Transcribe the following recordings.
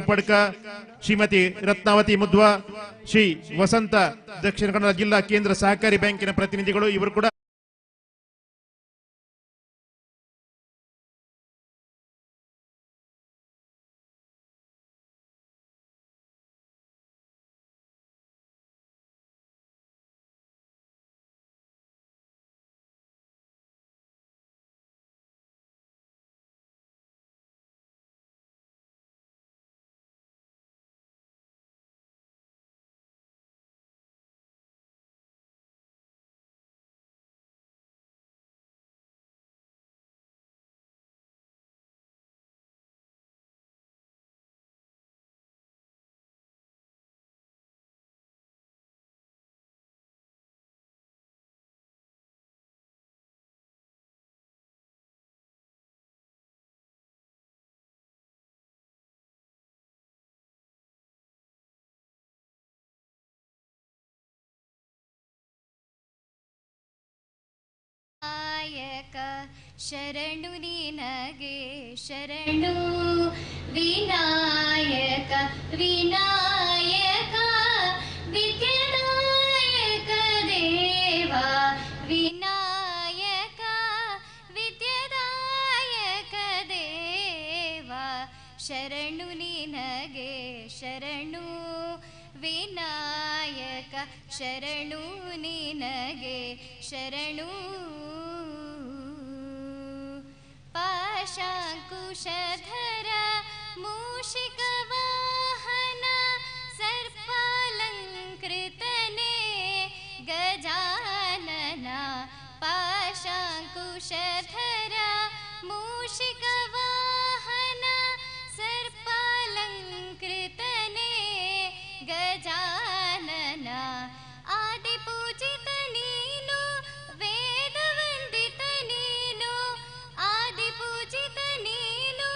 ಶಿಪಡ್ಕ, ಶ್ರೀಮತಿ ರತ್ನಾವತಿ ಮುದ್ವಾ, ಶ್ರೀ ವಸಂತ ದಕ್ಷಿಣ ಕನ್ನಡ ಜಿಲ್ಲಾ ಕೇಂದ್ರ ಸಹಕಾರಿ ಬ್ಯಾಂಕಿನ ಪ್ರತಿನಿಧಿಗಳು ಇವರು ಕೂಡ ಶರಣು ನಿನಗೆ ಶರಣು ವಿನಾಯಕ ವಿನಾಯಕ ವಿದ್ಯಾದಾಯಕ ದೇವ ವಿನಾಯಕ ವಿದ್ಯಾದಾಯಕ ದೇವ ಶರಣು ನಿನಗೆ ಶರಣು ವಿನಾಯಕ ಶರಣು ನಿನಗೆ ಶರಣು ಪಾಶಾಂಕುಶಧರ ಮೂಷಿಕ ವಾಹನ ಸರ್ಪಾಲಂಕೃತನೇ ಗಜಾನನ ಪಾಶಾಂಕುಶಧರ ಮೂಷಿಕ ವಾಹನ ಸರ್ಪಾಲಂಕೃತನೇ ಗಜಾನನ ಆದಿಪೂಜಿತ ನೀನು ವೇದವಂದಿತ ನೀನು ಆದಿಪೂಜಿತ ನೀನು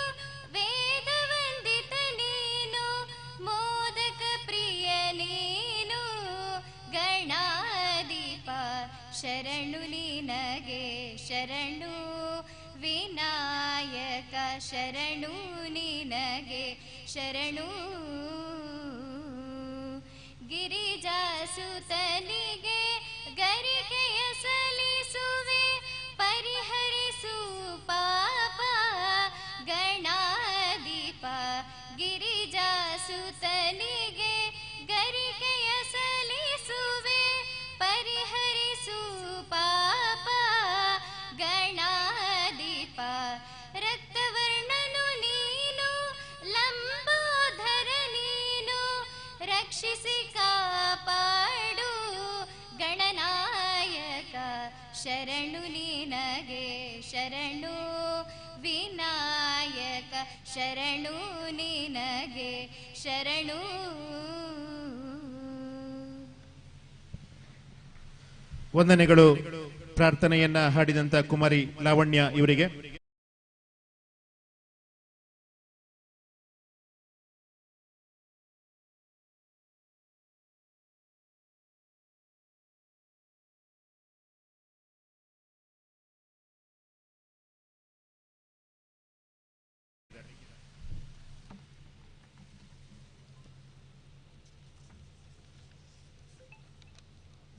ವೇದವಂದಿತ ನೀನು ಮೋದಕ ಪ್ರಿಯ ನೀನು ಗಣಾಧಿಪ ಶರಣು ನಿನಗೆ ಶರಣು ವಿನಾಯಕ ಶರಣು ನಿನಗೆ ಶರಣು ಗಿರಿಜಾಸುತನಿಗೆ ಗರಿಕೆಯ ಸಲ್ಲಿಸುವೆ ಪರಿಹರಿಸು ಪಾಪ ಗಣಾಧಿಪ ಗಿರಿಜಾಸುತನಿಗೆ ಗರಿಕೆಯ ಸಲ್ಲಿಸುವೆ ಪರಿಹರಿಸು ಪಾಪ ಗಣಾಧಿಪ ರಕ್ತವರ್ಣನು ನೀನು ಲಂಬೋಧರ ನೀನು ರಕ್ಷಿಸಿ ಕಾಪಾಡು ಗಣನಾಯಕ ಶರಣು ನಿನಗೆ ಶರಣು ವಿನಾಯಕ ಶರಣು ನಿನಗೆ ಶರಣು ವಂದನೆಗಳು. ಪ್ರಾರ್ಥನೆಯನ್ನ ಹಾಡಿದಂತ ಕುಮಾರಿ ಲಾವಣ್ಯ ಇವರಿಗೆ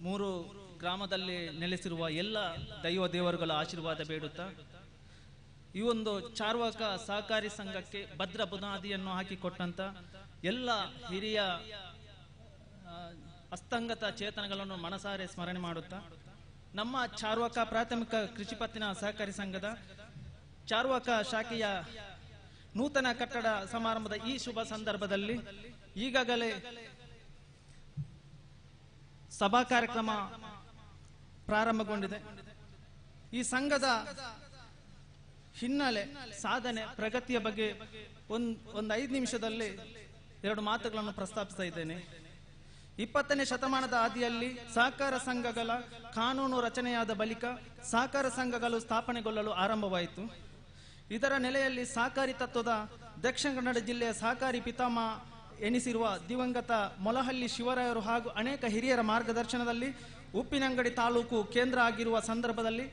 ಮೂರು ಗ್ರಾಮದಲ್ಲಿ ನೆಲೆಸಿರುವ ಎಲ್ಲ ದೈವ ದೇವರುಗಳ ಆಶೀರ್ವಾದ ಬೇಡುತ್ತಾ ಈ ಒಂದು ಚಾರ್ವಾಕ ಸಹಕಾರಿ ಸಂಘಕ್ಕೆ ಭದ್ರ ಬುನಾದಿಯನ್ನು ಹಾಕಿಕೊಟ್ಟಂತ ಎಲ್ಲ ಹಿರಿಯ ಅಸ್ತಂಗತ ಚೇತನಗಳನ್ನು ಮನಸಾರೆ ಸ್ಮರಣೆ ಮಾಡುತ್ತಾ ನಮ್ಮ ಚಾರ್ವಾಕ ಪ್ರಾಥಮಿಕ ಕೃಷಿ ಪತ್ತಿನ ಸಹಕಾರಿ ಸಂಘದ ಚಾರ್ವಾಕ ಶಾಖೆಯ ನೂತನ ಕಟ್ಟಡ ಸಮಾರಂಭದ ಈ ಶುಭ ಸಂದರ್ಭದಲ್ಲಿ ಈಗಾಗಲೇ ಸಭಾ ಕಾರ್ಯಕ್ರಮ ಪ್ರಾರಂಭಗೊಂಡಿದೆ. ಈ ಸಂಘದ ಹಿನ್ನೆಲೆ ಸಾಧನೆ ಪ್ರಗತಿಯ ಬಗ್ಗೆ ಒಂದು 5 ನಿಮಿಷದಲ್ಲಿ 2 ಮಾತುಗಳನ್ನು ಪ್ರಸ್ತಾಪಿಸ್ತಾ ಇದ್ದೇನೆ. 20ನೇ ಶತಮಾನದ ಆದಿಯಲ್ಲಿ ಸಹಕಾರ ಸಂಘಗಳ ಕಾನೂನು ರಚನೆಯಾದ ಬಳಿಕ ಸಹಕಾರ ಸಂಘಗಳು ಸ್ಥಾಪನೆಗೊಳ್ಳಲು ಆರಂಭವಾಯಿತು. ಇದರ ನೆಲೆಯಲ್ಲಿ ಸಹಕಾರಿ ತತ್ವದ ದಕ್ಷಿಣ ಕನ್ನಡ ಜಿಲ್ಲೆಯ ಸಹಕಾರಿ ಪಿತಾಮಹ ಎನಿಸಿರುವ ದಿವಂಗತ ಮೊಲಹಳ್ಳಿ ಶಿವರಾಯರು ಹಾಗೂ ಅನೇಕ ಹಿರಿಯರ ಮಾರ್ಗದರ್ಶನದಲ್ಲಿ ಉಪ್ಪಿನಂಗಡಿ ತಾಲೂಕು ಕೇಂದ್ರ ಆಗಿರುವ ಸಂದರ್ಭದಲ್ಲಿ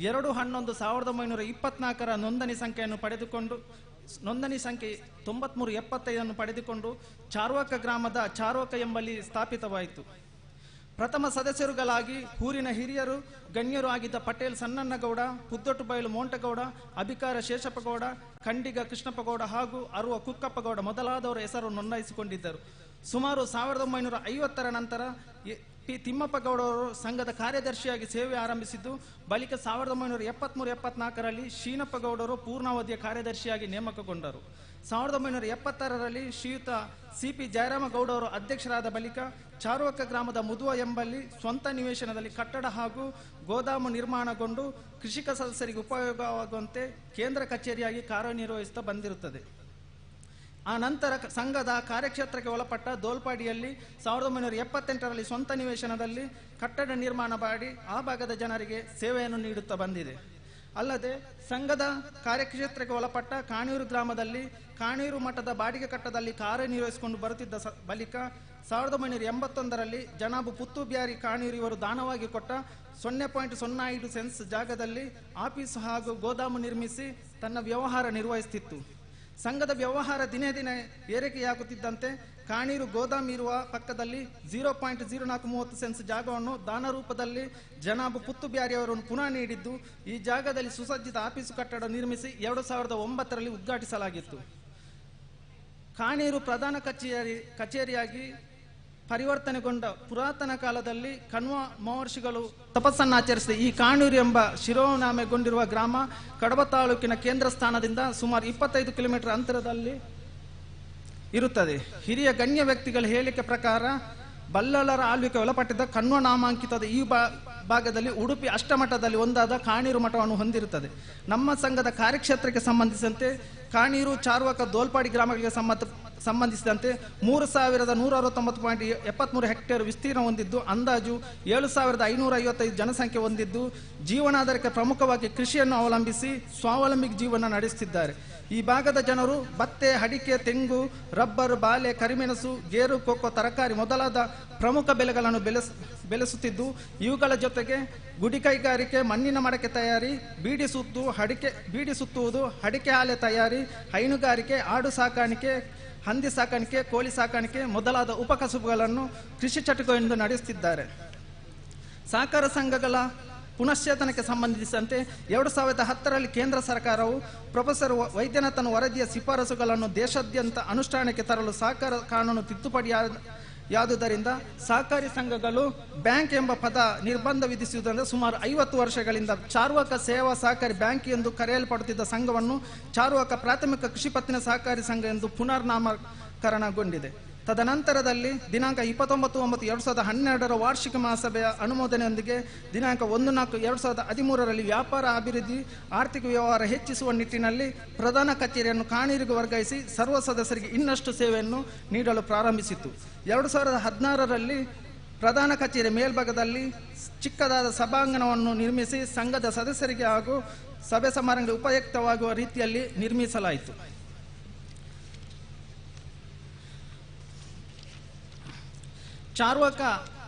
2/11/1924 ನೋಂದಣಿ ಸಂಖ್ಯೆಯನ್ನು ಪಡೆದುಕೊಂಡು ನೋಂದಣಿ ಸಂಖ್ಯೆ 9375 ಪಡೆದುಕೊಂಡು ಚಾರ್ವಾಕ ಗ್ರಾಮದ ಚಾರ್ವಾಕ ಎಂಬಲ್ಲಿ ಸ್ಥಾಪಿತವಾಯಿತು. ಪ್ರಥಮ ಸದಸ್ಯರುಗಳಾಗಿ ಊರಿನ ಹಿರಿಯರು ಗಣ್ಯರು ಆಗಿದ್ದ ಪಟೇಲ್ ಸಣ್ಣಣ್ಣಗೌಡ, ಪುದ್ದೊಟ್ಟುಬಯಲು ಮೋಂಟಗೌಡ, ಅಭಿಕಾರ ಶೇಷಪ್ಪಗೌಡ, ಖಂಡಿಗ ಕೃಷ್ಣಪ್ಪಗೌಡ ಹಾಗೂ ಅರುವ ಕುಕ್ಕಪ್ಪಗೌಡ ಮೊದಲಾದವರ ಹೆಸರು ನೋಂದಾಯಿಸಿಕೊಂಡಿದ್ದರು. ಸುಮಾರು 1950ರ ನಂತರ ಪಿ ತಿಮ್ಮಪ್ಪಗೌಡರು ಸಂಘದ ಕಾರ್ಯದರ್ಶಿಯಾಗಿ ಸೇವೆ ಆರಂಭಿಸಿದ್ದು, ಬಳಿಕ 1973-74ರಲ್ಲಿ ಶೀನಪ್ಪಗೌಡರು ಪೂರ್ಣಾವಧಿಯ ಕಾರ್ಯದರ್ಶಿಯಾಗಿ ನೇಮಕಗೊಂಡರು. 1976ರಲ್ಲಿ ಶ್ರೀಯುತ CP ಜಯರಾಮಗೌಡರು ಅಧ್ಯಕ್ಷರಾದ ಬಳಿಕ ಚಾರ್ವಾಕ ಗ್ರಾಮದ ಮುದುವ ಎಂಬಲ್ಲಿ ಸ್ವಂತ ನಿವೇಶನದಲ್ಲಿ ಕಟ್ಟಡ ಹಾಗೂ ಗೋದಾಮು ನಿರ್ಮಾಣಗೊಂಡು ಕೃಷಿಕ ಸದಸ್ಯರಿಗೆ ಉಪಯೋಗವಾಗುವಂತೆ ಕೇಂದ್ರ ಕಚೇರಿಯಾಗಿ ಕಾರ್ಯನಿರ್ವಹಿಸುತ್ತಾ ಬಂದಿರುತ್ತದೆ. ಆ ನಂತರ ಸಂಘದ ಕಾರ್ಯಕ್ಷೇತ್ರಕ್ಕೆ ಒಳಪಟ್ಟ ದೋಲ್ಪಾಡಿಯಲ್ಲಿ 1978ರಲ್ಲಿ ಸ್ವಂತ ನಿವೇಶನದಲ್ಲಿ ಕಟ್ಟಡ ನಿರ್ಮಾಣ ಮಾಡಿ ಆ ಭಾಗದ ಜನರಿಗೆ ಸೇವೆಯನ್ನು ನೀಡುತ್ತಾ ಬಂದಿದೆ. ಅಲ್ಲದೆ ಸಂಘದ ಕಾರ್ಯಕ್ಷೇತ್ರಕ್ಕೆ ಒಳಪಟ್ಟ ಕಾಣೂರು ಗ್ರಾಮದಲ್ಲಿ ಕಾಣೂರು ಮಠದ ಬಾಡಿಗೆ ಕಟ್ಟಡದಲ್ಲಿ ಕಾರ್ಯನಿರ್ವಹಿಸಿಕೊಂಡು ಬರುತ್ತಿದ್ದ ಬಳಿಕ 1981ರಲ್ಲಿ ಜನಾಬು ಪುತ್ತು ಬ್ಯಾರಿ ಕಾಣೂರು ಇವರು ದಾನವಾಗಿ ಕೊಟ್ಟ 0.05 ಸೆನ್ಸ್ ಜಾಗದಲ್ಲಿ ಆಫೀಸ್ ಹಾಗೂ ಗೋದಾಮು ನಿರ್ಮಿಸಿ ತನ್ನ ವ್ಯವಹಾರ ನಿರ್ವಹಿಸುತ್ತಿತ್ತು. ಸಂಘದ ವ್ಯವಹಾರ ದಿನೇ ದಿನೇ ಏರಿಕೆಯಾಗುತ್ತಿದ್ದಂತೆ ಕಾಣೂರು ಗೋದಾಮು ಇರುವ ಪಕ್ಕದಲ್ಲಿ 0.0430 ಸೆನ್ಸ್ ಜಾಗವನ್ನು ದಾನ ರೂಪದಲ್ಲಿ ಜನಾಬು ಪುತ್ತು ಬ್ಯಾರಿಯವರನ್ನು ಪುನಃ ನೀಡಿದ್ದು, ಈ ಜಾಗದಲ್ಲಿ ಸುಸಜ್ಜಿತ ಆಫೀಸು ಕಟ್ಟಡ ನಿರ್ಮಿಸಿ 2009ರಲ್ಲಿ ಉದ್ಘಾಟಿಸಲಾಗಿತ್ತು. ಕಾಣೂರು ಪ್ರಧಾನ ಕಚೇರಿಯಾಗಿ ಪರಿವರ್ತನೆಗೊಂಡ ಪುರಾತನ ಕಾಲದಲ್ಲಿ ಕಣ್ವ ಮಹರ್ಷಿಗಳು ತಪಸ್ಸನ್ನಾಚರಿಸಿದ ಈ ಕಾಣೂರು ಎಂಬ ಶಿರೋನಾಮೆಗೊಂಡಿರುವ ಗ್ರಾಮ ಕಡಬ ತಾಲೂಕಿನ ಕೇಂದ್ರ ಸ್ಥಾನದಿಂದ ಸುಮಾರು 25 ಕಿಲೋಮೀಟರ್ ಅಂತರದಲ್ಲಿ ಇರುತ್ತದೆ. ಹಿರಿಯ ಗಣ್ಯ ವ್ಯಕ್ತಿಗಳ ಹೇಳಿಕೆ ಪ್ರಕಾರ ಬಲ್ಲಳರ ಆಳ್ವಿಕೆ ಒಳಪಟ್ಟಿದ್ದ ಕಣ್ವ ನಾಮಾಂಕಿತದ ಈ ಭಾಗದಲ್ಲಿ ಉಡುಪಿ ಅಷ್ಟಮಠದಲ್ಲಿ ಒಂದಾದ ಕಾಣೂರು ಮಠವನ್ನು ಹೊಂದಿರುತ್ತದೆ. ನಮ್ಮ ಸಂಘದ ಕಾರ್ಯಕ್ಷೇತ್ರಕ್ಕೆ ಸಂಬಂಧಿಸಿದಂತೆ ಕಾಣೂರು, ಚಾರ್ವಾಕ, ದೋಲ್ಪಾಡಿ ಗ್ರಾಮಗಳಿಗೆ ಸಂಬಂಧಿಸಿದಂತೆ 3169.73 ಹೆಕ್ಟೇರ್ ವಿಸ್ತೀರ್ಣ ಹೊಂದಿದ್ದು, ಅಂದಾಜು 7555 ಜನಸಂಖ್ಯೆ ಹೊಂದಿದ್ದು, ಜೀವನಾಧಾರಕ್ಕೆ ಪ್ರಮುಖವಾಗಿ ಕೃಷಿಯನ್ನು ಅವಲಂಬಿಸಿ ಸ್ವಾವಲಂಬಿ ಜೀವನ ನಡೆಸುತ್ತಿದ್ದಾರೆ. ಈ ಭಾಗದ ಜನರು ಭತ್ತೆ, ಅಡಿಕೆ, ತೆಂಗು, ರಬ್ಬರ್, ಬಾಳೆ, ಕರಿಮೆಣಸು, ಗೇರು, ಕೊಕ್ಕೋ, ತರಕಾರಿ ಮೊದಲಾದ ಪ್ರಮುಖ ಬೆಳೆಗಳನ್ನು ಬೆಳೆಸುತ್ತಿದ್ದು, ಇವುಗಳ ಜೊತೆಗೆ ಗುಡಿ ಕೈಗಾರಿಕೆ, ಮಣ್ಣಿನ ಮಡಕೆ ತಯಾರಿ, ಬೀಡಿ ಸುತ್ತುವುದು, ಅಡಿಕೆ ಹಾಲೆ ತಯಾರಿ, ಹೈನುಗಾರಿಕೆ, ಆಡು ಸಾಕಾಣಿಕೆ, ಹಂದಿ ಸಾಕಾಣಿಕೆ, ಕೋಳಿ ಸಾಕಾಣಿಕೆ ಮೊದಲಾದ ಉಪಕಸುಬುಗಳನ್ನು ಕೃಷಿ ಚಟುವಟಿಕೆಯಿಂದ ನಡೆಸುತ್ತಿದ್ದಾರೆ. ಸಹಕಾರ ಸಂಘಗಳ ಪುನಶ್ಚೇತನಕ್ಕೆ ಸಂಬಂಧಿಸಿದಂತೆ 2010ರಲ್ಲಿ ಕೇಂದ್ರ ಸರ್ಕಾರವು ಪ್ರೊಫೆಸರ್ ವೈದ್ಯನಾಥನ್ ವರದಿಯ ಶಿಫಾರಸುಗಳನ್ನು ದೇಶಾದ್ಯಂತ ಅನುಷ್ಠಾನಕ್ಕೆ ತರಲು ಸಹಕಾರ ಕಾನೂನು ತಿದ್ದುಪಡಿಯಾದುದರಿಂದ ಸಹಕಾರಿ ಸಂಘಗಳು ಬ್ಯಾಂಕ್ ಎಂಬ ಪದ ನಿರ್ಬಂಧ ವಿಧಿಸುವುದರಿಂದ ಸುಮಾರು 50 ವರ್ಷಗಳಿಂದ ಚಾರ್ವಾಕ ಸೇವಾ ಸಹಕಾರಿ ಬ್ಯಾಂಕ್ ಎಂದು ಕರೆಯಲ್ಪಡುತ್ತಿದ್ದ ಸಂಘವನ್ನು ಚಾರ್ವಾಕ ಪ್ರಾಥಮಿಕ ಕೃಷಿ ಪತ್ತಿನ ಸಹಕಾರಿ ಸಂಘ ಎಂದು ಪುನರ್ನಾಮಕರಣಗೊಂಡಿದೆ. ತದನಂತರದಲ್ಲಿ ದಿನಾಂಕ 29/9/2012 ವಾರ್ಷಿಕ ಮಹಾಸಭೆಯ ಅನುಮೋದನೆಯೊಂದಿಗೆ ದಿನಾಂಕ 1/4/2013ರಲ್ಲಿ ವ್ಯಾಪಾರ ಅಭಿವೃದ್ಧಿ, ಆರ್ಥಿಕ ವ್ಯವಹಾರ ಹೆಚ್ಚಿಸುವ ನಿಟ್ಟಿನಲ್ಲಿ ಪ್ರಧಾನ ಕಚೇರಿಯನ್ನು ಕಾಣೂರಿಗೆ ವರ್ಗಾಯಿಸಿ ಸರ್ವ ಸದಸ್ಯರಿಗೆ ಇನ್ನಷ್ಟು ಸೇವೆಯನ್ನು ನೀಡಲು ಪ್ರಾರಂಭಿಸಿತು. 2016ರಲ್ಲಿ ಪ್ರಧಾನ ಕಚೇರಿ ಮೇಲ್ಭಾಗದಲ್ಲಿ ಚಿಕ್ಕದಾದ ಸಭಾಂಗಣವನ್ನು ನಿರ್ಮಿಸಿ ಸಂಘದ ಸದಸ್ಯರಿಗೆ ಹಾಗೂ ಸಭೆ ಸಮಾರಂಭಕ್ಕೆ ಉಪಯುಕ್ತವಾಗುವ ರೀತಿಯಲ್ಲಿ ನಿರ್ಮಿಸಲಾಯಿತು. ಚಾರ್ವಾಕ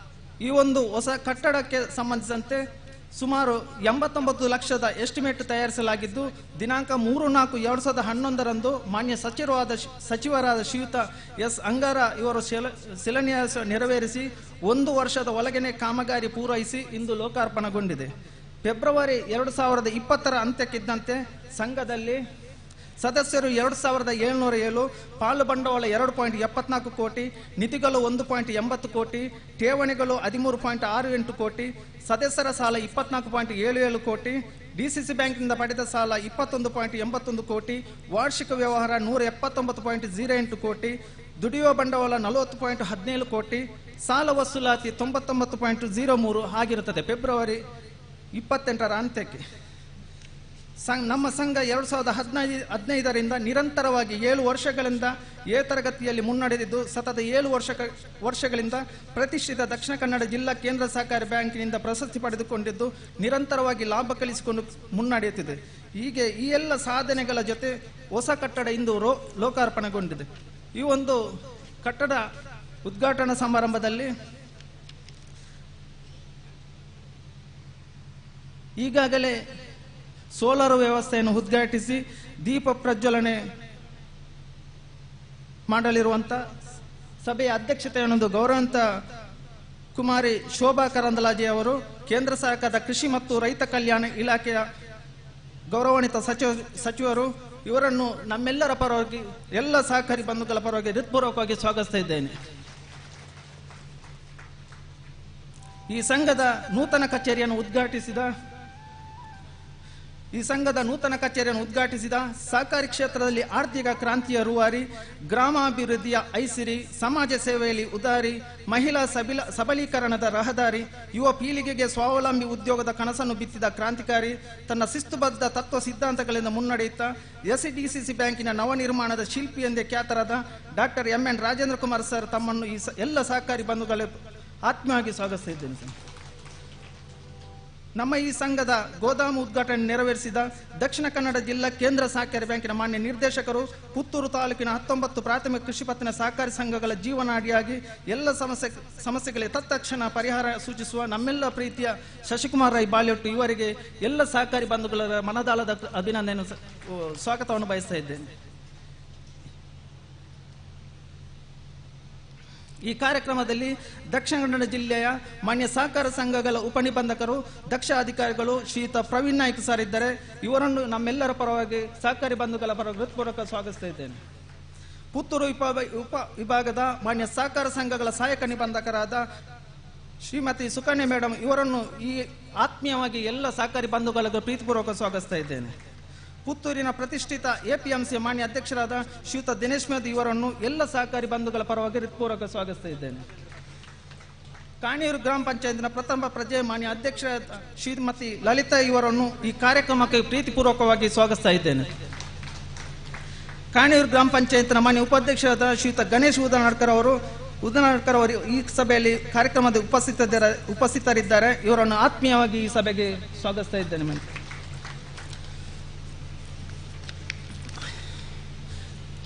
ಈ ಒಂದು ಹೊಸ ಕಟ್ಟಡಕ್ಕೆ ಸಂಬಂಧಿಸಿದಂತೆ ಸುಮಾರು 89 ಲಕ್ಷದ ಎಸ್ಟಿಮೇಟ್ ತಯಾರಿಸಲಾಗಿದ್ದು, ದಿನಾಂಕ 3/4/2011ರಂದು ಮಾನ್ಯ ಸಚಿವರಾದ ಶ್ರೀಯುತ ಎಸ್ ಅಂಗಾರ ಇವರು ಶಿಲಾನ್ಯಾಸ ನೆರವೇರಿಸಿ 1 ವರ್ಷದ ಒಳಗೇನೆ ಕಾಮಗಾರಿ ಪೂರೈಸಿ ಇಂದು ಲೋಕಾರ್ಪಣೆಗೊಂಡಿದೆ. ಫೆಬ್ರವರಿ 2020ರ ಅಂತ್ಯಕ್ಕಿದ್ದಂತೆ ಸಂಘದಲ್ಲಿ ಸದಸ್ಯರು 2707, ಪಾಲು ಬಂಡವಾಳ 2.74 ಕೋಟಿ, ನಿಧಿಗಳು 1.80 ಕೋಟಿ, ಠೇವಣಿಗಳು 13.68 ಕೋಟಿ, ಸದಸ್ಯರ ಸಾಲ 24.77 ಕೋಟಿ, ಡಿಸಿಸಿ ಬ್ಯಾಂಕ್ನಿಂದ ಪಡೆದ ಸಾಲ 21.81 ಕೋಟಿ, ವಾರ್ಷಿಕ ವ್ಯವಹಾರ 179.08 ಕೋಟಿ, ದುಡಿಯುವ ಬಂಡವಾಳ 40.17 ಕೋಟಿ, ಸಾಲ ವಸೂಲಾತಿ 99.03 ಆಗಿರುತ್ತದೆ. ಫೆಬ್ರವರಿ 28ರ ಅಂತ್ಯಕ್ಕೆ ನಮ್ಮ ಸಂಘ 2015ರಿಂದ ನಿರಂತರವಾಗಿ 7 ವರ್ಷಗಳಿಂದ ತರಗತಿಯಲ್ಲಿ ಮುನ್ನಡೆದಿದ್ದು, ಸತತ 7 ವರ್ಷಗಳಿಂದ ಪ್ರತಿಷ್ಠಿತ ದಕ್ಷಿಣ ಕನ್ನಡ ಜಿಲ್ಲಾ ಕೇಂದ್ರ ಸಹಕಾರಿ ಬ್ಯಾಂಕಿನಿಂದ ಪ್ರಶಸ್ತಿ ಪಡೆದುಕೊಂಡಿದ್ದು, ನಿರಂತರವಾಗಿ ಲಾಭ ಗಳಿಸಿಕೊಂಡು ಮುನ್ನಡೆಯುತ್ತಿದೆ. ಹೀಗೆ ಈ ಎಲ್ಲ ಸಾಧನೆಗಳ ಜೊತೆ ಹೊಸ ಕಟ್ಟಡ ಇಂದು ಲೋಕಾರ್ಪಣೆಗೊಂಡಿದೆ. ಈ ಒಂದು ಕಟ್ಟಡ ಉದ್ಘಾಟನಾ ಸಮಾರಂಭದಲ್ಲಿ ಈಗಾಗಲೇ ಸೋಲಾರ್ ವ್ಯವಸ್ಥೆಯನ್ನು ಉದ್ಘಾಟಿಸಿ ದೀಪ ಪ್ರಜ್ವಲನೆ ಮಾಡಲಿರುವಂಥ ಸಭೆಯ ಅಧ್ಯಕ್ಷತೆಯನ್ನು ಗೌರವಾನ್ವಿತ ಕುಮಾರಿ ಶೋಭಾ ಕರಂದಲಾಜೆ ಅವರು, ಕೇಂದ್ರ ಸರ್ಕಾರದ ಕೃಷಿ ಮತ್ತು ರೈತ ಕಲ್ಯಾಣ ಇಲಾಖೆಯ ಗೌರವಾನ್ವಿತ ಸಚಿವರು, ಇವರನ್ನು ನಮ್ಮೆಲ್ಲರ ಪರವಾಗಿ, ಎಲ್ಲ ಸಹಕಾರಿ ಬಂಧುಗಳ ಪರವಾಗಿ ಹೃತ್ಪೂರ್ವಕವಾಗಿ ಸ್ವಾಗತಿಸ್ತಾ ಇದ್ದೇನೆ. ಈ ಸಂಘದ ನೂತನ ಕಚೇರಿಯನ್ನು ಉದ್ಘಾಟಿಸಿದ ಸಹಕಾರಿ ಕ್ಷೇತ್ರದಲ್ಲಿ ಆರ್ಥಿಕ ಕ್ರಾಂತಿಯ ರೂವಾರಿ, ಗ್ರಾಮಾಭಿವೃದ್ಧಿಯ ಐಸಿರಿ, ಸಮಾಜ ಸೇವೆಯಲ್ಲಿ ಉದಾರಿ, ಮಹಿಳಾ ಸಬಲೀಕರಣದ ರಹದಾರಿ, ಯುವ ಪೀಳಿಗೆಗೆ ಸ್ವಾವಲಂಬಿ ಉದ್ಯೋಗದ ಕನಸನ್ನು ಬಿತ್ತಿದ ಕ್ರಾಂತಿಕಾರಿ, ತನ್ನ ಶಿಸ್ತುಬದ್ಧ ತತ್ವ ಸಿದ್ಧಾಂತಗಳಿಂದ ಮುನ್ನಡೆಯುತ್ತಾ ಎಸ್ಡಿಸಿಸಿ ಬ್ಯಾಂಕಿನ ನವನಿರ್ಮಾಣದ ಶಿಲ್ಪಿ ಎಂದೇ ಖ್ಯಾತರಾದ doctor MN Rajendra Kumar sir ತಮ್ಮನ್ನು ಈ ಎಲ್ಲ ಸಹಕಾರಿ ಬಂಧುಗಳು ಆತ್ಮೀಯವಾಗಿ ಸ್ವಾಗತಿಸ್ತಾ ಇದ್ದೇನೆ ಸರ್. ನಮ್ಮ ಈ ಸಂಘದ ಗೋದಾಮು ಉದ್ಘಾಟನೆ ನೆರವೇರಿಸಿದ ದಕ್ಷಿಣ ಕನ್ನಡ ಜಿಲ್ಲಾ ಕೇಂದ್ರ ಸಹಕಾರಿ ಬ್ಯಾಂಕಿನ ಮಾನ್ಯ ನಿರ್ದೇಶಕರು, ಪುತ್ತೂರು ತಾಲೂಕಿನ 19 ಪ್ರಾಥಮಿಕ ಕೃಷಿ ಪತ್ತಿನ ಸಹಕಾರಿ ಸಂಘಗಳ ಜೀವನಾಡಿಯಾಗಿ ಎಲ್ಲ ಸಮಸ್ಯೆಗಳಿಗೆ ತತ್ಕ್ಷಣ ಪರಿಹಾರ ಸೂಚಿಸುವ ನಮ್ಮೆಲ್ಲ ಪ್ರೀತಿಯ ಶಶಿಕುಮಾರ್ ರೈ ಬಾಲ್ಯೊಟ್ಟು ಇವರಿಗೆ ಎಲ್ಲ ಸಹಕಾರಿ ಬಂಧುಗಳ ಮನದಾಳದ ಅಭಿನಂದನೆ ಸ್ವಾಗತವನ್ನು ಬಯಸ್ತಾ ಇದ್ದೇನೆ. ಈ ಕಾರ್ಯಕ್ರಮದಲ್ಲಿ ದಕ್ಷಿಣ ಕನ್ನಡ ಜಿಲ್ಲೆಯ ಮಾನ್ಯ ಸಹಕಾರ ಸಂಘಗಳ ಉಪನಿಬಂಧಕರು, ದಕ್ಷ ಅಧಿಕಾರಿಗಳು ಶ್ರೀಯುತ ಪ್ರವೀಣ್ ನಾಯ್ಕ ಸರ್ ಇದ್ದಾರೆ. ಇವರನ್ನು ನಮ್ಮೆಲ್ಲರ ಪರವಾಗಿ ಸಹಕಾರಿ ಬಂಧುಗಳ ಪರವಾಗಿ ಹೃತ್ಪೂರ್ವಕ ಸ್ವಾಗತಿಸ್ತಾ ಇದ್ದೇನೆ. ಪುತ್ತೂರು ಉಪ ವಿಭಾಗದ ಮಾನ್ಯ ಸಹಕಾರ ಸಂಘಗಳ ಸಹಾಯಕ ನಿಬಂಧಕರಾದ ಶ್ರೀಮತಿ ಸುಕನ್ಯಾ ಮೇಡಮ್ ಇವರನ್ನು ಈ ಆತ್ಮೀಯವಾಗಿ ಎಲ್ಲ ಸಹಕಾರಿ ಬಂಧುಗಳಿಗೆ ಪ್ರೀತಿಪೂರ್ವಕ ಸ್ವಾಗತಿಸ್ತಾ ಇದ್ದೇನೆ. ಪುತ್ತೂರಿನ ಪ್ರತಿಷ್ಠಿತ APMC ಮಾನ್ಯ ಅಧ್ಯಕ್ಷರಾದ ಶ್ರೀಯುತ ದಿನೇಶ್ ಮೇದ್ ಇವರನ್ನು ಎಲ್ಲ ಸಹಕಾರಿ ಬಂಧುಗಳ ಪರವಾಗಿ ಹೃತ್ಪೂರ್ವಕ ಸ್ವಾಗತಿಸ್ತಾ ಇದ್ದೇನೆ. ಕಾಣಿಯೂರು ಗ್ರಾಮ ಪಂಚಾಯತ್ನ ಪ್ರಥಮ ಪ್ರಜೆ ಮಾನ್ಯ ಅಧ್ಯಕ್ಷರಾದ ಶ್ರೀಮತಿ ಲಲಿತಾ ಇವರನ್ನು ಈ ಕಾರ್ಯಕ್ರಮಕ್ಕೆ ಪ್ರೀತಿಪೂರ್ವಕವಾಗಿ ಸ್ವಾಗತಿಸ್ತಾ ಇದ್ದೇನೆ. ಕಾಣಿಯೂರು ಗ್ರಾಮ ಪಂಚಾಯತ್ನ ಮಾನ್ಯ ಉಪಾಧ್ಯಕ್ಷರಾದ ಶ್ರೀಯುತ ಗಣೇಶ್ ಉದನಾಡ್ಕರ್ ಅವರು ಈ ಸಭೆಯಲ್ಲಿ ಕಾರ್ಯಕ್ರಮದ ಉಪಸ್ಥಿತರಿದ್ದಾರೆ. ಇವರನ್ನು ಆತ್ಮೀಯವಾಗಿ ಈ ಸಭೆಗೆ ಸ್ವಾಗತಿಸ್ತಾ ಇದ್ದೇನೆ.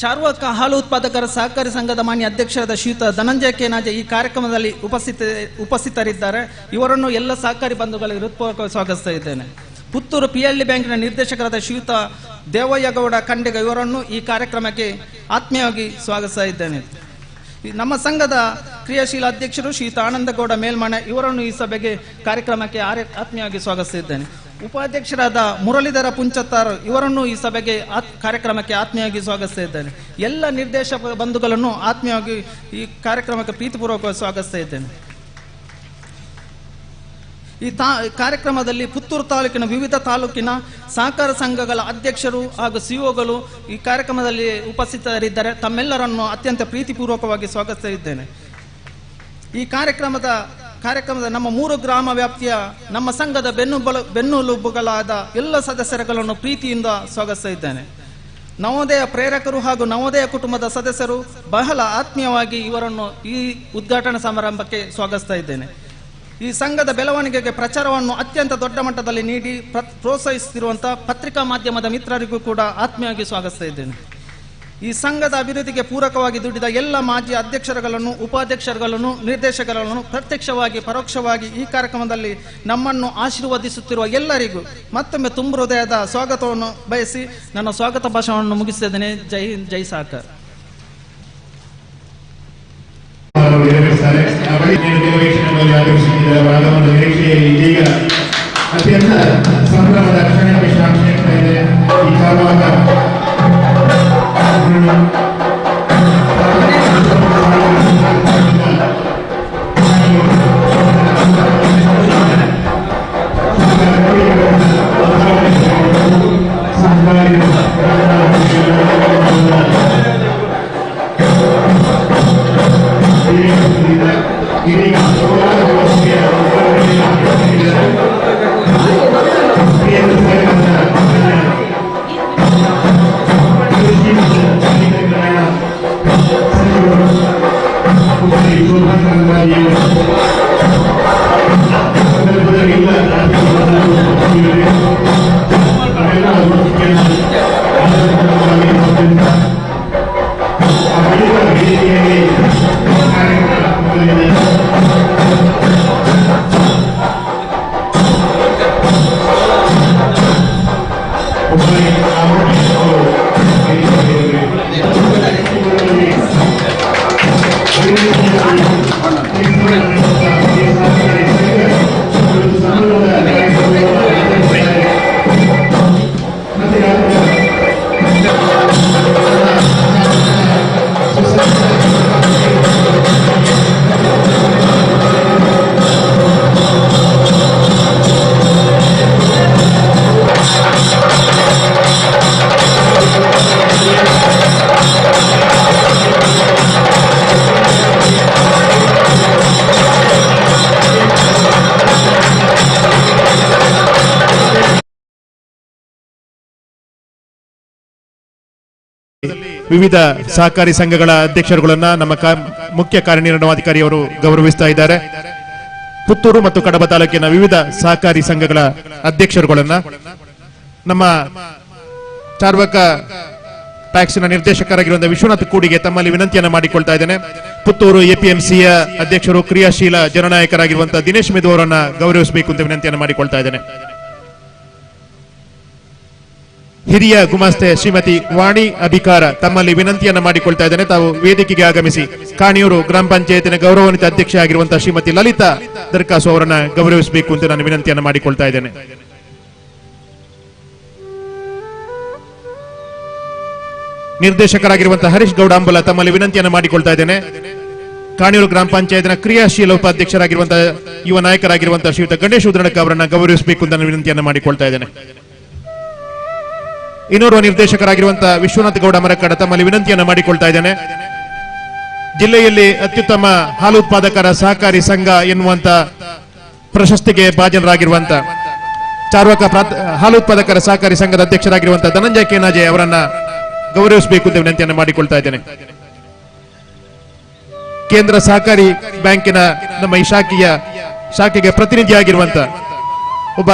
ಚಾರ್ವಾಕ ಹಾಲು ಉತ್ಪಾದಕರ ಸಹಕಾರಿ ಸಂಘದ ಮಾನ್ಯ ಅಧ್ಯಕ್ಷರಾದ ಶ್ರೀಯುತ ಧನಂಜಯ ಕೆನಾಜೆ ಈ ಕಾರ್ಯಕ್ರಮದಲ್ಲಿ ಉಪಸ್ಥಿತರಿದ್ದಾರೆ. ಇವರನ್ನು ಎಲ್ಲ ಸಹಕಾರಿ ಬಂಧುಗಳಿಗೆ ಹೃತ್ಪೂರ್ವಕ ಸ್ವಾಗತಿಸ್ತಾ ಇದ್ದೇನೆ. ಪುತ್ತೂರು PLD ಬ್ಯಾಂಕಿನ ನಿರ್ದೇಶಕರಾದ ಶ್ರೀಯುತ ದೇವಯ್ಯಗೌಡ ಖಂಡಿಗ ಇವರನ್ನು ಈ ಕಾರ್ಯಕ್ರಮಕ್ಕೆ ಆತ್ಮೀಯವಾಗಿ ಸ್ವಾಗತಿಸ್ತಾ ಇದ್ದೇನೆ. ನಮ್ಮ ಸಂಘದ ಕ್ರಿಯಾಶೀಲ ಅಧ್ಯಕ್ಷರು ಶ್ರೀಯುತ ಆನಂದಗೌಡ ಮೇಲ್ಮನೆ ಇವರನ್ನು ಈ ಸಭೆಗೆ ಕಾರ್ಯಕ್ರಮಕ್ಕೆ ಆತ್ಮೀಯವಾಗಿ ಸ್ವಾಗತಿಸ್ತಾ ಇದ್ದೇನೆ. ಉಪಾಧ್ಯಕ್ಷರಾದ ಮುರಳೀಧರ ಪುಂಚತ್ತಾರ್ ಇವರನ್ನು ಈ ಸಭೆಗೆ ಕಾರ್ಯಕ್ರಮಕ್ಕೆ ಆತ್ಮೀಯವಾಗಿ ಸ್ವಾಗತಿಸ್ತಾ ಇದ್ದೇನೆ. ಎಲ್ಲ ನಿರ್ದೇಶಕ ಬಂಧುಗಳನ್ನು ಆತ್ಮೀಯವಾಗಿ ಈ ಕಾರ್ಯಕ್ರಮಕ್ಕೆ ಪ್ರೀತಿಪೂರ್ವಕವಾಗಿ ಸ್ವಾಗತಿಸ್ತಾ ಇದ್ದೇನೆ. ಈ ಕಾರ್ಯಕ್ರಮದಲ್ಲಿ ಪುತ್ತೂರು ತಾಲೂಕಿನ ವಿವಿಧ ತಾಲೂಕಿನ ಸಹಕಾರ ಸಂಘಗಳ ಅಧ್ಯಕ್ಷರು ಹಾಗೂ CEOಗಳು ಈ ಕಾರ್ಯಕ್ರಮದಲ್ಲಿ ಉಪಸ್ಥಿತರಿದ್ದಾರೆ. ತಮ್ಮೆಲ್ಲರನ್ನು ಅತ್ಯಂತ ಪ್ರೀತಿಪೂರ್ವಕವಾಗಿ ಸ್ವಾಗತಿಸ್ತಾ ಇದ್ದೇನೆ. ಈ ಕಾರ್ಯಕ್ರಮದ ನಮ್ಮ 3 ಗ್ರಾಮ ವ್ಯಾಪ್ತಿಯ ನಮ್ಮ ಸಂಘದ ಬೆನ್ನೆಲುಬುಗಳಾದ ಎಲ್ಲ ಸದಸ್ಯರುಗಳನ್ನು ಪ್ರೀತಿಯಿಂದ ಸ್ವಾಗತಿಸ್ತಾ ಇದ್ದೇನೆ. ನವೋದಯ ಪ್ರೇರಕರು ಹಾಗೂ ನವೋದಯ ಕುಟುಂಬದ ಸದಸ್ಯರು ಬಹಳ ಆತ್ಮೀಯವಾಗಿ ಇವರನ್ನು ಈ ಉದ್ಘಾಟನಾ ಸಮಾರಂಭಕ್ಕೆ ಸ್ವಾಗತಿಸ್ತಾ ಇದ್ದೇನೆ. ಈ ಸಂಘದ ಬೆಳವಣಿಗೆಗೆ ಪ್ರಚಾರವನ್ನು ಅತ್ಯಂತ ದೊಡ್ಡ ಮಟ್ಟದಲ್ಲಿ ನೀಡಿ ಪ್ರೋತ್ಸಾಹಿಸುತ್ತಿರುವಂತಹ ಪತ್ರಿಕಾ ಮಾಧ್ಯಮದ ಮಿತ್ರರಿಗೂ ಕೂಡ ಆತ್ಮೀಯವಾಗಿ ಸ್ವಾಗತಿಸ್ತಾ ಇದ್ದೇನೆ. ಈ ಸಂಘದ ಅಭಿವೃದ್ಧಿಗೆ ಪೂರಕವಾಗಿ ದುಡಿದ ಎಲ್ಲ ಮಾಜಿ ಅಧ್ಯಕ್ಷರುಗಳನ್ನು, ಉಪಾಧ್ಯಕ್ಷರುಗಳನ್ನು, ನಿರ್ದೇಶಕರುಗಳನ್ನು ಪ್ರತ್ಯಕ್ಷವಾಗಿ ಪರೋಕ್ಷವಾಗಿ ಈ ಕಾರ್ಯಕ್ರಮದಲ್ಲಿ ನಮ್ಮನ್ನು ಆಶೀರ್ವದಿಸುತ್ತಿರುವ ಎಲ್ಲರಿಗೂ ಮತ್ತೊಮ್ಮೆ ತುಂಬ ಹೃದಯದ ಸ್ವಾಗತವನ್ನು ಬಯಸಿ ನನ್ನ ಸ್ವಾಗತ ಭಾಷಣವನ್ನು ಮುಗಿಸಿದ್ದೇನೆ. ಜೈ ಹಿಂದ್, ಜೈ ಸಹಕಾರ. ಅತ್ಯಂತ ಸಂಭ್ರಮದ ಕ್ಷಣ ವಿಶ್ರಾಂತಿ ಇದೆ. ಈ ಕಾಲವಾಗ ವಿವಿಧ ಸಹಕಾರಿ ಸಂಘಗಳ ಅಧ್ಯಕ್ಷರುಗಳನ್ನ ನಮ್ಮ ಮುಖ್ಯ ಕಾರ್ಯನಿರ್ವಹಣಾಧಿಕಾರಿಯವರು ಗೌರವಿಸ್ತಾ ಇದ್ದಾರೆ. ಪುತ್ತೂರು ಮತ್ತು ಕಡಬ ತಾಲೂಕಿನ ವಿವಿಧ ಸಹಕಾರಿ ಸಂಘಗಳ ಅಧ್ಯಕ್ಷರುಗಳನ್ನ ನಮ್ಮ ಚಾರ್ವಕ ಟ್ಯಾಕ್ಸಿನ ನಿರ್ದೇಶಕರಾಗಿರುವಂತಹ ವಿಶ್ವನಾಥ್ ಕೂಡಿಗೆ ತಮ್ಮಲ್ಲಿ ವಿನಂತಿಯನ್ನು ಮಾಡಿಕೊಳ್ತಾ ಇದ್ದೇನೆ. ಪುತ್ತೂರು ಎಪಿಎಂಸಿಯ ಅಧ್ಯಕ್ಷರು ಕ್ರಿಯಾಶೀಲ ಜನನಾಯಕರಾಗಿರುವಂತಹ ದಿನೇಶ್ ಮೆದು ಅವರನ್ನ ಗೌರವಿಸಬೇಕು ಅಂತ ವಿನಂತಿಯನ್ನು ಮಾಡಿಕೊಳ್ತಾ ಇದ್ದೇನೆ. ಹಿರಿಯ ಗುಮಾಸ್ತೆ ಶ್ರೀಮತಿ ವಾಣಿ ಅಧಿಕಾರ ತಮ್ಮಲ್ಲಿ ವಿನಂತಿಯನ್ನು ಮಾಡಿಕೊಳ್ತಾ ಇದ್ದೇನೆ. ತಾವು ವೇದಿಕೆಗೆ ಆಗಮಿಸಿ ಕಾಣಿಯೂರು ಗ್ರಾಮ ಪಂಚಾಯತಿನ ಗೌರವಾನ್ವಿತ ಅಧ್ಯಕ್ಷೆ ಆಗಿರುವಂತಹ ಶ್ರೀಮತಿ ಲಲಿತಾ ದರ್ಕಾಸು ಅವರನ್ನ ಗೌರವಿಸಬೇಕು ಅಂತ ನಾನು ವಿನಂತಿಯನ್ನು ಮಾಡಿಕೊಳ್ತಾ ಇದ್ದೇನೆ. ನಿರ್ದೇಶಕರಾಗಿರುವಂತಹ ಹರೀಶ್ ಗೌಡ ಅಂಬಲ ತಮ್ಮಲ್ಲಿ ವಿನಂತಿಯನ್ನು ಮಾಡಿಕೊಳ್ತಾ ಇದ್ದೇನೆ. ಕಾಣಿಯೂರು ಗ್ರಾಮ ಪಂಚಾಯತಿನ ಕ್ರಿಯಾಶೀಲ ಉಪಾಧ್ಯಕ್ಷರಾಗಿರುವಂತಹ ಯುವ ನಾಯಕರಾಗಿರುವಂತಹ ಶ್ರೀಯುತ ಗಣೇಶ್ ಉದ್ರಣಕ ಅವರನ್ನ ಗೌರವಿಸಬೇಕು ಅಂತ ನಾನು ವಿನಂತಿಯನ್ನು ಮಾಡಿಕೊಳ್ತಾ ಇದ್ದೇನೆ. ಇನ್ನೋರ್ವ ನಿರ್ದೇಶಕರಾಗಿರುವಂತಹ ವಿಶ್ವನಾಥ್ ಗೌಡ ಮರಕಡ ತಮ್ಮಲ್ಲಿ ವಿನಂತಿಯನ್ನು ಮಾಡಿಕೊಳ್ತಾ ಇದ್ದೇನೆ. ಜಿಲ್ಲೆಯಲ್ಲಿ ಅತ್ಯುತ್ತಮ ಹಾಲು ಉತ್ಪಾದಕರ ಸಹಕಾರಿ ಸಂಘ ಎನ್ನುವಂತ ಪ್ರಶಸ್ತಿಗೆ ಭಾಜನರಾಗಿರುವಂತ ಚಾರ್ವಕ ಹಾಲು ಉತ್ಪಾದಕರ ಸಹಕಾರಿ ಸಂಘದ ಅಧ್ಯಕ್ಷರಾಗಿರುವಂತಹ ಧನಂಜಯ ಕೇನಾಜೆ ಅವರನ್ನ ಗೌರವಿಸಬೇಕು ಅಂತ ವಿನಂತಿಯನ್ನು ಮಾಡಿಕೊಳ್ತಾ ಇದ್ದೇನೆ. ಕೇಂದ್ರ ಸಹಕಾರಿ ಬ್ಯಾಂಕಿನ ನಮ್ಮ ಈ ಶಾಖೆಗೆ ಪ್ರತಿನಿಧಿಯಾಗಿರುವಂತ ಒಬ್ಬ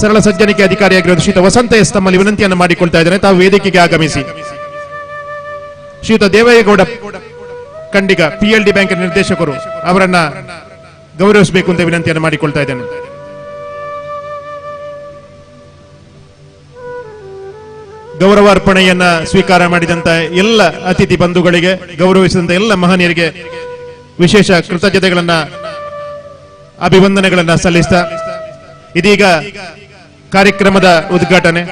ಸರಳ ಸಜ್ಜನಿಕೆ ಅಧಿಕಾರಿಯಾಗಿರುವ ಶ್ರೀಯುತ ವಸಂತ ಎಸ್ ತಮ್ಮಲ್ಲಿ ವಿನಂತಿಯನ್ನು ಮಾಡಿಕೊಳ್ತಾ ಇದ್ದೇನೆ. ತಾವು ವೇದಿಕೆಗೆ ಆಗಮಿಸಿ ಶ್ರೀಯುತ ದೇವೇಗೌಡ ಕಂಡಿಗ PLD ಬ್ಯಾಂಕಿನ ನಿರ್ದೇಶಕರು ಅವರನ್ನ ಗೌರವಿಸಬೇಕು ಅಂತ ವಿನಂತಿಯನ್ನು ಮಾಡಿಕೊಳ್ತಾ ಇದ್ದೇನೆ. ಗೌರವಾರ್ಪಣೆಯನ್ನ ಸ್ವೀಕಾರ ಮಾಡಿದಂತ ಎಲ್ಲ ಅತಿಥಿ ಬಂಧುಗಳಿಗೆ, ಗೌರವಿಸಿದಂತ ಎಲ್ಲ ಮಹನೀಯರಿಗೆ ವಿಶೇಷ ಕೃತಜ್ಞತೆಗಳನ್ನ ಅಭಿವಂದನೆಗಳನ್ನ ಸಲ್ಲಿಸ್ತಾ ಇದೀಗ ಕಾರ್ಯಕ್ರಮದ ಉದ್ಘಾಟನೆ.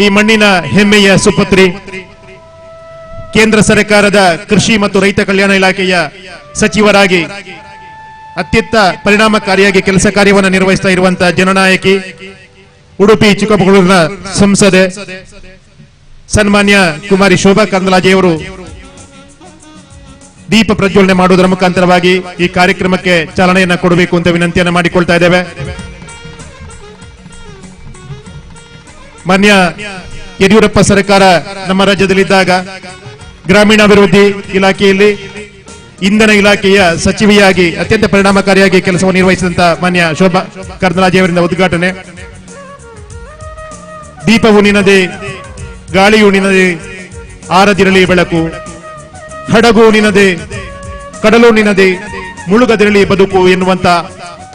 ಈ ಮಣ್ಣಿನ ಹೆಮ್ಮೆಯ ಸುಪುತ್ರಿ, ಕೇಂದ್ರ ಸರ್ಕಾರದ ಕೃಷಿ ಮತ್ತು ರೈತ ಕಲ್ಯಾಣ ಇಲಾಖೆಯ ಸಚಿವರಾಗಿ ಅತ್ಯಂತ ಪರಿಣಾಮಕಾರಿಯಾಗಿ ಕೆಲಸ ಕಾರ್ಯವನ್ನು ನಿರ್ವಹಿಸ್ತಾ ಇರುವಂತಹ ಜನನಾಯಕಿ, ಉಡುಪಿ ಚಿಕ್ಕಮಗಳೂರಿನ ಸಂಸದೆ ಸನ್ಮಾನ್ಯ ಕುಮಾರಿ ಶೋಭಾ ಕರಂದ್ಲಾಜೆಯವರು ದೀಪ ಪ್ರಜ್ವಲನೆ ಮಾಡುವುದರ ಮುಖಾಂತರವಾಗಿ ಈ ಕಾರ್ಯಕ್ರಮಕ್ಕೆ ಚಾಲನೆಯನ್ನ ಕೊಡಬೇಕು ಅಂತ ವಿನಂತಿಯನ್ನು ಮಾಡಿಕೊಳ್ತಾ ಇದ್ದೇವೆ. ಮಾನ್ಯ ಯಡಿಯೂರಪ್ಪ ಸರ್ಕಾರ ನಮ್ಮ ರಾಜ್ಯದಲ್ಲಿದ್ದಾಗ ಗ್ರಾಮೀಣಾಭಿವೃದ್ಧಿ ಇಲಾಖೆಯಲ್ಲಿ ಇಂಧನ ಇಲಾಖೆಯ ಸಚಿವೆಯಾಗಿ ಅತ್ಯಂತ ಪರಿಣಾಮಕಾರಿಯಾಗಿ ಕೆಲಸವನ್ನು ನಿರ್ವಹಿಸಿದಂತ ಮಾನ್ಯ ಶೋಭಾ ಕರಂದ್ಲಾಜೆಯವರಿಂದ ಉದ್ಘಾಟನೆ. ದೀಪವು ನಿನ್ನದೇ, ಗಾಳಿಯು ನಿನ್ನದೇ, ಆರದಿರಲಿ ಬೆಳಕು, ಹಡಗು ನಿನ್ನದೇ, ಕಡಲು ನಿನ್ನದೇ, ಮುಳುಗದಿರಲಿ ಬದುಕು ಎನ್ನುವಂತ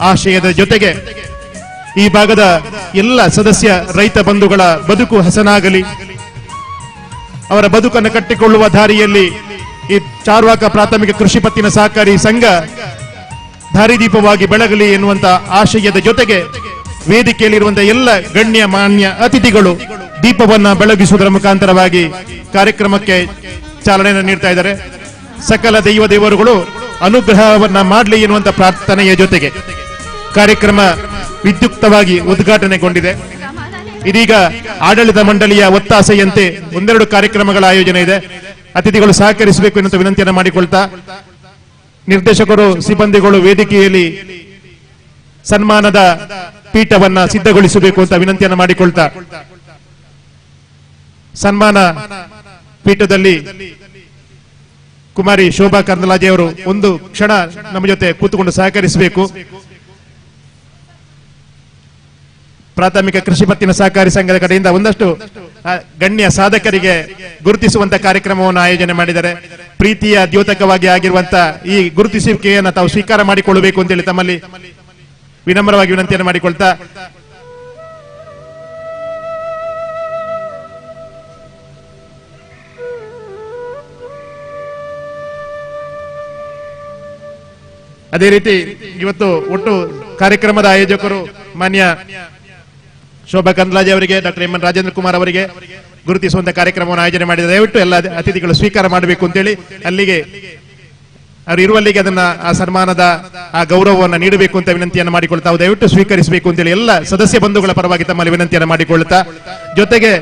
ಆಶಯದ ಜೊತೆಗೆ ಈ ಭಾಗದ ಎಲ್ಲ ಸದಸ್ಯ ರೈತ ಬಂಧುಗಳ ಬದುಕು ಹಸನಾಗಲಿ, ಅವರ ಬದುಕನ್ನು ಕಟ್ಟಿಕೊಳ್ಳುವ ದಾರಿಯಲ್ಲಿ ಈ ಚಾರ್ವಾಕ ಪ್ರಾಥಮಿಕ ಕೃಷಿ ಪತ್ತಿನ ಸಹಕಾರಿ ಸಂಘ ದಾರಿದೀಪವಾಗಿ ಬೆಳಗಲಿ ಎನ್ನುವಂತ ಆಶಯದ ಜೊತೆಗೆ ವೇದಿಕೆಯಲ್ಲಿರುವಂತಹ ಎಲ್ಲ ಗಣ್ಯ ಮಾನ್ಯ ಅತಿಥಿಗಳು ದೀಪವನ್ನ ಬೆಳಗಿಸುವುದರ ಮುಖಾಂತರವಾಗಿ ಕಾರ್ಯಕ್ರಮಕ್ಕೆ ಚಾಲನೆಯನ್ನು ನೀಡ್ತಾ ಇದ್ದಾರೆ. ಸಕಲ ದೇವರುಗಳು ಅನುಗ್ರಹವನ್ನ ಮಾಡಲಿ ಎನ್ನುವಂತ ಪ್ರಾರ್ಥನೆಯ ಜೊತೆಗೆ ಕಾರ್ಯಕ್ರಮ ವಿದ್ಯುಕ್ತವಾಗಿ ಉದ್ಘಾಟನೆಗೊಂಡಿದೆ. ಇದೀಗ ಆಡಳಿತ ಮಂಡಳಿಯ ಒತ್ತಾಸೆಯಂತೆ ಒಂದೆರಡು ಕಾರ್ಯಕ್ರಮಗಳ ಆಯೋಜನೆ ಇದೆ. ಅತಿಥಿಗಳು ಸಹಕರಿಸಬೇಕು ಎನ್ನುವಂತ ವಿನಂತಿಯನ್ನು ಮಾಡಿಕೊಳ್ತಾ ನಿರ್ದೇಶಕರು, ಸಿಬ್ಬಂದಿಗಳು ವೇದಿಕೆಯಲ್ಲಿ ಸನ್ಮಾನದ ಪೀಠವನ್ನ ಸಿದ್ಧಗೊಳಿಸಬೇಕು ಅಂತ ವಿನಂತಿಯನ್ನು ಮಾಡಿಕೊಳ್ತಾ ಸನ್ಮಾನ ಪೀಠದಲ್ಲಿ ಕುಮಾರಿ ಶೋಭಾ ಕರಂದ್ಲಾಜೆಯವರು ಒಂದು ಕ್ಷಣ ನಮ್ಮ ಜೊತೆ ಕೂತುಕೊಂಡು ಸಹಕರಿಸಬೇಕು. ಪ್ರಾಥಮಿಕ ಕೃಷಿ ಪತ್ತಿನ ಸಹಕಾರಿ ಸಂಘದ ಕಡೆಯಿಂದ ಒಂದಷ್ಟು ಗಣ್ಯ ಸಾಧಕರಿಗೆ ಗುರುತಿಸುವಂತ ಕಾರ್ಯಕ್ರಮವನ್ನು ಆಯೋಜನೆ ಮಾಡಿದ್ದಾರೆ. ಪ್ರೀತಿಯ ದ್ಯೋತಕವಾಗಿ ಆಗಿರುವಂತಹ ಈ ಗುರುತಿಸುವಿಕೆಯನ್ನು ತಾವು ಸ್ವೀಕಾರ ಮಾಡಿಕೊಳ್ಳಬೇಕು ಅಂತೇಳಿ ತಮ್ಮಲ್ಲಿ ವಿನಮ್ರವಾಗಿ ವಿನಂತಿಯನ್ನು ಮಾಡಿಕೊಳ್ತಾ ಅದೇ ರೀತಿ ಇವತ್ತು ಒಟ್ಟು ಕಾರ್ಯಕ್ರಮದ ಆಯೋಜಕರು ಮಾನ್ಯ ಶೋಭಾ ಕಂದ್ಲಾಜೆ ಅವರಿಗೆ, doctor M N Rajendra Kumar ಅವರಿಗೆ ಗುರುತಿಸುವಂತ ಕಾರ್ಯಕ್ರಮವನ್ನು ಆಯೋಜನೆ ಮಾಡಿದ ದಯವಿಟ್ಟು ಎಲ್ಲ ಅತಿಥಿಗಳು ಸ್ವೀಕಾರ ಮಾಡಬೇಕು ಅಂತೇಳಿ ಅಲ್ಲಿಗೆ ಅವರು ಇರುವಲ್ಲಿಗೆ ಅದನ್ನ ಆ ಸನ್ಮಾನದ ಆ ಗೌರವವನ್ನು ನೀಡಬೇಕು ಅಂತ ವಿನಂತಿಯನ್ನು ಮಾಡಿಕೊಳ್ತಾ ದಯವಿಟ್ಟು ಸ್ವೀಕರಿಸಬೇಕು ಅಂತೇಳಿ ಎಲ್ಲ ಸದಸ್ಯ ಬಂಧುಗಳ ಪರವಾಗಿ ತಮ್ಮಲ್ಲಿ ವಿನಂತಿಯನ್ನು ಮಾಡಿಕೊಳ್ತಾ, ಜೊತೆಗೆ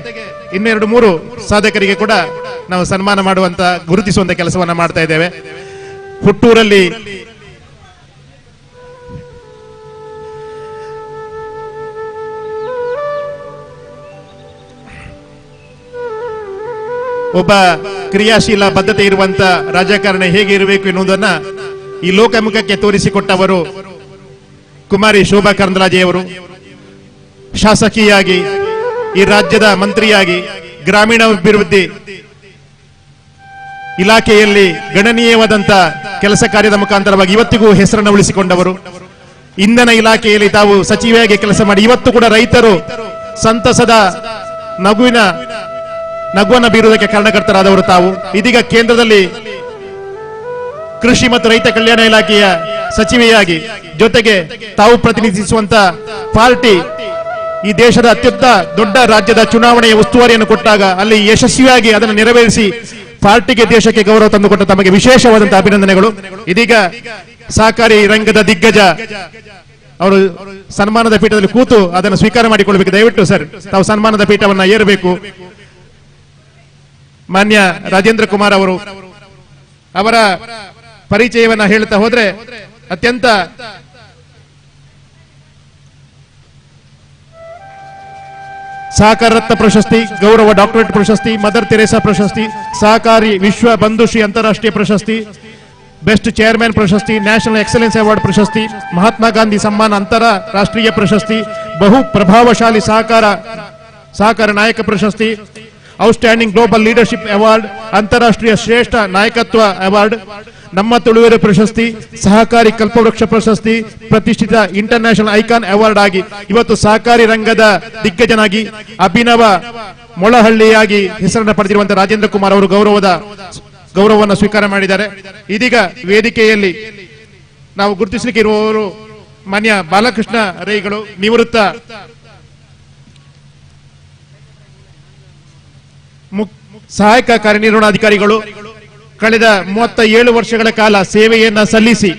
ಇನ್ನೆರಡು ಮೂರು ಸಾಧಕರಿಗೆ ಕೂಡ ನಾವು ಸನ್ಮಾನ ಮಾಡುವಂತ ಗುರುತಿಸುವಂತ ಕೆಲಸವನ್ನ ಮಾಡ್ತಾ ಇದ್ದೇವೆ. ಹುಟ್ಟೂರಲ್ಲಿ ಒಬ್ಬ ಕ್ರಿಯಾಶೀಲ ಬದ್ಧತೆ ಇರುವಂತ ರಾಜಕಾರಣಿ ಹೇಗೆ ಇರಬೇಕು ಎನ್ನುವುದನ್ನ ಈ ಲೋಕಮುಖಕ್ಕೆ ತೋರಿಸಿಕೊಟ್ಟವರು ಕುಮಾರಿ ಶೋಭಾ ಕರಂದ್ಲಾಜೆಯವರು. ಶಾಸಕಿಯಾಗಿ, ಈ ರಾಜ್ಯದ ಮಂತ್ರಿಯಾಗಿ, ಗ್ರಾಮೀಣಾಭಿವೃದ್ಧಿ ಇಲಾಖೆಯಲ್ಲಿ ಗಣನೀಯವಾದಂತ ಕೆಲಸ ಕಾರ್ಯದ ಮುಖಾಂತರವಾಗಿ ಇವತ್ತಿಗೂ ಹೆಸರನ್ನು ಉಳಿಸಿಕೊಂಡವರು. ಇಂಧನ ಇಲಾಖೆಯಲ್ಲಿ ತಾವು ಸಚಿವೆಯಾಗಿ ಕೆಲಸ ಮಾಡಿ ಇವತ್ತು ಕೂಡ ರೈತರು ಸಂತಸದ ನಗುವನ್ನ ಬೀರುವುದಕ್ಕೆ ಕಾರಣಕರ್ತರಾದವರು ತಾವು. ಇದೀಗ ಕೇಂದ್ರದಲ್ಲಿ ಕೃಷಿ ಮತ್ತು ರೈತ ಕಲ್ಯಾಣ ಇಲಾಖೆಯ ಸಚಿವೆಯಾಗಿ, ಜೊತೆಗೆ ತಾವು ಪ್ರತಿನಿಧಿಸುವಂತ ಪಾರ್ಟಿ ಈ ದೇಶದ ಅತ್ಯಂತ ದೊಡ್ಡ ರಾಜ್ಯದ ಚುನಾವಣೆಯ ಉಸ್ತುವಾರಿಯನ್ನು ಕೊಟ್ಟಾಗ ಅಲ್ಲಿ ಯಶಸ್ವಿಯಾಗಿ ಅದನ್ನು ನೆರವೇರಿಸಿ ಪಾರ್ಟಿಗೆ, ದೇಶಕ್ಕೆ ಗೌರವ ತಂದುಕೊಟ್ಟ ತಮಗೆ ವಿಶೇಷವಾದಂತಹ ಅಭಿನಂದನೆಗಳು. ಇದೀಗ ಸಹಕಾರಿ ರಂಗದ ದಿಗ್ಗಜ ಅವರು ಸನ್ಮಾನದ ಪೀಠದಲ್ಲಿ ಕೂತು ಅದನ್ನು ಸ್ವೀಕಾರ ಮಾಡಿಕೊಳ್ಬೇಕು. ದಯವಿಟ್ಟು ಸರ್ ತಾವು ಸನ್ಮಾನದ ಪೀಠವನ್ನ ಏರಬೇಕು. ಮಾನ್ಯ ರಾಜೇಂದ್ರ ಕುಮಾರ್ ಅವರು, ಅವರ ಪರಿಚಯವನ್ನ ಹೇಳ್ತಾ ಹೋದ್ರೆ ಅತ್ಯಂತ ಸಹಕಾರ ರತ್ನ ಪ್ರಶಸ್ತಿ, ಗೌರವ ಡಾಕ್ಟರೇಟ್ ಪ್ರಶಸ್ತಿ, ಮದರ್ ತೆರೇಸಾ ಪ್ರಶಸ್ತಿ, ಸಹಕಾರಿ ವಿಶ್ವ ಬಂಧುಶ್ರೀ ಅಂತಾರಾಷ್ಟ್ರೀಯ ಪ್ರಶಸ್ತಿ, ಬೆಸ್ಟ್ ಚೇರ್ಮನ್ ಪ್ರಶಸ್ತಿ, ನ್ಯಾಷನಲ್ ಎಕ್ಸಲೆನ್ಸ್ ಅವಾರ್ಡ್ ಪ್ರಶಸ್ತಿ, ಮಹಾತ್ಮ ಗಾಂಧಿ ಸಮ್ಮಾನ ಅಂತಾರಾಷ್ಟ್ರೀಯ ಪ್ರಶಸ್ತಿ, ಬಹು ಪ್ರಭಾವಶಾಲಿ ಸಹಕಾರ ನಾಯಕ ಪ್ರಶಸ್ತಿ, ಔಟ್ಸ್ಟ್ಯಾಂಡಿಂಗ್ ಗ್ಲೋಬಲ್ ಲೀಡರ್ಶಿಪ್ ಅವಾರ್ಡ್, ಅಂತಾರಾಷ್ಟ್ರೀಯ ಶ್ರೇಷ್ಠ ನಾಯಕತ್ವ ಅವಾರ್ಡ್, ನಮ್ಮ ತುಳುವೆರೆ ಪ್ರಶಸ್ತಿ, ಸಹಕಾರಿ ಕಲ್ಪವೃಕ್ಷ ಪ್ರಶಸ್ತಿ, ಪ್ರತಿಷ್ಠಿತ ಇಂಟರ್ನ್ಯಾಷನಲ್ ಐಕಾನ್ ಅವಾರ್ಡ್ ಆಗಿ ಇವತ್ತು ಸಹಕಾರಿ ರಂಗದ ದಿಗ್ಗಜನಾಗಿ ಅಭಿನವ ಮೊಳಹಳ್ಳಿಯಾಗಿ ಹೆಸರನ್ನು ಪಡೆದಿರುವಂತಹ ರಾಜೇಂದ್ರ ಕುಮಾರ್ ಅವರು ಗೌರವವನ್ನು ಸ್ವೀಕಾರ ಮಾಡಿದ್ದಾರೆ. ಇದೀಗ ವೇದಿಕೆಯಲ್ಲಿ ನಾವು ಗುರುತಿಸಲಿಕ್ಕೆ ಇರುವವರು ಮಾನ್ಯ ಬಾಲಕೃಷ್ಣ ರೈಗಳು, ನಿವೃತ್ತ ಸಹಾಯಕ ಕಾರ್ಯನಿರ್ವಹಣಾಧಿಕಾರಿಗಳು. ಕಳೆದ 37 ವರ್ಷಗಳ ಕಾಲ ಸೇವೆಯನ್ನ ಸಲ್ಲಿಸಿ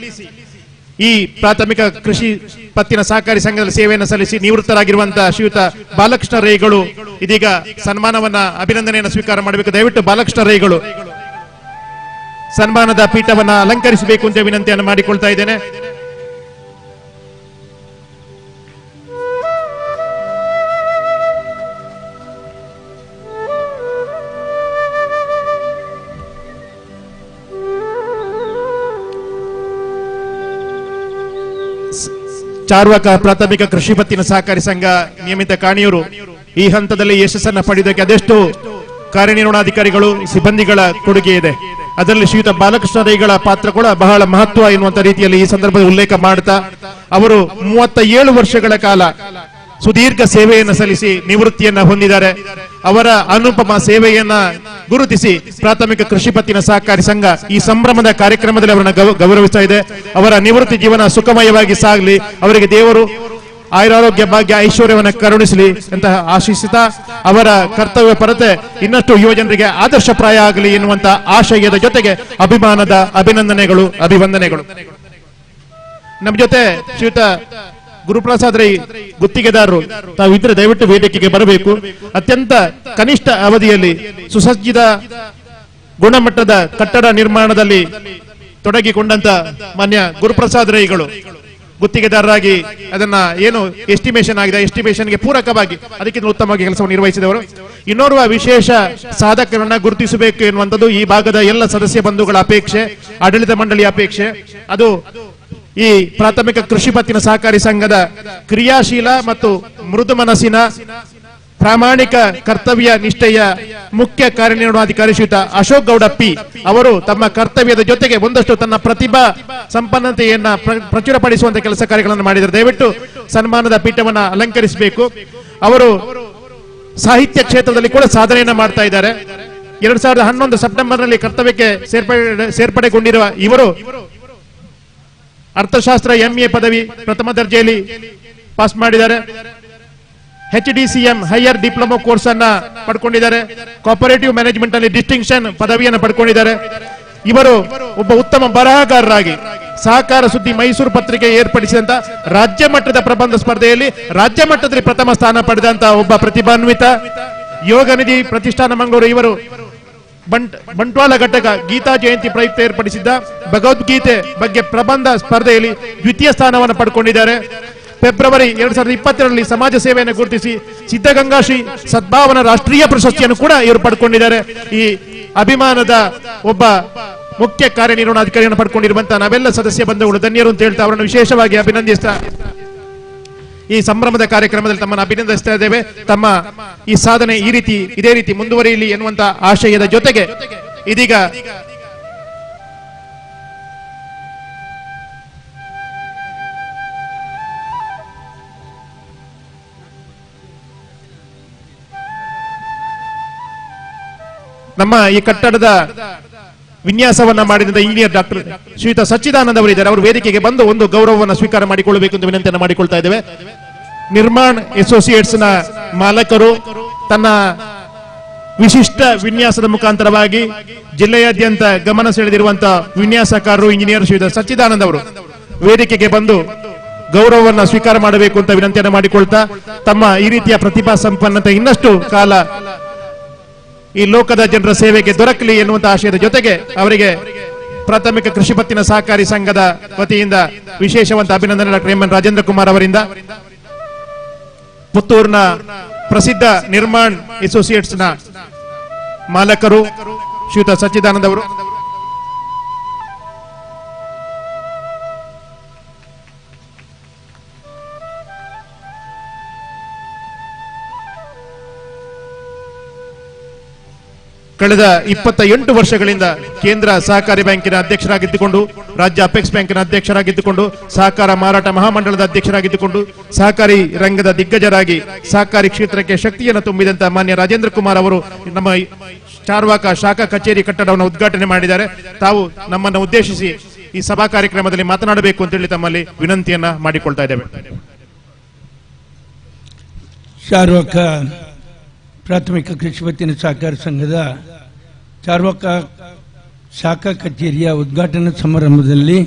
ಈ ಪ್ರಾಥಮಿಕ ಕೃಷಿ ಪತ್ತಿನ ಸಹಕಾರಿ ಸಂಘದಲ್ಲಿ ಸೇವೆಯನ್ನು ಸಲ್ಲಿಸಿ ನಿವೃತ್ತರಾಗಿರುವಂತಹ ಶ್ರೀಯುತ ಬಾಲಕೃಷ್ಣ ರೈಗಳು ಇದೀಗ ಸನ್ಮಾನವನ್ನ, ಅಭಿನಂದನೆಯನ್ನು ಸ್ವೀಕಾರ ಮಾಡಬೇಕು. ದಯವಿಟ್ಟು ಬಾಲಕೃಷ್ಣ ರೈಗಳು ಸನ್ಮಾನದ ಪೀಠವನ್ನ ಅಲಂಕರಿಸಬೇಕು ಅಂತ ವಿನಂತಿಯನ್ನು ಮಾಡಿಕೊಳ್ತಾ ಇದ್ದೇನೆ. ಚಾರ್ವಾಕ ಪ್ರಾಥಮಿಕ ಕೃಷಿ ಪತ್ತಿನ ಸಹಕಾರಿ ಸಂಘ ನಿಯಮಿತ ಕಾಣಿಯೂರು ಈ ಹಂತದಲ್ಲಿ ಯಶಸ್ಸನ್ನು ಪಡೆಯುವುದಕ್ಕೆ ಅದೆಷ್ಟು ಕಾರ್ಯನಿರ್ವಹಣಾಧಿಕಾರಿಗಳು, ಸಿಬ್ಬಂದಿಗಳ ಕೊಡುಗೆ ಇದೆ. ಅದರಲ್ಲಿ ಶ್ರೀಯುತ ಬಾಲಕೃಷ್ಣ ರೈಗಳ ಪಾತ್ರ ಕೂಡ ಬಹಳ ಮಹತ್ವ ಎನ್ನುವಂತ ರೀತಿಯಲ್ಲಿ ಈ ಸಂದರ್ಭದಲ್ಲಿ ಉಲ್ಲೇಖ ಮಾಡ್ತಾ, ಅವರು 37 ವರ್ಷಗಳ ಕಾಲ ಸುದೀರ್ಘ ಸೇವೆಯನ್ನು ಸಲ್ಲಿಸಿ ನಿವೃತ್ತಿಯನ್ನ ಹೊಂದಿದ್ದಾರೆ. ಅವರ ಅನುಪಮ ಸೇವೆಯನ್ನ ಗುರುತಿಸಿ ಪ್ರಾಥಮಿಕ ಕೃಷಿ ಪತ್ತಿನ ಸಹಕಾರಿ ಸಂಘ ಈ ಸಂಭ್ರಮದ ಕಾರ್ಯಕ್ರಮದಲ್ಲಿ ಅವರನ್ನು ಗೌರವಿಸ್ತಾ ಇದೆ. ಅವರ ನಿವೃತ್ತಿ ಜೀವನ ಸುಖಮಯವಾಗಿ ಸಾಗಲಿ, ಅವರಿಗೆ ದೇವರು ಆಯುರಾರೋಗ್ಯ ಭಾಗ್ಯ ಐಶ್ವರ್ಯವನ್ನು ಕರುಣಿಸಲಿ ಅಂತ ಆಶಿಸುತ್ತಾ, ಅವರ ಕರ್ತವ್ಯ ಪರತೆ ಇನ್ನಷ್ಟು ಯುವಜನರಿಗೆ ಆದರ್ಶಪ್ರಾಯ ಆಗಲಿ ಎನ್ನುವಂತ ಆಶಯದ ಜೊತೆಗೆ ಅಭಿಮಾನದ ಅಭಿನಂದನೆಗಳು, ಅಭಿವಂದನೆಗಳು. ನಮ್ಮ ಜೊತೆ ಶ್ರೀಯುತ ಗುರುಪ್ರಸಾದ್ ರೈ ಗುತ್ತಿಗೆದಾರರು ತಾವಿದ್ರೆ ದಯವಿಟ್ಟು ವೇದಿಕೆಗೆ ಬರಬೇಕು. ಅತ್ಯಂತ ಕನಿಷ್ಠ ಅವಧಿಯಲ್ಲಿ ಸುಸಜ್ಜಿತ ಗುಣಮಟ್ಟದ ಕಟ್ಟಡ ನಿರ್ಮಾಣದಲ್ಲಿ ತೊಡಗಿಕೊಂಡಂತ ಮಾನ್ಯ ಗುರುಪ್ರಸಾದ್ ರೈಗಳು ಗುತ್ತಿಗೆದಾರರಾಗಿ ಅದನ್ನ ಏನು ಎಸ್ಟಿಮೇಷನ್ ಆಗಿದೆ, ಎಸ್ಟಿಮೇಷನ್ಗೆ ಪೂರಕವಾಗಿ ಅದಕ್ಕಿಂತ ಉತ್ತಮವಾಗಿ ಕೆಲಸವನ್ನು ನಿರ್ವಹಿಸಿದವರು. ಇನ್ನೋರ್ವ ವಿಶೇಷ ಸಾಧಕರನ್ನ ಗುರುತಿಸಬೇಕು ಎನ್ನುವಂಥದ್ದು ಈ ಭಾಗದ ಎಲ್ಲ ಸದಸ್ಯ ಬಂಧುಗಳ ಅಪೇಕ್ಷೆ, ಆಡಳಿತ ಮಂಡಳಿಯ ಅಪೇಕ್ಷೆ. ಅದು ಈ ಪ್ರಾಥಮಿಕ ಕೃಷಿ ಪತ್ತಿನ ಸಹಕಾರಿ ಸಂಘದ ಕ್ರಿಯಾಶೀಲ ಮತ್ತು ಮೃದು ಮನಸ್ಸಿನ ಪ್ರಾಮಾಣಿಕ ಕರ್ತವ್ಯ ನಿಷ್ಠೆಯ ಮುಖ್ಯ ಕಾರ್ಯನಿರ್ವಹಣಾಧಿಕಾರಿ ಶ್ರೀಯುತ ಅಶೋಕ್ ಗೌಡ ಪಿ ಅವರು ತಮ್ಮ ಕರ್ತವ್ಯದ ಜೊತೆಗೆ ಒಂದಷ್ಟು ತನ್ನ ಪ್ರತಿಭಾ ಸಂಪನ್ನತೆಯನ್ನ ಪ್ರಚುರಪಡಿಸುವಂತಹ ಕೆಲಸ ಕಾರ್ಯಗಳನ್ನು ಮಾಡಿದ್ದಾರೆ. ದಯವಿಟ್ಟು ಸನ್ಮಾನದ ಪೀಠವನ್ನ ಅಲಂಕರಿಸಬೇಕು. ಅವರು ಸಾಹಿತ್ಯ ಕ್ಷೇತ್ರದಲ್ಲಿ ಕೂಡ ಸಾಧನೆಯನ್ನ ಮಾಡ್ತಾ ಇದ್ದಾರೆ. 2011 ಸೆಪ್ಟೆಂಬರ್ ನಲ್ಲಿ ಕರ್ತವ್ಯಕ್ಕೆ ಸೇರ್ಪಡೆಗೊಂಡಿರುವ ಇವರು ಅರ್ಥಶಾಸ್ತ್ರ MA ಪದವಿ ಪ್ರಥಮ ದರ್ಜೆಯಲ್ಲಿ ಪಾಸ್ ಮಾಡಿದ್ದಾರೆ. HDCM ಹೈಯರ್ ಡಿಪ್ಲೊಮಾ ಕೋರ್ಸ್ ಅನ್ನ ಪಡ್ಕೊಂಡಿದ್ದಾರೆ. ಕೋಆಪರೇಟಿವ್ ಮ್ಯಾನೇಜ್ಮೆಂಟ್ ಅಲ್ಲಿ ಡಿಸ್ಟಿಂಕ್ಷನ್ ಪದವಿಯನ್ನು ಪಡ್ಕೊಂಡಿದ್ದಾರೆ. ಇವರು ಒಬ್ಬ ಉತ್ತಮ ಬರಹಗಾರರಾಗಿ ಸಹಕಾರ ಸುದ್ದಿ ಮೈಸೂರು ಪತ್ರಿಕೆ ಏರ್ಪಡಿಸಿದಂತ ರಾಜ್ಯ ಮಟ್ಟದ ಪ್ರಬಂಧ ಸ್ಪರ್ಧೆಯಲ್ಲಿ ರಾಜ್ಯ ಮಟ್ಟದಲ್ಲಿ ಪ್ರಥಮ ಸ್ಥಾನ ಪಡೆದಂತ ಒಬ್ಬ ಪ್ರತಿಭಾನ್ವಿತ. ಯೋಗ ನಿಧಿ ಪ್ರತಿಷ್ಠಾನ ಮಂಗಳೂರು ಇವರು ಬಂಟ್ವಾಳ ಘಟಕ ಗೀತಾ ಜಯಂತಿ ಪ್ರಯುಕ್ತ ಏರ್ಪಡಿಸಿದ್ದ ಭಗವದ್ಗೀತೆ ಬಗ್ಗೆ ಪ್ರಬಂಧ ಸ್ಪರ್ಧೆಯಲ್ಲಿ ದ್ವಿತೀಯ ಸ್ಥಾನವನ್ನು ಪಡ್ಕೊಂಡಿದ್ದಾರೆ. ಫೆಬ್ರವರಿ 2022ರಲ್ಲಿ ಸಮಾಜ ಸೇವೆಯನ್ನು ಗುರುತಿಸಿ ಸಿದ್ಧಗಂಗಾ ಶ್ರೀ ಸದ್ಭಾವನಾ ರಾಷ್ಟ್ರೀಯ ಪ್ರಶಸ್ತಿಯನ್ನು ಕೂಡ ಇವರು ಪಡ್ಕೊಂಡಿದ್ದಾರೆ. ಈ ಅಭಿಮಾನದ ಒಬ್ಬ ಮುಖ್ಯ ಕಾರ್ಯನಿರ್ವಹಣಾಧಿಕಾರಿಯನ್ನು ಪಡ್ಕೊಂಡಿರುವಂತಹ ನಾವೆಲ್ಲ ಸದಸ್ಯ ಬಂಧುಗಳು ಧನ್ಯರು ಅಂತ ಹೇಳ್ತಾ ಅವರನ್ನು ವಿಶೇಷವಾಗಿ ಅಭಿನಂದಿಸ್ತಾ ಈ ಸಂಭ್ರಮದ ಕಾರ್ಯಕ್ರಮದಲ್ಲಿ ತಮ್ಮನ್ನು ಅಭಿನಂದಿಸ್ತಾ ಇದ್ದೇವೆ. ತಮ್ಮ ಈ ಸಾಧನೆ ಇದೇ ರೀತಿ ಮುಂದುವರಿಯಲಿ ಎನ್ನುವಂತ ಆಶಯದ ಜೊತೆಗೆ ಇದೀಗ ನಮ್ಮ ಈ ಕಟ್ಟಡದ ವಿನ್ಯಾಸವನ್ನ ಮಾಡಿದ ಇಂಜಿನಿಯರ್ ಡಾಕ್ಟರ್ ಶ್ರೀಯುತ ಸಚ್ಚಿದಾನಂದ್ ಅವರಿದ್ದಾರೆ. ಅವರು ವೇದಿಕೆಗೆ ಬಂದು ಒಂದು ಗೌರವವನ್ನು ಸ್ವೀಕಾರ ಮಾಡಿಕೊಳ್ಳಬೇಕು ಎಂದು ವಿನಂತಿಯನ್ನು ಮಾಡಿಕೊಳ್ತಾ ಇದ್ದೇವೆ. ನಿರ್ಮಾಣ್ ಅಸೋಸಿಯೇಟ್ಸ್ ನ ಮಾಲಕರು ತನ್ನ ವಿಶಿಷ್ಟ ವಿನ್ಯಾಸದ ಮುಖಾಂತರವಾಗಿ ಜಿಲ್ಲೆಯಾದ್ಯಂತ ಗಮನ ಸೆಳೆದಿರುವಂತಹ ವಿನ್ಯಾಸಕಾರರು ಇಂಜಿನಿಯರ್ ಶ್ರೀಯುತ ಸಚ್ಚಿದಾನಂದ್ ಅವರು ವೇದಿಕೆಗೆ ಬಂದು ಗೌರವವನ್ನು ಸ್ವೀಕಾರ ಮಾಡಬೇಕು ಅಂತ ವಿನಂತಿಯನ್ನು ಮಾಡಿಕೊಳ್ತಾ ತಮ್ಮ ಈ ರೀತಿಯ ಪ್ರತಿಭಾ ಸಂಪನ್ನತೆ ಇನ್ನಷ್ಟು ಕಾಲ ಈ ಲೋಕದ ಜನರ ಸೇವೆಗೆ ದೊರಕಲಿ ಎನ್ನುವಂತಹ ಆಶಯದ ಜೊತೆಗೆ ಅವರಿಗೆ ಪ್ರಾಥಮಿಕ ಕೃಷಿ ಪತ್ತಿನ ಸಹಕಾರಿ ಸಂಘದ ವತಿಯಿಂದ ವಿಶೇಷವಂತ ಅಭಿನಂದನೆ doctor M N Rajendra Kumar ಅವರಿಂದ. ಪುತ್ತೂರಿನ ಪ್ರಸಿದ್ಧ ನಿರ್ಮಾಣ್ ಅಸೋಸಿಯೇಟ್ಸ್ ನ ಮಾಲಕರು ಶ್ರೀಯುತ ಸಚ್ಚಿದಾನಂದ್ ಅವರು. ಕಳೆದ 28 ವರ್ಷಗಳಿಂದ ಕೇಂದ್ರ ಸಹಕಾರಿ ಬ್ಯಾಂಕಿನ ಅಧ್ಯಕ್ಷರಾಗಿದ್ದುಕೊಂಡು ರಾಜ್ಯ ಅಪೆಕ್ಸ್ ಬ್ಯಾಂಕಿನ ಅಧ್ಯಕ್ಷರಾಗಿದ್ದುಕೊಂಡು ಸಹಕಾರ ಮಾರಾಟ ಮಹಾಮಂಡಳದ ಅಧ್ಯಕ್ಷರಾಗಿದ್ದುಕೊಂಡು ಸಹಕಾರಿ ರಂಗದ ದಿಗ್ಗಜರಾಗಿ ಸಹಕಾರಿ ಕ್ಷೇತ್ರಕ್ಕೆ ಶಕ್ತಿಯನ್ನು ತುಂಬಿದಂತ ಮಾನ್ಯ ರಾಜೇಂದ್ರ ಕುಮಾರ್ ಅವರು ನಮ್ಮ ಚಾರ್ವಾಕ ಶಾಖಾ ಕಚೇರಿ ಕಟ್ಟಡವನ್ನು ಉದ್ಘಾಟನೆ ಮಾಡಿದ್ದಾರೆ. ತಾವು ನಮ್ಮನ್ನು ಉದ್ದೇಶಿಸಿ ಈ ಸಭಾ ಕಾರ್ಯಕ್ರಮದಲ್ಲಿ ಮಾತನಾಡಬೇಕು ಅಂತ ಹೇಳಿ ತಮ್ಮಲ್ಲಿ ವಿನಂತಿಯನ್ನ ಮಾಡಿಕೊಳ್ತಾ ಇದ್ದೇವೆ. ಚಾರ್ವಾಕ ಪ್ರಾಥಮಿಕ ಕೃಷಿ ಪತ್ತಿನ ಸಹಕಾರ ಸಂಘದ ಚಾರ್ವಾಕ ಶಾಖಾ ಕಚೇರಿಯ ಉದ್ಘಾಟನಾ ಸಮಾರಂಭದಲ್ಲಿ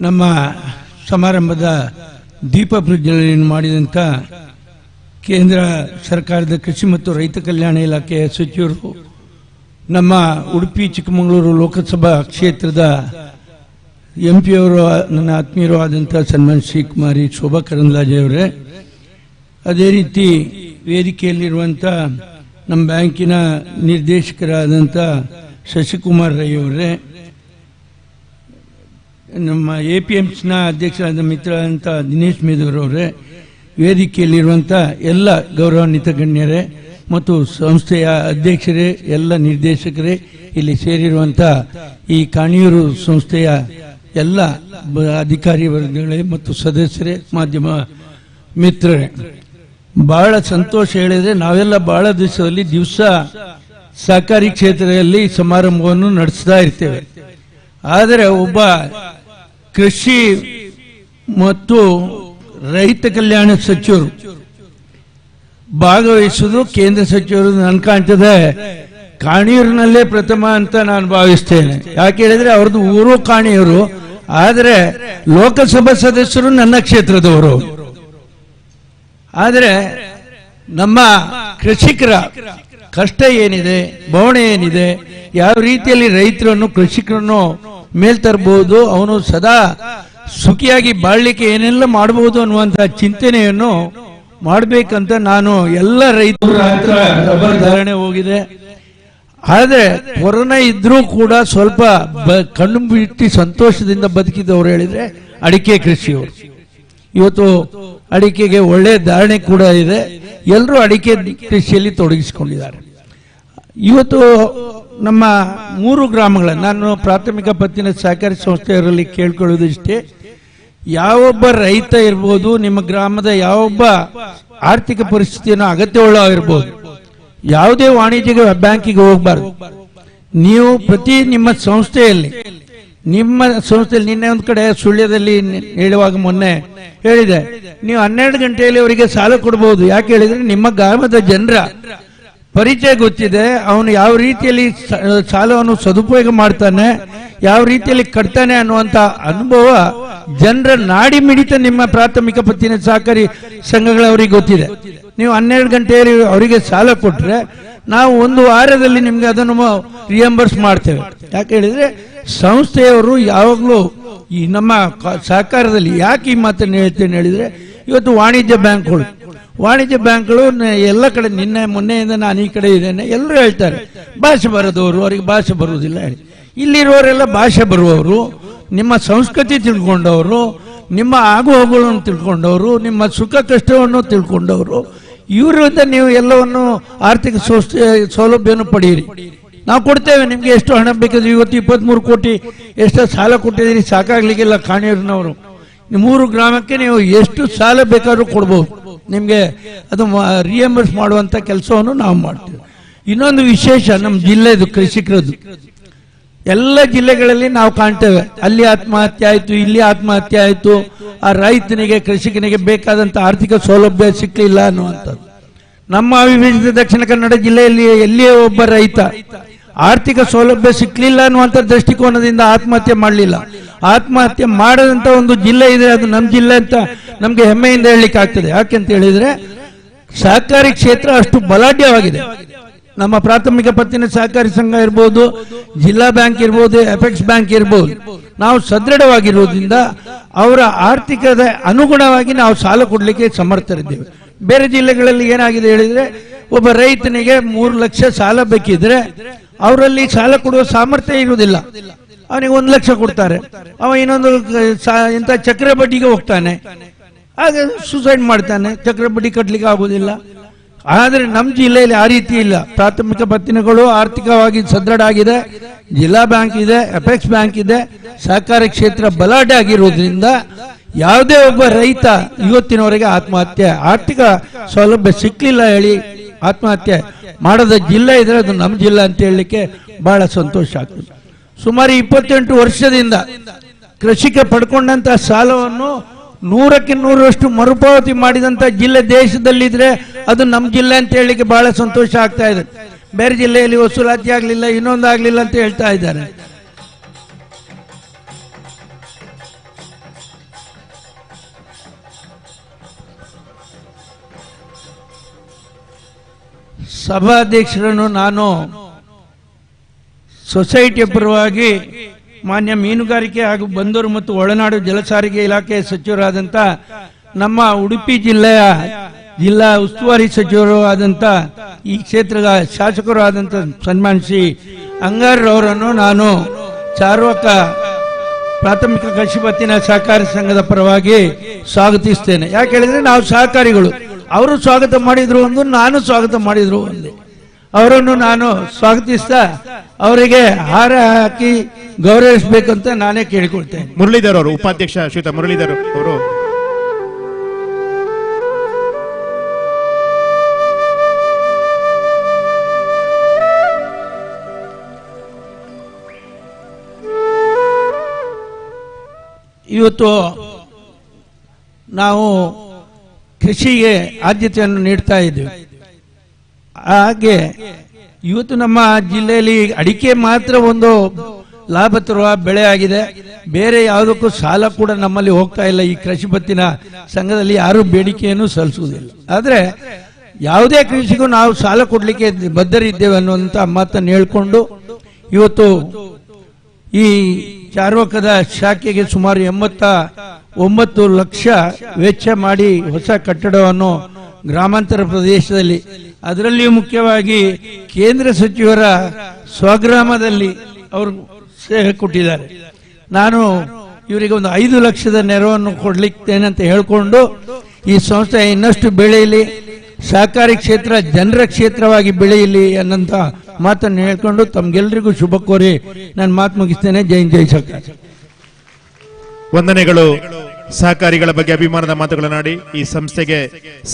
ನಮ್ಮ ಸಮಾರಂಭದ ದೀಪ ಪ್ರಜ್ವಲನೆಯನ್ನು ಮಾಡಿದಂಥ ಕೇಂದ್ರ ಸರ್ಕಾರದ ಕೃಷಿ ಮತ್ತು ರೈತ ಕಲ್ಯಾಣ ಇಲಾಖೆಯ ಸಚಿವರು, ನಮ್ಮ ಉಡುಪಿ ಚಿಕ್ಕಮಗಳೂರು ಲೋಕಸಭಾ ಕ್ಷೇತ್ರದ MP ಅವರು, ನನ್ನ ಆತ್ಮೀಯರು ಆದಂಥ ಸನ್ಮಾನ್ ಶ್ರೀ ಕುಮಾರಿ ಶೋಭಾ ಕರಂದ್ಲಾಜೆ ಅವರೇ, ಅದೇ ರೀತಿ ವೇದಿಕೆಯಲ್ಲಿರುವಂಥ ನಮ್ಮ ಬ್ಯಾಂಕಿನ ನಿರ್ದೇಶಕರಾದಂಥ ಶಶಿಕುಮಾರ್ ರೈ ಅವರೇ, ನಮ್ಮ APMSನ ಅಧ್ಯಕ್ಷರಾದ ಮಿತ್ರರಾದಂಥ ದಿನೇಶ್ ಮೇದೂರವರೇ, ವೇದಿಕೆಯಲ್ಲಿರುವಂಥ ಎಲ್ಲ ಗೌರವಾನ್ವಿತ ಗಣ್ಯರೇ ಮತ್ತು ಸಂಸ್ಥೆಯ ಅಧ್ಯಕ್ಷರೇ, ಎಲ್ಲ ನಿರ್ದೇಶಕರೇ, ಇಲ್ಲಿ ಸೇರಿರುವಂಥ ಈ ಕಾಣಿಯೂರು ಸಂಸ್ಥೆಯ ಎಲ್ಲ ಅಧಿಕಾರಿ ವರ್ಗಗಳೇ ಮತ್ತು ಸದಸ್ಯರೇ, ಮಾಧ್ಯಮ ಮಿತ್ರರೇ, ಬಹಳ ಸಂತೋಷ ಹೇಳಿದ್ರೆ ನಾವೆಲ್ಲ ಬಹಳ ದಿವಸ ಸಹಕಾರಿ ಕ್ಷೇತ್ರದಲ್ಲಿ ಸಮಾರಂಭವನ್ನು ನಡೆಸ್ತಾ ಇರ್ತೇವೆ. ಆದರೆ ಒಬ್ಬ ಕೃಷಿ ಮತ್ತು ರೈತ ಕಲ್ಯಾಣ ಸಚಿವರು ಭಾಗವಹಿಸುವುದು ಕೇಂದ್ರ ಸಚಿವರು ನನ್ ಕಾಣ್ತದೆ ಕಾಣಿಯೂರಿನಲ್ಲೇ ಪ್ರಥಮ ಅಂತ ನಾನು ಭಾವಿಸ್ತೇನೆ. ಯಾಕೆ ಹೇಳಿದ್ರೆ ಅವ್ರದ್ದು ಊರು ಕಾಣಿಯೂರು, ಆದರೆ ಲೋಕಸಭಾ ಸದಸ್ಯರು ನನ್ನ ಕ್ಷೇತ್ರದವರು. ಆದರೆ ನಮ್ಮ ಕೃಷಿಕರ ಕಷ್ಟ ಏನಿದೆ, ಬವಣೆ ಏನಿದೆ, ಯಾವ ರೀತಿಯಲ್ಲಿ ರೈತರನ್ನು ಕೃಷಿಕರನ್ನು ಮೇಲ್ತರಬಹುದು, ಅವನು ಸದಾ ಸುಖಿಯಾಗಿ ಬಾಳ್ಲಿಕ್ಕೆ ಏನೆಲ್ಲ ಮಾಡಬಹುದು ಅನ್ನುವಂತಹ ಚಿಂತನೆಯನ್ನು ಮಾಡಬೇಕಂತ ನಾನು ಎಲ್ಲ ರೈತರ ಹತ್ರ ರಬ್ಬರ್ ಧಾರಣೆ ಹೋಗಿದೆ. ಆದರೆ ಕೊರೋನಾ ಇದ್ರೂ ಕೂಡ ಸ್ವಲ್ಪ ಕಣ್ಣು ಬಿಟ್ಟು ಸಂತೋಷದಿಂದ ಬದುಕಿದವರು ಹೇಳಿದ್ರೆ ಅಡಿಕೆ ಕೃಷಿಯವರು. ಇವತ್ತು ಅಡಿಕೆಗೆ ಒಳ್ಳೆ ಧಾರಣೆ ಕೂಡ ಇದೆ, ಎಲ್ಲರೂ ಅಡಿಕೆ ಕೃಷಿಯಲ್ಲಿ ತೊಡಗಿಸಿಕೊಂಡಿದ್ದಾರೆ. ಇವತ್ತು ನಮ್ಮ 3 ಗ್ರಾಮಗಳ, ನಾನು ಪ್ರಾಥಮಿಕ ಪತ್ತಿನ ಸಹಕಾರಿ ಸಂಸ್ಥೆಯವರಲ್ಲಿ ಕೇಳ್ಕೊಳ್ಳೋದಿಷ್ಟೇ, ಯಾವೊಬ್ಬ ರೈತ ಇರ್ಬೋದು, ನಿಮ್ಮ ಗ್ರಾಮದ ಯಾವೊಬ್ಬ ಆರ್ಥಿಕ ಪರಿಸ್ಥಿತಿಯನ್ನು ಅಗತ್ಯವುಳ್ಳವಿರ್ಬೋದು, ಯಾವುದೇ ವಾಣಿಜ್ಯ ಬ್ಯಾಂಕಿಗೆ ಹೋಗಬಾರ್ದು. ನೀವು ಪ್ರತಿ ನಿಮ್ಮ ಸಂಸ್ಥೆಯಲ್ಲಿ ನಿಮ್ಮ ಸಂಸ್ಥೆಯಲ್ಲಿ ನಿನ್ನೆ ಒಂದು ಕಡೆ ಸುಳ್ಯದಲ್ಲಿ ಹೇಳುವಾಗ ಮೊನ್ನೆ ಹೇಳಿದೆ, ನೀವು 12 ಗಂಟೆಯಲ್ಲಿ ಅವರಿಗೆ ಸಾಲ ಕೊಡಬಹುದು. ಯಾಕೆ ಹೇಳಿದ್ರೆ ನಿಮ್ಮ ಗ್ರಾಮದ ಜನರ ಪರಿಚಯ ಗೊತ್ತಿದೆ, ಅವನು ಯಾವ ರೀತಿಯಲ್ಲಿ ಸಾಲವನ್ನು ಸದುಪಯೋಗ ಮಾಡ್ತಾನೆ, ಯಾವ ರೀತಿಯಲ್ಲಿ ಕಟ್ತಾನೆ ಅನ್ನುವಂತ ಅನುಭವ ಜನರ ನಾಡಿ ಮಿಡಿತ ನಿಮ್ಮ ಪ್ರಾಥಮಿಕ ಪತ್ತಿನ ಸಹಕಾರಿ ಸಂಘಗಳವರಿಗೆ ಗೊತ್ತಿದೆ. ನೀವು 12 ಗಂಟೆಯಲ್ಲಿ ಅವರಿಗೆ ಸಾಲ ಕೊಟ್ರೆ ನಾವು 1 ವಾರದಲ್ಲಿ ನಿಮ್ಗೆ ಅದನ್ನು ರಿಯಂಬರ್ಸ್ ಮಾಡ್ತೇವೆ. ಯಾಕೆ ಹೇಳಿದ್ರೆ ಸಂಸ್ಥೆಯವರು ಯಾವಾಗಲೂ ಈ ನಮ್ಮ ಸಹಕಾರದಲ್ಲಿ ಯಾಕೆ ಈ ಮಾತನ್ನು ಹೇಳ್ತೇನೆ ಹೇಳಿದ್ರೆ, ಇವತ್ತು ವಾಣಿಜ್ಯ ಬ್ಯಾಂಕ್ಗಳು ಎಲ್ಲ ಕಡೆ ನಿನ್ನೆ ಮೊನ್ನೆಯಿಂದ ನಾನು ಈ ಕಡೆ ಇದ್ದೇನೆ, ಎಲ್ಲರೂ ಹೇಳ್ತಾರೆ ಭಾಷೆ ಬರೋದವರು, ಅವರಿಗೆ ಭಾಷೆ ಬರುವುದಿಲ್ಲ ಹೇಳಿ. ಇಲ್ಲಿರುವವರೆಲ್ಲ ಭಾಷೆ ಬರುವವರು, ನಿಮ್ಮ ಸಂಸ್ಕೃತಿ ತಿಳ್ಕೊಂಡವರು, ನಿಮ್ಮ ಆಗು ಹೋಗುಗಳನ್ನು ತಿಳ್ಕೊಂಡವರು, ನಿಮ್ಮ ಸುಖ ಕಷ್ಟವನ್ನು ತಿಳ್ಕೊಂಡವರು. ಇವರಿಂದ ನೀವು ಎಲ್ಲವನ್ನು ಆರ್ಥಿಕ ಸೌಲಭ್ಯವನ್ನು ಪಡೆಯಿರಿ. ನಾವು ಕೊಡ್ತೇವೆ ನಿಮ್ಗೆ ಎಷ್ಟು ಹಣ ಬೇಕಾದ್ರೆ. ಇವತ್ತು 23 ಕೋಟಿ ಎಷ್ಟು ಸಾಲ ಕೊಟ್ಟಿದ್ದೀರಿ, ಸಾಕಾಗ್ಲಿಕ್ಕಿಲ್ಲ. ಕಾಣಿಯೂರಿನವರು 3 ಗ್ರಾಮಕ್ಕೆ ನೀವು ಎಷ್ಟು ಸಾಲ ಬೇಕಾದ್ರೂ ಕೊಡ್ಬೋದು, ನಿಮ್ಗೆ ಅದು ರಿಯಂಬರ್ಸ್ ಮಾಡುವಂತ ಕೆಲಸವನ್ನು ನಾವು ಮಾಡ್ತೇವೆ. ಇನ್ನೊಂದು ವಿಶೇಷ ನಮ್ಮ ಜಿಲ್ಲೆದು ಕೃಷಿಕರದ್ದು, ಎಲ್ಲ ಜಿಲ್ಲೆಗಳಲ್ಲಿ ನಾವು ಕಾಣ್ತೇವೆ. ಅಲ್ಲಿ ಆತ್ಮಹತ್ಯೆ ಆಯ್ತು, ಇಲ್ಲಿ ಆತ್ಮಹತ್ಯೆ ಆಯ್ತು, ಆ ರೈತನಿಗೆ ಕೃಷಿಕನಿಗೆ ಬೇಕಾದಂತ ಆರ್ಥಿಕ ಸೌಲಭ್ಯ ಸಿಕ್ಕಲಿಲ್ಲ ಅನ್ನುವಂಥದ್ದು. ನಮ್ಮ ಅವಿಭಜಿತ ದಕ್ಷಿಣ ಕನ್ನಡ ಜಿಲ್ಲೆಯಲ್ಲಿ ಎಲ್ಲಿಯೇ ಒಬ್ಬ ರೈತ ಆರ್ಥಿಕ ಸೌಲಭ್ಯ ಸಿಕ್ಕಲಿಲ್ಲ ಅನ್ನುವಂಥ ದೃಷ್ಟಿಕೋನದಿಂದ ಆತ್ಮಹತ್ಯೆ ಮಾಡಲಿಲ್ಲ. ಆತ್ಮಹತ್ಯೆ ಮಾಡದಂತ ಒಂದು ಜಿಲ್ಲೆ ಇದೆ, ಅದು ನಮ್ಮ ಜಿಲ್ಲೆ ಅಂತ ನಮ್ಗೆ ಹೆಮ್ಮೆಯಿಂದ ಹೇಳಲಿಕ್ಕೆ ಆಗ್ತದೆ. ಯಾಕೆಂತ ಹೇಳಿದ್ರೆ ಸಹಕಾರಿ ಕ್ಷೇತ್ರ ಅಷ್ಟು ಬಲಾಢ್ಯವಾಗಿದೆ. ನಮ್ಮ ಪ್ರಾಥಮಿಕ ಪತ್ತಿನ ಸಹಕಾರಿ ಸಂಘ ಇರ್ಬೋದು, ಜಿಲ್ಲಾ ಬ್ಯಾಂಕ್ ಇರ್ಬೋದು, ಎಪೆಕ್ಸ್ ಬ್ಯಾಂಕ್ ಇರ್ಬೋದು, ನಾವು ಸದೃಢವಾಗಿರುವುದರಿಂದ ಅವರ ಆರ್ಥಿಕದ ಅನುಗುಣವಾಗಿ ನಾವು ಸಾಲ ಕೊಡಲಿಕ್ಕೆ ಸಮರ್ಥರಿದ್ದೇವೆ. ಬೇರೆ ಜಿಲ್ಲೆಗಳಲ್ಲಿ ಏನಾಗಿದೆ ಹೇಳಿದ್ರೆ, ಒಬ್ಬ ರೈತನಿಗೆ 3 ಲಕ್ಷ ಸಾಲ ಬೇಕಿದ್ರೆ ಅವರಲ್ಲಿ ಸಾಲ ಕೊಡುವ ಸಾಮರ್ಥ್ಯ ಇರುವುದಿಲ್ಲ. ಅವನಿಗೆ 1 ಲಕ್ಷ ಕೊಡ್ತಾರೆ, ಅವ ಇನ್ನೊಂದು ಇಂಥ ಚಕ್ರ ಬಡ್ಡಿಗೆ ಹೋಗ್ತಾನೆ, ಆಗ ಸುಸೈಡ್ ಮಾಡ್ತಾನೆ, ಚಕ್ರ ಬಡ್ಡಿ ಕಟ್ಟಲಿಕ್ಕೆ ಆಗುವುದಿಲ್ಲ. ಆದರೆ ನಮ್ಮ ಜಿಲ್ಲೆಯಲ್ಲಿ ಆ ರೀತಿ ಇಲ್ಲ. ಪ್ರಾಥಮಿಕ ಪತ್ತಿನಗಳು ಆರ್ಥಿಕವಾಗಿ ಸದೃಢ ಆಗಿದೆ, ಜಿಲ್ಲಾ ಬ್ಯಾಂಕ್ ಇದೆ, ಎಪೆಕ್ಸ್ ಬ್ಯಾಂಕ್ ಇದೆ, ಸಹಕಾರ ಕ್ಷೇತ್ರ ಬಲಾಢ್ಯ ಆಗಿರುವುದರಿಂದ ಯಾವುದೇ ಒಬ್ಬ ರೈತ ಇವತ್ತಿನವರೆಗೆ ಆರ್ಥಿಕ ಸೌಲಭ್ಯ ಸಿಕ್ಕಲಿಲ್ಲ ಹೇಳಿ ಆತ್ಮಹತ್ಯೆ ಮಾಡದ ಜಿಲ್ಲೆ ಇದ್ರೆ ಅದು ನಮ್ಮ ಜಿಲ್ಲೆ ಅಂತ ಹೇಳಲಿಕ್ಕೆ ಬಹಳ ಸಂತೋಷ ಆಗ್ತದೆ. ಸುಮಾರು 28 ವರ್ಷದಿಂದ ಕೃಷಿಕ ಪಡ್ಕೊಂಡಂತ ಸಾಲವನ್ನು 100ಕ್ಕೆ 100ರಷ್ಟು ಮರುಪಾವತಿ ಮಾಡಿದಂತ ಜಿಲ್ಲೆ ದೇಶದಲ್ಲಿದ್ರೆ ಅದು ನಮ್ಮ ಜಿಲ್ಲೆ ಅಂತ ಹೇಳಲಿಕ್ಕೆ ಬಹಳ ಸಂತೋಷ ಆಗ್ತಾ ಇದೆ. ಬೇರೆ ಜಿಲ್ಲೆಯಲ್ಲಿ ವಸೂಲಾತಿ ಆಗ್ಲಿಲ್ಲ, ಇನ್ನೊಂದು ಆಗ್ಲಿಲ್ಲ ಅಂತ ಹೇಳ್ತಾ ಇದ್ದಾರೆ. ಸಭಾಧ್ಯಕ್ಷರನ್ನು ನಾನು ಸೊಸೈಟಿಯ ಪರವಾಗಿ ಮಾನ್ಯ ಮೀನುಗಾರಿಕೆ ಹಾಗೂ ಬಂದರು ಮತ್ತು ಒಳನಾಡು ಜಲಸಾರಿಗೆ ಇಲಾಖೆ ಸಚಿವರಾದಂಥ ನಮ್ಮ ಉಡುಪಿ ಜಿಲ್ಲೆಯ ಜಿಲ್ಲಾ ಉಸ್ತುವಾರಿ ಸಚಿವರು ಆದಂಥ ಈ ಕ್ಷೇತ್ರದ ಶಾಸಕರು ಆದಂಥ ಸನ್ಮಾನ್ ಶ್ರೀ ಅಂಗಾರರವರನ್ನು ನಾನು ಚಾರ್ವಾಕ ಪ್ರಾಥಮಿಕ ಕೃಷಿ ಪತ್ತಿನ ಸಹಕಾರಿ ಸಂಘದ ಪರವಾಗಿ ಸ್ವಾಗತಿಸ್ತೇನೆ. ಯಾಕೆ ಹೇಳಿದ್ರೆ ನಾವು ಸಹಕಾರಿಗಳು, ಅವರು ಸ್ವಾಗತ ಮಾಡಿದ್ರು ಒಂದು, ನಾನು ಸ್ವಾಗತ ಮಾಡಿದ್ರು ಒಂದೇ. ಅವರನ್ನು ನಾನು ಸ್ವಾಗತಿಸ್ತಾ ಅವರಿಗೆ ಹಾರ ಹಾಕಿ ಗೌರವಿಸಬೇಕಂತ ನಾನೇ ಕೇಳಿಕೊಳ್ತೇನೆ. ಮುರಳೀಧರ್ ಅವರು, ಉಪಾಧ್ಯಕ್ಷ ಶ್ರೀಯುತ ಮುರಳೀಧರ್ ಅವರು. ಇವತ್ತು ನಾವು ಕೃಷಿಗೆ ಆದ್ಯತೆಯನ್ನು ನೀಡ್ತಾ ಇದ್ದೇವೆ. ಹಾಗೆ ಇವತ್ತು ನಮ್ಮ ಜಿಲ್ಲೆಯಲ್ಲಿ ಅಡಿಕೆ ಮಾತ್ರ ಒಂದು ಲಾಭ ತರುವ ಬೆಳೆ ಆಗಿದೆ. ಬೇರೆ ಯಾವುದಕ್ಕೂ ಸಾಲ ಕೂಡ ನಮ್ಮಲ್ಲಿ ಹೋಗ್ತಾ ಇಲ್ಲ. ಈ ಕೃಷಿ ಪತ್ತಿನ ಸಂಘದಲ್ಲಿ ಯಾರು ಬೇಡಿಕೆಯನ್ನು ಸಲ್ಲಿಸುವುದಿಲ್ಲ. ಆದ್ರೆ ಯಾವುದೇ ಕೃಷಿಗೂ ನಾವು ಸಾಲ ಕೊಡ್ಲಿಕ್ಕೆ ಬದ್ಧರಿದ್ದೇವೆ ಅನ್ನುವಂತ ಮಾತನ್ನು ಹೇಳ್ಕೊಂಡು ಇವತ್ತು ಈ ಚಾರ್ವಕದ ಶಾಖೆಗೆ ಸುಮಾರು 89 ಲಕ್ಷ ವೆಚ್ಚ ಮಾಡಿ ಹೊಸ ಕಟ್ಟಡವನ್ನು ಗ್ರಾಮಾಂತರ ಪ್ರದೇಶದಲ್ಲಿ, ಅದರಲ್ಲಿಯೂ ಮುಖ್ಯವಾಗಿ ಕೇಂದ್ರ ಸಚಿವರ ಸ್ವಗ್ರಾಮದಲ್ಲಿ ಅವರು ಸೇವೆ ಕೊಟ್ಟಿದ್ದಾರೆ. ನಾನು ಇವರಿಗೆ ಒಂದು 5 ಲಕ್ಷದ ನೆರವನ್ನು ಕೊಡ್ಲಿಕ್ಕೇನೆ ಅಂತ ಹೇಳ್ಕೊಂಡು ಈ ಸಂಸ್ಥೆ ಇನ್ನಷ್ಟು ಬೆಳೆಯಲಿ, ಸಹಕಾರಿ ಕ್ಷೇತ್ರ ಜನರ ಕ್ಷೇತ್ರವಾಗಿ ಬೆಳೆಯಲಿ ಅನ್ನಂತ ಮಾತನ್ನು ಹೇಳ್ಕೊಂಡು ತಮ್ಗೆಲ್ರಿಗೂ ಶುಭ ಕೋರಿ ನಾನು ಮಾತು ಮುಗಿಸ್ತೇನೆ. ಜೈ ಜೈ ಸರ್ಕಾರ. ವಂದನೆಗಳು ಸಹಕಾರಿಗಳ ಬಗ್ಗೆ ಅಭಿಮಾನದ ಮಾತುಗಳನ್ನಾಡಿ ಈ ಸಂಸ್ಥೆಗೆ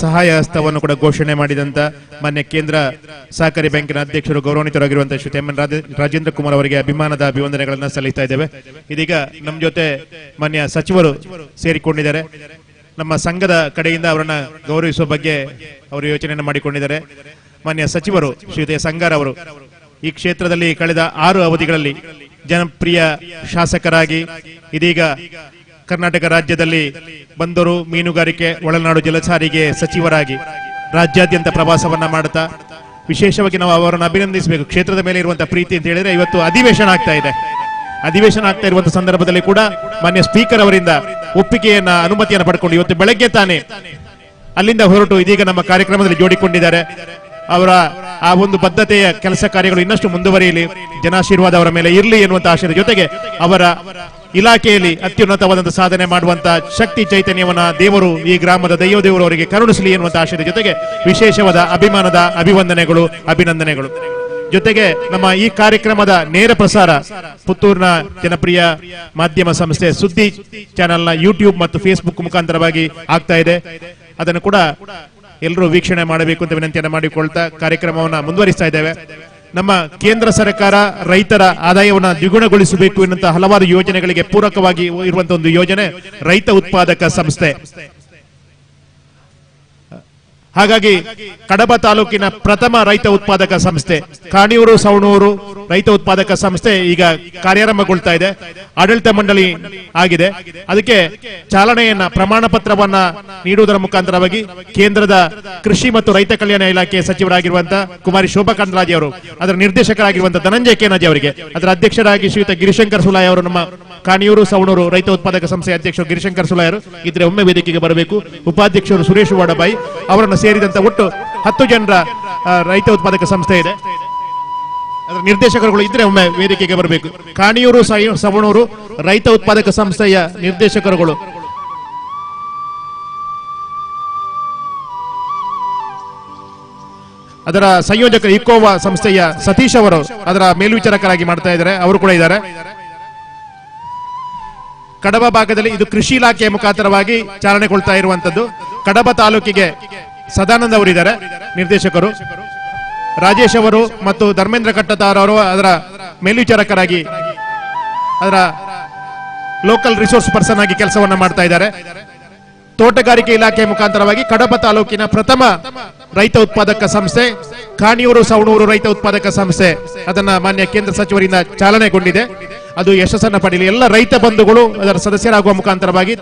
ಸಹಾಯ ಹಸ್ತವನ್ನು ಕೂಡ ಘೋಷಣೆ ಮಾಡಿದಂತ ಮಾನ್ಯ ಕೇಂದ್ರ ಸಹಕಾರಿ ಬ್ಯಾಂಕಿನ ಅಧ್ಯಕ್ಷರು ಗೌರವಾನ್ವಿತರಾಗಿರುವಂತಹ ಶ್ರೀ ಎಂ ಎನ್ ರಾಜೇಂದ್ರ ಕುಮಾರ್ ಅವರಿಗೆ ಅಭಿಮಾನದ ಅಭಿವಂದನೆಗಳನ್ನ ಸಲ್ಲಿಸ್ತಾ ಇದ್ದೇವೆ. ಇದೀಗ ನಮ್ಮ ಜೊತೆ ಮಾನ್ಯ ಸಚಿವರು ಸೇರಿಕೊಂಡಿದ್ದಾರೆ. ನಮ್ಮ ಸಂಘದ ಕಡೆಯಿಂದ ಅವರನ್ನ ಗೌರವಿಸುವ ಬಗ್ಗೆ ಅವರು ಯೋಚನೆಯನ್ನು ಮಾಡಿಕೊಂಡಿದ್ದಾರೆ. ಮಾನ್ಯ ಸಚಿವರು ಶ್ರೀಯುತ ಸಂಗಾರ್ ಅವರು ಈ ಕ್ಷೇತ್ರದಲ್ಲಿ ಕಳೆದ 6 ಅವಧಿಗಳಲ್ಲಿ ಜನಪ್ರಿಯ ಶಾಸಕರಾಗಿ ಇದೀಗ ಕರ್ನಾಟಕ ರಾಜ್ಯದಲ್ಲಿ ಬಂದರು ಮೀನುಗಾರಿಕೆ ಒಳನಾಡು ಜಲಸಾರಿಗೆ ಸಚಿವರಾಗಿ ರಾಜ್ಯಾದ್ಯಂತ ಪ್ರವಾಸವನ್ನ ಮಾಡುತ್ತಾ ವಿಶೇಷವಾಗಿ ನಾವು ಅವರನ್ನು ಅಭಿನಂದಿಸಬೇಕು. ಕ್ಷೇತ್ರದ ಮೇಲೆ ಇರುವಂತಹ ಪ್ರೀತಿ ಅಂತ ಹೇಳಿದ್ರೆ ಇವತ್ತು ಅಧಿವೇಶನ ಆಗ್ತಾ ಇದೆ. ಅಧಿವೇಶನ ಆಗ್ತಾ ಇರುವಂತಹ ಸಂದರ್ಭದಲ್ಲಿ ಕೂಡ ಮಾನ್ಯ ಸ್ಪೀಕರ್ ಅವರಿಂದ ಒಪ್ಪಿಗೆಯನ್ನ ಅನುಮತಿಯನ್ನು ಪಡ್ಕೊಂಡು ಇವತ್ತು ಬೆಳಗ್ಗೆ ತಾನೇ ಅಲ್ಲಿಂದ ಹೊರಟು ಇದೀಗ ನಮ್ಮ ಕಾರ್ಯಕ್ರಮದಲ್ಲಿ ಜೋಡಿಕೊಂಡಿದ್ದಾರೆ. ಅವರ ಆ ಒಂದು ಬದ್ಧತೆಯ ಕೆಲಸ ಕಾರ್ಯಗಳು ಇನ್ನಷ್ಟು ಮುಂದುವರಿಯಲಿ, ಜನಾಶೀರ್ವಾದ ಅವರ ಮೇಲೆ ಇರಲಿ ಎನ್ನುವಂತ ಆಶಯದ ಜೊತೆಗೆ ಅವರ ಇಲಾಖೆಯಲ್ಲಿ ಅತ್ಯುನ್ನತವಾದಂತಹ ಸಾಧನೆ ಮಾಡುವಂತಹ ಶಕ್ತಿ ಚೈತನ್ಯವನ್ನ ದೇವರು ಈ ಗ್ರಾಮದ ದೈವದೇವರು ಅವರಿಗೆ ಕರುಣಿಸಲಿ ಎನ್ನುವಂತ ಆಶಯದ ಜೊತೆಗೆ ವಿಶೇಷವಾದ ಅಭಿಮಾನದ ಅಭಿವಂದನೆಗಳು, ಅಭಿನಂದನೆಗಳು. ಜೊತೆಗೆ ನಮ್ಮ ಈ ಕಾರ್ಯಕ್ರಮದ ನೇರ ಪ್ರಸಾರ ಪುತ್ತೂರಿನ ಜನಪ್ರಿಯ ಮಾಧ್ಯಮ ಸಂಸ್ಥೆ ಸುದ್ದಿ ಚಾನೆಲ್ನ ಯೂಟ್ಯೂಬ್ ಮತ್ತು ಫೇಸ್ಬುಕ್ ಮುಖಾಂತರವಾಗಿ ಆಗ್ತಾ ಇದೆ. ಅದನ್ನು ಕೂಡ ಎಲ್ಲರೂ ವೀಕ್ಷಣೆ ಮಾಡಬೇಕು ಅಂತ ವಿನಂತಿಯನ್ನು ಮಾಡಿಕೊಳ್ತಾ ಕಾರ್ಯಕ್ರಮವನ್ನು ಮುಂದುವರಿಸ್ತಾ ಇದ್ದೇವೆ. ನಮ್ಮ ಕೇಂದ್ರ ಸರ್ಕಾರ ರೈತರ ಆದಾಯವನ್ನು ದ್ವಿಗುಣಗೊಳಿಸಬೇಕು ಎನ್ನುವಂತಹ ಹಲವಾರು ಯೋಜನೆಗಳಿಗೆ ಪೂರಕವಾಗಿ ಇರುವಂತಹ ಒಂದು ಯೋಜನೆ ರೈತ ಉತ್ಪಾದಕ ಸಂಸ್ಥೆ. ಹಾಗಾಗಿ ಕಡಬ ತಾಲೂಕಿನ ಪ್ರಥಮ ರೈತ ಉತ್ಪಾದಕ ಸಂಸ್ಥೆ ಕಾಣಿಯೂರು ಸವಣೂರು ರೈತ ಉತ್ಪಾದಕ ಸಂಸ್ಥೆ ಈಗ ಕಾರ್ಯಾರಂಭಗೊಳ್ತಾ ಇದೆ. ಆಡಳಿತ ಮಂಡಳಿ ಆಗಿದೆ. ಅದಕ್ಕೆ ಚಾಲನೆಯನ್ನ ಪ್ರಮಾಣ ಪತ್ರವನ್ನ ನೀಡುವುದರ ಮುಖಾಂತರವಾಗಿ ಕೇಂದ್ರದ ಕೃಷಿ ಮತ್ತು ರೈತ ಕಲ್ಯಾಣ ಇಲಾಖೆ ಸಚಿವರಾಗಿರುವಂತಹ ಕುಮಾರಿ ಶೋಭಾ ಕರಂದ್ಲಾಜೆ ಅವರು, ಅದರ ನಿರ್ದೇಶಕರಾಗಿರುವಂತಹ ಧನಂಜಯ ಕೇನಾಜಿ ಅವರಿಗೆ, ಅದರ ಅಧ್ಯಕ್ಷರಾಗಿ ಶ್ರೀಯುತ ಗಿರಿಶಂಕರ್ ಸುಲಾಯ್ ಅವರು, ನಮ್ಮ ಕಾಣಿಯೂರು ಸವಣೂರು ರೈತ ಉತ್ಪಾದಕ ಸಂಸ್ಥೆ ಅಧ್ಯಕ್ಷರು ಗಿರಿಶಂಕರ್ ಸುಲಾಯ್ ಅವರು ಇದ್ರೆ ಒಮ್ಮೆ ವೇದಿಕೆಗೆ ಬರಬೇಕು. ಉಪಾಧ್ಯಕ್ಷರು ಸುರೇಶ್ ವಾಡಬಾಯಿ ಅವರನ್ನು ಸೇರಿದಂತ ಒಟ್ಟು 10 ಜನರ ರೈತ ಉತ್ಪಾದಕ ಸಂಸ್ಥೆ ಇದೆ. ಅದರ ನಿರ್ದೇಶಕರುಗಳು ಇದ್ರೆ ಒಮ್ಮೆ ವೇದಿಕೆಗೆ ಬರಬೇಕು. ಕಾಣಿಯೂರು ಸವಣೂರು ರೈತ ಉತ್ಪಾದಕ ಸಂಸ್ಥೆಯ ನಿರ್ದೇಶಕರುಗಳು ಅದರ ಸಂಯೋಜಕ ಇಕೋವಾ ಸಂಸ್ಥೆಯ ಸತೀಶ್ ಅವರು ಅದರ ಮೇಲ್ವಿಚಾರಕರಾಗಿ ಮಾಡ್ತಾ ಇದ್ದಾರೆ, ಅವರು ಕೂಡ ಇದ್ದಾರೆ. ಕಡಬ ಭಾಗದಲ್ಲಿ ಇದು ಕೃಷಿ ಇಲಾಖೆಯ ಮುಖಾಂತರವಾಗಿ ಚಾಲನೆಗೊಳ್ತಾ ಇರುವಂತದ್ದು. ಕಡಬ ತಾಲೂಕಿಗೆ ಸದಾನಂದ ಅವರಿದ್ದಾರೆ ನಿರ್ದೇಶಕರು, ರಾಜೇಶ್ ಅವರು ಮತ್ತು ಧರ್ಮೇಂದ್ರ ಕಟ್ಟತಾರ್ ಅವರು ಅದರ ಮೇಲ್ವಿಚಾರಕರಾಗಿ ಅದರ ಲೋಕಲ್ ರಿಸೋರ್ಸ್ ಪರ್ಸನ್ ಆಗಿ ಕೆಲಸವನ್ನ ಮಾಡ್ತಾ ಇದ್ದಾರೆ. ತೋಟಗಾರಿಕೆ ಇಲಾಖೆ ಮುಖಾಂತರವಾಗಿ ಕಡಬ ತಾಲೂಕಿನ ಪ್ರಥಮ ರೈತ ಉತ್ಪಾದಕ ಸಂಸ್ಥೆ ಕಾಣಿಯೂರು ಸವಣೂರು ರೈತ ಉತ್ಪಾದಕ ಸಂಸ್ಥೆ ಅದನ್ನ ಮಾನ್ಯ ಕೇಂದ್ರ ಸಚಿವರಿಂದ ಚಾಲನೆಗೊಂಡಿದೆ. ಅದು ಯಶಸ್ಸನ್ನ ಪಡೆಯಲಿ. ಎಲ್ಲ ರೈತ ಬಂಧುಗಳು ಅದರ ಸದಸ್ಯರಾಗುವ ಮುಖಾಂತರವಾಗಿ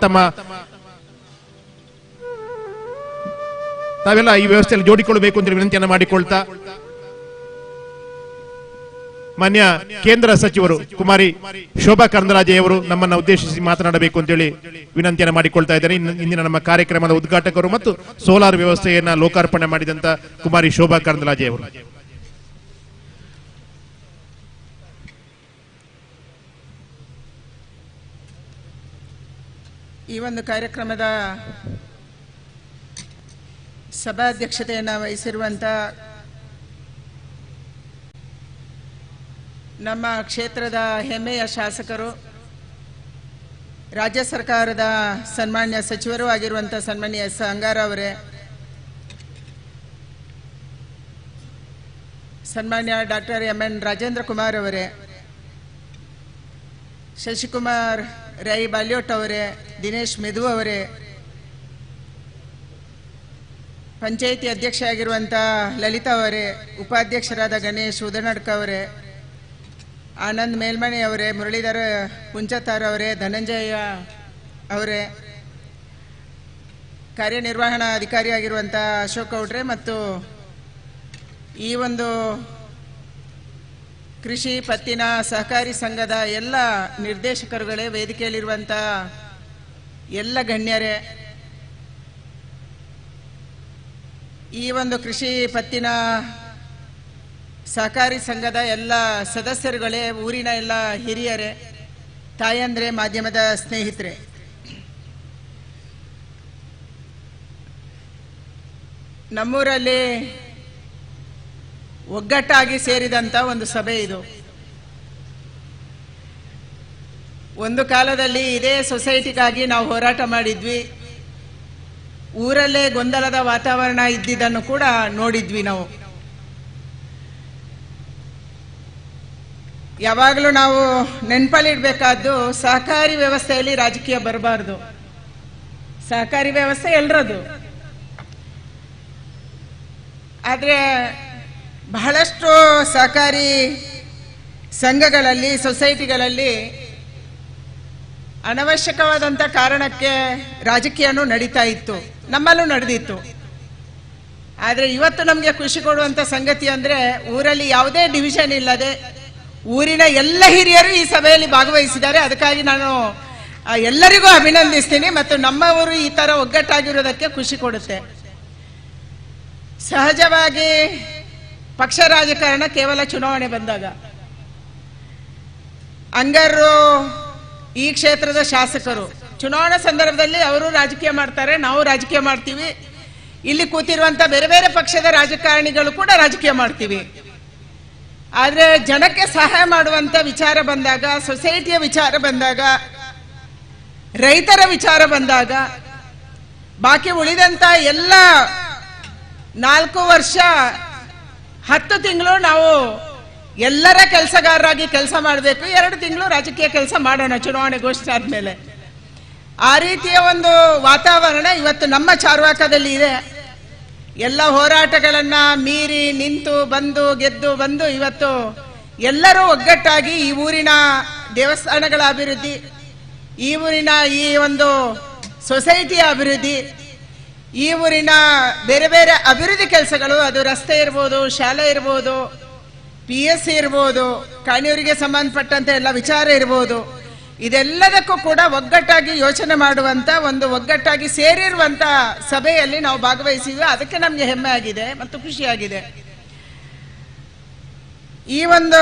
ತಾವೆಲ್ಲ ಈ ವ್ಯವಸ್ಥೆಯಲ್ಲಿ ಜೋಡಿಕೊಳ್ಳಬೇಕು ಅಂತ ವಿನಂತಿಯನ್ನು ಮಾಡಿಕೊಳ್ತಾ ಮಾನ್ಯ ಕೇಂದ್ರ ಸಚಿವರು ಕುಮಾರಿ ಶೋಭಾ ಕರಂದ್ಲಾಜೆ ಅವರು ನಮ್ಮನ್ನು ಉದ್ದೇಶಿಸಿ ಮಾತನಾಡಬೇಕು ಅಂತೇಳಿ ವಿನಂತಿಯನ್ನು ಮಾಡಿಕೊಳ್ತಾ ಇದ್ದಾರೆ. ಇಂದಿನ ನಮ್ಮ ಕಾರ್ಯಕ್ರಮದ ಉದ್ಘಾಟಕರು ಮತ್ತು ಸೋಲಾರ್ ವ್ಯವಸ್ಥೆಯನ್ನ ಲೋಕಾರ್ಪಣೆ ಮಾಡಿದಂತ ಕುಮಾರಿ ಶೋಭಾ ಕರಂದ್ಲಾಜೆ ಅವರು. ಈ ಒಂದು ಕಾರ್ಯಕ್ರಮದ ಸಭಾಧ್ಯಕ್ಷತೆಯನ್ನು ವಹಿಸಿರುವಂಥ ನಮ್ಮ ಕ್ಷೇತ್ರದ ಹೆಮ್ಮೆಯ ಶಾಸಕರು, ರಾಜ್ಯ ಸರ್ಕಾರದ ಸನ್ಮಾನ್ಯ ಸಚಿವರು ಆಗಿರುವಂಥ ಸನ್ಮಾನ್ಯ ಎಸ್ ಅಂಗಾರ ಅವರೇ, ಸನ್ಮಾನ್ಯ doctor M N Rajendra Kumar ಅವರೇ, ಶಶಿಕುಮಾರ್ ರೈ ಬಾಲ್ಯೋಟ್ ಅವರೇ, ದಿನೇಶ್ ಮೆದು ಅವರೇ, ಪಂಚಾಯಿತಿ ಅಧ್ಯಕ್ಷ ಆಗಿರುವಂಥ ಲಲಿತಾ ಅವರೇ, ಉಪಾಧ್ಯಕ್ಷರಾದ ಗಣೇಶ್ ಉದನಡ್ಕ ಅವರೇ, ಆನಂದ್ ಮೇಲ್ಮನೆ ಅವರೇ, ಮುರಳೀಧರ ಪುಂಚತಾರ್ ಅವರೇ, ಧನಂಜಯ ಅವರೇ, ಕಾರ್ಯನಿರ್ವಹಣಾ ಅಧಿಕಾರಿ ಆಗಿರುವಂಥ ಅಶೋಕ್ ಗೌಡ್ರೆ ಮತ್ತು ಈ ಒಂದು ಕೃಷಿ ಪತ್ತಿನ ಸಹಕಾರಿ ಸಂಘದ ಎಲ್ಲ ನಿರ್ದೇಶಕರುಗಳೇ, ವೇದಿಕೆಯಲ್ಲಿರುವಂಥ ಎಲ್ಲ ಗಣ್ಯರೇ, ಈ ಒಂದು ಕೃಷಿ ಪತ್ತಿನ ಸಹಕಾರಿ ಸಂಘದ ಎಲ್ಲ ಸದಸ್ಯರುಗಳೇ, ಊರಿನ ಎಲ್ಲ ಹಿರಿಯರೇ, ತಾಯಂದ್ರೆ, ಮಾಧ್ಯಮದ ಸ್ನೇಹಿತರೆ, ನಮ್ಮೂರಲ್ಲಿ ಒಗ್ಗಟ್ಟಾಗಿ ಸೇರಿದಂಥ ಒಂದು ಸಭೆ ಇದು. ಒಂದು ಕಾಲದಲ್ಲಿ ಇದೇ ಸೊಸೈಟಿಗಾಗಿ ನಾವು ಹೋರಾಟ ಮಾಡಿದ್ವಿ. ಊರಲ್ಲೇ ಗೊಂದಲದ ವಾತಾವರಣ ಇದ್ದಿದ್ದನ್ನು ಕೂಡ ನೋಡಿದ್ವಿ ನಾವು. ಯಾವಾಗಲೂ ನಾವು ನೆನಪಲ್ಲಿಡಬೇಕಾದ್ದು ಸಹಕಾರಿ ವ್ಯವಸ್ಥೆಯಲ್ಲಿ ರಾಜಕೀಯ ಬರಬಾರ್ದು. ಸಹಕಾರಿ ವ್ಯವಸ್ಥೆ ಎಲ್ಲರದು. ಆದರೆ ಬಹಳಷ್ಟು ಸಹಕಾರಿ ಸಂಘಗಳಲ್ಲಿ, ಸೊಸೈಟಿಗಳಲ್ಲಿ ಅನವಶ್ಯಕವಾದಂಥ ಕಾರಣಕ್ಕೆ ರಾಜಕೀಯನೂ ನಡೀತಾ ಇತ್ತು, ನಮ್ಮಲ್ಲೂ ನಡೆದಿತ್ತು. ಆದರೆ ಇವತ್ತು ನಮಗೆ ಖುಷಿ ಕೊಡುವಂಥ ಸಂಗತಿ ಅಂದರೆ ಊರಲ್ಲಿ ಯಾವುದೇ ಡಿವಿಷನ್ ಇಲ್ಲದೆ ಊರಿನ ಎಲ್ಲ ಹಿರಿಯರು ಈ ಸಭೆಯಲ್ಲಿ ಭಾಗವಹಿಸಿದ್ದಾರೆ. ಅದಕ್ಕಾಗಿ ನಾನು ಎಲ್ಲರಿಗೂ ಅಭಿನಂದಿಸ್ತೀನಿ ಮತ್ತು ನಮ್ಮ ಊರು ಈ ಥರ ಒಗ್ಗಟ್ಟಾಗಿರೋದಕ್ಕೆ ಖುಷಿ ಕೊಡುತ್ತೆ. ಸಹಜವಾಗಿ ಪಕ್ಷ ರಾಜಕಾರಣ ಕೇವಲ ಚುನಾವಣೆ ಬಂದಾಗ, ಅಂಗರು ಈ ಕ್ಷೇತ್ರದ ಶಾಸಕರು ಚುನಾವಣಾ ಸಂದರ್ಭದಲ್ಲಿ ಅವರು ರಾಜಕೀಯ ಮಾಡ್ತಾರೆ, ನಾವು ರಾಜಕೀಯ ಮಾಡ್ತೀವಿ. ಇಲ್ಲಿ ಕೂತಿರುವಂತ ಬೇರೆ ಬೇರೆ ಪಕ್ಷದ ರಾಜಕಾರಣಿಗಳು ಕೂಡ ರಾಜಕೀಯ ಮಾಡ್ತೀವಿ. ಆದರೆ ಜನಕ್ಕೆ ಸಹಾಯ ಮಾಡುವಂತ ವಿಚಾರ ಬಂದಾಗ, ಸೊಸೈಟಿಯ ವಿಚಾರ ಬಂದಾಗ, ರೈತರ ವಿಚಾರ ಬಂದಾಗ, ಬಾಕಿ ಉಳಿದಂತ ಎಲ್ಲ 4 ವರ್ಷ 10 ತಿಂಗಳು ನಾವು ಎಲ್ಲರ ಕೆಲಸಗಾರರಾಗಿ ಕೆಲಸ ಮಾಡಬೇಕು. 2 ತಿಂಗಳು ರಾಜಕೀಯ ಕೆಲಸ ಮಾಡೋಣ ಚುನಾವಣೆ ಘೋಷಣೆ ಆದ್ಮೇಲೆ. ಆ ರೀತಿಯ ಒಂದು ವಾತಾವರಣ ಇವತ್ತು ನಮ್ಮ ಚಾರ್ವಾಕದಲ್ಲಿ ಇದೆ. ಎಲ್ಲ ಹೋರಾಟಗಳನ್ನ ಮೀರಿ ನಿಂತು ಬಂದು ಗೆದ್ದು ಬಂದು ಇವತ್ತು ಎಲ್ಲರೂ ಒಗ್ಗಟ್ಟಾಗಿ ಈ ಊರಿನ ದೇವಸ್ಥಾನಗಳ ಅಭಿವೃದ್ಧಿ, ಈ ಊರಿನ ಈ ಒಂದು ಸೊಸೈಟಿಯ ಅಭಿವೃದ್ಧಿ, ಈ ಊರಿನ ಬೇರೆ ಬೇರೆ ಅಭಿವೃದ್ಧಿ ಕೆಲಸಗಳು, ಅದು ರಸ್ತೆ ಇರ್ಬೋದು, ಶಾಲೆ ಇರ್ಬೋದು, PSC ಇರ್ಬೋದು, ಕಾಣಿಯವರಿಗೆ ಸಂಬಂಧಪಟ್ಟಂತೆ ಎಲ್ಲ ವಿಚಾರ ಇರ್ಬೋದು, ಇದೆಲ್ಲದಕ್ಕೂ ಕೂಡ ಒಗ್ಗಟ್ಟಾಗಿ ಯೋಚನೆ ಮಾಡುವಂತ ಒಂದು ಒಗ್ಗಟ್ಟಾಗಿ ಸೇರಿರುವಂತ ಸಭೆಯಲ್ಲಿ ನಾವು ಭಾಗವಹಿಸಿದ್ವಿ. ಅದಕ್ಕೆ ನಮಗೆ ಹೆಮ್ಮೆ ಆಗಿದೆ ಮತ್ತು ಖುಷಿಯಾಗಿದೆ. ಈ ಒಂದು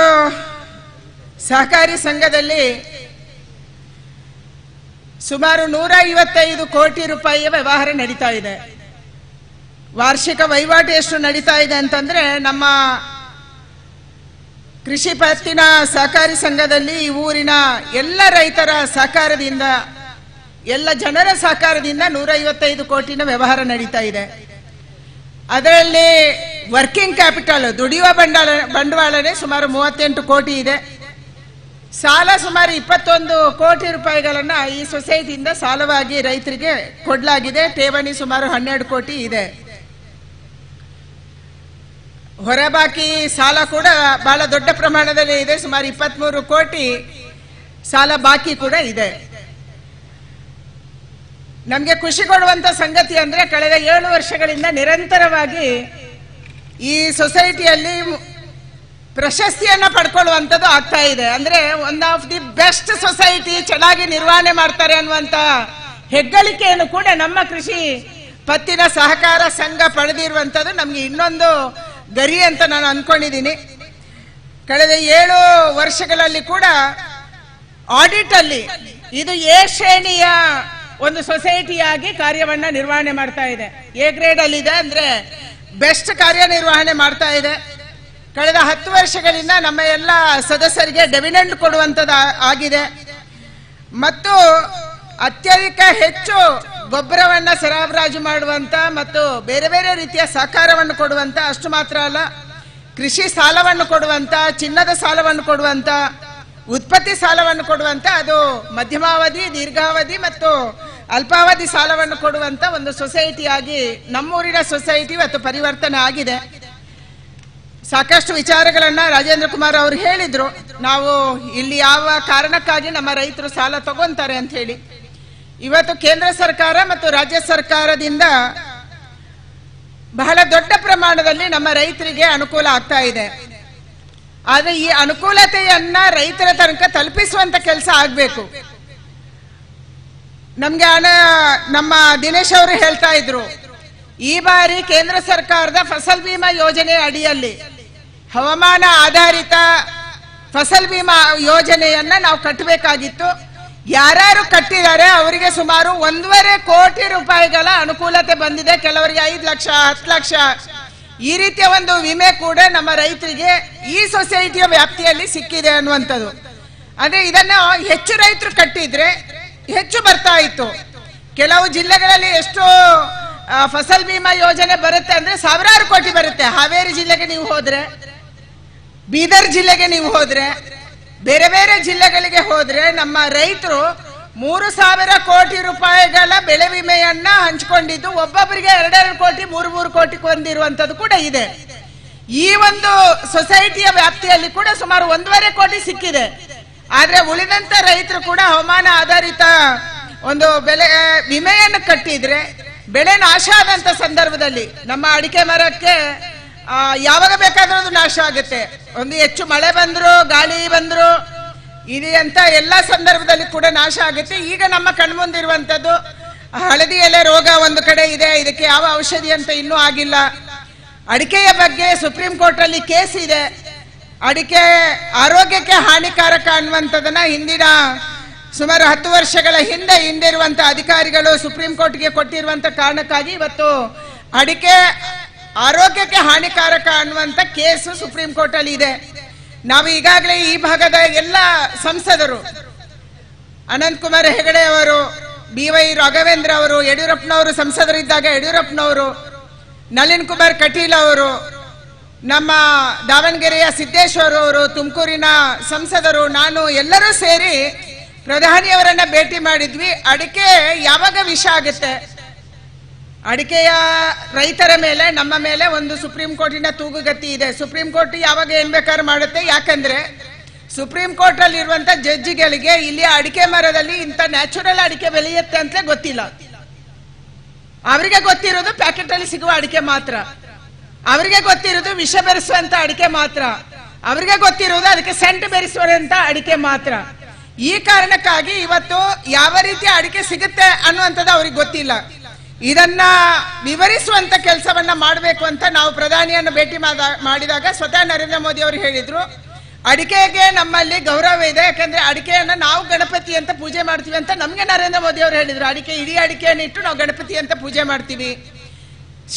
ಸಹಕಾರಿ ಸಂಘದಲ್ಲಿ ಸುಮಾರು 155 ಕೋಟಿ ರೂಪಾಯಿಯ ವ್ಯವಹಾರ ನಡೀತಾ ಇದೆ. ವಾರ್ಷಿಕ ವಹಿವಾಟು ಎಷ್ಟು ನಡೀತಾ ಇದೆ ಅಂತಂದ್ರೆ, ನಮ್ಮ ಕೃಷಿ ಪತ್ತಿನ ಸಹಕಾರಿ ಸಂಘದಲ್ಲಿ ಈ ಊರಿನ ಎಲ್ಲ ರೈತರ ಸಹಕಾರದಿಂದ, ಎಲ್ಲ ಜನರ ಸಹಕಾರದಿಂದ 155 ಕೋಟಿನ ವ್ಯವಹಾರ ನಡೀತಾ ಇದೆ. ಅದರಲ್ಲಿ ವರ್ಕಿಂಗ್ ಕ್ಯಾಪಿಟಲ್, ದುಡಿಯುವ ಬಂಡವಾಳನೇ ಸುಮಾರು 38 ಕೋಟಿ ಇದೆ. ಸಾಲ ಸುಮಾರು 21 ಕೋಟಿ ರೂಪಾಯಿಗಳನ್ನ ಈ ಸೊಸೈಟಿಯಿಂದ ಸಾಲವಾಗಿ ರೈತರಿಗೆ ಕೊಡಲಾಗಿದೆ. ಠೇವಣಿ ಸುಮಾರು 12 ಕೋಟಿ ಇದೆ. ಹೊರಬಾಕಿ ಸಾಲ ಕೂಡ ಬಹಳ ದೊಡ್ಡ ಪ್ರಮಾಣದಲ್ಲಿ ಇದೆ. ಸುಮಾರು 23 ಕೋಟಿ ಸಾಲ ಬಾಕಿ ಕೂಡ ಇದೆ. ನಮಗೆ ಖುಷಿ ಕೊಡುವಂತ ಸಂಗತಿ ಅಂದ್ರೆ, ಕಳೆದ 7 ವರ್ಷಗಳಿಂದ ನಿರಂತರವಾಗಿ ಈ ಸೊಸೈಟಿಯಲ್ಲಿ ಪ್ರಶಸ್ತಿಯನ್ನ ಪಡ್ಕೊಳ್ಳುವಂಥದ್ದು ಆಗ್ತಾ ಇದೆ. ಅಂದ್ರೆ one of the best society, ಚೆನ್ನಾಗಿ ನಿರ್ವಹಣೆ ಮಾಡ್ತಾರೆ ಅನ್ನುವಂತ ಹೆಗ್ಗಳಿಕೆಯನ್ನು ಕೂಡ ನಮ್ಮ ಕೃಷಿ ಪತ್ತಿನ ಸಹಕಾರ ಸಂಘ ಪಡೆದಿರುವಂಥದ್ದು ನಮ್ಗೆ ಇನ್ನೊಂದು ಗರಿ ಅಂತ ನಾನು ಅನ್ಕೊಂಡಿದ್ದೀನಿ. ಕಳೆದ 7 ವರ್ಷಗಳಲ್ಲಿ ಕೂಡ ಆಡಿಟ್ ಅಲ್ಲಿ ಇದು ಎ ಶ್ರೇಣಿಯ ಒಂದು ಸೊಸೈಟಿಯಾಗಿ ಕಾರ್ಯವನ್ನ ನಿರ್ವಹಣೆ ಮಾಡ್ತಾ ಇದೆ. ಎ ಗ್ರೇಡ್ ಅಲ್ಲಿ ಇದೆ, ಅಂದ್ರೆ ಬೆಸ್ಟ್ ಕಾರ್ಯನಿರ್ವಹಣೆ ಮಾಡ್ತಾ ಇದೆ. ಕಳೆದ 10 ವರ್ಷಗಳಿಂದ ನಮ್ಮ ಎಲ್ಲ ಸದಸ್ಯರಿಗೆ ಡಿವಿಡೆಂಡ್ ಕೊಡುವಂಥದ್ದು ಆಗಿದೆ ಮತ್ತು ಅತ್ಯಧಿಕ ಹೆಚ್ಚು ಗೊಬ್ಬರವನ್ನ ಸರಬರಾಜು ಮಾಡುವಂತ ಮತ್ತು ಬೇರೆ ಬೇರೆ ರೀತಿಯ ಸಹಕಾರವನ್ನು ಕೊಡುವಂತ, ಅಷ್ಟು ಮಾತ್ರ ಅಲ್ಲ, ಕೃಷಿ ಸಾಲವನ್ನು ಕೊಡುವಂತ, ಚಿನ್ನದ ಸಾಲವನ್ನು ಕೊಡುವಂತ, ಉತ್ಪತ್ತಿ ಸಾಲವನ್ನು ಕೊಡುವಂತ, ಅದು ಮಧ್ಯಮಾವಧಿ, ದೀರ್ಘಾವಧಿ ಮತ್ತು ಅಲ್ಪಾವಧಿ ಸಾಲವನ್ನು ಕೊಡುವಂತ ಒಂದು ಸೊಸೈಟಿಯಾಗಿ ನಮ್ಮೂರಿನ ಸೊಸೈಟಿ ಇವತ್ತು ಪರಿವರ್ತನೆ ಆಗಿದೆ. ಸಾಕಷ್ಟು ವಿಚಾರಗಳನ್ನ ರಾಜೇಂದ್ರ ಕುಮಾರ್ ಅವರು ಹೇಳಿದ್ರು. ನಾವು ಇಲ್ಲಿ ಯಾವ ಕಾರಣಕ್ಕಾಗಿ ನಮ್ಮ ರೈತರು ಸಾಲ ತಗೊಂತಾರೆ ಅಂತ ಹೇಳಿ. ಇವತ್ತು ಕೇಂದ್ರ ಸರ್ಕಾರ ಮತ್ತು ರಾಜ್ಯ ಸರ್ಕಾರದಿಂದ ಬಹಳ ದೊಡ್ಡ ಪ್ರಮಾಣದಲ್ಲಿ ನಮ್ಮ ರೈತರಿಗೆ ಅನುಕೂಲ ಆಗ್ತಾ ಇದೆ. ಆದ್ರೆ ಈ ಅನುಕೂಲತೆಯನ್ನ ರೈತರ ತನಕ ತಲುಪಿಸುವಂತ ಕೆಲಸ ಆಗ್ಬೇಕು. ನಮ್ಗೆ ನಮ್ಮ ದಿನೇಶ್ ಅವರು ಹೇಳ್ತಾ ಇದ್ರು, ಈ ಬಾರಿ ಕೇಂದ್ರ ಸರ್ಕಾರದ ಫಸಲ್ ಬಿಮಾ ಯೋಜನೆ ಅಡಿಯಲ್ಲಿ ಹವಾಮಾನ ಆಧಾರಿತ ಫಸಲ್ ಬಿಮಾ ಯೋಜನೆಯನ್ನ ನಾವು ಕಟ್ಟಬೇಕಾಗಿತ್ತು. ಯಾರ್ಯಾರು ಕಟ್ಟಿದ್ದಾರೆ ಅವರಿಗೆ ಸುಮಾರು 1.5 ಕೋಟಿ ರೂಪಾಯಿಗಳ ಅನುಕೂಲತೆ ಬಂದಿದೆ. ಕೆಲವರಿಗೆ 5 ಲಕ್ಷ, 10 ಲಕ್ಷ, ಈ ರೀತಿಯ ಒಂದು ವಿಮೆ ಕೂಡ ನಮ್ಮ ರೈತರಿಗೆ ಈ ಸೊಸೈಟಿಯ ವ್ಯಾಪ್ತಿಯಲ್ಲಿ ಸಿಕ್ಕಿದೆ ಅನ್ನುವಂಥದ್ದು. ಅಂದ್ರೆ ಇದನ್ನ ಹೆಚ್ಚು ರೈತರು ಕಟ್ಟಿದ್ರೆ ಹೆಚ್ಚು ಬರ್ತಾ ಇತ್ತು. ಕೆಲವು ಜಿಲ್ಲೆಗಳಲ್ಲಿ ಎಷ್ಟು ಫಸಲ್ ಬಿಮಾ ಯೋಜನೆ ಬರುತ್ತೆ ಅಂದ್ರೆ ಸಾವಿರಾರು ಕೋಟಿ ಬರುತ್ತೆ. ಹಾವೇರಿ ಜಿಲ್ಲೆಗೆ ನೀವು ಹೋದ್ರೆ, ಬೀದರ್ ಜಿಲ್ಲೆಗೆ ನೀವು ಹೋದ್ರೆ, ಬೇರೆ ಬೇರೆ ಜಿಲ್ಲೆಗಳಿಗೆ ಹೋದ್ರೆ ನಮ್ಮ ರೈತರು 3,000 ಕೋಟಿ ರೂಪಾಯಿಗಳ ಬೆಳೆ ವಿಮೆಯನ್ನ ಹಂಚಿಕೊಂಡಿದ್ದು ಒಬ್ಬೊಬ್ಬರಿಗೆ 2 ಕೋಟಿ 3 ಕೋಟಿ ಹೊಂದಿರುವಂತದ್ದು ಕೂಡ ಇದೆ. ಈ ಒಂದು ಸೊಸೈಟಿಯ ವ್ಯಾಪ್ತಿಯಲ್ಲಿ ಕೂಡ ಸುಮಾರು 1.5 ಕೋಟಿ ಸಿಕ್ಕಿದೆ. ಆದ್ರೆ ಉಳಿದಂತ ರೈತರು ಕೂಡ ಹವಾಮಾನ ಆಧಾರಿತ ಒಂದು ಬೆಳೆ ವಿಮೆಯನ್ನು ಕಟ್ಟಿದ್ರೆ ಬೆಳೆ ನಾಶ ಆದಂತ ಸಂದರ್ಭದಲ್ಲಿ ನಮ್ಮ ಅಡಿಕೆ ಮರಕ್ಕೆ ಯಾವಾಗ ಬೇಕಾದ್ರೂ ಅದು ನಾಶ ಆಗುತ್ತೆ. ಒಂದು ಹೆಚ್ಚು ಮಳೆ ಬಂದ್ರು, ಗಾಳಿ ಬಂದ್ರು, ಅಂತ ಎಲ್ಲ ಸಂದರ್ಭದಲ್ಲಿ ಕೂಡ ನಾಶ ಆಗುತ್ತೆ. ಈಗ ನಮ್ಮ ಕಣ್ಮುಂದಿರುವಂತದ್ದು ಹಳದಿ ಎಲೆ ರೋಗ ಒಂದು ಕಡೆ ಇದೆ. ಇದಕ್ಕೆ ಯಾವ ಔಷಧಿ ಅಂತ ಇನ್ನೂ ಆಗಿಲ್ಲ. ಅಡಿಕೆಯ ಬಗ್ಗೆ ಸುಪ್ರೀಂ ಕೋರ್ಟ್ ಅಲ್ಲಿ ಕೇಸ್ ಇದೆ. ಅಡಿಕೆ ಆರೋಗ್ಯಕ್ಕೆ ಹಾನಿಕಾರಕ ಅನ್ನುವಂಥದ್ದನ್ನ ಹಿಂದಿನ ಸುಮಾರು 10 ವರ್ಷಗಳ ಹಿಂದಿರುವಂತಹ ಅಧಿಕಾರಿಗಳು ಸುಪ್ರೀಂ ಕೋರ್ಟ್ಗೆ ಕೊಟ್ಟಿರುವಂತ ಕಾರಣಕ್ಕಾಗಿ ಇವತ್ತು ಅಡಿಕೆ ಆರೋಗ್ಯಕ್ಕೆ ಹಾನಿಕಾರಕ ಅನ್ನುವಂತ ಕೇಸು ಸುಪ್ರೀಂ ಕೋರ್ಟ್ ಅಲ್ಲಿ ಇದೆ. ನಾವು ಈಗಾಗಲೇ ಈ ಭಾಗದ ಎಲ್ಲ ಸಂಸದರು, ಅನಂತ್ ಕುಮಾರ್ ಹೆಗಡೆ ಅವರು, BY ರಾಘವೇಂದ್ರ ಅವರು, ಯಡಿಯೂರಪ್ಪನವರು ಸಂಸದರಿದ್ದಾಗ ಯಡಿಯೂರಪ್ಪನವರು, ನಳಿನ್ ಕುಮಾರ್ ಕಟೀಲ್ ಅವರು, ನಮ್ಮ ದಾವಣಗೆರೆಯ ಸಿದ್ದೇಶ್ವರ ಅವರು, ತುಮಕೂರಿನ ಸಂಸದರು, ನಾನು ಎಲ್ಲರೂ ಸೇರಿ ಪ್ರಧಾನಿಯವರನ್ನ ಭೇಟಿ ಮಾಡಿದ್ವಿ. ಅಡಿಕೆ ಯಾವಾಗ ವಿಷ ಆಗುತ್ತೆ, ಅಡಿಕೆಯ ರೈತರ ಮೇಲೆ ನಮ್ಮ ಮೇಲೆ ಒಂದು ಸುಪ್ರೀಂ ಕೋರ್ಟಿನ ತೂಗುಗತಿ ಇದೆ. ಸುಪ್ರೀಂ ಕೋರ್ಟ್ ಯಾವಾಗ ಏನ್ ಬೇಕಾದ್ರೂ ಮಾಡುತ್ತೆ. ಯಾಕಂದ್ರೆ ಸುಪ್ರೀಂ ಕೋರ್ಟ್ ಅಲ್ಲಿ ಇರುವಂತ ಜಡ್ಜಿಗಳಿಗೆ ಇಲ್ಲಿ ಅಡಿಕೆ ಮರದಲ್ಲಿ ಇಂಥ ನ್ಯಾಚುರಲ್ ಅಡಿಕೆ ಬೆಳೆಯುತ್ತೆ ಅಂತಲೇ ಗೊತ್ತಿಲ್ಲ. ಅವರಿಗೆ ಗೊತ್ತಿರೋದು ಪ್ಯಾಕೆಟ್ ಅಲ್ಲಿ ಸಿಗುವ ಅಡಿಕೆ ಮಾತ್ರ, ಅವರಿಗೆ ಗೊತ್ತಿರೋದು ವಿಷ ಬೆರೆಸುವಂತ ಅಡಿಕೆ ಮಾತ್ರ, ಅವರಿಗೆ ಗೊತ್ತಿರೋದು ಅದಕ್ಕೆ ಸೆಂಟ್ ಬೆರೆಸುವಂತ ಅಡಿಕೆ ಮಾತ್ರ. ಈ ಕಾರಣಕ್ಕಾಗಿ ಇವತ್ತು ಯಾವ ರೀತಿ ಅಡಿಕೆ ಸಿಗುತ್ತೆ ಅನ್ನುವಂಥದ್ದು ಅವ್ರಿಗೆ ಗೊತ್ತಿಲ್ಲ. ಇದನ್ನ ವಿವರಿಸುವಂತ ಕೆಲಸವನ್ನ ಮಾಡಬೇಕು ಅಂತ ನಾವು ಪ್ರಧಾನಿಯನ್ನು ಭೇಟಿ ಮಾಡಿದಾಗ ಸ್ವತಃ ನರೇಂದ್ರ ಮೋದಿ ಅವರು ಹೇಳಿದ್ರು, ಅಡಿಕೆಗೆ ನಮ್ಮಲ್ಲಿ ಗೌರವ ಇದೆ, ಯಾಕಂದ್ರೆ ಅಡಿಕೆಯನ್ನ ನಾವು ಗಣಪತಿ ಅಂತ ಪೂಜೆ ಮಾಡ್ತೀವಿ ಅಂತ ನಮ್ಗೆ ನರೇಂದ್ರ ಮೋದಿ ಅವರು ಹೇಳಿದ್ರು. ಅಡಿಕೆ ಇಡೀ ಅಡಿಕೆಯನ್ನು ಇಟ್ಟು ನಾವು ಗಣಪತಿ ಅಂತ ಪೂಜೆ ಮಾಡ್ತೀವಿ.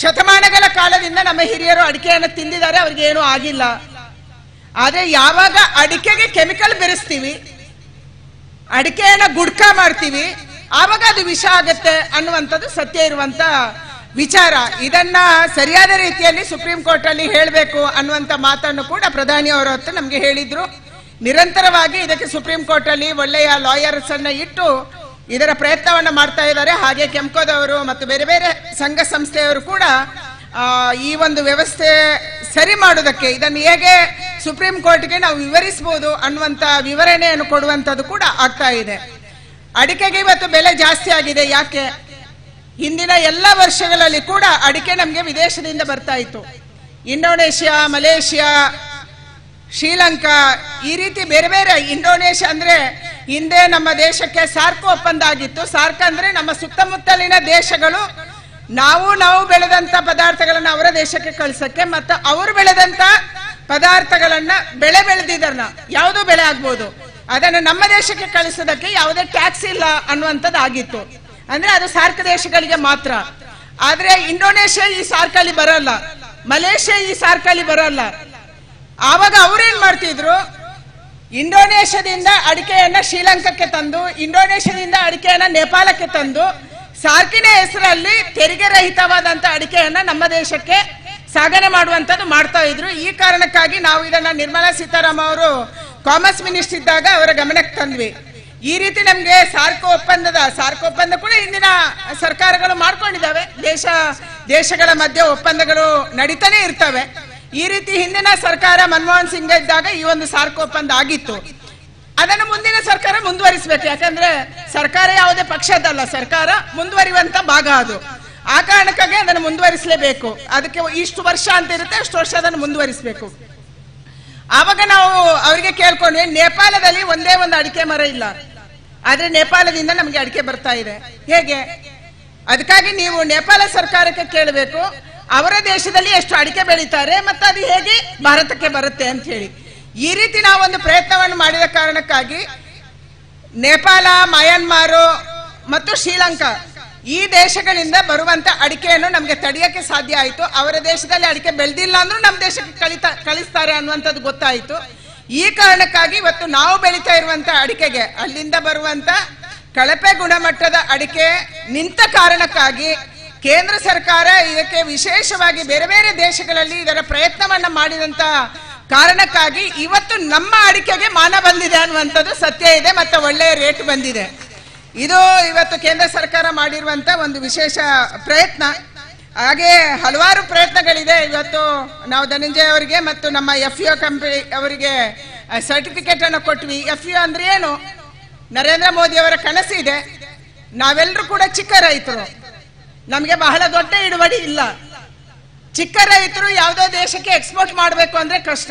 ಶತಮಾನಗಳ ಕಾಲದಿಂದ ನಮ್ಮ ಹಿರಿಯರು ಅಡಿಕೆಯನ್ನು ತಿಂದಿದ್ದಾರೆ, ಅವ್ರಿಗೆ ಏನೂ ಆಗಿಲ್ಲ. ಆದ್ರೆ ಯಾವಾಗ ಅಡಿಕೆಗೆ ಕೆಮಿಕಲ್ ಬೆರೆಸ್ತೀವಿ, ಅಡಿಕೆಯನ್ನ ಗುಡ್ಕ ಮಾಡ್ತೀವಿ, ಆವಾಗ ಅದು ವಿಷ ಆಗತ್ತೆ ಅನ್ನುವಂಥದ್ದು ಸತ್ಯ ಇರುವಂತ ವಿಚಾರ. ಇದನ್ನ ಸರಿಯಾದ ರೀತಿಯಲ್ಲಿ ಸುಪ್ರೀಂ ಕೋರ್ಟ್ ಅಲ್ಲಿ ಹೇಳಬೇಕು ಅನ್ನುವಂತ ಮಾತನ್ನು ಕೂಡ ಪ್ರಧಾನಿ ಅವರ ಹೊತ್ತು ನಮ್ಗೆ ಹೇಳಿದ್ರು. ನಿರಂತರವಾಗಿ ಇದಕ್ಕೆ ಸುಪ್ರೀಂ ಕೋರ್ಟ್ ಅಲ್ಲಿ ಒಳ್ಳೆಯ ಲಾಯರ್ಸ್ ಅನ್ನ ಇಟ್ಟು ಇದರ ಪ್ರಯತ್ನವನ್ನ ಮಾಡ್ತಾ ಇದ್ದಾರೆ. ಹಾಗೆ ಕೆಂಕೋದವರು ಮತ್ತು ಬೇರೆ ಬೇರೆ ಸಂಘ ಸಂಸ್ಥೆಯವರು ಕೂಡ ಈ ಒಂದು ವ್ಯವಸ್ಥೆ ಸರಿ ಮಾಡುವುದಕ್ಕೆ ಇದನ್ನು ಹೇಗೆ ಸುಪ್ರೀಂ ಕೋರ್ಟ್ಗೆ ನಾವು ವಿವರಿಸಬಹುದು ಅನ್ನುವಂತ ವಿವರಣೆಯನ್ನು ಕೊಡುವಂತದ್ದು ಕೂಡ ಆಗ್ತಾ ಇದೆ. ಅಡಿಕೆಗೆ ಇವತ್ತು ಬೆಲೆ ಜಾಸ್ತಿ ಆಗಿದೆ. ಯಾಕೆ? ಹಿಂದಿನ ಎಲ್ಲ ವರ್ಷಗಳಲ್ಲಿ ಕೂಡ ಅಡಿಕೆ ನಮಗೆ ವಿದೇಶದಿಂದ ಬರ್ತಾ ಇತ್ತು. ಇಂಡೋನೇಷ್ಯಾ, ಮಲೇಷಿಯಾ, ಶ್ರೀಲಂಕಾ, ಈ ರೀತಿ ಬೇರೆ ಬೇರೆ. ಇಂಡೋನೇಷ್ಯಾ ಅಂದ್ರೆ ಹಿಂದೆ ನಮ್ಮ ದೇಶಕ್ಕೆ ಸಾರ್ಕ್ ಒಪ್ಪಂದ ಆಗಿತ್ತು. ಸಾರ್ಕ್ ಅಂದ್ರೆ ನಮ್ಮ ಸುತ್ತಮುತ್ತಲಿನ ದೇಶಗಳು ನಾವು ಬೆಳೆದಂತ ಪದಾರ್ಥಗಳನ್ನ ಅವರ ದೇಶಕ್ಕೆ ಕಳ್ಸಕ್ಕೆ, ಮತ್ತು ಅವರು ಬೆಳೆದಂತ ಪದಾರ್ಥಗಳನ್ನ ಬೆಳೆದಿದ್ದನ್ನ ಯಾವುದೋ ಬೆಳೆ ಆಗ್ಬೋದು ಅದನ್ನ ನಮ್ಮ ದೇಶಕ್ಕೆ ಕಳಿಸೋದಕ್ಕೆ ಯಾವುದೇ ಟ್ಯಾಕ್ಸ್ ಇಲ್ಲ ಅನ್ನುವಂಥದ್ದು ಆಗಿತ್ತು. ಅಂದ್ರೆ ಅದು ಸಾರ್ಕ್ ದೇಶಗಳಿಗೆ ಮಾತ್ರ. ಆದ್ರೆ ಇಂಡೋನೇಷ್ಯಾ ಈ ಸಾರ್ಕ್ ಅಲ್ಲಿ ಬರಲ್ಲ, ಮಲೇಷ್ಯಾ ಈ ಸಾರ್ಕ್ ಅಲ್ಲಿ ಬರಲ್ಲ. ಆವಾಗ ಅವ್ರೇನ್ ಮಾಡ್ತಿದ್ರು, ಇಂಡೋನೇಷ್ಯಾದಿಂದ ಅಡಿಕೆಯನ್ನ ಶ್ರೀಲಂಕಾಕ್ಕೆ ತಂದು, ಇಂಡೋನೇಷ್ಯಾದಿಂದ ಅಡಿಕೆಯನ್ನ ನೇಪಾಳಕ್ಕೆ ತಂದು, ಸಾರ್ಕಿನ ಹೆಸರಲ್ಲಿ ತೆರಿಗೆ ರಹಿತವಾದಂತ ಅಡಿಕೆಯನ್ನ ನಮ್ಮ ದೇಶಕ್ಕೆ ಸಾಗಣೆ ಮಾಡುವಂತದ್ದು ಮಾಡ್ತಾ ಇದ್ರು. ಈ ಕಾರಣಕ್ಕಾಗಿ ನಾವು ಇದನ್ನ ನಿರ್ಮಲಾ ಸೀತಾರಾಮನ್ ಅವರು ಕಾಮರ್ಸ್ ಮಿನಿಸ್ಟರ್ ಇದ್ದಾಗ ಅವರ ಗಮನಕ್ಕೆ ತಂದ್ವಿ. ಈ ರೀತಿ ನಮ್ಗೆ ಸಾರ್ಕ್ ಒಪ್ಪಂದ ಕೂಡ ಇಂದಿನ ಸರ್ಕಾರಗಳು ಮಾಡ್ಕೊಂಡಿದ್ದಾವೆ. ದೇಶಗಳ ಮಧ್ಯೆ ಒಪ್ಪಂದಗಳು ನಡೀತಾನೆ ಇರ್ತವೆ. ಈ ರೀತಿ ಹಿಂದಿನ ಸರ್ಕಾರ ಮನಮೋಹನ್ ಸಿಂಗ್ ಇದ್ದಾಗ ಈ ಒಂದು ಸಾರ್ಕ್ ಒಪ್ಪಂದ ಆಗಿತ್ತು. ಅದನ್ನು ಮುಂದಿನ ಸರ್ಕಾರ ಮುಂದುವರಿಸಬೇಕು. ಯಾಕಂದ್ರೆ ಸರ್ಕಾರ ಯಾವುದೇ ಪಕ್ಷದಲ್ಲ, ಸರ್ಕಾರ ಮುಂದುವರಿಯುವಂತ ಭಾಗ ಅದು. ಆ ಕಾರಣಕ್ಕಾಗಿ ಅದನ್ನು ಮುಂದುವರಿಸಲೇಬೇಕು. ಅದಕ್ಕೆ ಇಷ್ಟು ವರ್ಷ ಅಂತ ಇರುತ್ತೆ, ಅಷ್ಟು ವರ್ಷ ಅದನ್ನು ಮುಂದುವರಿಸಬೇಕು. ಆವಾಗ ನಾವು ಅವರಿಗೆ ಕೇಳ್ಕೊಂಡ್ವಿ, ನೇಪಾಳದಲ್ಲಿ ಒಂದೇ ಒಂದು ಅಡಿಕೆ ಮರ ಇಲ್ಲ, ಆದ್ರೆ ನೇಪಾಳದಿಂದ ನಮಗೆ ಅಡಿಕೆ ಬರ್ತಾ ಇದೆ, ಹೇಗೆ? ಅದಕ್ಕಾಗಿ ನೀವು ನೇಪಾಳ ಸರ್ಕಾರಕ್ಕೆ ಕೇಳಬೇಕು, ಅವರ ದೇಶದಲ್ಲಿ ಎಷ್ಟು ಅಡಿಕೆ ಬೆಳೀತಾರೆ ಮತ್ತು ಅದು ಹೇಗೆ ಭಾರತಕ್ಕೆ ಬರುತ್ತೆ ಅಂತ ಹೇಳಿ. ಈ ರೀತಿ ನಾವೊಂದು ಪ್ರಯತ್ನವನ್ನು ಮಾಡಿದ ಕಾರಣಕ್ಕಾಗಿ ನೇಪಾಳ, ಮಯನ್ಮಾರು ಮತ್ತು ಶ್ರೀಲಂಕಾ ಈ ದೇಶಗಳಿಂದ ಬರುವಂತ ಅಡಿಕೆಯನ್ನು ನಮ್ಗೆ ತಡೆಯಕ್ಕೆ ಸಾಧ್ಯ ಆಯಿತು. ಅವರ ದೇಶದಲ್ಲಿ ಅಡಿಕೆ ಬೆಳೆದಿಲ್ಲ ಅಂದ್ರೂ ನಮ್ಮ ದೇಶಕ್ಕೆ ಕಳಿಸ್ತಾರೆ ಅನ್ನುವಂಥದ್ದು ಗೊತ್ತಾಯಿತು. ಈ ಕಾರಣಕ್ಕಾಗಿ ಇವತ್ತು ನಾವು ಬೆಳೀತಾ ಇರುವಂತ ಅಡಿಕೆಗೆ ಅಲ್ಲಿಂದ ಬರುವಂತ ಕಳಪೆ ಗುಣಮಟ್ಟದ ಅಡಿಕೆ ನಿಂತ ಕಾರಣಕ್ಕಾಗಿ ಕೇಂದ್ರ ಸರ್ಕಾರ ಇದಕ್ಕೆ ವಿಶೇಷವಾಗಿ ಬೇರೆ ಬೇರೆ ದೇಶಗಳಲ್ಲಿ ಇದರ ಪ್ರಯತ್ನವನ್ನ ಮಾಡಿದಂತ ಕಾರಣಕ್ಕಾಗಿ ಇವತ್ತು ನಮ್ಮ ಅಡಿಕೆಗೆ ಮಾನ ಬಂದಿದೆ ಅನ್ನುವಂಥದ್ದು ಸತ್ಯ ಇದೆ, ಮತ್ತೆ ಒಳ್ಳೆಯ ರೇಟ್ ಬಂದಿದೆ. ಇದು ಇವತ್ತು ಕೇಂದ್ರ ಸರ್ಕಾರ ಮಾಡಿರುವಂತ ಒಂದು ವಿಶೇಷ ಪ್ರಯತ್ನ. ಹಾಗೆ ಹಲವಾರು ಪ್ರಯತ್ನಗಳಿದೆ. ಇವತ್ತು ನಾವು ಧನಂಜಯ ಅವರಿಗೆ ಮತ್ತು ನಮ್ಮ FAO ಕಂಪನಿ ಅವರಿಗೆ ಸರ್ಟಿಫಿಕೇಟ್ ಅನ್ನು ಕೊಟ್ವಿ. FAO ಅಂದ್ರೆ ಏನು? ನರೇಂದ್ರ ಮೋದಿ ಅವರ ಕನಸಿದೆ. ನಾವೆಲ್ಲರೂ ಕೂಡ ಚಿಕ್ಕ ರೈತರು, ನಮಗೆ ಬಹಳ ದೊಡ್ಡ ಇಳುವರಿ ಇಲ್ಲ. ಚಿಕ್ಕ ರೈತರು ಯಾವುದೋ ದೇಶಕ್ಕೆ ಎಕ್ಸ್ಪೋರ್ಟ್ ಮಾಡಬೇಕು ಅಂದ್ರೆ ಕಷ್ಟ.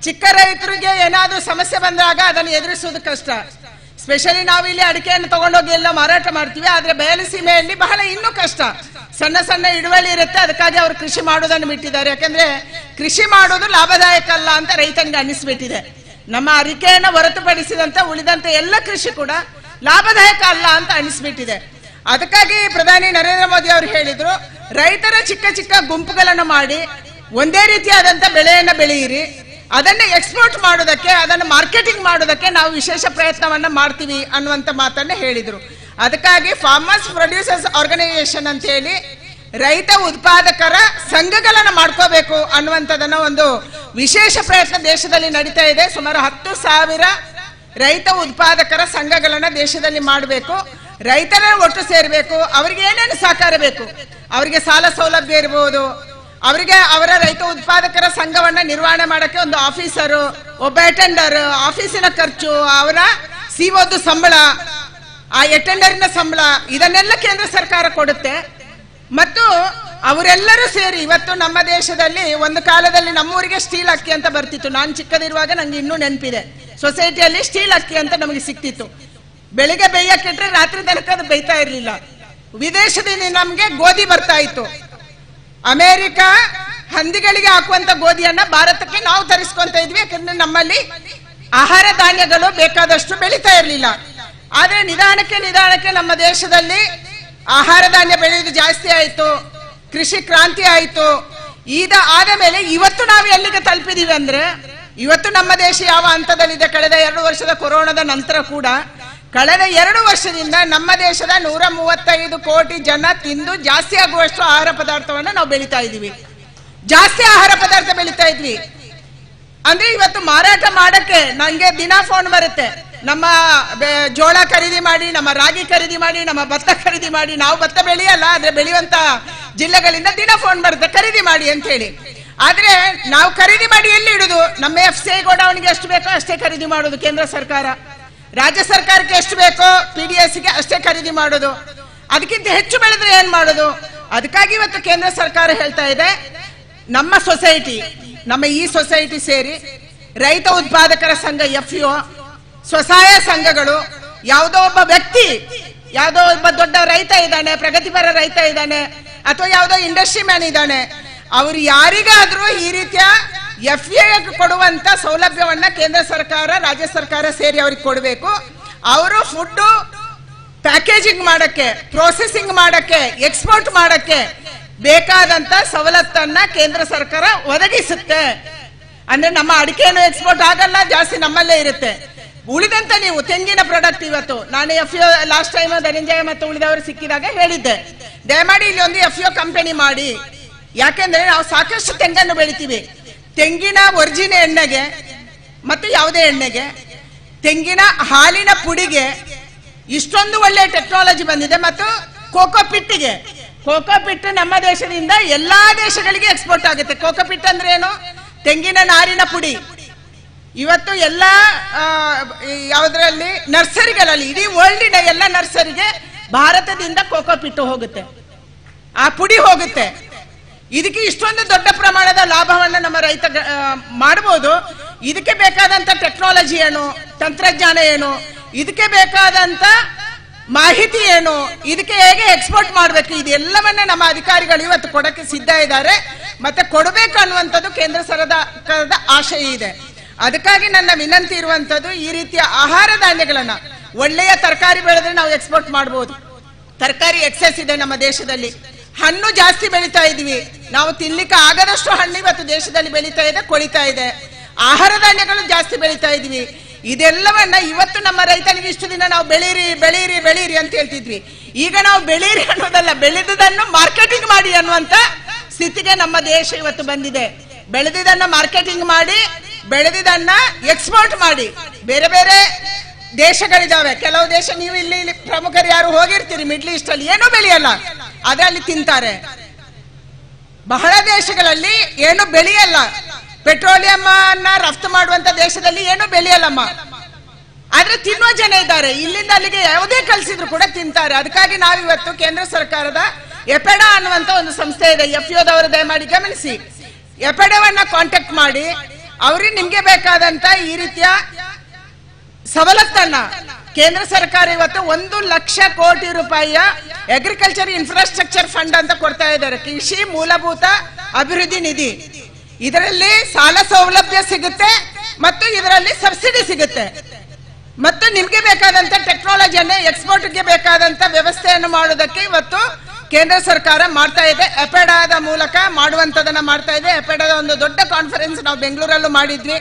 ಚಿಕ್ಕ ರೈತರಿಗೆ ಏನಾದ್ರೂ ಸಮಸ್ಯೆ ಬಂದಾಗ ಅದನ್ನು ಎದುರಿಸುವುದು ಕಷ್ಟ. ಸ್ಪೆಷಲಿ ನಾವು ಇಲ್ಲಿ ಅಡಿಕೆಯನ್ನು ತಗೊಂಡೋಗಿ ಎಲ್ಲ ಮಾರಾಟ ಮಾಡ್ತೀವಿ, ಆದ್ರೆ ಬಯಲುಸೀಮೆಯಲ್ಲಿ ಬಹಳ ಇನ್ನೂ ಕಷ್ಟ. ಸಣ್ಣ ಸಣ್ಣ ಇಳುವರಿ ಇರುತ್ತೆ, ಅದಕ್ಕಾಗಿ ಅವರು ಕೃಷಿ ಮಾಡೋದನ್ನು ಬಿಟ್ಟಿದ್ದಾರೆ. ಯಾಕಂದ್ರೆ ಕೃಷಿ ಮಾಡೋದು ಲಾಭದಾಯಕ ಅಲ್ಲ ಅಂತ ರೈತನಿಗೆ ಅನಿಸ್ಬಿಟ್ಟಿದೆ. ನಮ್ಮ ಅಡಿಕೆಯನ್ನು ಹೊರತುಪಡಿಸಿದಂತ ಉಳಿದಂತ ಎಲ್ಲ ಕೃಷಿ ಕೂಡ ಲಾಭದಾಯಕ ಅಲ್ಲ ಅಂತ ಅನಿಸ್ಬಿಟ್ಟಿದೆ. ಅದಕ್ಕಾಗಿ ಪ್ರಧಾನಿ ನರೇಂದ್ರ ಮೋದಿ ಅವರು ಹೇಳಿದ್ರು, ರೈತರ ಚಿಕ್ಕ ಚಿಕ್ಕ ಗುಂಪುಗಳನ್ನು ಮಾಡಿ ಒಂದೇ ರೀತಿಯಾದಂತ ಬೆಳೆಯನ್ನ ಬೆಳೆಯಿರಿ, ಅದನ್ನ ಎಕ್ಸ್ಪೋರ್ಟ್ ಮಾಡೋದಕ್ಕೆ, ಅದನ್ನು ಮಾರ್ಕೆಟಿಂಗ್ ಮಾಡೋದಕ್ಕೆ ನಾವು ವಿಶೇಷ ಪ್ರಯತ್ನವನ್ನ ಮಾಡ್ತೀವಿ ಅನ್ನುವಂತ ಮಾತನ್ನ ಹೇಳಿದ್ರು. ಅದಕ್ಕಾಗಿ ಫಾರ್ಮರ್ಸ್ ಪ್ರೊಡ್ಯೂಸರ್ಸ್ ಆರ್ಗನೈಸೇಷನ್ ಅಂತ ಹೇಳಿ ರೈತ ಉತ್ಪಾದಕರ ಸಂಘಗಳನ್ನ ಮಾಡ್ಕೋಬೇಕು ಅನ್ನುವಂಥದ್ದನ್ನ ಒಂದು ವಿಶೇಷ ಪ್ರಯತ್ನ ದೇಶದಲ್ಲಿ ನಡೀತಾ ಇದೆ. ಸುಮಾರು 10,000 ರೈತ ಉತ್ಪಾದಕರ ಸಂಘಗಳನ್ನ ದೇಶದಲ್ಲಿ ಮಾಡಬೇಕು. ರೈತರ ಒಟ್ಟು ಸೇರಬೇಕು. ಅವರಿಗೆ ಏನೇನು ಸಹಕಾರ ಬೇಕು, ಅವರಿಗೆ ಸಾಲ ಸೌಲಭ್ಯ ಇರಬಹುದು, ಅವರಿಗೆ ಅವರ ರೈತ ಉತ್ಪಾದಕರ ಸಂಘವನ್ನ ನಿರ್ವಹಣೆ ಮಾಡಕ್ಕೆ ಒಂದು ಆಫೀಸರು, ಒಬ್ಬ ಅಟೆಂಡರ್, ಆಫೀಸಿನ ಖರ್ಚು, ಅವರ ಸಿಒದು ಸಂಬಳ, ಆ ಅಟೆಂಡರಿನ ಸಂಬಳ, ಇದನ್ನೆಲ್ಲ ಕೇಂದ್ರ ಸರ್ಕಾರ ಕೊಡುತ್ತೆ. ಮತ್ತು ಅವರೆಲ್ಲರೂ ಸೇರಿ ಇವತ್ತು ನಮ್ಮ ದೇಶದಲ್ಲಿ ಒಂದು ಕಾಲದಲ್ಲಿ ನಮ್ಮೂರಿಗೆ ಸ್ಟೀಲ್ ಅಕ್ಕಿ ಅಂತ ಬರ್ತಿತ್ತು. ನಾನು ಚಿಕ್ಕದಿರುವಾಗ ನಂಗೆ ಇನ್ನೂ ನೆನಪಿದೆ. ಸೊಸೈಟಿಯಲ್ಲಿ ಸ್ಟೀಲ್ ಅಕ್ಕಿ ಅಂತ ನಮಗೆ ಸಿಕ್ತಿತ್ತು. ಬೆಳಿಗ್ಗೆ ಬೇಯಕ್ಕಿಟ್ರೆ ರಾತ್ರಿ ತನಕ ಅದು ಬೇಯ್ತಾ ಇರಲಿಲ್ಲ. ವಿದೇಶದಿಂದ ನಮ್ಗೆ ಗೋಧಿ ಬರ್ತಾ ಇತ್ತು. ಅಮೆರಿಕ ಹಂದಿಗಳಿಗೆ ಹಾಕುವಂತ ಗೋಧಿಯನ್ನ ಭಾರತಕ್ಕೆ ನಾವು ತರಿಸ್ಕೊಂತ ಇದ್ವಿ, ಯಾಕಂದ್ರೆ ನಮ್ಮಲ್ಲಿ ಆಹಾರ ಧಾನ್ಯಗಳು ಬೇಕಾದಷ್ಟು ಬೆಳೀತಾ ಇರಲಿಲ್ಲ. ಆದ್ರೆ ನಿಧಾನಕ್ಕೆ ನಮ್ಮ ದೇಶದಲ್ಲಿ ಆಹಾರ ಧಾನ್ಯ ಬೆಳೆಯುವುದು ಜಾಸ್ತಿ ಆಯ್ತು, ಕೃಷಿ ಕ್ರಾಂತಿ ಆಯ್ತು. ಆದ ಮೇಲೆ ಇವತ್ತು ನಾವು ಎಲ್ಲಿಗೆ ತಲುಪಿದೀವಿ ಅಂದ್ರೆ, ಇವತ್ತು ನಮ್ಮ ದೇಶ ಯಾವ ಹಂತದಲ್ಲಿದೆ, ಕಳೆದ 2 ವರ್ಷದ ಕೊರೋನಾದ ನಂತರ ಕೂಡ ಕಳೆದ 2 ವರ್ಷದಿಂದ ನಮ್ಮ ದೇಶದ 135 ಕೋಟಿ ಜನ ತಿಂದು ಜಾಸ್ತಿ ಆಗುವಷ್ಟು ಆಹಾರ ಪದಾರ್ಥವನ್ನ ನಾವು ಬೆಳೀತಾ ಇದೀವಿ. ಜಾಸ್ತಿ ಆಹಾರ ಪದಾರ್ಥ ಬೆಳೀತಾ ಇದ್ವಿ ಅಂದ್ರೆ ಇವತ್ತು ಮಾರಾಟ ಮಾಡಕ್ಕೆ ನಂಗೆ ದಿನ ಫೋನ್ ಬರುತ್ತೆ, ನಮ್ಮ ಜೋಳ ಖರೀದಿ ಮಾಡಿ, ನಮ್ಮ ರಾಗಿ ಖರೀದಿ ಮಾಡಿ, ನಮ್ಮ ಭತ್ತ ಖರೀದಿ ಮಾಡಿ. ನಾವು ಭತ್ತ ಬೆಳೆಯಲ್ಲ, ಆದ್ರೆ ಬೆಳೆಯುವಂತ ಜಿಲ್ಲೆಗಳಿಂದ ದಿನ ಫೋನ್ ಬರುತ್ತೆ ಖರೀದಿ ಮಾಡಿ ಅಂತ ಹೇಳಿ. ಆದ್ರೆ ನಾವು ಖರೀದಿ ಮಾಡಿ ಎಲ್ಲಿ ಇಡುದು? ನಮ್ಮ FCI ಗೋಡೌನ್ಗೆ ಎಷ್ಟು ಬೇಕೋ ಅಷ್ಟೇ ಖರೀದಿ ಮಾಡೋದು ಕೇಂದ್ರ ಸರ್ಕಾರ, ರಾಜ್ಯ ಸರ್ಕಾರಕ್ಕೆ ಎಷ್ಟು ಬೇಕೋ PDSಗೆ ಅಷ್ಟೇ ಖರೀದಿ ಮಾಡೋದು. ಅದಕ್ಕಿಂತ ಹೆಚ್ಚು ಬೆಳೆದ್ರೆ ಏನ್ ಮಾಡೋದು? ಅದಕ್ಕಾಗಿ ಇವತ್ತು ಕೇಂದ್ರ ಸರ್ಕಾರ ಹೇಳ್ತಾ ಇದೆ, ನಮ್ಮ ಸೊಸೈಟಿ, ನಮ್ಮ ಈ ಸೊಸೈಟಿ ಸೇರಿ ರೈತ ಉತ್ಪಾದಕರ ಸಂಘ FAO, ಸ್ವಸಹಾಯ ಸಂಘಗಳು, ಯಾವುದೋ ಒಬ್ಬ ವ್ಯಕ್ತಿ, ಯಾವುದೋ ಒಬ್ಬ ದೊಡ್ಡ ರೈತ ಇದ್ದಾನೆ, ಪ್ರಗತಿಪರ ರೈತ ಇದ್ದಾನೆ, ಅಥವಾ ಯಾವುದೋ ಇಂಡಸ್ಟ್ರಿ ಮ್ಯಾನ್ ಇದ್ದಾನೆ, ಅವರು ಯಾರಿಗಾದ್ರೂ ಈ ರೀತಿಯ FAO ಕೊಡುವಂತ ಸೌಲಭ್ಯವನ್ನ ಕೇಂದ್ರ ಸರ್ಕಾರ, ರಾಜ್ಯ ಸರ್ಕಾರ ಸೇರಿ ಅವ್ರಿಗೆ ಕೊಡಬೇಕು. ಅವರು ಫುಡ್ ಪ್ಯಾಕೇಜಿಂಗ್ ಮಾಡಕ್ಕೆ, ಪ್ರೊಸೆಸಿಂಗ್ ಮಾಡಕ್ಕೆ, ಎಕ್ಸ್ಪೋರ್ಟ್ ಮಾಡಕ್ಕೆ ಬೇಕಾದಂತ ಸವಲತ್ತನ್ನ ಕೇಂದ್ರ ಸರ್ಕಾರ ಒದಗಿಸುತ್ತೆ. ಅಂದ್ರೆ ನಮ್ಮ ಅಡಿಕೆಯನ್ನು ಎಕ್ಸ್ಪೋರ್ಟ್ ಆಗಲ್ಲ, ಜಾಸ್ತಿ ನಮ್ಮಲ್ಲೇ ಇರುತ್ತೆ. ಉಳಿದಂತ ನೀವು ತೆಂಗಿನ ಪ್ರಾಡಕ್ಟ್, ಇವತ್ತು ನಾನು FAO ಲಾಸ್ಟ್ ಟೈಮ್ ಧನಂಜಯ ಮತ್ತು ಉಳಿದವರು ಸಿಕ್ಕಿದಾಗ ಹೇಳಿದ್ದೆ, ದಯಮಾಡಿ ಇಲ್ಲಿ ಒಂದು FAO ಕಂಪನಿ ಮಾಡಿ. ಯಾಕೆಂದ್ರೆ ನಾವು ಸಾಕಷ್ಟು ತೆಂಗನ್ನು ಬೆಳಿತೀವಿ. ತೆಂಗಿನ ಒರಿಜಿನ ಎಣ್ಣೆಗೆ ಮತ್ತು ಯಾವುದೇ ಎಣ್ಣೆಗೆ, ತೆಂಗಿನ ಹಾಲಿನ ಪುಡಿಗೆ ಇಷ್ಟೊಂದು ಒಳ್ಳೆ ಟೆಕ್ನಾಲಜಿ ಬಂದಿದೆ. ಮತ್ತು ಕೋಕೋ ಪಿಟ್ಟಿಗೆ, ಕೋಕೋ ಪಿಟ್ ನಮ್ಮ ದೇಶದಿಂದ ಎಲ್ಲಾ ದೇಶಗಳಿಗೆ ಎಕ್ಸ್ಪೋರ್ಟ್ ಆಗುತ್ತೆ. ಕೋಕೋ ಪಿಟ್ ಅಂದ್ರೆ ಏನು? ತೆಂಗಿನ ನಾರಿನ ಪುಡಿ. ಇವತ್ತು ಎಲ್ಲ ಯಾವುದರಲ್ಲಿ ನರ್ಸರಿಗಳಲ್ಲಿ, ಇಡೀ ವರ್ಲ್ಡಿನ ಎಲ್ಲ ನರ್ಸರಿಗೆ ಭಾರತದಿಂದ ಕೋಕೋ ಪಿಟ್ಟು ಹೋಗುತ್ತೆ, ಆ ಪುಡಿ ಹೋಗುತ್ತೆ. ಇದಕ್ಕೆ ಇಷ್ಟೊಂದು ದೊಡ್ಡ ಪ್ರಮಾಣದ ಲಾಭವನ್ನ ನಮ್ಮ ರೈತ ಮಾಡಬಹುದು. ಇದಕ್ಕೆ ಬೇಕಾದಂತ ಟೆಕ್ನಾಲಜಿ ಏನು, ತಂತ್ರಜ್ಞಾನ ಏನು, ಇದಕ್ಕೆ ಬೇಕಾದಂತ ಮಾಹಿತಿ ಏನು, ಇದಕ್ಕೆ ಹೇಗೆ ಎಕ್ಸ್ಪೋರ್ಟ್ ಮಾಡಬೇಕು, ಇದೆಲ್ಲವನ್ನ ನಮ್ಮ ಅಧಿಕಾರಿಗಳು ಇವತ್ತು ಕೊಡಕ್ಕೆ ಸಿದ್ಧ ಇದ್ದಾರೆ. ಮತ್ತೆ ಕೊಡಬೇಕು ಅನ್ನುವಂಥದ್ದು ಕೇಂದ್ರ ಸರ್ಕಾರದ ಆಶಯ ಇದೆ. ಅದಕ್ಕಾಗಿ ನನ್ನ ವಿನಂತಿ ಇರುವಂತದ್ದು, ಈ ರೀತಿಯ ಆಹಾರ ಧಾನ್ಯಗಳನ್ನ, ಒಳ್ಳೆಯ ತರಕಾರಿ ಬೆಳೆದ್ರೆ ನಾವು ಎಕ್ಸ್ಪೋರ್ಟ್ ಮಾಡಬಹುದು. ತರಕಾರಿ ಎಕ್ಸೆಸ್ ಇದೆ ನಮ್ಮ ದೇಶದಲ್ಲಿ. ಹಣ್ಣು ಜಾಸ್ತಿ ಬೆಳೀತಾ ಇದೀವಿ, ನಾವು ತಿನ್ಲಿಕ್ಕೆ ಆಗದಷ್ಟು ಹಣ್ಣು ಇವತ್ತು ದೇಶದಲ್ಲಿ ಬೆಳೀತಾ ಇದೆ, ಕೊಳಿತಾ ಇದೆ. ಆಹಾರ ಧಾನ್ಯಗಳು ಜಾಸ್ತಿ ಬೆಳೀತಾ ಇದ್ವಿ. ಇದೆಲ್ಲವನ್ನ ಇವತ್ತು ನಮ್ಮ ರೈತನಿಗೆ ಇಷ್ಟು ದಿನ ನಾವು ಬೆಳೀರಿ ಬೆಳೀರಿ ಬೆಳೀರಿ ಅಂತ ಹೇಳ್ತಿದ್ವಿ. ಈಗ ನಾವು ಬೆಳೀರಿ ಅನ್ನೋದಲ್ಲ, ಬೆಳೆದದನ್ನು ಮಾರ್ಕೆಟಿಂಗ್ ಮಾಡಿ ಅನ್ನುವಂತ ಸ್ಥಿತಿಗೆ ನಮ್ಮ ದೇಶ ಇವತ್ತು ಬಂದಿದೆ. ಬೆಳೆದಿದ್ದನ್ನ ಮಾರ್ಕೆಟಿಂಗ್ ಮಾಡಿ, ಬೆಳೆದಿದ್ದನ್ನ ಎಕ್ಸ್ಪೋರ್ಟ್ ಮಾಡಿ. ಬೇರೆ ಬೇರೆ ದೇಶಗಳಿದಾವೆ, ಕೆಲವು ದೇಶ, ನೀವು ಇಲ್ಲಿ ಪ್ರಮುಖರು ಯಾರು ಹೋಗಿರ್ತೀರಿ ಮಿಡ್ಲ್ ಈಸ್ಟ್ ಅಲ್ಲಿ, ಏನೂ ಬೆಳೆಯಲ್ಲ, ಅದರಲ್ಲಿ ತಿಂತಾರೆ. ಬಹಳ ದೇಶಗಳಲ್ಲಿ ಏನು ಬೆಳೆಯಲ್ಲ, ಪೆಟ್ರೋಲಿಯಂ ಅನ್ನ ರಫ್ತು ಮಾಡುವಂತ ದೇಶದಲ್ಲಿ ಏನು ಬೆಳೆಯಲ್ಲಮ್ಮ, ಆದ್ರೆ ತಿನ್ನುವ ಜನ ಇದ್ದಾರೆ. ಇಲ್ಲಿಂದ ಅಲ್ಲಿಗೆ ಯಾವುದೇ ಕಳಿಸಿದ್ರು ಕೂಡ ತಿಂತಾರೆ. ಅದಕ್ಕಾಗಿ ನಾವಿವತ್ತು ಕೇಂದ್ರ ಸರ್ಕಾರದ ಎಪೆಡಾ ಅನ್ನುವಂತ ಒಂದು ಸಂಸ್ಥೆ ಇದೆ, FAO ದಯಮಾಡಿ ಗಮನಿಸಿ. ಎಪೆಡಾವನ್ನ ಕಾಂಟ್ಯಾಕ್ಟ್ ಮಾಡಿ, ಅವ್ರಿಗೆ ನಿಮ್ಗೆ ಬೇಕಾದಂತ ಈ ರೀತಿಯ ಸವಲತ್ತನ್ನ ಕೇಂದ್ರ ಸರ್ಕಾರ ಇವತ್ತು 1 ಲಕ್ಷ ಕೋಟಿ ರೂಪಾಯಿಯ ಅಗ್ರಿಕಲ್ಚರ್ ಇನ್ಫ್ರಾಸ್ಟ್ರಕ್ಚರ್ ಫಂಡ್ ಅಂತ ಕೊಡ್ತಾ ಇದ್ದಾರೆ, ಕೃಷಿ ಮೂಲಭೂತ ಅಭಿವೃದ್ಧಿ ನಿಧಿ. ಇದರಲ್ಲಿ ಸಾಲ ಸೌಲಭ್ಯ ಸಿಗುತ್ತೆ ಮತ್ತು ಇದರಲ್ಲಿ ಸಬ್ಸಿಡಿ ಸಿಗುತ್ತೆ ಮತ್ತು ನಿಮ್ಗೆ ಬೇಕಾದಂತ ಟೆಕ್ನಾಲಜಿಯನ್ನ ಎಕ್ಸ್ಪೋರ್ಟ್ಗೆ ಬೇಕಾದಂತ ವ್ಯವಸ್ಥೆಯನ್ನು ಮಾಡೋದಕ್ಕೆ ಇವತ್ತು ಕೇಂದ್ರ ಸರ್ಕಾರ ಮಾಡ್ತಾ ಇದೆ. ಎಪೆಡಾದ ಮೂಲಕ ಮಾಡುವಂತದನ್ನ ಮಾಡ್ತಾ ಇದೆ. ಎಪೆಡಾದ ಒಂದು ದೊಡ್ಡ ಕಾನ್ಫರೆನ್ಸ್ ನಾವು ಬೆಂಗಳೂರಲ್ಲೂ ಮಾಡಿದ್ವಿ.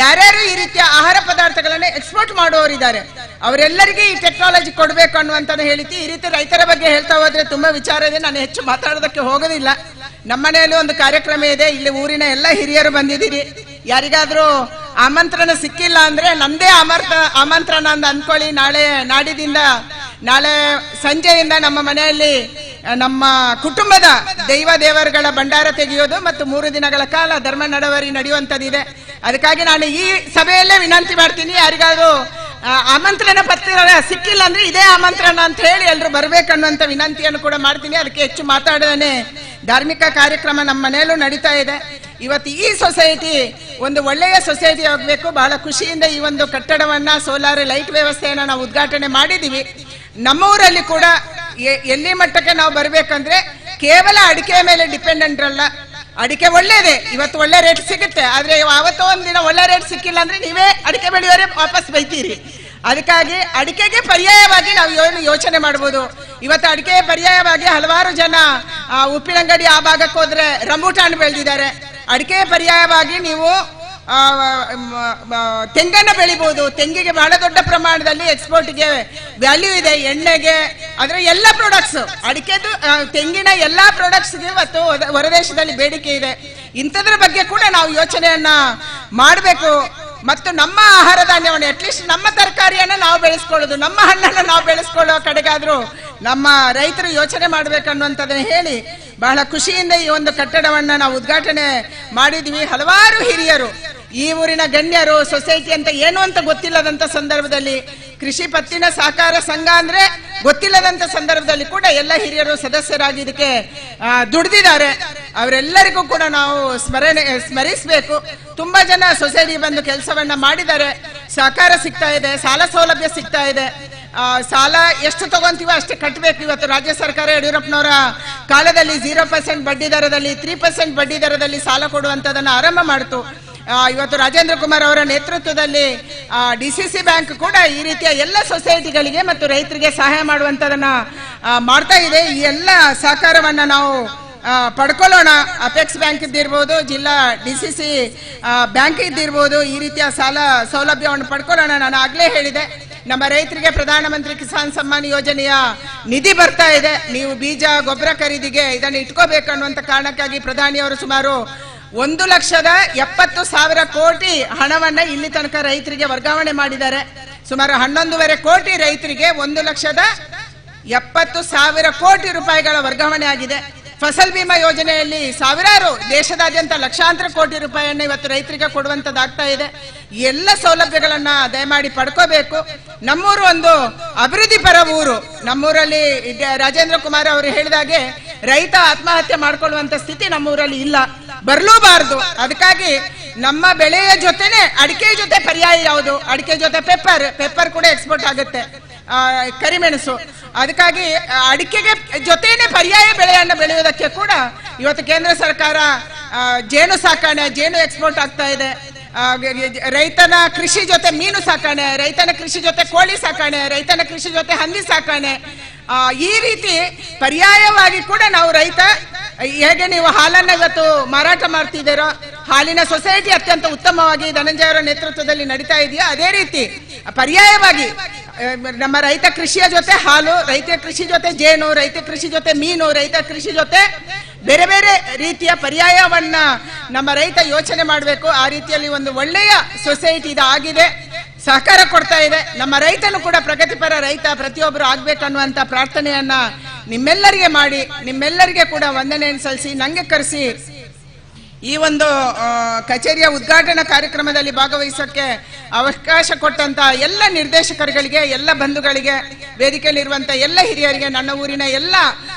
ಯಾರ್ಯಾರು ಈ ರೀತಿಯ ಆಹಾರ ಪದಾರ್ಥಗಳನ್ನು ಎಕ್ಸ್ಪೋರ್ಟ್ ಮಾಡುವವರಿದ್ದಾರೆ ಅವರೆಲ್ಲರಿಗೆ ಈ ಟೆಕ್ನಾಲಜಿ ಕೊಡಬೇಕು ಅನ್ನುವಂಥದ್ದು ಹೇಳಿತಿ. ಈ ರೀತಿ ರೈತರ ಬಗ್ಗೆ ಹೇಳ್ತಾ ಹೋದ್ರೆ ತುಂಬಾ ವಿಚಾರ ಇದೆ, ನಾನು ಹೆಚ್ಚು ಮಾತಾಡೋದಕ್ಕೆ ಹೋಗೋದಿಲ್ಲ. ನಮ್ಮನೆಯಲ್ಲಿ ಒಂದು ಕಾರ್ಯಕ್ರಮ ಇದೆ, ಇಲ್ಲಿ ಊರಿನ ಎಲ್ಲ ಹಿರಿಯರು ಬಂದಿದ್ದೀರಿ. ಯಾರಿಗಾದ್ರೂ ಆಮಂತ್ರಣ ಸಿಕ್ಕಿಲ್ಲ ಅಂದ್ರೆ ನಮ್ದೇ ಆಮಂತ್ರಣ ಅಂತ ಅನ್ಕೊಳ್ಳಿ. ನಾಳೆ ಸಂಜೆಯಿಂದ ನಮ್ಮ ಮನೆಯಲ್ಲಿ ನಮ್ಮ ಕುಟುಂಬದ ದೇವರುಗಳ ಭಂಡಾರ ತೆಗೆಯೋದು ಮತ್ತು 3 ದಿನಗಳ ಕಾಲ ಧರ್ಮ ನಡವಳಿ ನಡೆಯುವಂತದಿದೆ. ಅದಕ್ಕಾಗಿ ನಾನು ಈ ಸಭೆಯಲ್ಲೇ ವಿನಂತಿ ಮಾಡ್ತೀನಿ, ಯಾರಿಗಾದ್ರೂ ಆಮಂತ್ರಣ ಪತ್ರ ಸಿಕ್ಕಿಲ್ಲ ಅಂದ್ರೆ ಇದೇ ಆಮಂತ್ರಣ ಅಂತ ಹೇಳಿ ಎಲ್ಲರೂ ಬರ್ಬೇಕನ್ನುವಂತ ವಿನಂತಿಯನ್ನು ಕೂಡ ಮಾಡ್ತೀನಿ. ಅದಕ್ಕೆ ಹೆಚ್ಚು ಮಾತಾಡದೇನೆ ಧಾರ್ಮಿಕ ಕಾರ್ಯಕ್ರಮ ನಮ್ಮ ಮನೆಯಲ್ಲೂ ನಡೀತಾ ಇದೆ. ಇವತ್ತು ಈ ಸೊಸೈಟಿ ಒಂದು ಒಳ್ಳೆಯ ಸೊಸೈಟಿ ಆಗಬೇಕು. ಬಹಳ ಖುಷಿಯಿಂದ ಈ ಒಂದು ಕಟ್ಟಡವನ್ನ, ಸೋಲಾರ್ ಲೈಟ್ ವ್ಯವಸ್ಥೆಯನ್ನ ನಾವು ಉದ್ಘಾಟನೆ ಮಾಡಿದೀವಿ. ನಮ್ಮ ಊರಲ್ಲಿ ಕೂಡ ಎಲ್ಲಿ ಮಟ್ಟಕ್ಕೆ ನಾವು ಬರ್ಬೇಕಂದ್ರೆ ಕೇವಲ ಅಡಿಕೆ ಮೇಲೆ ಡಿಪೆಂಡೆಂಟ್ ಅಲ್ಲ. ಅಡಿಕೆ ಒಳ್ಳೇದೇ, ಇವತ್ತು ಒಳ್ಳೆ ರೇಟ್ ಸಿಗುತ್ತೆ, ಆದ್ರೆ ಯಾವತ್ತೋ ಒಂದಿನ ಒಳ್ಳೆ ರೇಟ್ ಸಿಕ್ಕಿಲ್ಲ ಅಂದ್ರೆ ನೀವೇ ಅಡಿಕೆ ಬೆಳೆಯೋರೆ ವಾಪಸ್ ಬೈತೀರಿ. ಅದಕ್ಕಾಗಿ ಅಡಿಕೆಗೆ ಪರ್ಯಾಯವಾಗಿ ನಾವು ಏನು ಯೋಚನೆ ಮಾಡಬಹುದು. ಇವತ್ತು ಅಡಿಕೆ ಪರ್ಯಾಯವಾಗಿ ಹಲವಾರು ಜನ ಉಪ್ಪಿನಂಗಡಿ ಆ ಭಾಗಕ್ಕೆ ಹೋದ್ರೆ ರಂಬೂಟಾನ್ ಬೆಳೆದಿದ್ದಾರೆ. ಅಡಿಕೆ ಪರ್ಯಾಯವಾಗಿ ನೀವು ತೆಂಗನ್ನ ಬೆಳಿಬಹುದು. ತೆಂಗಿಗೆ ಬಹಳ ದೊಡ್ಡ ಪ್ರಮಾಣದಲ್ಲಿ ಎಕ್ಸ್ಪೋರ್ಟ್ಗೆ ವ್ಯಾಲ್ಯೂ ಇದೆ, ಎಣ್ಣೆಗೆ, ಅದರ ಎಲ್ಲ ಪ್ರಾಡಕ್ಟ್ಸ್, ಅಡಿಕೆದು ತೆಂಗಿನ ಎಲ್ಲಾ ಪ್ರಾಡಕ್ಟ್ಸ್ಗೆ ಇವತ್ತು ಹೊರದೇಶದಲ್ಲಿ ಬೇಡಿಕೆ ಇದೆ. ಇಂಥದ್ರ ಬಗ್ಗೆ ಕೂಡ ನಾವು ಯೋಚನೆಯನ್ನ ಮಾಡಬೇಕು. ಮತ್ತು ನಮ್ಮ ಆಹಾರ ಧಾನ್ಯವನ್ನು, ಅಟ್ಲೀಸ್ಟ್ ನಮ್ಮ ತರಕಾರಿಯನ್ನ ನಾವು ಬೆಳೆಸ್ಕೊಳ್ಳೋದು, ನಮ್ಮ ಹಣ್ಣನ್ನು ನಾವು ಬೆಳೆಸ್ಕೊಳ್ಳೋ ಕಡೆಗಾದ್ರೂ ನಮ್ಮ ರೈತರು ಯೋಚನೆ ಮಾಡ್ಬೇಕನ್ನುವಂಥದ್ದನ್ನ ಹೇಳಿ ಬಹಳ ಖುಷಿಯಿಂದ ಈ ಒಂದು ಕಟ್ಟಡವನ್ನ ನಾವು ಉದ್ಘಾಟನೆ ಮಾಡಿದ್ವಿ. ಹಲವಾರು ಹಿರಿಯರು, ಈ ಊರಿನ ಗಣ್ಯರು, ಸೊಸೈಟಿ ಅಂತ ಏನು ಅಂತ ಗೊತ್ತಿಲ್ಲದಂತ ಸಂದರ್ಭದಲ್ಲಿ, ಕೃಷಿ ಪತ್ತಿನ ಸಹಕಾರ ಸಂಘ ಅಂದ್ರೆ ಗೊತ್ತಿಲ್ಲದಂತ ಸಂದರ್ಭದಲ್ಲಿ ಕೂಡ ಎಲ್ಲ ಹಿರಿಯರು ಸದಸ್ಯರಾಗಿ ಇದಕ್ಕೆ ದುಡಿದಿದ್ದಾರೆ. ಅವರೆಲ್ಲರಿಗೂ ಕೂಡ ನಾವು ಸ್ಮರಿಸಬೇಕು. ತುಂಬಾ ಜನ ಸೊಸೈಟಿ ಬಂದು ಕೆಲಸವನ್ನ ಮಾಡಿದ್ದಾರೆ. ಸಹಕಾರ ಸಿಗ್ತಾ ಇದೆ, ಸಾಲ ಸೌಲಭ್ಯ ಸಿಗ್ತಾ ಇದೆ. ಸಾಲ ಎಷ್ಟು ತಗೊಂತೀವೋ ಅಷ್ಟೇ ಕಟ್ಟಬೇಕು. ಇವತ್ತು ರಾಜ್ಯ ಸರ್ಕಾರ ಯಡಿಯೂರಪ್ಪನವರ ಕಾಲದಲ್ಲಿ 0% ಬಡ್ಡಿ ದರದಲ್ಲಿ, 3% ಬಡ್ಡಿ ದರದಲ್ಲಿ ಸಾಲ ಕೊಡುವಂತದನ್ನ ಆರಂಭ ಮಾಡಿತು. ಇವತ್ತು ರಾಜೇಂದ್ರ ಕುಮಾರ್ ಅವರ ನೇತೃತ್ವದಲ್ಲಿ DCC ಬ್ಯಾಂಕ್ ಕೂಡ ಈ ರೀತಿಯ ಎಲ್ಲ ಸೊಸೈಟಿಗಳಿಗೆ ಮತ್ತು ರೈತರಿಗೆ ಸಹಾಯ ಮಾಡುವಂತದನ್ನ ಮಾಡ್ತಾ ಇದೆ. ಈ ಎಲ್ಲ ಸಹಕಾರವನ್ನ ನಾವು ಪಡ್ಕೊಳ್ಳೋಣ. ಅಪೆಕ್ಸ್ ಬ್ಯಾಂಕ್ ಇದ್ದಿರ್ಬೋದು, ಜಿಲ್ಲಾ DCC ಬ್ಯಾಂಕ್ ಇದ್ದಿರ್ಬೋದು, ಈ ರೀತಿಯ ಸಾಲ ಸೌಲಭ್ಯವನ್ನು ಪಡ್ಕೊಳ್ಳೋಣ. ನಾನು ಆಗ್ಲೇ ಹೇಳಿದೆ, ನಮ್ಮ ರೈತರಿಗೆ ಪ್ರಧಾನಮಂತ್ರಿ ಕಿಸಾನ್ ಸಮ್ಮಾನ್ ಯೋಜನೆಯ ನಿಧಿ ಬರ್ತಾ ಇದೆ. ನೀವು ಬೀಜ ಗೊಬ್ಬರ ಖರೀದಿಗೆ ಇದನ್ನು ಇಟ್ಕೋಬೇಕನ್ನುವಂತ ಕಾರಣಕ್ಕಾಗಿ ಪ್ರಧಾನಿಯವರು ಸುಮಾರು 1,70,000 ಕೋಟಿ ಹಣವನ್ನ ಇಲ್ಲಿ ತನಕ ರೈತರಿಗೆ ವರ್ಗಾವಣೆ ಮಾಡಿದ್ದಾರೆ. ಸುಮಾರು 11.5 ಕೋಟಿ ರೈತರಿಗೆ 1,70,000 ಕೋಟಿ ರೂಪಾಯಿಗಳ ವರ್ಗಾವಣೆ ಆಗಿದೆ. ಫಸಲ್ ಬಿಮಾ ಯೋಜನೆಯಲ್ಲಿ ಸಾವಿರಾರು, ದೇಶದಾದ್ಯಂತ ಲಕ್ಷಾಂತರ ಕೋಟಿ ರೂಪಾಯಿಯನ್ನು ಇವತ್ತು ರೈತರಿಗೆ ಕೊಡುವಂತದ್ದಾಗ್ತಾ ಇದೆ. ಎಲ್ಲ ಸೌಲಭ್ಯಗಳನ್ನ ದಯಮಾಡಿ ಪಡ್ಕೋಬೇಕು. ನಮ್ಮೂರು ಒಂದು ಅಭಿವೃದ್ಧಿ ಪರ ಊರು. ನಮ್ಮೂರಲ್ಲಿ ರಾಜೇಂದ್ರ ಕುಮಾರ್ ಅವರು ಹೇಳಿದಾಗೆ ರೈತ ಆತ್ಮಹತ್ಯೆ ಮಾಡ್ಕೊಳ್ಳುವಂತ ಸ್ಥಿತಿ ನಮ್ಮೂರಲ್ಲಿ ಇಲ್ಲ, ಬರ್ಲೂಬಾರದು. ಅದಕ್ಕಾಗಿ ನಮ್ಮ ಬೆಳೆಯ ಜೊತೆನೆ ಅಡಿಕೆ ಜೊತೆ ಪರ್ಯಾಯ ಯಾವುದು? ಅಡಿಕೆ ಜೊತೆ ಪೆಪ್ಪರ್ ಕೂಡ ಎಕ್ಸ್ಪೋರ್ಟ್ ಆಗುತ್ತೆ, ಕರಿಮೆಣಸು. ಅದಕ್ಕಾಗಿ ಅಡಿಕೆಗೆ ಜೊತೆನೆ ಪರ್ಯಾಯ ಬೆಳೆಯನ್ನು ಬೆಳೆಯುವುದಕ್ಕೆ ಕೂಡ ಇವತ್ತು ಕೇಂದ್ರ ಸರ್ಕಾರ ಜೇನು ಸಾಕಣೆ, ಜೇನು ಎಕ್ಸ್ಪೋರ್ಟ್ ಆಗ್ತಾ ಇದೆ. ರೈತನ ಕೃಷಿ ಜೊತೆ ಮೀನು ಸಾಕಣೆ, ರೈತನ ಕೃಷಿ ಜೊತೆ ಕೋಳಿ ಸಾಕಣೆ, ರೈತನ ಕೃಷಿ ಜೊತೆ ಹಂದಿ ಸಾಕಣೆ, ಈ ರೀತಿ ಪರ್ಯಾಯವಾಗಿ ಕೂಡ ನಾವು ರೈತ, ಹೇಗೆ ನೀವು ಹಾಲನ್ನ ಇವತ್ತು ಮಾರಾಟ ಮಾಡ್ತಿದ್ದೀರೋ ಹಾಲಿನ ಸೊಸೈಟಿ ಅತ್ಯಂತ ಉತ್ತಮವಾಗಿ ಧನಂಜಯ ಅವರ ನೇತೃತ್ವದಲ್ಲಿ ನಡೀತಾ ಇದೆಯೋ ಅದೇ ರೀತಿ ಪರ್ಯಾಯವಾಗಿ ನಮ್ಮ ರೈತ ಕೃಷಿಯ ಜೊತೆ ಹಾಲು, ರೈತ ಕೃಷಿ ಜೊತೆ ಜೇನು, ರೈತ ಕೃಷಿ ಜೊತೆ ಮೀನು, ರೈತ ಕೃಷಿ ಜೊತೆ ಬೇರೆ ಬೇರೆ ರೀತಿಯ ಪರ್ಯಾಯವನ್ನ ನಮ್ಮ ರೈತ ಯೋಚನೆ ಮಾಡಬೇಕು. ಆ ರೀತಿಯಲ್ಲಿ ಒಂದು ಒಳ್ಳೆಯ ಸೊಸೈಟಿ ಇದಾಗಿದೆ, ಸಹಕಾರ ಕೊಡ್ತಾ ಇದೆ. ನಮ್ಮ ರೈತನು ಕೂಡ ಪ್ರಗತಿಪರ ರೈತ ಪ್ರತಿಯೊಬ್ಬರು ಆಗ್ಬೇಕನ್ನುವಂತ ಪ್ರಾರ್ಥನೆಯನ್ನ ನಿಮ್ಮೆಲ್ಲರಿಗೆ ಮಾಡಿ, ನಿಮ್ಮೆಲ್ಲರಿಗೆ ಕೂಡ ವಂದನೆಯನ್ನು ಸಲ್ಲಿಸಿ, ನಂಗೆ ಕರೆಸಿ ಈ ಒಂದು ಕಚೇರಿಯ ಉದ್ಘಾಟನಾ ಕಾರ್ಯಕ್ರಮದಲ್ಲಿ ಭಾಗವಹಿಸೋಕೆ ಅವಕಾಶ ಕೊಟ್ಟಂತ ಎಲ್ಲ ನಿರ್ದೇಶಕರುಗಳಿಗೆ, ಎಲ್ಲ ಬಂಧುಗಳಿಗೆ, ವೇದಿಕೆಯಲ್ಲಿರುವಂತ ಎಲ್ಲ ಹಿರಿಯರಿಗೆ, ನನ್ನ ಊರಿನ ಎಲ್ಲ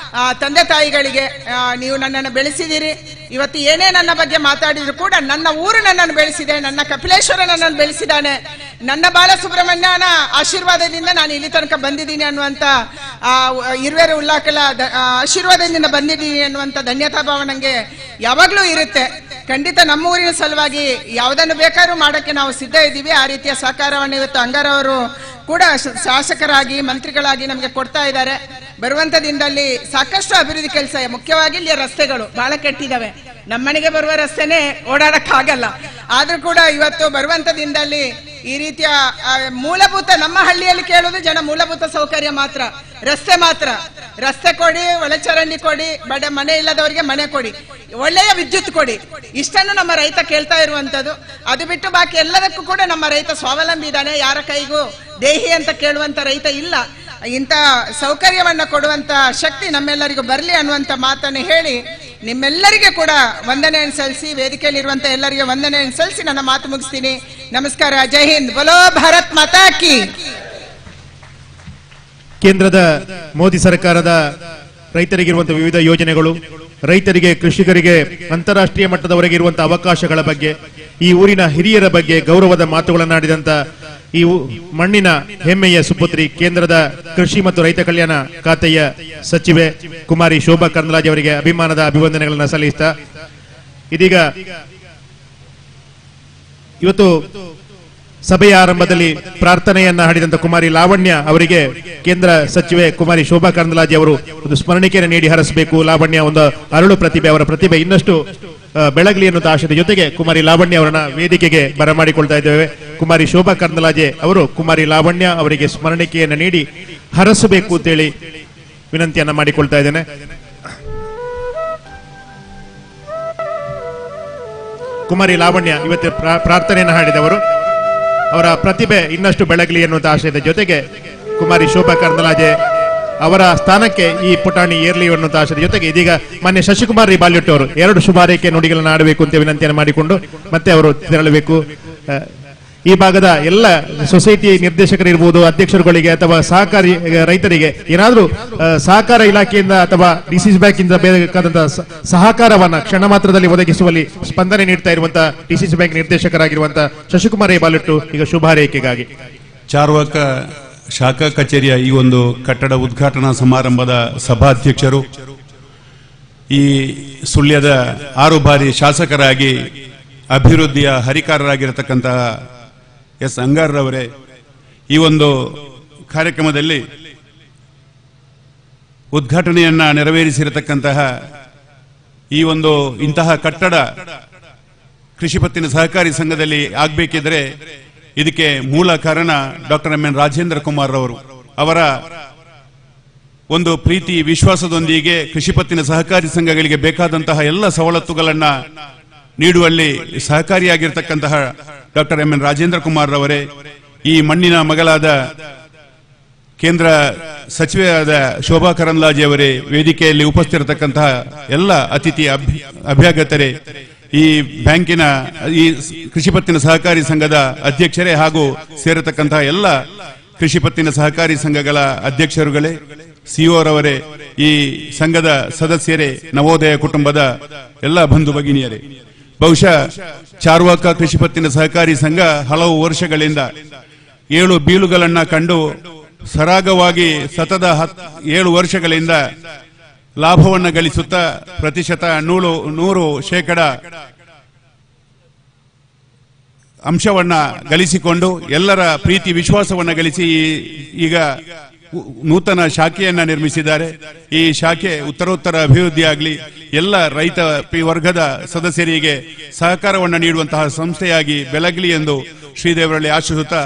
ತಂದೆ ತಾಯಿಗಳಿಗೆ, ನೀವು ನನ್ನನ್ನು ಬೆಳೆಸಿದಿರಿ. ಇವತ್ತು ಏನೇ ನನ್ನ ಬಗ್ಗೆ ಮಾತಾಡಿದ್ರು ಕೂಡ ನನ್ನ ಊರು ನನ್ನನ್ನು ಬೆಳೆಸಿದೆ, ನನ್ನ ಕಪಿಲೇಶ್ವರ ನನ್ನನ್ನು ಬೆಳೆಸಿದ್ದಾನೆ, ನನ್ನ ಬಾಲಸುಬ್ರಹ್ಮಣ್ಯನ ಆಶೀರ್ವಾದದಿಂದ ನಾನು ಇಲ್ಲಿ ತನಕ ಬಂದಿದ್ದೀನಿ ಅನ್ನುವಂತ ಇರುವೆರು ಉಲ್ಲಾಕಲ ಆಶೀರ್ವಾದದಿಂದ ಬಂದಿದ್ದೀನಿ ಅನ್ನುವಂತ ಧನ್ಯತಾ ಭಾವ ನಂಗೆ ಯಾವಾಗ್ಲೂ ಇರುತ್ತೆ. ಖಂಡಿತ ನಮ್ಮ ಊರಿನ ಸಲುವಾಗಿ ಯಾವುದನ್ನು ಬೇಕಾದ್ರೂ ಮಾಡಕ್ಕೆ ನಾವು ಸಿದ್ಧ ಇದ್ದೀವಿ. ಆ ರೀತಿಯ ಸಹಕಾರವನ್ನು ಇವತ್ತು ಅಂಗಾರವರು ಕೂಡ ಶಾಸಕರಾಗಿ, ಮಂತ್ರಿಗಳಾಗಿ ನಮಗೆ ಕೊಡ್ತಾ ಇದ್ದಾರೆ. ಬರುವಂತ ದಿನದಲ್ಲಿ ಸಾಕಷ್ಟು ಅಭಿವೃದ್ಧಿ ಕೆಲಸ, ಮುಖ್ಯವಾಗಿ ಇಲ್ಲಿ ರಸ್ತೆಗಳು ಬಹಳ ಕೆಟ್ಟಿದ್ದಾವೆ. ನಮ್ಮನೆಗೆ ಬರುವ ರಸ್ತೆನೆ ಓಡಾಡಕ್ಕಾಗಲ್ಲ. ಆದ್ರೂ ಕೂಡ ಇವತ್ತು ಬರುವಂತ ದಿನದಲ್ಲಿ ಈ ರೀತಿಯ ಮೂಲಭೂತ, ನಮ್ಮ ಹಳ್ಳಿಯಲ್ಲಿ ಕೇಳೋದು ಜನ ಮೂಲಭೂತ ಸೌಕರ್ಯ ಮಾತ್ರ, ರಸ್ತೆ ಮಾತ್ರ. ರಸ್ತೆ ಕೊಡಿ, ಒಳಚರಂಡಿ ಕೊಡಿ, ಮನೆ ಇಲ್ಲದವರಿಗೆ ಮನೆ ಕೊಡಿ, ಒಳ್ಳೆಯ ವಿದ್ಯುತ್ ಕೊಡಿ, ಇಷ್ಟನ್ನು ನಮ್ಮ ರೈತ ಕೇಳ್ತಾ ಇರುವಂತದ್ದು. ಅದು ಬಿಟ್ಟು ಬಾಕಿ ಎಲ್ಲದಕ್ಕೂ ಕೂಡ ನಮ್ಮ ರೈತ ಸ್ವಾವಲಂಬಿ ಇದ್ದಾನೆ. ಯಾರ ಕೈಗೂ ದೇಹಿ ಅಂತ ಕೇಳುವಂತ ರೈತ ಇಲ್ಲ. ಇಂಥ ಸೌಕರ್ಯವನ್ನ ಕೊಡುವಂತ ಶಕ್ತಿ ನಮ್ಮೆಲ್ಲರಿಗೂ ಬರಲಿ ಅನ್ನುವಂತ ಮಾತನ್ನು ಹೇಳಿ ನಿಮ್ಮೆಲ್ಲರಿಗೆ ಕೂಡ ವಂದನೆಯನ್ನು ಸಲ್ಲಿಸಿ, ವೇದಿಕೆಯಲ್ಲಿರುವಂತ ಎಲ್ಲರಿಗೆ ವಂದನೆಯನ್ನು ಸಲ್ಲಿಸಿ ನನ್ನ ಮಾತು ಮುಗಿಸ್ತೀನಿ. ನಮಸ್ಕಾರ. ಜೈ ಹಿಂದ್. ಬೋಲೋ ಭಾರತ್ ಮಾತಾ ಕಿ. ಕೇಂದ್ರದ ಮೋದಿ ಸರ್ಕಾರದ ರೈತರಿಗಿರುವಂತಹ ವಿವಿಧ ಯೋಜನೆಗಳು, ರೈತರಿಗೆ, ಕೃಷಿಕರಿಗೆ ಅಂತಾರಾಷ್ಟ್ರೀಯ ಮಟ್ಟದವರೆಗೆ ಇರುವಂತಹ ಅವಕಾಶಗಳ ಬಗ್ಗೆ, ಈ ಊರಿನ ಹಿರಿಯರ ಬಗ್ಗೆ ಗೌರವದ ಮಾತುಗಳನ್ನಾಡಿದಂತ ಈ ಮಣ್ಣಿನ ಹೆಮ್ಮೆಯ ಸುಪುತ್ರಿ, ಕೇಂದ್ರದ ಕೃಷಿ ಮತ್ತು ರೈತ ಕಲ್ಯಾಣ ಖಾತೆಯ ಸಚಿವೆ ಕುಮಾರಿ ಶೋಭಾ ಕರಂದ್ಲಾಜೆ ಅವರಿಗೆ ಅಭಿಮಾನದ ಅಭಿವಂದನೆಗಳನ್ನು ಸಲ್ಲಿಸ್ತಾ, ಇದೀಗ ಇವತ್ತು ಸಭೆಯ ಆರಂಭದಲ್ಲಿ ಪ್ರಾರ್ಥನೆಯನ್ನ ಹಾಡಿದಂತ ಕುಮಾರಿ ಲಾವಣ್ಯ ಅವರಿಗೆ ಕೇಂದ್ರ ಸಚಿವೆ ಕುಮಾರಿ ಶೋಭಾ ಕರಂದ್ಲಾಜೆ ಅವರು ಒಂದು ಸ್ಮರಣಿಕೆಯನ್ನು ನೀಡಿ ಹರಿಸಬೇಕು. ಲಾವಣ್ಯ ಒಂದು ಅರಳು ಪ್ರತಿಭೆ, ಅವರ ಪ್ರತಿಭೆ ಇನ್ನಷ್ಟು ಬೆಳಗಲಿ ಎನ್ನುವಂತ ಆಶಯದ ಜೊತೆಗೆ ಕುಮಾರಿ ಲಾವಣ್ಯ ಅವರನ್ನ ವೇದಿಕೆಗೆ ಬರಮಾಡಿಕೊಳ್ತಾ ಇದ್ದೇವೆ. ಕುಮಾರಿ ಶೋಭಾ ಕರಂದ್ಲಾಜೆ ಅವರು ಕುಮಾರಿ ಲಾವಣ್ಯ ಅವರಿಗೆ ಸ್ಮರಣಿಕೆಯನ್ನು ನೀಡಿ ಹರಸಬೇಕು ಅಂತೇಳಿ ವಿನಂತಿಯನ್ನ ಮಾಡಿಕೊಳ್ತಾ ಇದ್ದೇನೆ. ಕುಮಾರಿ ಲಾವಣ್ಯ ಇವತ್ತು ಪ್ರಾರ್ಥನೆಯನ್ನು ಹಾಡಿದವರು, ಅವರ ಪ್ರತಿಭೆ ಇನ್ನಷ್ಟು ಬೆಳಗಲಿ ಎನ್ನುವಂತ ಆಶಯದ ಜೊತೆಗೆ ಕುಮಾರಿ ಶೋಭಾ ಕರಂದ್ಲಾಜೆ ಅವರ ಸ್ಥಾನಕ್ಕೆ ಈ ಪುಟಾಣಿ ಏರ್ಲಿ ಎನ್ನುವಂತ ಆಶಯದ ಜೊತೆಗೆ ಇದೀಗ ಮಾನ್ಯ ಶಶಿಕುಮಾರ್ ಬಾಲ್ಯಟ್ ಅವರು 2 ಶುಭಾರೈಕೆ ನುಡಿಗಳನ್ನು ಆಡಬೇಕು ಅಂತ ವಿನಂತಿಯನ್ನು ಮಾಡಿಕೊಂಡು ಮತ್ತೆ ಅವರು ತೆರಳಬೇಕು. ಈ ಭಾಗದ ಎಲ್ಲ ಸೊಸೈಟಿ ನಿರ್ದೇಶಕರಿರ್ಬೋದು, ಅಧ್ಯಕ್ಷರುಗಳಿಗೆ ಅಥವಾ ಸಹಕಾರಿ ರೈತರಿಗೆ ಏನಾದರೂ ಸಹಕಾರ ಇಲಾಖೆಯಿಂದ ಅಥವಾ ಡಿಸಿಸಿ ಬ್ಯಾಂಕ್ ಇಂದ ಬೇಕಾದಂತಹ ಸಹಕಾರವನ್ನ ಕ್ಷಣ ಮಾತ್ರದಲ್ಲಿ ಒದಗಿಸುವಲ್ಲಿ ಸ್ಪಂದನೆ ನೀಡ್ತಾ ಇರುವಂತಹ ಡಿಸಿಸಿ ಬ್ಯಾಂಕ್ ನಿರ್ದೇಶಕರಾಗಿರುವಂತಹ ಶಶಿಕುಮಾರ್ ಬಾಲ್ಯಟ್ ಈಗ ಶುಭಾರೈಕೆಗಾಗಿ ಚಾರ್ವಾಕ ಶಾಖಾ ಕಚೇರಿಯ ಈ ಒಂದು ಕಟ್ಟಡ ಉದ್ಘಾಟನಾ ಸಮಾರಂಭದ ಸಭಾಧ್ಯಕ್ಷರು, ಈ ಸುಳ್ಯದ 6 ಬಾರಿ ಶಾಸಕರಾಗಿ ಅಭಿವೃದ್ಧಿಯ ಹರಿಕಾರರಾಗಿರತಕ್ಕಂತಹ ಎಸ್ ಅಂಗಾರ್ರವರೇ, ಈ ಒಂದು ಕಾರ್ಯಕ್ರಮದಲ್ಲಿ ಉದ್ಘಾಟನೆಯನ್ನ ನೆರವೇರಿಸಿರತಕ್ಕಂತಹ ಈ ಒಂದು ಇಂತಹ ಕಟ್ಟಡ ಕೃಷಿ ಪತ್ತಿನ ಸಹಕಾರಿ ಸಂಘದಲ್ಲಿ ಆಗಬೇಕಿದ್ರೆ ಇದಕ್ಕೆ ಮೂಲ ಕಾರಣ doctor M N Rajendra Kumar ಅವರು. ಅವರ ಒಂದು ಪ್ರೀತಿ ವಿಶ್ವಾಸದೊಂದಿಗೆ ಕೃಷಿ ಪತ್ತಿನ ಸಹಕಾರಿ ಸಂಘಗಳಿಗೆ ಬೇಕಾದಂತಹ ಎಲ್ಲ ಸವಲತ್ತುಗಳನ್ನ ನೀಡುವಲ್ಲಿ ಸಹಕಾರಿಯಾಗಿರ್ತಕ್ಕಂತಹ doctor M N Rajendra Kumar ಅವರೇ, ಈ ಮಣ್ಣಿನ ಮಗಳಾದ ಕೇಂದ್ರ ಸಚಿವೆಯಾದ ಶೋಭಾ ಕರಂದ್ಲಾಜೆ ಅವರೇ, ವೇದಿಕೆಯಲ್ಲಿ ಉಪಸ್ಥಿತಿರತಕ್ಕಂತಹ ಎಲ್ಲ ಅತಿಥಿ ಅಭ್ಯಾಗತರೇ, ಈ ಬ್ಯಾಂಕಿನ ಈ ಕೃಷಿ ಪತ್ತಿನ ಸಹಕಾರಿ ಸಂಘದ ಅಧ್ಯಕ್ಷರೇ ಹಾಗೂ ಸೇರತಕ್ಕಂತಹ ಎಲ್ಲ ಕೃಷಿ ಪತ್ತಿನ ಸಹಕಾರಿ ಸಂಘಗಳ ಅಧ್ಯಕ್ಷರುಗಳೇ, ಸಿಒರವರೇ, ಈ ಸಂಘದ ಸದಸ್ಯರೇ, ನವೋದಯ ಕುಟುಂಬದ ಎಲ್ಲ ಬಂಧು ಭಗಿನಿಯರೇ, ಬಹುಶಃ ಚಾರ್ವಾಕ ಕೃಷಿ ಪತ್ತಿನ ಸಹಕಾರಿ ಸಂಘ ಹಲವು ವರ್ಷಗಳಿಂದ 7 ಬೀಳುಗಳನ್ನ ಕಂಡು ಸರಾಗವಾಗಿ ಸತತ 7 ವರ್ಷಗಳಿಂದ ಲಾಭವನ್ನು ಗಳಿಸುತ್ತಾ ಪ್ರತಿಶತ 100% ಅಂಶವನ್ನ ಗಳಿಸಿಕೊಂಡು ಎಲ್ಲರ ಪ್ರೀತಿ ವಿಶ್ವಾಸವನ್ನ ಗಳಿಸಿ ಈಗ ನೂತನ ಶಾಖೆಯನ್ನ ನಿರ್ಮಿಸಿದ್ದಾರೆ. ಈ ಶಾಖೆ ಉತ್ತರೋತ್ತರ ಅಭಿವೃದ್ಧಿಯಾಗಲಿ, ಎಲ್ಲ ರೈತ ವರ್ಗದ ಸದಸ್ಯರಿಗೆ ಸಹಕಾರವನ್ನು ನೀಡುವಂತಹ ಸಂಸ್ಥೆಯಾಗಿ ಬೆಳಗಲಿ ಎಂದು ಶ್ರೀದೇವರಲ್ಲಿ ಆಶಿಸುತ್ತಾ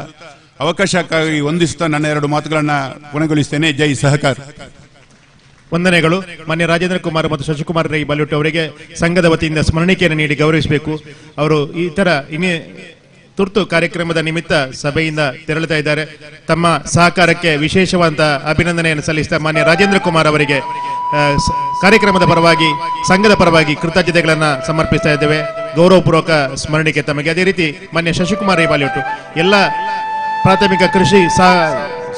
ಅವಕಾಶಕ್ಕಾಗಿ ವಂದಿಸುತ್ತಾ ನನ್ನ 2 ಮಾತುಗಳನ್ನು ಕೊನೆಗೊಳಿಸುತ್ತೇನೆ. ಜೈ ಸಹಕಾರ. ವಂದನೆಗಳು. ಮಾನ್ಯ ರಾಜೇಂದ್ರ ಕುಮಾರ್ ಮತ್ತು ಶಶಿಕುಮಾರ್ ರೈ ಬಾಲ್ಯೂಟ್ ಅವರಿಗೆ ಸಂಘದ ವತಿಯಿಂದ ಸ್ಮರಣಿಕೆಯನ್ನು ನೀಡಿ ಗೌರವಿಸಬೇಕು. ಅವರು ಈ ತರ ತುರ್ತು ಕಾರ್ಯಕ್ರಮದ ನಿಮಿತ್ತ ಸಭೆಯಿಂದ ತೆರಳುತ್ತಾ ಇದ್ದಾರೆ. ತಮ್ಮ ಸಹಕಾರಕ್ಕೆ ವಿಶೇಷವಾದ ಅಭಿನಂದನೆಯನ್ನು ಸಲ್ಲಿಸಿದ ಮಾನ್ಯ ರಾಜೇಂದ್ರ ಕುಮಾರ್ ಅವರಿಗೆ ಕಾರ್ಯಕ್ರಮದ ಪರವಾಗಿ ಸಂಘದ ಪರವಾಗಿ ಕೃತಜ್ಞತೆಗಳನ್ನು ಸಮರ್ಪಿಸ್ತಾ ಇದ್ದೇವೆ. ಗೌರವಪೂರ್ವಕ ಸ್ಮರಣಿಕೆ ತಮಗೆ. ಅದೇ ರೀತಿ ಮಾನ್ಯ ಶಶಿಕುಮಾರ್ ರೈ ಬಾಲ್ಯೂಟ್ ಎಲ್ಲ ಪ್ರಾಥಮಿಕ ಕೃಷಿ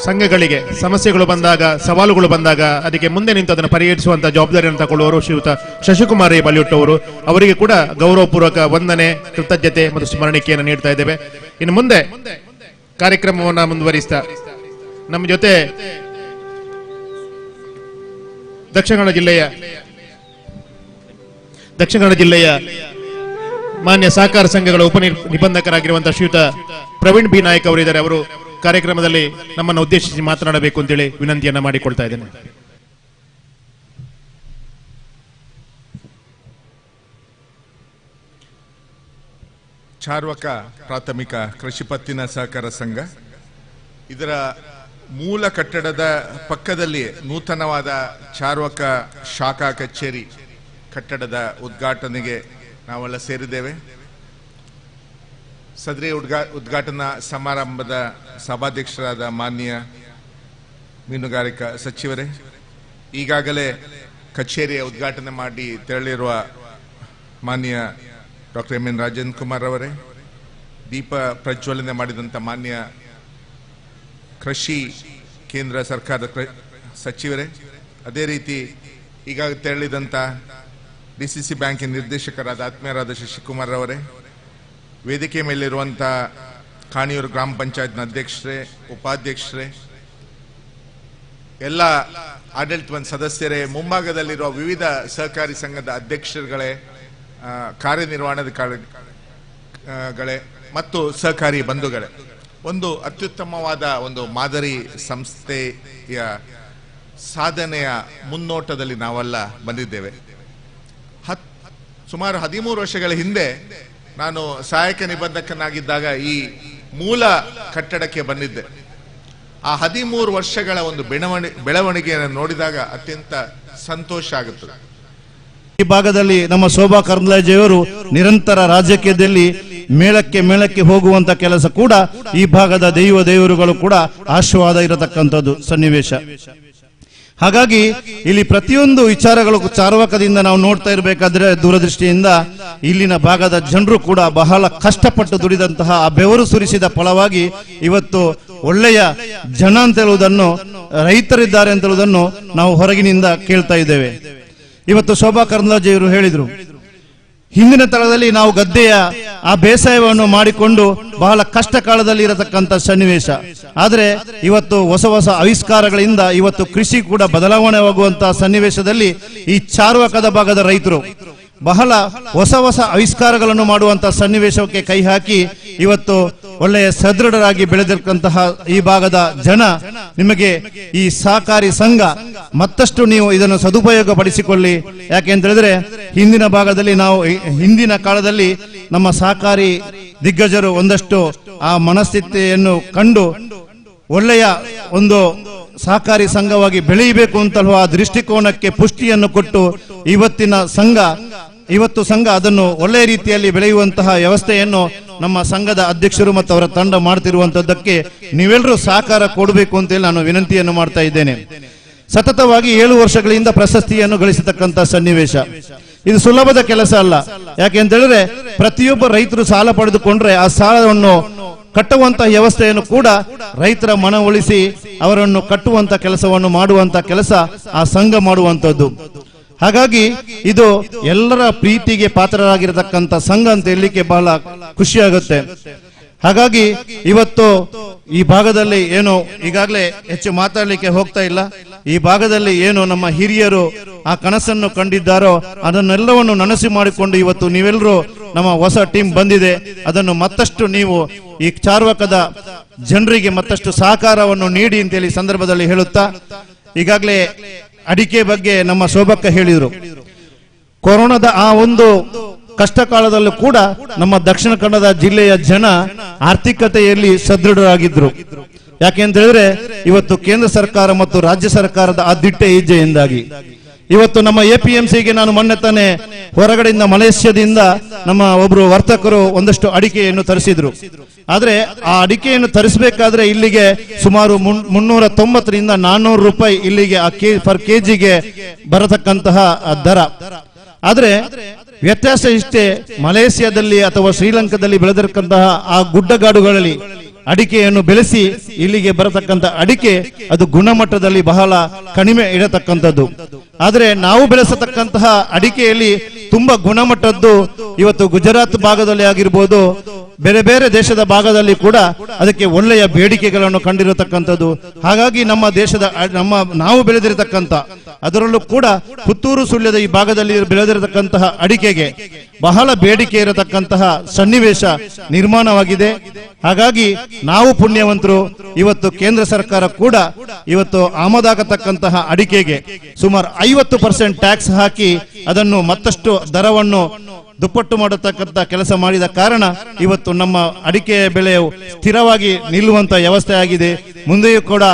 ಸಂಘಗಳಿಗೆ ಸಮಸ್ಯೆಗಳು ಬಂದಾಗ, ಸವಾಲುಗಳು ಬಂದಾಗ ಅದಕ್ಕೆ ಮುಂದೆ ನಿಂತು ಅದನ್ನು ಪರಿಹರಿಸುವಂತಹ ಜವಾಬ್ದಾರಿಯನ್ನು ತಗೊಳ್ಳುವವರು ಶ್ರೀಯುತ ಶಶಿಕುಮಾರ್ ರೈ ಬಾಲ್ಯೂಟ್ ಅವರು. ಅವರಿಗೆ ಕೂಡ ಗೌರವಪೂರ್ವಕ ವಂದನೆ, ಕೃತಜ್ಞತೆ ಮತ್ತು ಸ್ಮರಣಿಕೆಯನ್ನು ನೀಡ್ತಾ ಇದ್ದೇವೆ. ಇನ್ನು ಮುಂದೆ ಕಾರ್ಯಕ್ರಮವನ್ನು ಮುಂದುವರಿಸ್ತಾ ನಮ್ಮ ಜೊತೆ ದಕ್ಷಿಣ ಕನ್ನಡ ಜಿಲ್ಲೆಯ ಮಾನ್ಯ ಸಹಕಾರ ಸಂಘಗಳ ನಿಬಂಧಕರಾಗಿರುವಂತಹ ಶ್ರೀಯುತ ಪ್ರವೀಣ್ ಬಿ ನಾಯಕ್ ಅವರಿದ್ದಾರೆ. ಅವರು ಕಾರ್ಯಕ್ರಮದಲ್ಲಿ ನಮ್ಮನ್ನು ಉದ್ದೇಶಿಸಿ ಮಾತನಾಡಬೇಕು ಅಂತೇಳಿ ವಿನಂತಿಯನ್ನ ಮಾಡಿಕೊಳ್ತಾ ಇದ್ದೇನೆ. ಚಾರ್ವಕ ಪ್ರಾಥಮಿಕ ಕೃಷಿ ಪತ್ತಿನ ಸಹಕಾರ ಸಂಘ, ಇದರ ಮೂಲ ಕಟ್ಟಡದ ಪಕ್ಕದಲ್ಲಿ ನೂತನವಾದ ಚಾರ್ವಕ ಶಾಖಾ ಕಚೇರಿ ಕಟ್ಟಡದ ಉದ್ಘಾಟನೆಗೆ ನಾವೆಲ್ಲ ಸೇರಿದ್ದೇವೆ. ಸದರಿ ಉದ್ಘಾಟನಾ ಸಮಾರಂಭದ ಸಭಾಧ್ಯಕ್ಷರಾದ ಮಾನ್ಯ ಮೀನುಗಾರಿಕಾ ಸಚಿವರೇ, ಈಗಾಗಲೇ ಕಚೇರಿಯ ಉದ್ಘಾಟನೆ ಮಾಡಿ ತೆರಳಿರುವ ಮಾನ್ಯ doctor M N Rajendra Kumar ಅವರೇ, ದೀಪ ಪ್ರಜ್ವಲನೆ ಮಾಡಿದಂಥ ಮಾನ್ಯ ಕೃಷಿ ಕೇಂದ್ರ ಸರ್ಕಾರದ ಸಚಿವರೇ, ಅದೇ ರೀತಿ ಈಗಾಗಲೇ ತೆರಳಿದಂಥ ಡಿಸಿಸಿ ಬ್ಯಾಂಕಿನ ನಿರ್ದೇಶಕರಾದ ಆತ್ಮೀಯರಾದ ಶಶಿಕುಮಾರ್ ಅವರೇ, ವೇದಿಕೆ ಮೇಲಿರುವಂಥ ಕಾಣಿಯೂರು ಗ್ರಾಮ ಪಂಚಾಯತ್ನ ಅಧ್ಯಕ್ಷರೇ, ಉಪಾಧ್ಯಕ್ಷರೇ, ಎಲ್ಲ ಆಡಳಿತ ಸದಸ್ಯರೇ, ಮುಂಭಾಗದಲ್ಲಿರುವ ವಿವಿಧ ಸಹಕಾರಿ ಸಂಘದ ಅಧ್ಯಕ್ಷರುಗಳೇ, ಕಾರ್ಯನಿರ್ವಹಣಾಧಿಕಾರಿಗಳೇ ಮತ್ತು ಸಹಕಾರಿ ಬಂಧುಗಳೇ, ಒಂದು ಅತ್ಯುತ್ತಮವಾದ ಒಂದು ಮಾದರಿ ಸಂಸ್ಥೆಯ ಸಾಧನೆಯ ಮುನ್ನೋಟದಲ್ಲಿ ನಾವೆಲ್ಲ ಬಂದಿದ್ದೇವೆ. ಸುಮಾರು 13 ವರ್ಷಗಳ ಹಿಂದೆ ನಾನು ಸಹಾಯಕ ನಿಬಂಧಕನಾಗಿದ್ದಾಗ ಈ ಮೂಲ ಕಟ್ಟಡಕ್ಕೆ ಬಂದಿದ್ದೆ. ಆ 13 ವರ್ಷಗಳ ಒಂದು ಬೆಳವಣಿಗೆಯನ್ನು ನೋಡಿದಾಗ ಅತ್ಯಂತ ಸಂತೋಷ ಆಗುತ್ತದೆ. ಈ ಭಾಗದಲ್ಲಿ ನಮ್ಮ ಶೋಭಾ ಕರಂದ್ಲಾಜೆಯವರು ನಿರಂತರ ರಾಜಕೀಯದಲ್ಲಿ ಮೇಳಕ್ಕೆ ಹೋಗುವಂತ ಕೆಲಸ ಕೂಡ ಈ ಭಾಗದ ದೇವರುಗಳು ಕೂಡ ಆಶೀರ್ವಾದ ಇರತಕ್ಕಂಥದ್ದು ಸನ್ನಿವೇಶ. ಹಾಗಾಗಿ ಇಲ್ಲಿ ಪ್ರತಿಯೊಂದು ವಿಚಾರಗಳು ಚಾರ್ವಕದಿಂದ ನಾವು ನೋಡ್ತಾ ಇರಬೇಕಾದ್ರೆ ದೂರದೃಷ್ಟಿಯಿಂದ ಇಲ್ಲಿನ ಭಾಗದ ಜನರು ಕೂಡ ಬಹಳ ಕಷ್ಟಪಟ್ಟು ದುಡಿದಂತಹ ಆ ಬೆವರು ಸುರಿಸಿದ ಫಲವಾಗಿ ಇವತ್ತು ಒಳ್ಳೆಯ ಜನ ಅಂತ ಹೇಳುವುದನ್ನು, ರೈತರಿದ್ದಾರೆ ಅಂತ ಹೇಳುವುದನ್ನು ನಾವು ಹೊರಗಿನಿಂದ ಕೇಳ್ತಾ ಇದ್ದೇವೆ. ಇವತ್ತು ಶೋಭಾ ಕರಂದ್ಲಾಜೆಯವರು ಹೇಳಿದ್ರು, ಹಿಂದಿನ ತಳದಲ್ಲಿ ನಾವು ಗದ್ದೆಯ ಆ ಬೇಸಾಯವನ್ನು ಮಾಡಿಕೊಂಡು ಬಹಳ ಕಷ್ಟ ಕಾಲದಲ್ಲಿ ಇರತಕ್ಕಂಥ ಸನ್ನಿವೇಶ. ಆದರೆ ಇವತ್ತು ಹೊಸ ಆವಿಷ್ಕಾರಗಳಿಂದ ಇವತ್ತು ಕೃಷಿ ಕೂಡ ಬದಲಾವಣೆಯಾಗುವಂತಹ ಸನ್ನಿವೇಶದಲ್ಲಿ ಈ ಚಾರ್ವಕದ ಭಾಗದ ರೈತರು ಬಹಳ ಹೊಸ ಆವಿಷ್ಕಾರಗಳನ್ನು ಮಾಡುವಂತಹ ಸನ್ನಿವೇಶಕ್ಕೆ ಕೈ ಹಾಕಿ ಇವತ್ತು ಒಳ್ಳೆಯ ಸದೃಢರಾಗಿ ಬೆಳೆದಿರ್ತಕ್ಕಂತಹ ಈ ಭಾಗದ ಜನ, ನಿಮಗೆ ಈ ಸಹಕಾರಿ ಸಂಘ ಮತ್ತಷ್ಟು ನೀವು ಇದನ್ನು ಸದುಪಯೋಗ ಪಡಿಸಿಕೊಳ್ಳಿ. ಯಾಕೆ ಅಂತ ಹೇಳಿದ್ರೆ ಹಿಂದಿನ ಕಾಲದಲ್ಲಿ ನಮ್ಮ ಸಹಕಾರಿ ದಿಗ್ಗಜರು ಒಂದಷ್ಟು ಆ ಮನಸ್ಥಿತಿಯನ್ನು ಕಂಡು ಒಳ್ಳೆಯ ಒಂದು ಸಹಕಾರಿ ಸಂಘವಾಗಿ ಬೆಳೆಯಬೇಕು ಅಂತಲ್ವ ಆ ದೃಷ್ಟಿಕೋನಕ್ಕೆ ಪುಷ್ಟಿಯನ್ನು ಕೊಟ್ಟು ಇವತ್ತು ಸಂಘ ಅದನ್ನು ಒಳ್ಳೆಯ ರೀತಿಯಲ್ಲಿ ಬೆಳೆಯುವಂತಹ ವ್ಯವಸ್ಥೆಯನ್ನು ನಮ್ಮ ಸಂಘದ ಅಧ್ಯಕ್ಷರು ಮತ್ತು ಅವರ ತಂಡ ಮಾಡ್ತಿರುವಂತದ್ದಕ್ಕೆ ನೀವೆಲ್ಲರೂ ಸಹಕಾರ ಕೊಡಬೇಕು ಅಂತೇಳಿ ನಾನು ವಿನಂತಿಯನ್ನು ಮಾಡ್ತಾ ಇದ್ದೇನೆ. ಸತತವಾಗಿ 7 ವರ್ಷಗಳಿಂದ ಪ್ರಶಸ್ತಿಯನ್ನು ಗಳಿಸತಕ್ಕಂಥ ಸನ್ನಿವೇಶ ಇದು ಸುಲಭದ ಕೆಲಸ ಅಲ್ಲ. ಯಾಕೆ ಅಂತ ಹೇಳಿದ್ರೆ ಪ್ರತಿಯೊಬ್ಬ ರೈತರು ಸಾಲ ಪಡೆದುಕೊಂಡ್ರೆ ಆ ಸಾಲವನ್ನು ಕಟ್ಟುವಂತಹ ವ್ಯವಸ್ಥೆಯನ್ನು ಕೂಡ ರೈತರ ಮನವೊಲಿಸಿ ಅವರನ್ನು ಕಟ್ಟುವಂತ ಕೆಲಸವನ್ನು ಮಾಡುವಂತ ಕೆಲಸ ಆ ಸಂಘ ಮಾಡುವಂತದ್ದು. ಹಾಗಾಗಿ ಇದು ಎಲ್ಲರ ಪ್ರೀತಿಗೆ ಪಾತ್ರರಾಗಿರತಕ್ಕಂಥ ಸಂಘ ಅಂತ ಹೇಳಲಿಕ್ಕೆ ಬಹಳ ಖುಷಿಯಾಗುತ್ತೆ. ಹಾಗಾಗಿ ಇವತ್ತು ಈ ಭಾಗದಲ್ಲಿ ಏನು ಈಗಾಗಲೇ ಹೆಚ್ಚು ಮಾತಾಡಲಿಕ್ಕೆ ಹೋಗ್ತಾ ಇಲ್ಲ, ಈ ಭಾಗದಲ್ಲಿ ಏನು ನಮ್ಮ ಹಿರಿಯರು ಆ ಕನಸನ್ನು ಕಂಡಿದ್ದಾರೋ ಅದನ್ನೆಲ್ಲವನ್ನು ನನಸು ಮಾಡಿಕೊಂಡು ಇವತ್ತು ನೀವೆಲ್ಲರೂ ನಮ್ಮ ಹೊಸ ಟೀಮ್ ಬಂದಿದೆ, ಅದನ್ನು ಮತ್ತಷ್ಟು ನೀವು ಈ ಚಾರ್ವಕದ ಜನರಿಗೆ ಮತ್ತಷ್ಟು ಸಹಕಾರವನ್ನು ನೀಡಿ ಅಂತೇಳಿ ಸಂದರ್ಭದಲ್ಲಿ ಹೇಳುತ್ತಾ, ಈಗಾಗಲೇ ಅಡಿಕೆ ಬಗ್ಗೆ ನಮ್ಮ ಶೋಭಕ್ಕ ಹೇಳಿದರು. ಕೊರೋನಾದ ಆ ಒಂದು ಕಷ್ಟ ಕಾಲದಲ್ಲೂ ಕೂಡ ನಮ್ಮ ದಕ್ಷಿಣ ಕನ್ನಡ ಜಿಲ್ಲೆಯ ಜನ ಆರ್ಥಿಕತೆಯಲ್ಲಿ ಸದೃಢರಾಗಿದ್ರು. ಯಾಕೆ ಅಂತ ಹೇಳಿದ್ರೆ ಇವತ್ತು ಕೇಂದ್ರ ಸರ್ಕಾರ ಮತ್ತು ರಾಜ್ಯ ಸರ್ಕಾರದ ಆ ದಿಟ್ಟ ಹೆಜ್ಜೆಯಿಂದಾಗಿ ಇವತ್ತು ನಮ್ಮ APMCಗೆ ನಾನು ಮೊನ್ನೆ ತಾನೇ ಹೊರಗಡೆಯಿಂದ ಮಲೇಷ್ಯಾದಿಂದ ನಮ್ಮ ಒಬ್ರು ವರ್ತಕರು ಒಂದಷ್ಟು ಅಡಿಕೆಯನ್ನು ತರಿಸಿದ್ರು. ಆದ್ರೆ ಆ ಅಡಿಕೆಯನ್ನು ತರಿಸಬೇಕಾದ್ರೆ ಇಲ್ಲಿಗೆ ಸುಮಾರು 390ರಿಂದ 400 ರೂಪಾಯಿ ಇಲ್ಲಿಗೆ ಪರ್ ಕೆಜಿಗೆ ಬರತಕ್ಕಂತಹ ದರ. ಆದ್ರೆ ವ್ಯತ್ಯಾಸ ಇಷ್ಟೇ, ಮಲೇಷ್ಯಾದಲ್ಲಿ ಅಥವಾ ಶ್ರೀಲಂಕಾದಲ್ಲಿ ಬೆಳೆದಿರತಕ್ಕಂತಹ ಆ ಗುಡ್ಡಗಾಡುಗಳಲ್ಲಿ ಅಡಿಕೆಯನ್ನು ಬೆಳೆಸಿ ಇಲ್ಲಿಗೆ ಬರತಕ್ಕಂಥ ಅಡಿಕೆ ಅದು ಗುಣಮಟ್ಟದಲ್ಲಿ ಬಹಳ ಕಡಿಮೆ ಇರತಕ್ಕಂಥದ್ದು. ಆದ್ರೆ ನಾವು ಬೆಳೆಸತಕ್ಕಂತಹ ಅಡಿಕೆಯಲ್ಲಿ ತುಂಬಾ ಗುಣಮಟ್ಟದ್ದು ಇವತ್ತು ಗುಜರಾತ್ ಭಾಗದಲ್ಲಿ ಆಗಿರ್ಬೋದು, ಬೇರೆ ಬೇರೆ ದೇಶದ ಭಾಗದಲ್ಲಿ ಕೂಡ ಅದಕ್ಕೆ ಒಳ್ಳೆಯ ಬೇಡಿಕೆಗಳನ್ನು ಕಂಡಿರತಕ್ಕಂಥದ್ದು. ಹಾಗಾಗಿ ನಮ್ಮ ದೇಶದ ನಾವು ಬೆಳೆದಿರತಕ್ಕಂಥ ಅದರಲ್ಲೂ ಕೂಡ ಪುತ್ತೂರು ಸುಳ್ಯದ ಈ ಭಾಗದಲ್ಲಿ ಬೆಳೆದಿರತಕ್ಕಂತಹ ಅಡಿಕೆಗೆ ಬಹಳ ಬೇಡಿಕೆ ಇರತಕ್ಕಂತಹ ಸನ್ನಿವೇಶ ನಿರ್ಮಾಣವಾಗಿದೆ. ಹಾಗಾಗಿ ನಾವು ಪುಣ್ಯವಂತರು. ಇವತ್ತು ಕೇಂದ್ರ ಸರ್ಕಾರ ಕೂಡ ಇವತ್ತು ಆಮದಾಗತಕ್ಕಂತಹ ಅಡಿಕೆಗೆ ಸುಮಾರು 50% ಟ್ಯಾಕ್ಸ್ ಹಾಕಿ ಅದನ್ನು ಮತ್ತಷ್ಟು ದರವನ್ನು ದುಪ್ಪಟ್ಟು ಮಾಡತಕ್ಕಂಥ ಕೆಲಸ ಮಾಡಿದ ಕಾರಣ ಇವತ್ತು ನಮ್ಮ ಅಡಿಕೆ ಬೆಲೆಯು ಸ್ಥಿರವಾಗಿ ನಿಲ್ಲುವಂತ ವ್ಯವಸ್ಥೆ ಆಗಿದೆ. ಮುಂದೆಯೂ ಕೂಡ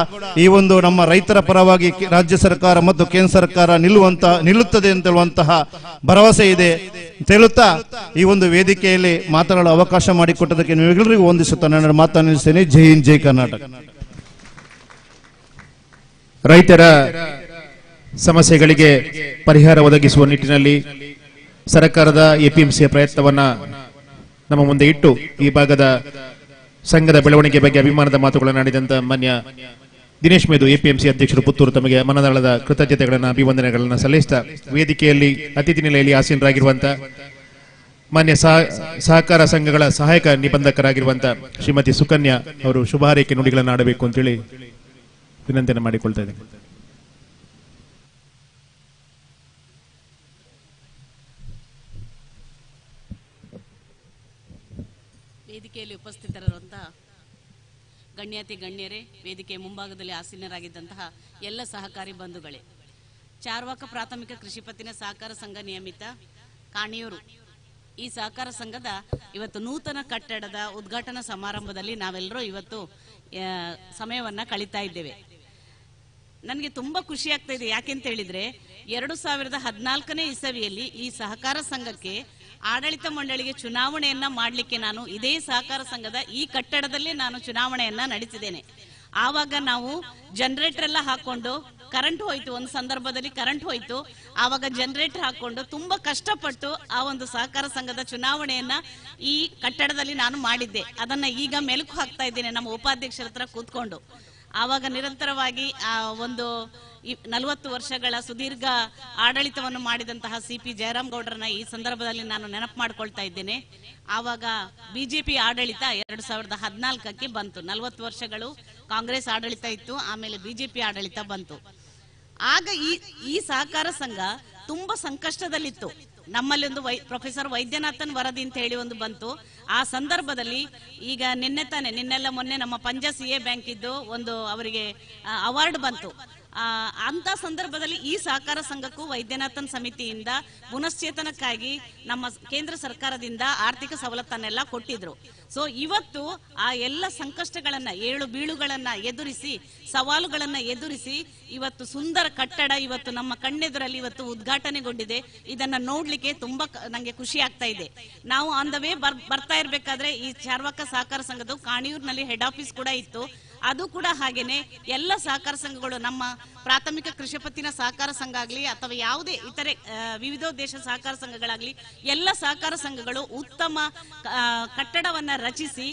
ಈ ಒಂದು ನಮ್ಮ ರೈತರ ಪರವಾಗಿ ರಾಜ್ಯ ಸರ್ಕಾರ ಮತ್ತು ಕೇಂದ್ರ ಸರ್ಕಾರ ನಿಲ್ಲುತ್ತದೆ ಅಂತ ಹೇಳುವಂತಹ ಭರವಸೆ ಇದೆ ಅಂತ ಹೇಳುತ್ತಾ ಈ ಒಂದು ವೇದಿಕೆಯಲ್ಲಿ ಮಾತನಾಡಲು ಅವಕಾಶ ಮಾಡಿಕೊಟ್ಟದಕ್ಕೆ ನೀವೆಲ್ಲರಿಗೂ ವಂದಿಸುತ್ತಾ ನನ್ನ ಮಾತನ್ನು ನಿಲ್ಲಿಸ್ತೇನೆ. ಜೈ ಹಿಂದ್, ಜೈ ಕರ್ನಾಟಕ. ರೈತರ ಸಮಸ್ಯೆಗಳಿಗೆ ಪರಿಹಾರ ಒದಗಿಸುವ ನಿಟ್ಟಿನಲ್ಲಿ ಸರ್ಕಾರದ APMCಯ ಪ್ರಯತ್ನವನ್ನ ನಮ್ಮ ಮುಂದೆ ಇಟ್ಟು ಈ ಭಾಗದ ಸಂಘದ ಬೆಳವಣಿಗೆ ಬಗ್ಗೆ ಅಭಿಮಾನದ ಮಾತುಗಳನ್ನು ಆಡಿದಂತ ಮಾನ್ಯ ದಿನೇಶ್ ಮೇದು APMC ಅಧ್ಯಕ್ಷರು ಪುತ್ತೂರು ತಮಗೆ ಮನದಾಳದ ಕೃತಜ್ಞತೆಗಳನ್ನ ಅಭಿವಂದನೆಗಳನ್ನ ಸಲ್ಲಿಸ್ತಾ ವೇದಿಕೆಯಲ್ಲಿ ಅತಿಥಿ ನಿಲೆಯಲ್ಲಿ ಆಸೀನರಾಗಿರುವಂತಹ ಮಾನ್ಯ ಸಹಕಾರ ಸಂಘಗಳ ಸಹಾಯಕ ನಿಬಂಧಕರಾಗಿರುವಂತಹ ಶ್ರೀಮತಿ ಸುಕನ್ಯಾ ಅವರು ಶುಭ ಹಾರೈಕೆ ನುಡಿಗಳನ್ನು ಆಡಬೇಕು ಅಂತೇಳಿ ವಿನಂತಿಯನ್ನು ಮಾಡಿಕೊಳ್ತಾ ಇದ್ದೇನೆ. ವೇದಿಕೆಯಲ್ಲಿ ಉಪಸ್ಥಿತರಿರುವಂತಹ ಗಣ್ಯಾತಿ ಗಣ್ಯರೇ, ವೇದಿಕೆಯ ಮುಂಭಾಗದಲ್ಲಿ ಆಸೀನರಾಗಿದ್ದಂತಹ ಎಲ್ಲ ಸಹಕಾರಿ ಬಂಧುಗಳೇ, ಚಾರ್ವಾಕ ಪ್ರಾಥಮಿಕ ಕೃಷಿ ಪತ್ತಿನ ಸಹಕಾರ ಸಂಘ ನಿಯಮಿತ ಕಾಣಿಯೂರು ಈ ಸಹಕಾರ ಸಂಘದ ಇವತ್ತು ನೂತನ ಕಟ್ಟಡದ ಉದ್ಘಾಟನಾ ಸಮಾರಂಭದಲ್ಲಿ ನಾವೆಲ್ಲರೂ ಇವತ್ತು ಸಮಯವನ್ನ ಕಳೀತಾ ಇದ್ದೇವೆ. ನನಗೆ ತುಂಬಾ ಖುಷಿ ಆಗ್ತಾ ಇದೆ. ಯಾಕೆಂತ ಹೇಳಿದ್ರೆ 2014ನೇ ಇಸವಿಯಲ್ಲಿ ಈ ಸಹಕಾರ ಸಂಘಕ್ಕೆ ಆಡಳಿತ ಮಂಡಳಿಗೆ ಚುನಾವಣೆಯನ್ನ ಮಾಡಲಿಕ್ಕೆ ನಾನು ಇದೇ ಸಹಕಾರ ಸಂಘದ ಈ ಕಟ್ಟಡದಲ್ಲೇ ನಾನು ಚುನಾವಣೆಯನ್ನ ನಡೆಸಿದ್ದೇನೆ. ಆವಾಗ ನಾವು ಜನರೇಟರ್ ಎಲ್ಲ ಹಾಕೊಂಡು ಕರೆಂಟ್ ಹೋಯ್ತು, ಒಂದು ಸಂದರ್ಭದಲ್ಲಿ ಕರೆಂಟ್ ಹೋಯ್ತು. ಆವಾಗ ಜನರೇಟರ್ ಹಾಕೊಂಡು ತುಂಬಾ ಕಷ್ಟಪಟ್ಟು ಆ ಒಂದು ಸಹಕಾರ ಸಂಘದ ಚುನಾವಣೆಯನ್ನ ಈ ಕಟ್ಟಡದಲ್ಲಿ ನಾನು ಮಾಡಿದ್ದೆ. ಅದನ್ನ ಈಗ ಮೆಲುಕು ಹಾಕ್ತಾ ಇದ್ದೇನೆ ನಮ್ಮ ಉಪಾಧ್ಯಕ್ಷರ ಹತ್ರ ಕೂತ್ಕೊಂಡು. ಆವಾಗ ನಿರಂತರವಾಗಿ ಒಂದು 40 ವರ್ಷಗಳ ಸುದೀರ್ಘ ಆಡಳಿತವನ್ನು ಮಾಡಿದಂತಹ CP ಜಯರಾಮ್ ಗೌಡ್ರನ್ನ ಈ ಸಂದರ್ಭದಲ್ಲಿ ನಾನು ನೆನಪು ಮಾಡ್ಕೊಳ್ತಾ ಇದ್ದೇನೆ. ಆವಾಗ ಬಿಜೆಪಿ ಆಡಳಿತ 2014ಕ್ಕೆ ಬಂತು. 40 ವರ್ಷಗಳು ಕಾಂಗ್ರೆಸ್ ಆಡಳಿತ ಇತ್ತು, ಆಮೇಲೆ ಬಿಜೆಪಿ ಆಡಳಿತ ಬಂತು. ಆಗ ಈ ಸಹಕಾರ ಸಂಘ ತುಂಬಾ ಸಂಕಷ್ಟದಲ್ಲಿತ್ತು. ನಮ್ಮಲ್ಲಿ ಒಂದು ಪ್ರೊಫೆಸರ್ ವೈದ್ಯನಾಥನ್ ವರದಿ ಅಂತ ಹೇಳಿ ಒಂದು ಬಂತು. ಆ ಸಂದರ್ಭದಲ್ಲಿ ಈಗ ನಿನ್ನೆಲ್ಲ ಮೊನ್ನೆ ನಮ್ಮ ಪಂಜಾ CA ಬ್ಯಾಂಕ್ ಇದ್ದು ಒಂದು ಅವರಿಗೆ ಅವಾರ್ಡ್ ಬಂತು. ಅಂತ ಸಂದರ್ಭದಲ್ಲಿ ಈ ಸಹಕಾರ ಸಂಘಕ್ಕೂ ವೈದ್ಯನಾಥನ್ ಸಮಿತಿಯಿಂದ ಪುನಶ್ಚೇತನಕ್ಕಾಗಿ ನಮ್ಮ ಕೇಂದ್ರ ಸರ್ಕಾರದಿಂದ ಆರ್ಥಿಕ ಸವಲತ್ತನ್ನೆಲ್ಲ ಕೊಟ್ಟಿದ್ರು. ಸೊ ಇವತ್ತು ಆ ಎಲ್ಲ ಸಂಕಷ್ಟಗಳನ್ನ, ಏಳು ಬೀಳುಗಳನ್ನ ಎದುರಿಸಿ, ಸವಾಲುಗಳನ್ನ ಎದುರಿಸಿ ಇವತ್ತು ಸುಂದರ ಕಟ್ಟಡ ಇವತ್ತು ನಮ್ಮ ಕಣ್ಣೆದುರಲ್ಲಿ ಇವತ್ತು ಉದ್ಘಾಟನೆಗೊಂಡಿದೆ. ಇದನ್ನ ನೋಡ್ಲಿಕ್ಕೆ ತುಂಬಾ ನಂಗೆ ಖುಷಿ ಆಗ್ತಾ ಇದೆ. ನಾವು ಆನ್ ದ ವೇ ಬರ್ತಾ ಇರ್ಬೇಕಾದ್ರೆ ಈ ಚಾರ್ವಾಕ ಸಹಕಾರ ಸಂಘದ ಕಾಣಿಯೂರಿನಲ್ಲಿ ಹೆಡ್ ಆಫೀಸ್ ಕೂಡ ಇತ್ತು. ಅದು ಕೂಡ ಹಾಗೇನೆ ಎಲ್ಲ ಸಹಕಾರ ಸಂಘಗಳು, ನಮ್ಮ ಪ್ರಾಥಮಿಕ ಕೃಷಿ ಪತ್ತಿನ ಸಹಕಾರ ಸಂಘ ಆಗ್ಲಿ ಅಥವಾ ಯಾವುದೇ ಇತರೆ ವಿವಿಧೋದ್ದೇಶ ಸಹಕಾರ ಸಂಘಗಳಾಗ್ಲಿ, ಎಲ್ಲ ಸಹಕಾರ ಸಂಘಗಳು ಉತ್ತಮ ಕಟ್ಟಡವನ್ನ ರಚಿಸಿ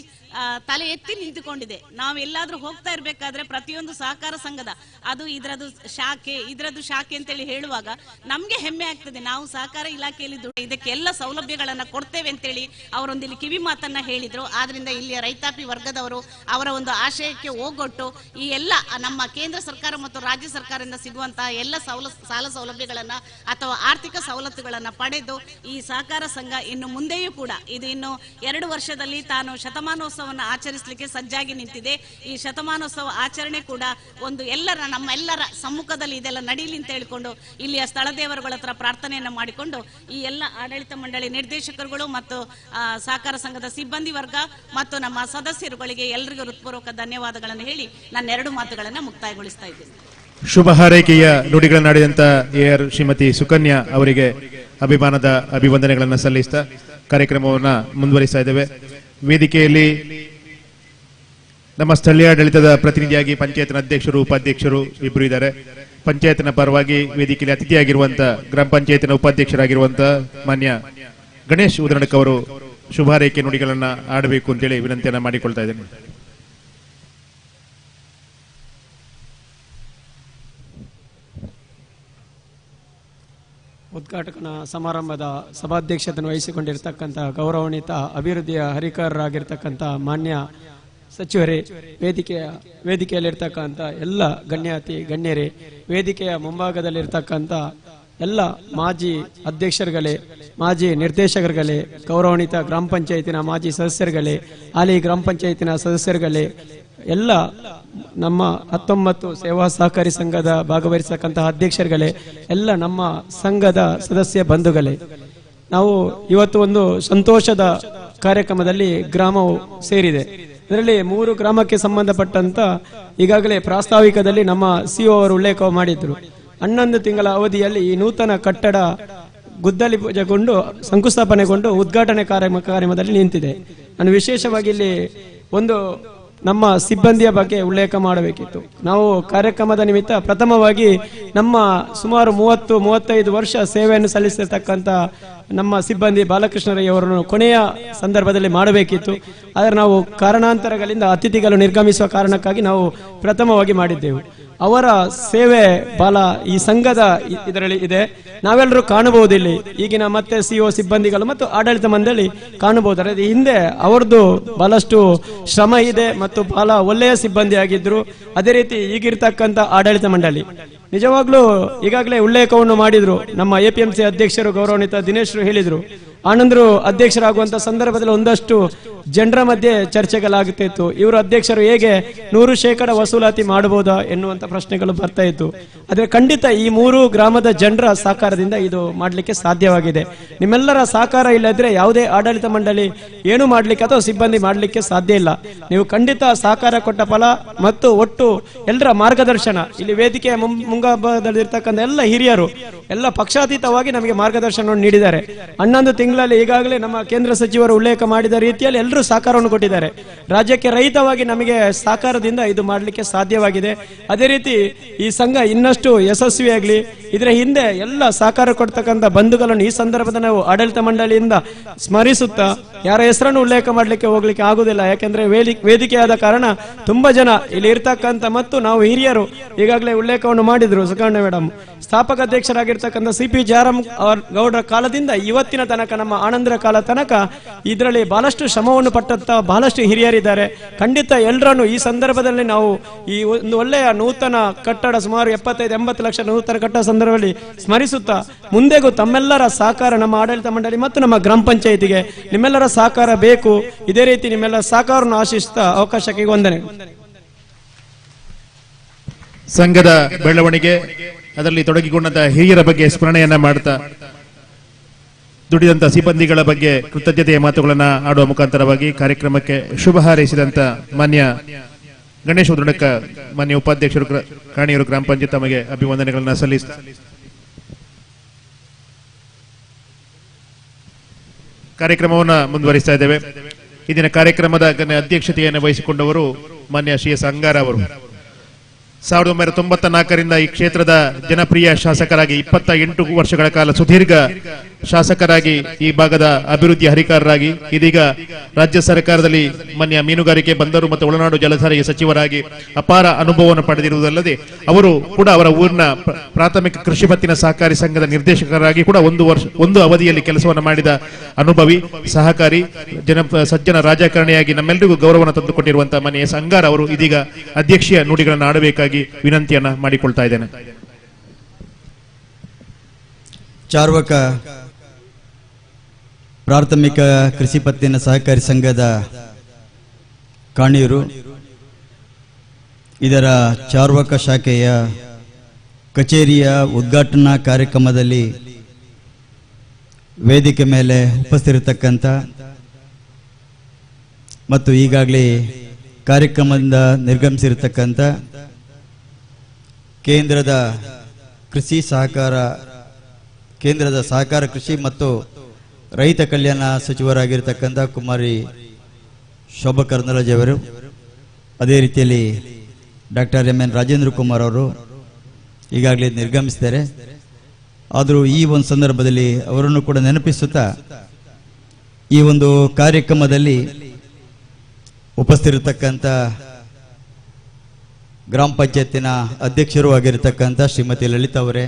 ತಲೆ ಎತ್ತಿ ನಿಂತುಕೊಂಡಿದೆ. ನಾವೆಲ್ಲಾದ್ರೂ ಹೋಗ್ತಾ ಇರ್ಬೇಕಾದ್ರೆ ಪ್ರತಿಯೊಂದು ಸಹಕಾರ ಸಂಘದ ಅದು ಇದ್ರದ್ದು ಶಾಖೆ ಅಂತೇಳಿ ಹೇಳುವಾಗ ನಮ್ಗೆ ಹೆಮ್ಮೆ ಆಗ್ತದೆ. ನಾವು ಸಹಕಾರ ಇಲಾಖೆಯಲ್ಲಿ ಇದಕ್ಕೆಲ್ಲ ಸೌಲಭ್ಯಗಳನ್ನ ಕೊಡ್ತೇವೆ ಅಂತೇಳಿ ಅವರೊಂದಿಲ್ಲಿ ಕಿವಿ ಮಾತನ್ನ ಹೇಳಿದ್ರು. ಆದ್ರಿಂದ ಇಲ್ಲಿಯ ರೈತಾಪಿ ವರ್ಗದವರು ಅವರ ಒಂದು ಆಶಯಕ್ಕೆ ಹೋಗೊಟ್ಟು ಈ ಎಲ್ಲ ನಮ್ಮ ಕೇಂದ್ರ ಸರ್ಕಾರ ಮತ್ತು ರಾಜ್ಯ ಸರ್ಕಾರದಿಂದ ಸಿಗುವಂತಹ ಎಲ್ಲ ಸಾಲ ಸೌಲಭ್ಯಗಳನ್ನ ಅಥವಾ ಆರ್ಥಿಕ ಸವಲತ್ತುಗಳನ್ನ ಪಡೆದು ಈ ಸಹಕಾರ ಸಂಘ ಇನ್ನು ಮುಂದೆಯೂ ಕೂಡ ಇದು ಇನ್ನು 2 ವರ್ಷದಲ್ಲಿ ತಾನು ಶತಮಾನೋತ್ಸವವನ್ನು ಆಚರಿಸಲಿಕ್ಕೆ ಸಜ್ಜಾಗಿ ನಿಂತಿದೆ. ಈ ಶತಮಾನೋತ್ಸವ ಆಚರಣೆ ಕೂಡ ಒಂದು ನಮ್ಮೆಲ್ಲರ ಸಮ್ಮುಖದಲ್ಲಿ ಇದೆಲ್ಲ ನಡೀಲಿ ಅಂತ ಹೇಳಿಕೊಂಡು ಇಲ್ಲಿಯ ಸ್ಥಳ ದೇವರುಗಳ ಹತ್ರ ಪ್ರಾರ್ಥನೆಯನ್ನು ಮಾಡಿಕೊಂಡು ಈ ಎಲ್ಲ ಆಡಳಿತ ಮಂಡಳಿ ನಿರ್ದೇಶಕರುಗಳು ಮತ್ತು ಸಹಕಾರ ಸಂಘದ ಸಿಬ್ಬಂದಿ ವರ್ಗ ಮತ್ತು ನಮ್ಮ ಸದಸ್ಯರುಗಳಿಗೆ ಎಲ್ಲರಿಗೂ ಹೃತ್ಪೂರ್ವಕ ಧನ್ಯವಾದಗಳನ್ನು ಹೇಳಿ ನನ್ನ 2 ಮಾತುಗಳನ್ನು ಮುಕ್ತಾಯಗೊಳಿಸ್ತಾ ಇದ್ದೇನೆ. ಶುಭ ಹಾರೈಕೆಯ ನುಡಿಗಳನ್ನಾಡಿದಂತ ಎಆರ್ ಶ್ರೀಮತಿ ಸುಕನ್ಯಾ ಅವರಿಗೆ ಅಭಿಮಾನದ ಅಭಿವಂದನೆಗಳನ್ನು ಸಲ್ಲಿಸ್ತಾ ಕಾರ್ಯಕ್ರಮವನ್ನು ಮುಂದುವರಿಸ್ತಾ ಇದ್ದೇವೆ. ವೇದಿಕೆಯಲ್ಲಿ ನಮ್ಮ ಸ್ಥಳೀಯಾಡಳಿತದ ಪ್ರತಿನಿಧಿಯಾಗಿ ಪಂಚಾಯತ್ನ ಅಧ್ಯಕ್ಷರು ಉಪಾಧ್ಯಕ್ಷರು ಇಬ್ಬರು ಇದ್ದಾರೆ. ಪಂಚಾಯತ್ನ ಪರವಾಗಿ ವೇದಿಕೆಯಲ್ಲಿ ಅತಿಥಿಯಾಗಿರುವಂತಹ ಗ್ರಾಮ ಪಂಚಾಯತ್ನ ಉಪಾಧ್ಯಕ್ಷರಾಗಿರುವಂತಹ ಮಾನ್ಯ ಗಣೇಶ್ ಉದರಣಕ್ ಅವರು ಶುಭಾರೈಕೆ ನುಡಿಗಳನ್ನ ಆಡಬೇಕು ಅಂತೇಳಿ ವಿನಂತಿಯನ್ನ ಮಾಡಿಕೊಳ್ತಾ ಇದ್ದೇನೆ. ಉದ್ಘಾಟನಾ ಸಮಾರಂಭದ ಸಭಾಧ್ಯಕ್ಷತೆಯನ್ನು ವಹಿಸಿಕೊಂಡಿರ್ತಕ್ಕಂಥ ಗೌರವಾನ್ವಿತ ಅಭಿವೃದ್ಧಿಯ ಹರಿಕಾರರಾಗಿರ್ತಕ್ಕಂಥ ಮಾನ್ಯ ಸಚಿವರೇ, ವೇದಿಕೆಯಲ್ಲಿರ್ತಕ್ಕಂಥ ಎಲ್ಲ ಗಣ್ಯರೇ, ವೇದಿಕೆಯ ಮುಂಭಾಗದಲ್ಲಿರ್ತಕ್ಕಂಥ ಎಲ್ಲ ಮಾಜಿ ಅಧ್ಯಕ್ಷರುಗಳೇ, ಮಾಜಿ ನಿರ್ದೇಶಕರುಗಳೇ, ಗೌರವಾನ್ವಿತ ಗ್ರಾಮ ಪಂಚಾಯತಿನ ಮಾಜಿ ಸದಸ್ಯರುಗಳೇ, ಹಾಲಿ ಗ್ರಾಮ ಪಂಚಾಯತಿನ ಸದಸ್ಯರುಗಳೇ, ಎಲ್ಲ ನಮ್ಮ 19 ಸೇವಾ ಸಹಕಾರಿ ಸಂಘದ ಭಾಗವಹಿಸತಕ್ಕಂತಹ ಅಧ್ಯಕ್ಷರುಗಳೇ, ಎಲ್ಲ ನಮ್ಮ ಸಂಘದ ಸದಸ್ಯ ಬಂಧುಗಳೇ, ನಾವು ಇವತ್ತು ಒಂದು ಸಂತೋಷದ ಕಾರ್ಯಕ್ರಮದಲ್ಲಿ ಗ್ರಾಮವು ಸೇರಿದೆ. ಇದರಲ್ಲಿ 3 ಗ್ರಾಮಕ್ಕೆ ಸಂಬಂಧಪಟ್ಟಂತ ಈಗಾಗಲೇ ಪ್ರಾಸ್ತಾವಿಕದಲ್ಲಿ ನಮ್ಮ ಸಿಒ ಅವರು ಉಲ್ಲೇಖ ಮಾಡಿದ್ರು. 11 ತಿಂಗಳ ಅವಧಿಯಲ್ಲಿ ಈ ನೂತನ ಕಟ್ಟಡ ಗುದ್ದಲಿ ಪೂಜೆಗೊಂಡು ಶಂಕುಸ್ಥಾಪನೆಗೊಂಡು ಉದ್ಘಾಟನೆ ಕಾರ್ಯಕ್ರಮದಲ್ಲಿ ನಿಂತಿದೆ. ನಾನು ವಿಶೇಷವಾಗಿ ಇಲ್ಲಿ ಒಂದು ನಮ್ಮ ಸಿಬ್ಬಂದಿಯ ಬಗ್ಗೆ ಉಲ್ಲೇಖ ಮಾಡಬೇಕಿತ್ತು. ನಾವು ಕಾರ್ಯಕ್ರಮದ ನಿಮಿತ್ತ ಪ್ರಥಮವಾಗಿ ನಮ್ಮ ಸುಮಾರು 30-35 ವರ್ಷ ಸೇವೆಯನ್ನು ಸಲ್ಲಿಸಿರ್ತಕ್ಕಂಥ ನಮ್ಮ ಸಿಬ್ಬಂದಿ ಬಾಲಕೃಷ್ಣರಯ್ಯವರನ್ನು ಕೊನೆಯ ಸಂದರ್ಭದಲ್ಲಿ ಮಾಡಬೇಕಿತ್ತು. ಆದರೆ ನಾವು ಕಾರಣಾಂತರಗಳಿಂದ ಅತಿಥಿಗಳು ನಿರ್ಗಮಿಸುವ ಕಾರಣಕ್ಕಾಗಿ ನಾವು ಪ್ರಥಮವಾಗಿ ಮಾಡಿದ್ದೆವು. ಅವರ ಸೇವೆ ಬಹಳ ಈ ಸಂಘದ ಇದರಲ್ಲಿ ಇದೆ. ನಾವೆಲ್ಲರೂ ಕಾಣಬಹುದು ಇಲ್ಲಿ ಈಗಿನ ಮತ್ತೆ ಸಿಒ ಸಿಬ್ಬಂದಿಗಳು ಮತ್ತು ಆಡಳಿತ ಮಂಡಳಿ ಕಾಣಬಹುದು. ಹಿಂದೆ ಅವರದ್ದು ಬಹಳಷ್ಟು ಶ್ರಮ ಇದೆ ಮತ್ತು ಬಹಳ ಒಳ್ಳೆಯ ಸಿಬ್ಬಂದಿ ಆಗಿದ್ರು. ಅದೇ ರೀತಿ ಈಗಿರ್ತಕ್ಕಂಥ ಆಡಳಿತ ಮಂಡಳಿ ನಿಜವಾಗ್ಲೂ ಈಗಾಗಲೇ ಉಲ್ಲೇಖವನ್ನು ಮಾಡಿದ್ರು. ನಮ್ಮ APMC ಅಧ್ಯಕ್ಷರು ಗೌರವಾನ್ವಿತ ದಿನೇಶ್ ಹೇಳಿದ್ರು, ಆನಂದ್ರು ಅಧ್ಯಕ್ಷರಾಗುವಂತ ಸಂದರ್ಭದಲ್ಲಿ ಒಂದಷ್ಟು ಜನರ ಮಧ್ಯೆ ಚರ್ಚೆಗಳಾಗುತ್ತಿತ್ತು. ಇವರು ಅಧ್ಯಕ್ಷರು ಹೇಗೆ 100% ವಸೂಲಾತಿ ಮಾಡಬಹುದಾ ಎನ್ನುವಂತ ಪ್ರಶ್ನೆಗಳು ಬರ್ತಾ ಇತ್ತು. ಆದ್ರೆ ಖಂಡಿತ ಈ 3 ಗ್ರಾಮದ ಜನರ ಸಹಕಾರದಿಂದ ಇದು ಮಾಡಲಿಕ್ಕೆ ಸಾಧ್ಯವಾಗಿದೆ. ನಿಮ್ಮೆಲ್ಲರ ಸಹಕಾರ ಇಲ್ಲದ್ರೆ ಯಾವುದೇ ಆಡಳಿತ ಮಂಡಳಿ ಏನು ಮಾಡ್ಲಿಕ್ಕೆ ಅಥವಾ ಸಿಬ್ಬಂದಿ ಮಾಡ್ಲಿಕ್ಕೆ ಸಾಧ್ಯ ಇಲ್ಲ. ನೀವು ಖಂಡಿತ ಸಹಕಾರ ಕೊಟ್ಟ ಫಲ ಮತ್ತು ಒಟ್ಟು ಎಲ್ಲರ ಮಾರ್ಗದರ್ಶನ, ಇಲ್ಲಿ ವೇದಿಕೆಯ ಮುಂಭಾಗದಲ್ಲಿರ್ತಕ್ಕಂಥ ಎಲ್ಲ ಹಿರಿಯರು ಎಲ್ಲ ಪಕ್ಷಾತೀತವಾಗಿ ನಮಗೆ ಮಾರ್ಗದರ್ಶನವನ್ನು ನೀಡಿದ್ದಾರೆ. 11 ತಿಂಗಳಲ್ಲಿ ಈಗಾಗಲೇ ನಮ್ಮ ಕೇಂದ್ರ ಸಚಿವರು ಉಲ್ಲೇಖ ಮಾಡಿದ ರೀತಿಯಲ್ಲಿ ಎಲ್ಲರೂ ಸಹಕಾರವನ್ನು ಕೊಟ್ಟಿದ್ದಾರೆ. ರಾಜ್ಯಕ್ಕೆ ರಹಿತವಾಗಿ ನಮಗೆ ಸಹಕಾರದಿಂದ ಇದು ಮಾಡಲಿಕ್ಕೆ ಸಾಧ್ಯವಾಗಿದೆ. ಅದೇ ರೀತಿ ಈ ಸಂಘ ಇನ್ನಷ್ಟು ಯಶಸ್ವಿಯಾಗಲಿ. ಇದರ ಹಿಂದೆ ಎಲ್ಲ ಸಹಕಾರ ಕೊಡ್ತಕ್ಕಂಥ ಬಂಧುಗಳನ್ನು ಈ ಸಂದರ್ಭದಲ್ಲಿ ನಾವು ಆಡಳಿತ ಮಂಡಳಿಯಿಂದ ಸ್ಮರಿಸುತ್ತಾ ಯಾರ ಹೆಸರನ್ನು ಉಲ್ಲೇಖ ಮಾಡಲಿಕ್ಕೆ ಹೋಗ್ಲಿಕ್ಕೆ ಆಗುದಿಲ್ಲ. ಯಾಕೆಂದ್ರೆ ವೇದಿಕೆಯಾದ ಕಾರಣ ತುಂಬಾ ಜನ ಇಲ್ಲಿ ಇರ್ತಕ್ಕಂಥ ಮತ್ತು ನಾವು ಹಿರಿಯರು ಈಗಾಗಲೇ ಉಲ್ಲೇಖವನ್ನು ಮಾಡಿದ್ರು. ಸುಕರ್ಣ ಮೇಡಮ್ ಸ್ಥಾಪಕ ಅಧ್ಯಕ್ಷರಾಗಿರ್ತಕ್ಕಂಥ CP ಜಾರಂ ಗೌಡರ ಕಾಲದಿಂದ ಇವತ್ತಿನ ತನಕ ನಮ್ಮ ಆನಂದರ ಕಾಲ ತನಕ ಇದರಲ್ಲಿ ಬಹಳಷ್ಟು ಶ್ರಮವನ್ನು ಪಟ್ಟಂತ ಬಹಳಷ್ಟು ಹಿರಿಯರಿದ್ದಾರೆ. ಖಂಡಿತ ಎಲ್ಲರನ್ನು ಈ ಸಂದರ್ಭದಲ್ಲಿ ನಾವು ಈ ಒಂದು ಒಳ್ಳೆಯ ನೂತನ ಕಟ್ಟಡ ಸುಮಾರು 75-80 ಲಕ್ಷ ನೂತನ ಕಟ್ಟಡ ಸಂದರ್ಭದಲ್ಲಿ ಸ್ಮರಿಸುತ್ತಾ ಮುಂದೆಗೂ ತಮ್ಮೆಲ್ಲರ ಸಹಕಾರ ನಮ್ಮ ಆಡಳಿತ ಮಂಡಳಿ ಮತ್ತು ನಮ್ಮ ಗ್ರಾಮ ಪಂಚಾಯಿತಿಗೆ ನಿಮ್ಮೆಲ್ಲರ ಸಹಕಾರ ಬೇಕು. ಇದೇ ರೀತಿ ನಿಮ್ಮೆಲ್ಲರ ಸಹಕಾರವನ್ನು ಆಶಿಸುತ್ತಾ ಅವಕಾಶಕ್ಕೆ ವಂದನೆ. ಸಂಘದ ಬೆಳವಣಿಗೆ ಅದರಲ್ಲಿ ತೊಡಗಿಕೊಂಡಂತಹ ಹಿರಿಯರ ಬಗ್ಗೆ ಸ್ಮರಣೆಯನ್ನ ಮಾಡ್ತಾ ದುಡಿದಂತ ಸಿಬ್ಬಂದಿಗಳ ಬಗ್ಗೆ ಕೃತಜ್ಞತೆಯ ಮಾತುಗಳನ್ನ ಆಡುವ ಮುಖಾಂತರವಾಗಿ ಕಾರ್ಯಕ್ರಮಕ್ಕೆ ಶುಭ ಹಾರೈಸಿದಂತ ಮಾನ್ಯ ಗಣೇಶ್ ಉದ್ರಣಕ ಮಾನ್ಯ ಉಪಾಧ್ಯಕ್ಷರು ಕಾಣಿಯೂರು ಗ್ರಾಮ ಪಂಚಾಯತ್ ತಮಗೆ ಅಭಿವಂದನೆಗಳನ್ನ ಸಲ್ಲಿಸ್ತಾ ಕಾರ್ಯಕ್ರಮವನ್ನ ಮುಂದುವರಿಸ್ತಾ ಇದ್ದೇವೆ. ಇಂದಿನ ಕಾರ್ಯಕ್ರಮದ ಅಧ್ಯಕ್ಷತೆಯನ್ನು ವಹಿಸಿಕೊಂಡವರು ಮಾನ್ಯ CS ಅಂಗಾರ ಅವರು. 1994ರಿಂದ ಈ ಕ್ಷೇತ್ರದ ಜನಪ್ರಿಯ ಶಾಸಕರಾಗಿ 28 ವರ್ಷಗಳ ಕಾಲ ಸುದೀರ್ಘ ಶಾಸಕರಾಗಿ ಈ ಭಾಗದ ಅಭಿವೃದ್ಧಿ ಹರಿಕಾರರಾಗಿ ಇದೀಗ ರಾಜ್ಯ ಸರ್ಕಾರದಲ್ಲಿ ಮಾನ್ಯ ಮೀನುಗಾರಿಕೆ ಬಂದರು ಮತ್ತು ಒಳನಾಡು ಜಲಸಾರಿಗೆ ಸಚಿವರಾಗಿ ಅಪಾರ ಅನುಭವವನ್ನು ಪಡೆದಿರುವುದಲ್ಲದೆ ಅವರು ಕೂಡ ಅವರ ಊರಿನ ಪ್ರಾಥಮಿಕ ಕೃಷಿ ಪತ್ತಿನ ಸಹಕಾರಿ ಸಂಘದ ನಿರ್ದೇಶಕರಾಗಿ ಕೂಡ ಒಂದು ಅವಧಿಯಲ್ಲಿ ಕೆಲಸವನ್ನು ಮಾಡಿದ ಅನುಭವಿ ಸಹಕಾರಿ ಸಜ್ಜನ ರಾಜಕಾರಣಿಯಾಗಿ ನಮ್ಮೆಲ್ಲರಿಗೂ ಗೌರವವನ್ನು ತಂದುಕೊಟ್ಟಿರುವಂತಹ ಮಾನ್ಯ ಎಸ್ ಅಂಗಾರ ಅವರು ಇದೀಗ ಅಧ್ಯಕ್ಷೀಯ ನುಡಿಗಳನ್ನು ಆಡಬೇಕಾಗಿ ವಿನಂತಿಯನ್ನ ಮಾಡಿಕೊಳ್ತಾ ಇದ್ದೇನೆ. ಚಾರ್ವಕ ಪ್ರಾಥಮಿಕ ಕೃಷಿ ಪತ್ತಿನ ಸಹಕಾರಿ ಸಂಘದ ಕಾಣಿಯೂರು ಇದರ ಚಾರ್ವಕ ಶಾಖೆಯ ಕಚೇರಿಯ ಉದ್ಘಾಟನಾ ಕಾರ್ಯಕ್ರಮದಲ್ಲಿ ವೇದಿಕೆ ಮೇಲೆ ಉಪಸ್ಥಿತಿರತಕ್ಕಂಥ ಮತ್ತು ಈಗಾಗಲೇ ಕಾರ್ಯಕ್ರಮದಿಂದ ನಿರ್ಗಮಿಸಿರತಕ್ಕಂಥ ಕೇಂದ್ರದ ಸಹಕಾರ ಕೃಷಿ ಮತ್ತು ರೈತ ಕಲ್ಯಾಣ ಸಚಿವರಾಗಿರ್ತಕ್ಕಂಥ ಕುಮಾರಿ ಶೋಭಾ ಕರಂದ್ಲಾಜೆ ಅವರು, ಅದೇ ರೀತಿಯಲ್ಲಿ doctor M N Rajendra Kumar ಅವರು ಈಗಾಗಲೇ ನಿರ್ಗಮಿಸಿದ್ದಾರೆ. ಆದರೂ ಈ ಒಂದು ಸಂದರ್ಭದಲ್ಲಿ ಅವರನ್ನು ಕೂಡ ನೆನಪಿಸುತ್ತಾ ಈ ಒಂದು ಕಾರ್ಯಕ್ರಮದಲ್ಲಿ ಉಪಸ್ಥಿತಿರತಕ್ಕಂಥ ಗ್ರಾಮ ಪಂಚಾಯತಿನ ಅಧ್ಯಕ್ಷರು ಆಗಿರತಕ್ಕಂಥ ಶ್ರೀಮತಿ ಲಲಿತಾ ಅವರೇ,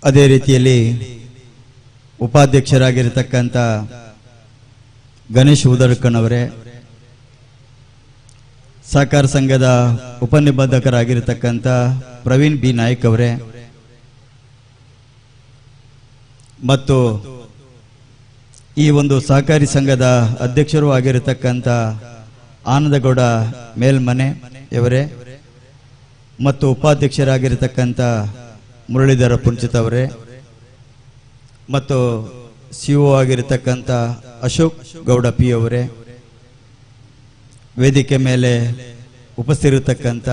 ಅದೇ ರೀತಿಯಲ್ಲಿ ಉಪಾಧ್ಯಕ್ಷರಾಗಿರತಕ್ಕಂಥ ಗಣೇಶ್ ಉದರ್ಕಣ್ಣವರೇ, ಸಹಕಾರ ಸಂಘದ ಉಪನಿಬಂಧಕರಾಗಿರತಕ್ಕಂಥ ಪ್ರವೀಣ್ ಬಿ ನಾಯಕ್ ಅವರೇ ಮತ್ತು ಈ ಒಂದು ಸಹಕಾರಿ ಸಂಘದ ಅಧ್ಯಕ್ಷರು ಆಗಿರತಕ್ಕಂಥ ಆನಂದಗೌಡ ಮೇಲ್ಮನೆ ಇವರೇ ಮತ್ತು ಉಪಾಧ್ಯಕ್ಷರಾಗಿರತಕ್ಕಂಥ ಮುರಳೀಧರ ಪುಂಚಿತ್ ಅವರೇ ಮತ್ತು ಸಿಒ ಆಗಿರತಕ್ಕಂಥ ಅಶೋಕ್ ಗೌಡ ಪಿ ಅವರೇ, ವೇದಿಕೆ ಮೇಲೆ ಉಪಸ್ಥಿತಿರತಕ್ಕಂಥ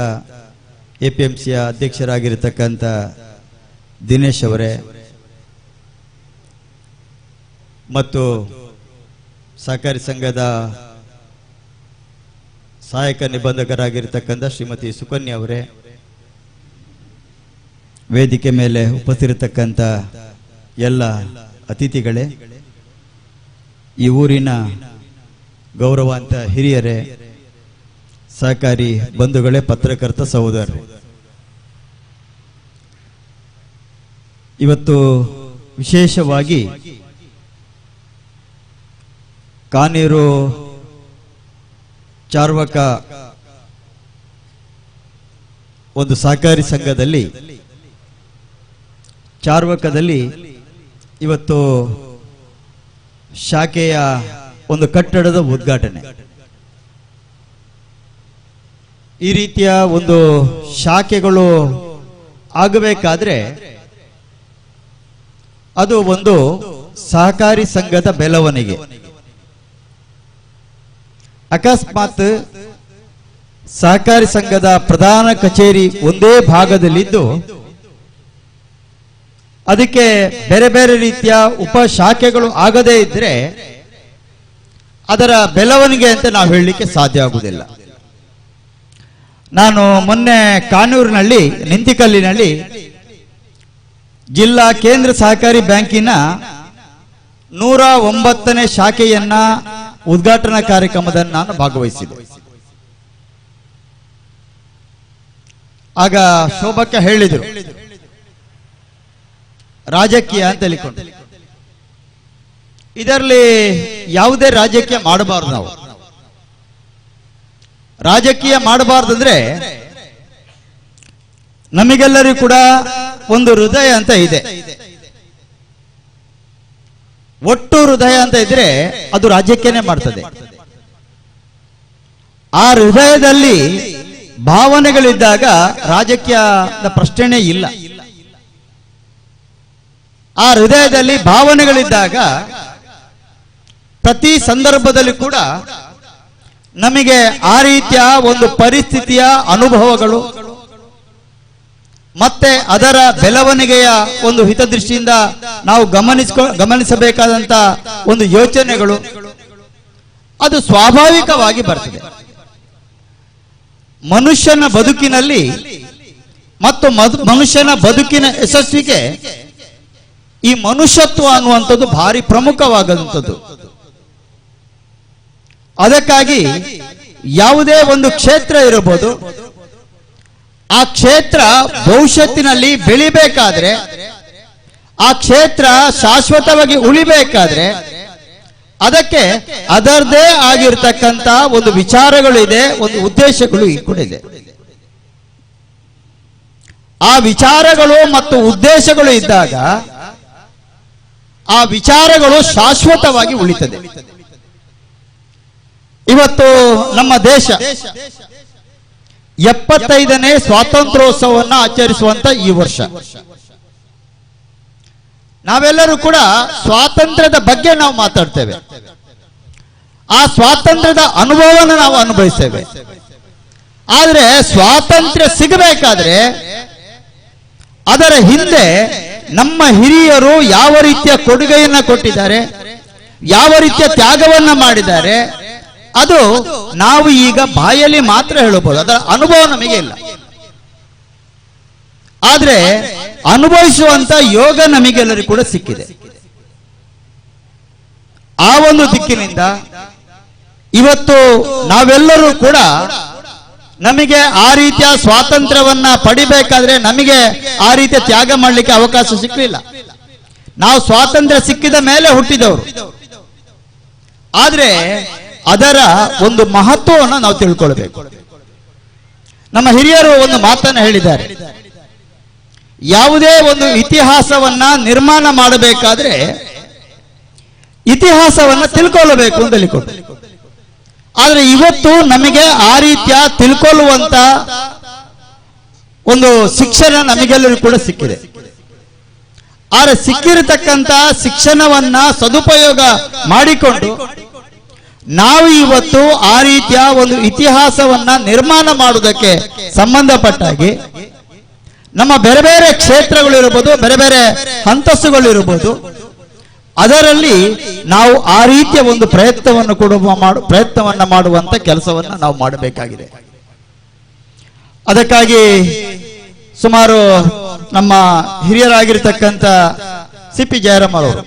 ಎಪಿಎಂಸಿಯ ಅಧ್ಯಕ್ಷರಾಗಿರತಕ್ಕಂಥ ದಿನೇಶ್ ಅವರೇ ಮತ್ತು ಸಹಕಾರಿ ಸಂಘದ ಸಹಾಯಕ ನಿಬಂಧಕರಾಗಿರತಕ್ಕಂಥ ಶ್ರೀಮತಿ ಸುಕನ್ಯಾ ಅವರೇ, ವೇದಿಕೆ ಮೇಲೆ ಉಪಸ್ಥಿತಿರತಕ್ಕಂಥ ಎಲ್ಲ ಅತಿಥಿಗಳೇ, ಈ ಊರಿನ ಗೌರವಾನ್ವಿತ ಹಿರಿಯರೇ, ಸಹಕಾರಿ ಬಂಧುಗಳೇ, ಪತ್ರಕರ್ತ ಸಹೋದರರೇ, ಇವತ್ತು ವಿಶೇಷವಾಗಿ ಕಾನೂರು ಚಾರ್ವಕ ಒಂದು ಸಹಕಾರಿ ಸಂಘದಲ್ಲಿ ಚಾರ್ವಕದಲ್ಲಿ ಇವತ್ತು ಶಾಖೆಯ ಒಂದು ಕಟ್ಟಡದ ಉದ್ಘಾಟನೆ. ಈ ರೀತಿಯ ಒಂದು ಶಾಖೆಗಳು ಆಗಬೇಕಾದ್ರೆ ಅದು ಒಂದು ಸಹಕಾರಿ ಸಂಘದ ಬೆಳವಣಿಗೆ. ಅಕಸ್ಮಾತ್ ಸಹಕಾರಿ ಸಂಘದ ಪ್ರಧಾನ ಕಚೇರಿ ಒಂದೇ ಭಾಗದಲ್ಲಿದ್ದು ಅದಕ್ಕೆ ಬೇರೆ ಬೇರೆ ರೀತಿಯ ಉಪ ಶಾಖೆಗಳು ಆಗದೇ ಇದ್ರೆ ಅದರ ಬೆಳವಣಿಗೆ ಅಂತ ನಾವು ಹೇಳಲಿಕ್ಕೆ ಸಾಧ್ಯ ಆಗುವುದಿಲ್ಲ. ನಾನು ಮೊನ್ನೆ ಕಾನೂರಿನಲ್ಲಿ ನಿಂತಿಕಲ್ಲಿನಲ್ಲಿ ಜಿಲ್ಲಾ ಕೇಂದ್ರ ಸಹಕಾರಿ ಬ್ಯಾಂಕಿನ 109ನೇ ಶಾಖೆಯನ್ನ ಉದ್ಘಾಟನಾ ಕಾರ್ಯಕ್ರಮದಲ್ಲಿ ನಾನು ಭಾಗವಹಿಸಿದೆ. ಆಗ ಶೋಭಕ್ಕ ಹೇಳಿದರು ರಾಜಕೀಯ ಅಂತ ಹೇಳಿಕೊಂಡು, ಇದರಲ್ಲಿ ಯಾವುದೇ ರಾಜಕೀಯ ಮಾಡಬಾರ್ದು. ನಾವು ರಾಜಕೀಯ ಮಾಡಬಾರ್ದಂದ್ರೆ ನಮಗೆಲ್ಲರಿಗೂ ಕೂಡ ಒಂದು ಹೃದಯ ಅಂತ ಇದೆ. ಒಟ್ಟು ಹೃದಯ ಅಂತ ಇದ್ರೆ ಅದು ರಾಜಕೀಯನೇ ಮಾಡ್ತದೆ. ಆ ಹೃದಯದಲ್ಲಿ ಭಾವನೆಗಳಿದ್ದಾಗ ರಾಜಕೀಯದ ಪ್ರಶ್ನೆನೇ ಇಲ್ಲ. ಆ ಹೃದಯದಲ್ಲಿ ಭಾವನೆಗಳಿದ್ದಾಗ ಪ್ರತಿ ಸಂದರ್ಭದಲ್ಲಿ ಕೂಡ ನಮಗೆ ಆ ರೀತಿಯ ಒಂದು ಪರಿಸ್ಥಿತಿಯ ಅನುಭವಗಳು ಮತ್ತೆ ಅದರ ಬೆಳವಣಿಗೆಯ ಒಂದು ಹಿತದೃಷ್ಟಿಯಿಂದ ನಾವು ಗಮನಿಸಬೇಕಾದಂತ ಒಂದು ಯೋಚನೆಗಳು ಅದು ಸ್ವಾಭಾವಿಕವಾಗಿ ಬರ್ತದೆ. ಮನುಷ್ಯನ ಬದುಕಿನಲ್ಲಿ ಮತ್ತು ಮನುಷ್ಯನ ಬದುಕಿನ ಯಶಸ್ವಿಗೆ ಈ ಮನುಷ್ಯತ್ವ ಅನ್ನುವಂಥದ್ದು ಭಾರಿ ಪ್ರಮುಖವಾದಂಥದ್ದು. ಅದಕ್ಕಾಗಿ ಯಾವುದೇ ಒಂದು ಕ್ಷೇತ್ರ ಇರಬಹುದು, ಆ ಕ್ಷೇತ್ರ ಭವಿಷ್ಯತ್ತಿನಲ್ಲಿ ಬೆಳಿಬೇಕಾದ್ರೆ, ಆ ಕ್ಷೇತ್ರ ಶಾಶ್ವತವಾಗಿ ಉಳಿಬೇಕಾದ್ರೆ ಅದಕ್ಕೆ ಅದರದೇ ಆಗಿರ್ತಕ್ಕಂಥ ಒಂದು ವಿಚಾರಗಳಿದೆ, ಒಂದು ಉದ್ದೇಶಗಳು ಕೂಡ ಇದೆ. ಆ ವಿಚಾರಗಳು ಮತ್ತು ಉದ್ದೇಶಗಳು ಇದ್ದಾಗ ಆ ವಿಚಾರಗಳು ಶಾಶ್ವತವಾಗಿ ಉಳಿತದೆ. ಇವತ್ತು ನಮ್ಮ ದೇಶ 75ನೇ ಸ್ವಾತಂತ್ರ್ಯೋತ್ಸವವನ್ನು ಆಚರಿಸುವಂತ ಈ ವರ್ಷ ನಾವೆಲ್ಲರೂ ಕೂಡ ಸ್ವಾತಂತ್ರ್ಯದ ಬಗ್ಗೆ ನಾವು ಮಾತಾಡ್ತೇವೆ. ಆ ಸ್ವಾತಂತ್ರ್ಯದ ಅನುಭವವನ್ನು ನಾವು ಅನುಭವಿಸ್ತೇವೆ. ಆದರೆ ಸ್ವಾತಂತ್ರ್ಯ ಸಿಗಬೇಕಾದ್ರೆ ಅದರ ಹಿಂದೆ ನಮ್ಮ ಹಿರಿಯರು ಯಾವ ರೀತಿಯ ಕೊಡುಗೆಯನ್ನ ಕೊಟ್ಟಿದ್ದಾರೆ, ಯಾವ ರೀತಿಯ ತ್ಯಾಗವನ್ನ ಮಾಡಿದ್ದಾರೆ, ಅದು ನಾವು ಈಗ ಬಾಯಲ್ಲಿ ಮಾತ್ರ ಹೇಳಬಹುದು. ಅದರ ಅನುಭವ ನಮಗೆ ಇಲ್ಲ. ಆದ್ರೆ ಅನುಭವಿಸುವಂತ ಯೋಗ ನಮಗೆಲ್ಲರಿಗೂ ಕೂಡ ಸಿಕ್ಕಿದೆ. ಆ ಒಂದು ದಿಕ್ಕಿನಿಂದ ಇವತ್ತು ನಾವೆಲ್ಲರೂ ಕೂಡ ನಮಗೆ ಆ ರೀತಿಯ ಸ್ವಾತಂತ್ರ್ಯವನ್ನ ಪಡಿಬೇಕಾದ್ರೆ ನಮಗೆ ಆ ರೀತಿಯ ತ್ಯಾಗ ಮಾಡಲಿಕ್ಕೆ ಅವಕಾಶ ಸಿಕ್ಕಲಿಲ್ಲ. ನಾವು ಸ್ವಾತಂತ್ರ್ಯ ಸಿಕ್ಕಿದ ಮೇಲೆ ಹುಟ್ಟಿದವರು. ಆದ್ರೆ ಅದರ ಒಂದು ಮಹತ್ವವನ್ನು ನಾವು ತಿಳ್ಕೊಳ್ಬೇಕು. ನಮ್ಮ ಹಿರಿಯರು ಒಂದು ಮಾತನ್ನು ಹೇಳಿದ್ದಾರೆ, ಯಾವುದೇ ಒಂದು ಇತಿಹಾಸವನ್ನ ನಿರ್ಮಾಣ ಮಾಡಬೇಕಾದ್ರೆ ಇತಿಹಾಸವನ್ನ ತಿಳ್ಕೊಳ್ಳಬೇಕು ಅಂತ ಹೇಳಿಕೊಟ್ಟು. ಆದ್ರೆ ಇವತ್ತು ನಮಗೆ ಆ ರೀತಿಯ ತಿಳ್ಕೊಳ್ಳುವಂತ ಒಂದು ಶಿಕ್ಷಣ ನಮಗೆಲ್ಲರಿಗೂ ಕೂಡ ಸಿಕ್ಕಿದೆ. ಆದ್ರೆ ಸಿಕ್ಕಿರತಕ್ಕಂತ ಶಿಕ್ಷಣವನ್ನ ಸದುಪಯೋಗ ಮಾಡಿಕೊಂಡು ನಾವು ಇವತ್ತು ಆ ರೀತಿಯ ಒಂದು ಇತಿಹಾಸವನ್ನ ನಿರ್ಮಾಣ ಮಾಡುವುದಕ್ಕೆ ಸಂಬಂಧಪಟ್ಟಾಗಿ ನಮ್ಮ ಬೇರೆ ಬೇರೆ ಕ್ಷೇತ್ರಗಳಿರಬಹುದು, ಬೇರೆ ಬೇರೆ ಅಂತಸ್ತುಗಳಿರಬಹುದು, ಅದರಲ್ಲಿ ನಾವು ಆ ರೀತಿಯ ಒಂದು ಪ್ರಯತ್ನವನ್ನ ಮಾಡುವಂತ ಕೆಲಸವನ್ನ ನಾವು ಮಾಡಬೇಕಾಗಿದೆ. ಅದಕ್ಕಾಗಿ ಸುಮಾರು ನಮ್ಮ ಹಿರಿಯರಾಗಿರ್ತಕ್ಕಂಥ ಸಿ.ಪಿ. ಜಯರಾಮ್ ಅವರು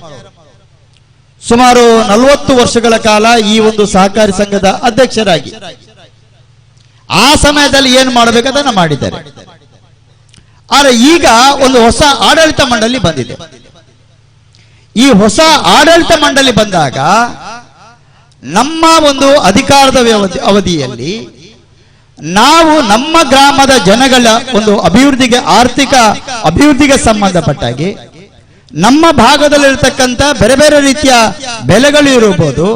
ಸುಮಾರು 40 ವರ್ಷಗಳ ಕಾಲ ಈ ಒಂದು ಸಹಕಾರಿ ಸಂಘದ ಅಧ್ಯಕ್ಷರಾಗಿ ಆ ಸಮಯದಲ್ಲಿ ಏನು ಮಾಡಬೇಕು ಅದನ್ನ ಮಾಡಿದ್ದಾರೆ. ಆದರೆ ಈಗ ಒಂದು ಹೊಸ ಆಡಳಿತ ಮಂಡಳಿ ಬಂದಿದೆ. ಈ ಹೊಸ ಆಡಳಿತ ಮಂಡಳಿ ಬಂದಾಗ ನಮ್ಮ ಒಂದು ಅಧಿಕಾರದ ಅವಧಿಯಲ್ಲಿ ನಾವು ನಮ್ಮ ಗ್ರಾಮದ ಜನಗಳ ಒಂದು ಅಭಿವೃದ್ಧಿಗೆ, ಆರ್ಥಿಕ ಅಭಿವೃದ್ಧಿಗೆ ಸಂಬಂಧಪಟ್ಟಾಗಿ ನಮ್ಮ ಭಾಗದಲ್ಲಿರ್ತಕ್ಕಂಥ ಬೇರೆ ಬೇರೆ ರೀತಿಯ ಬೆಲೆಗಳು ಇರಬಹುದು,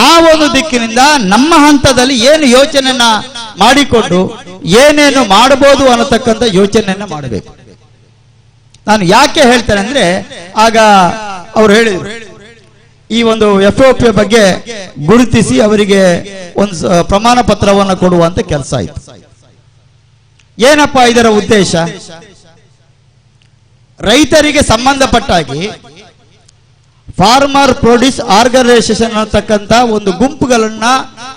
ಆ ಒಂದು ದಿಕ್ಕಿನಿಂದ ನಮ್ಮ ಹಂತದಲ್ಲಿ ಏನು ಯೋಚನೆಯನ್ನ ಮಾಡಿಕೊಂಡು ಏನೇನು ಮಾಡಬಹುದು ಅನ್ನತಕ್ಕಂಥ ಯೋಚನೆಯನ್ನ ಮಾಡಬೇಕು. ನಾನು ಯಾಕೆ ಹೇಳ್ತೇನೆ ಅಂದ್ರೆ, ಆಗ ಅವರು ಹೇಳಿದರು ಈ ಒಂದು FOP ಬಗ್ಗೆ ಗುರುತಿಸಿ ಅವರಿಗೆ ಒಂದು ಪ್ರಮಾಣ ಪತ್ರವನ್ನು ಕೊಡುವಂತ ಕೆಲಸ ಆಯಿತು. ಏನಪ್ಪ ಇದರ ಉದ್ದೇಶ? ರೈತರಿಗೆ ಸಂಬಂಧಪಟ್ಟಾಗಿ ಫಾರ್ಮರ್ ಪ್ರೊಡ್ಯೂಸ್ ಆರ್ಗನೈಸೇಷನ್ ಅನ್ನತಕ್ಕಂಥ ಒಂದು ಗುಂಪುಗಳನ್ನ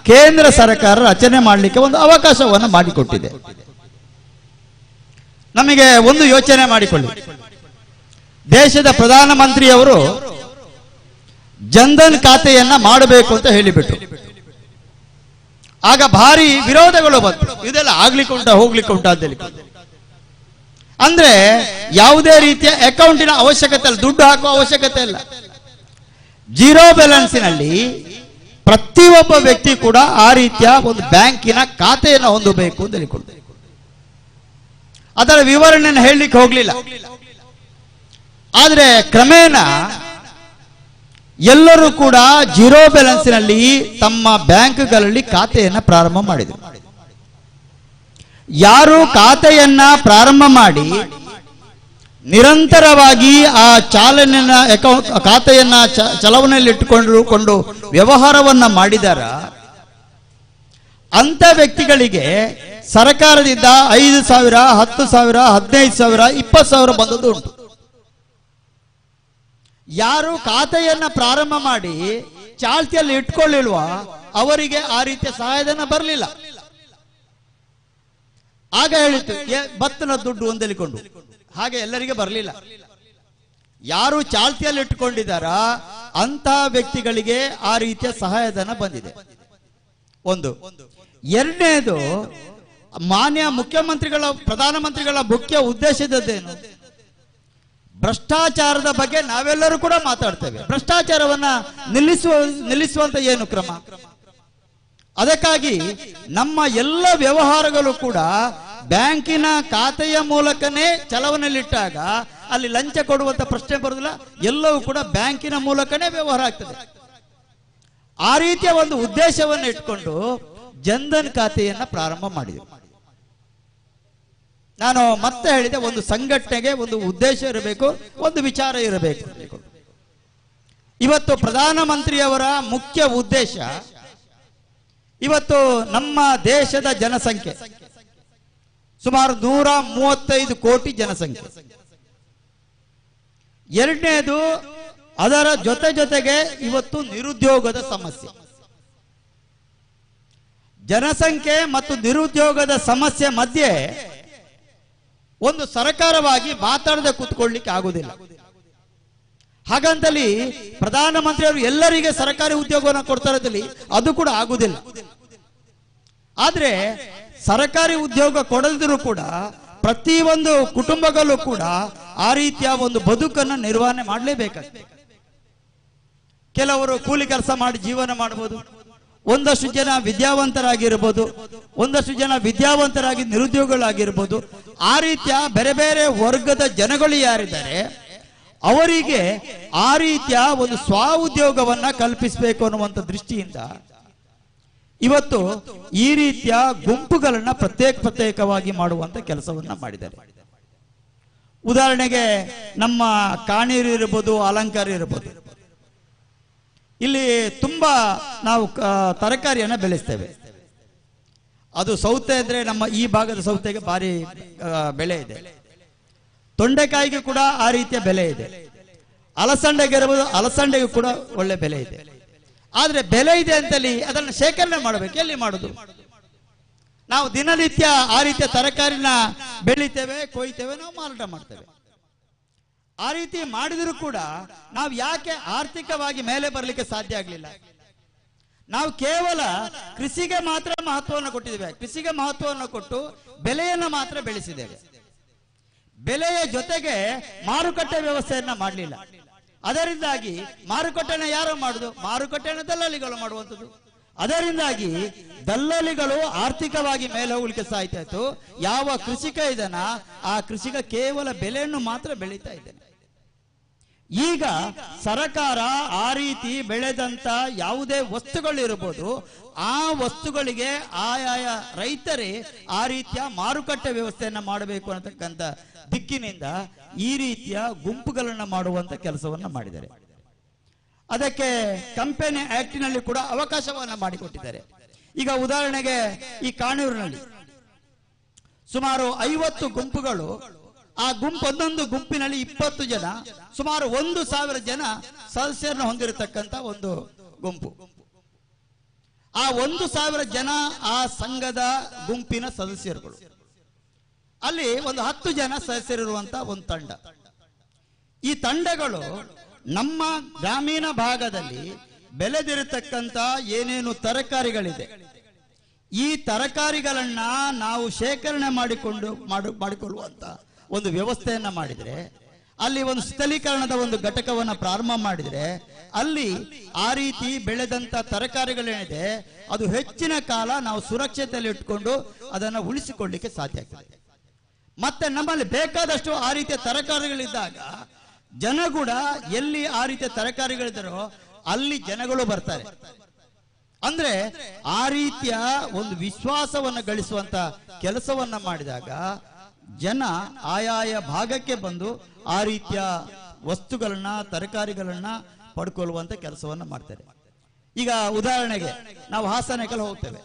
ಕೇಂದ್ರ ಸರ್ಕಾರ ರಚನೆ ಮಾಡಲಿಕ್ಕೆ ಒಂದು ಅವಕಾಶವನ್ನು ಮಾಡಿಕೊಟ್ಟಿದೆ. ನಮಗೆ ಒಂದು ಯೋಚನೆ ಮಾಡಿಕೊಳ್ಳಿ, ದೇಶದ ಪ್ರಧಾನಮಂತ್ರಿಯವರು ಜನ್ಧನ್ ಖಾತೆಯನ್ನ ಮಾಡಬೇಕು ಅಂತ ಹೇಳಿಬಿಟ್ರು. ಆಗ ಭಾರಿ ವಿರೋಧಗಳು ಬಂತು, ಇದೆಲ್ಲ ಆಗ್ಲಿಕ್ಕೆ ಉಂಟಾ ಹೋಗ್ಲಿಕ್ಕೆ ಉಂಟಾ ಅಂತ ಹೇಳಿ. ಅಂದ್ರೆ ಯಾವುದೇ ರೀತಿಯ ಅಕೌಂಟಿನ ಅವಶ್ಯಕತೆ ಇಲ್ಲ, ದುಡ್ಡು ಹಾಕುವ ಅವಶ್ಯಕತೆ ಇಲ್ಲ. ಜೀರೋ ಬ್ಯಾಲೆನ್ಸಿನಲ್ಲಿ ಪ್ರತಿಯೊಬ್ಬ ವ್ಯಕ್ತಿ ಕೂಡ ಆ ರೀತಿಯ ಒಂದು ಬ್ಯಾಂಕಿನ ಖಾತೆಯನ್ನು ಹೊಂದಬೇಕು ಅಂತ ಹೇಳಿಕೊಡ್ತಾರೆ. ಅದರ ವಿವರಣೆಯನ್ನು ಹೇಳಲಿಕ್ಕೆ ಹೋಗ್ಲಿಲ್ಲ. ಆದ್ರೆ ಕ್ರಮೇಣ ಎಲ್ಲರೂ ಕೂಡ ಜೀರೋ ಬ್ಯಾಲೆನ್ಸ್ನಲ್ಲಿ ತಮ್ಮ ಬ್ಯಾಂಕ್ಗಳಲ್ಲಿ ಖಾತೆಯನ್ನ ಪ್ರಾರಂಭ ಮಾಡಿದರು. ಯಾರು ಖಾತೆಯನ್ನ ಪ್ರಾರಂಭ ಮಾಡಿ ನಿರಂತರವಾಗಿ ಆ ಚಾಲನೆಯ ಖಾತೆಯನ್ನ ಚಲಾವಣೆಯಲ್ಲಿ ಇಟ್ಟುಕೊಂಡು ವ್ಯವಹಾರವನ್ನ ಮಾಡಿದಾರ ಅಂತ ವ್ಯಕ್ತಿಗಳಿಗೆ ಸರ್ಕಾರದಿಂದ 5,000, 10,000, 15,000, 20,000 ಬಂದದ್ದು ಉಂಟು. ಯಾರು ಖಾತೆಯನ್ನ ಪ್ರಾರಂಭ ಮಾಡಿ ಚಾಲ್ತಿಯಲ್ಲಿ ಇಟ್ಕೊಳ್ಳಿಲ್ವಾ ಅವರಿಗೆ ಆ ರೀತಿಯ ಸಹಾಯಧನ ಬರಲಿಲ್ಲ. ಆಗ ಹೇಳಿತು ಭತ್ತನ ದುಡ್ಡು ಅಂತ ಹೇಳಿಕೊಂಡು, ಹಾಗೆ ಎಲ್ಲರಿಗೆ ಬರಲಿಲ್ಲ. ಯಾರು ಚಾಲ್ತಿಯಲ್ಲಿ ಇಟ್ಟುಕೊಂಡಿದ್ದಾರ ಅಂತಹ ವ್ಯಕ್ತಿಗಳಿಗೆ ಆ ರೀತಿಯ ಸಹಾಯಧನ ಬಂದಿದೆ. ಒಂದು. ಎರಡನೇದು, ಮಾನ್ಯ ಮುಖ್ಯಮಂತ್ರಿಗಳ ಪ್ರಧಾನಮಂತ್ರಿಗಳ ಮುಖ್ಯ ಉದ್ದೇಶದ್ದೇನು? ಭ್ರಷ್ಟಾಚಾರದ ಬಗ್ಗೆ ನಾವೆಲ್ಲರೂ ಕೂಡ ಮಾತಾಡ್ತೇವೆ. ಭ್ರಷ್ಟಾಚಾರವನ್ನ ನಿಲ್ಲಿಸುವಂತ ಏನು ಕ್ರಮ? ಅದಕ್ಕಾಗಿ ನಮ್ಮ ಎಲ್ಲ ವ್ಯವಹಾರಗಳು ಕೂಡ ಬ್ಯಾಂಕಿನ ಖಾತೆಯ ಮೂಲಕನೇ ಚಲವಣೆಯಲ್ಲಿಟ್ಟಾಗ ಅಲ್ಲಿ ಲಂಚ ಕೊಡುವಂತ ಪ್ರಶ್ನೆ ಬರುವುದಿಲ್ಲ. ಎಲ್ಲವೂ ಕೂಡ ಬ್ಯಾಂಕಿನ ಮೂಲಕನೇ ವ್ಯವಹಾರ ಆಗ್ತದೆ. ಆ ರೀತಿಯ ಒಂದು ಉದ್ದೇಶವನ್ನು ಇಟ್ಕೊಂಡು ಜನ್ಧನ್ ಖಾತೆಯನ್ನ ಪ್ರಾರಂಭ ಮಾಡಿದರು. ನಾನು ಮತ್ತೆ ಹೇಳಿದೆ, ಒಂದು ಸಂಘಟನೆಗೆ ಒಂದು ಉದ್ದೇಶ ಇರಬೇಕು, ಒಂದು ವಿಚಾರ ಇರಬೇಕು. ಇವತ್ತು ಪ್ರಧಾನಮಂತ್ರಿಯವರ ಮುಖ್ಯ ಉದ್ದೇಶ, ಇವತ್ತು ನಮ್ಮ ದೇಶದ ಜನಸಂಖ್ಯೆ ಸುಮಾರು 135 ಕೋಟಿ ಜನಸಂಖ್ಯೆ. ಎರಡನೇದು, ಅದರ ಜೊತೆಗೆ ಇವತ್ತು ನಿರುದ್ಯೋಗದ ಸಮಸ್ಯೆ. ಜನಸಂಖ್ಯೆ ಮತ್ತು ನಿರುದ್ಯೋಗದ ಸಮಸ್ಯೆ ಮಧ್ಯೆ ಒಂದು ಸರ್ಕಾರವಾಗಿ ಮಾತಾಡದೆ ಕೂತ್ಕೊಳ್ಳಿಕ್ಕೆ ಆಗುವುದಿಲ್ಲ. ಹಾಗಂತಲ್ಲಿ ಪ್ರಧಾನಮಂತ್ರಿಯವರು ಎಲ್ಲರಿಗೆ ಸರ್ಕಾರಿ ಉದ್ಯೋಗವನ್ನು ಕೊಡ್ತಾರಲ್ಲಿ ಅದು ಕೂಡ ಆಗುವುದಿಲ್ಲ. ಆದ್ರೆ ಸರ್ಕಾರಿ ಉದ್ಯೋಗ ಕೊಡದಿದ್ರು ಕೂಡ ಪ್ರತಿಯೊಂದು ಕುಟುಂಬಗಳೂ ಕೂಡ ಆ ರೀತಿಯ ಒಂದು ಬದುಕನ್ನು ನಿರ್ವಹಣೆ ಮಾಡಲೇಬೇಕಾಗ್ತದೆ. ಕೆಲವರು ಕೂಲಿ ಕೆಲಸ ಮಾಡಿ ಜೀವನ ಮಾಡಬಹುದು, ಒಂದಷ್ಟು ಜನ ವಿದ್ಯಾವಂತರಾಗಿರ್ಬೋದು, ಒಂದಷ್ಟು ಜನ ವಿದ್ಯಾವಂತರಾಗಿ ನಿರುದ್ಯೋಗಿಗಳಾಗಿರ್ಬೋದು. ಆ ರೀತಿಯ ಬೇರೆ ಬೇರೆ ವರ್ಗದ ಜನಗಳು ಯಾರಿದ್ದಾರೆ ಅವರಿಗೆ ಆ ರೀತಿಯ ಒಂದು ಸ್ವ ಉದ್ಯೋಗವನ್ನ ಕಲ್ಪಿಸಬೇಕು ಅನ್ನುವಂಥ ದೃಷ್ಟಿಯಿಂದ ಇವತ್ತು ಈ ರೀತಿಯ ಗುಂಪುಗಳನ್ನ ಪ್ರತ್ಯೇಕವಾಗಿ ಮಾಡುವಂತ ಕೆಲಸವನ್ನ ಮಾಡಿದ್ದಾರೆ. ಉದಾಹರಣೆಗೆ ನಮ್ಮ ಕಾಣೀರು ಇರಬಹುದು, ಅಲಂಕಾರ ಇರಬಹುದು. ಇಲ್ಲಿ ತುಂಬಾ ನಾವು ತರಕಾರಿಯನ್ನ ಬೆಳೆಸ್ತೇವೆ. ಅದು ಸೌತೆ ಅಂದ್ರೆ ನಮ್ಮ ಈ ಭಾಗದ ಸೌತೆಗೆ ಭಾರಿ ಬೆಲೆ ಇದೆ. ತೊಂಡೆಕಾಯಿಗೆ ಕೂಡ ಆ ರೀತಿಯ ಬೆಲೆ ಇದೆ. ಅಲಸಂಡೆಗೆ ಇರಬಹುದು, ಅಲಸಂಡೆಗೂ ಕೂಡ ಒಳ್ಳೆ ಬೆಲೆ ಇದೆ. ಆದ್ರೆ ಬೆಲೆ ಇದೆ ಅಂತಲ್ಲಿ ಅದನ್ನು ಶೇಖರಣೆ ಮಾಡಬೇಕು. ಎಲ್ಲಿ ಮಾಡುದು? ನಾವು ದಿನನಿತ್ಯ ಆ ರೀತಿಯ ತರಕಾರಿನ ಬೆಳಿತೇವೆ, ಕೊಯ್ತೇವೆ, ನಾವು ಮಾರಾಟ ಮಾಡ್ತೇವೆ. ಆ ರೀತಿ ಮಾಡಿದರೂ ಕೂಡ ನಾವು ಯಾಕೆ ಆರ್ಥಿಕವಾಗಿ ಮೇಲೆ ಬರಲಿಕ್ಕೆ ಸಾಧ್ಯ ಆಗಲಿಲ್ಲ? ನಾವು ಕೇವಲ ಕೃಷಿಗೆ ಮಾತ್ರ ಮಹತ್ವವನ್ನು ಕೊಟ್ಟಿದ್ದೇವೆ. ಕೃಷಿಗೆ ಮಹತ್ವವನ್ನು ಕೊಟ್ಟು ಬೆಲೆಯನ್ನು ಮಾತ್ರ ಬೆಳೆಸಿದ್ದೇವೆ. ಬೆಲೆಯ ಜೊತೆಗೆ ಮಾರುಕಟ್ಟೆ ವ್ಯವಸ್ಥೆಯನ್ನ ಮಾಡಲಿಲ್ಲ. ಅದರಿಂದಾಗಿ ಮಾರುಕಟ್ಟೆನ ಯಾರು ಮಾಡುದು? ಮಾರುಕಟ್ಟೆನ ದಲ್ಲಾಳಿಗಳು ಮಾಡುವಂಥದ್ದು. ಅದರಿಂದಾಗಿ ದಲ್ಲಾಳಿಗಳು ಆರ್ಥಿಕವಾಗಿ ಮೇಲೆ ಹೋಗ್ಲಿಕ್ಕೆ ಸಾಯ್ತಾ ಇತ್ತು. ಯಾವ ಕೃಷಿಕ ಇದನ್ನ ಆ ಕೃಷಿಕ ಕೇವಲ ಬೆಲೆಯನ್ನು ಮಾತ್ರ ಬೆಳೀತಾ ಇದ್ದಾನೆ. ಈಗ ಸರ್ಕಾರ ಆ ರೀತಿ ಬೆಳೆದಂತ ಯಾವುದೇ ವಸ್ತುಗಳಿರ್ಬೋದು, ಆ ವಸ್ತುಗಳಿಗೆ ಆಯಾಯ ರೈತರೇ ಆ ರೀತಿಯ ಮಾರುಕಟ್ಟೆ ವ್ಯವಸ್ಥೆಯನ್ನ ಮಾಡಬೇಕು ಅನ್ನತಕ್ಕಂಥ ದಿಕ್ಕಿನಿಂದ ಈ ರೀತಿಯ ಗುಂಪುಗಳನ್ನ ಮಾಡುವಂತ ಕೆಲಸವನ್ನ ಮಾಡಿದ್ದಾರೆ. ಅದಕ್ಕೆ ಕಂಪನಿ ಆಕ್ಟಿನಲ್ಲಿ ಕೂಡ ಅವಕಾಶವನ್ನ ಮಾಡಿಕೊಟ್ಟಿದ್ದಾರೆ. ಈಗ ಉದಾಹರಣೆಗೆ ಈ ಕಾಣೂರಿನಲ್ಲಿ ಸುಮಾರು 50 ಗುಂಪುಗಳು, ಆ ಒಂದೊಂದು ಗುಂಪಿನಲ್ಲಿ 20 ಜನ, ಸುಮಾರು 1,000 ಜನ ಸದಸ್ಯರನ್ನು ಹೊಂದಿರತಕ್ಕಂತ ಒಂದು ಗುಂಪು. ಆ 1,000 ಜನ ಆ ಸಂಘದ ಗುಂಪಿನ ಸದಸ್ಯರುಗಳು. ಅಲ್ಲಿ ಒಂದು 10 ಜನ ಸದಸ್ಯರಿರುವಂತ ಒಂದು ತಂಡ. ಈ ತಂಡಗಳು ನಮ್ಮ ಗ್ರಾಮೀಣ ಭಾಗದಲ್ಲಿ ಬೆಳೆದಿರತಕ್ಕಂತ ಏನೇನು ತರಕಾರಿಗಳಿದೆ, ಈ ತರಕಾರಿಗಳನ್ನ ನಾವು ಶೇಖರಣೆ ಮಾಡಿಕೊಳ್ಳುವಂತ ಒಂದು ವ್ಯವಸ್ಥೆಯನ್ನ ಮಾಡಿದ್ರೆ, ಅಲ್ಲಿ ಒಂದು ಸ್ಥಳೀಕರಣದ ಒಂದು ಘಟಕವನ್ನ ಪ್ರಾರಂಭ ಮಾಡಿದ್ರೆ, ಅಲ್ಲಿ ಆ ರೀತಿ ಬೆಳೆದಂತ ತರಕಾರಿಗಳೇನಿದೆ ಅದು ಹೆಚ್ಚಿನ ಕಾಲ ನಾವು ಸುರಕ್ಷತೆಯಲ್ಲಿ ಇಟ್ಕೊಂಡು ಅದನ್ನು ಉಳಿಸಿಕೊಳ್ಳಿಕ್ಕೆ ಸಾಧ್ಯ ಆಗ್ತದೆ. ಮತ್ತೆ ನಮ್ಮಲ್ಲಿ ಬೇಕಾದಷ್ಟು ಆ ರೀತಿಯ ತರಕಾರಿಗಳಿದ್ದಾಗ ಜನ ಕೂಡ ಎಲ್ಲಿ ಆ ರೀತಿಯ ತರಕಾರಿಗಳಿದ್ದಾರೋ ಅಲ್ಲಿ ಜನಗಳು ಬರ್ತಾರೆ. ಅಂದ್ರೆ ಆ ರೀತಿಯ ಒಂದು ವಿಶ್ವಾಸವನ್ನ ಗಳಿಸುವಂತ ಕೆಲಸವನ್ನ ಮಾಡಿದಾಗ ಜನ ಆಯಾಯ ಭಾಗಕ್ಕೆ ಬಂದು ಆ ರೀತಿಯ ವಸ್ತುಗಳನ್ನ ತರಕಾರಿಗಳನ್ನ ಪಡ್ಕೊಳ್ಳುವಂತ ಕೆಲಸವನ್ನ ಮಾಡ್ತಾರೆ. ಈಗ ಉದಾಹರಣೆಗೆ ನಾವು ಹಾಸನಕ್ಕೆ ಹೋಗ್ತೇವೆ,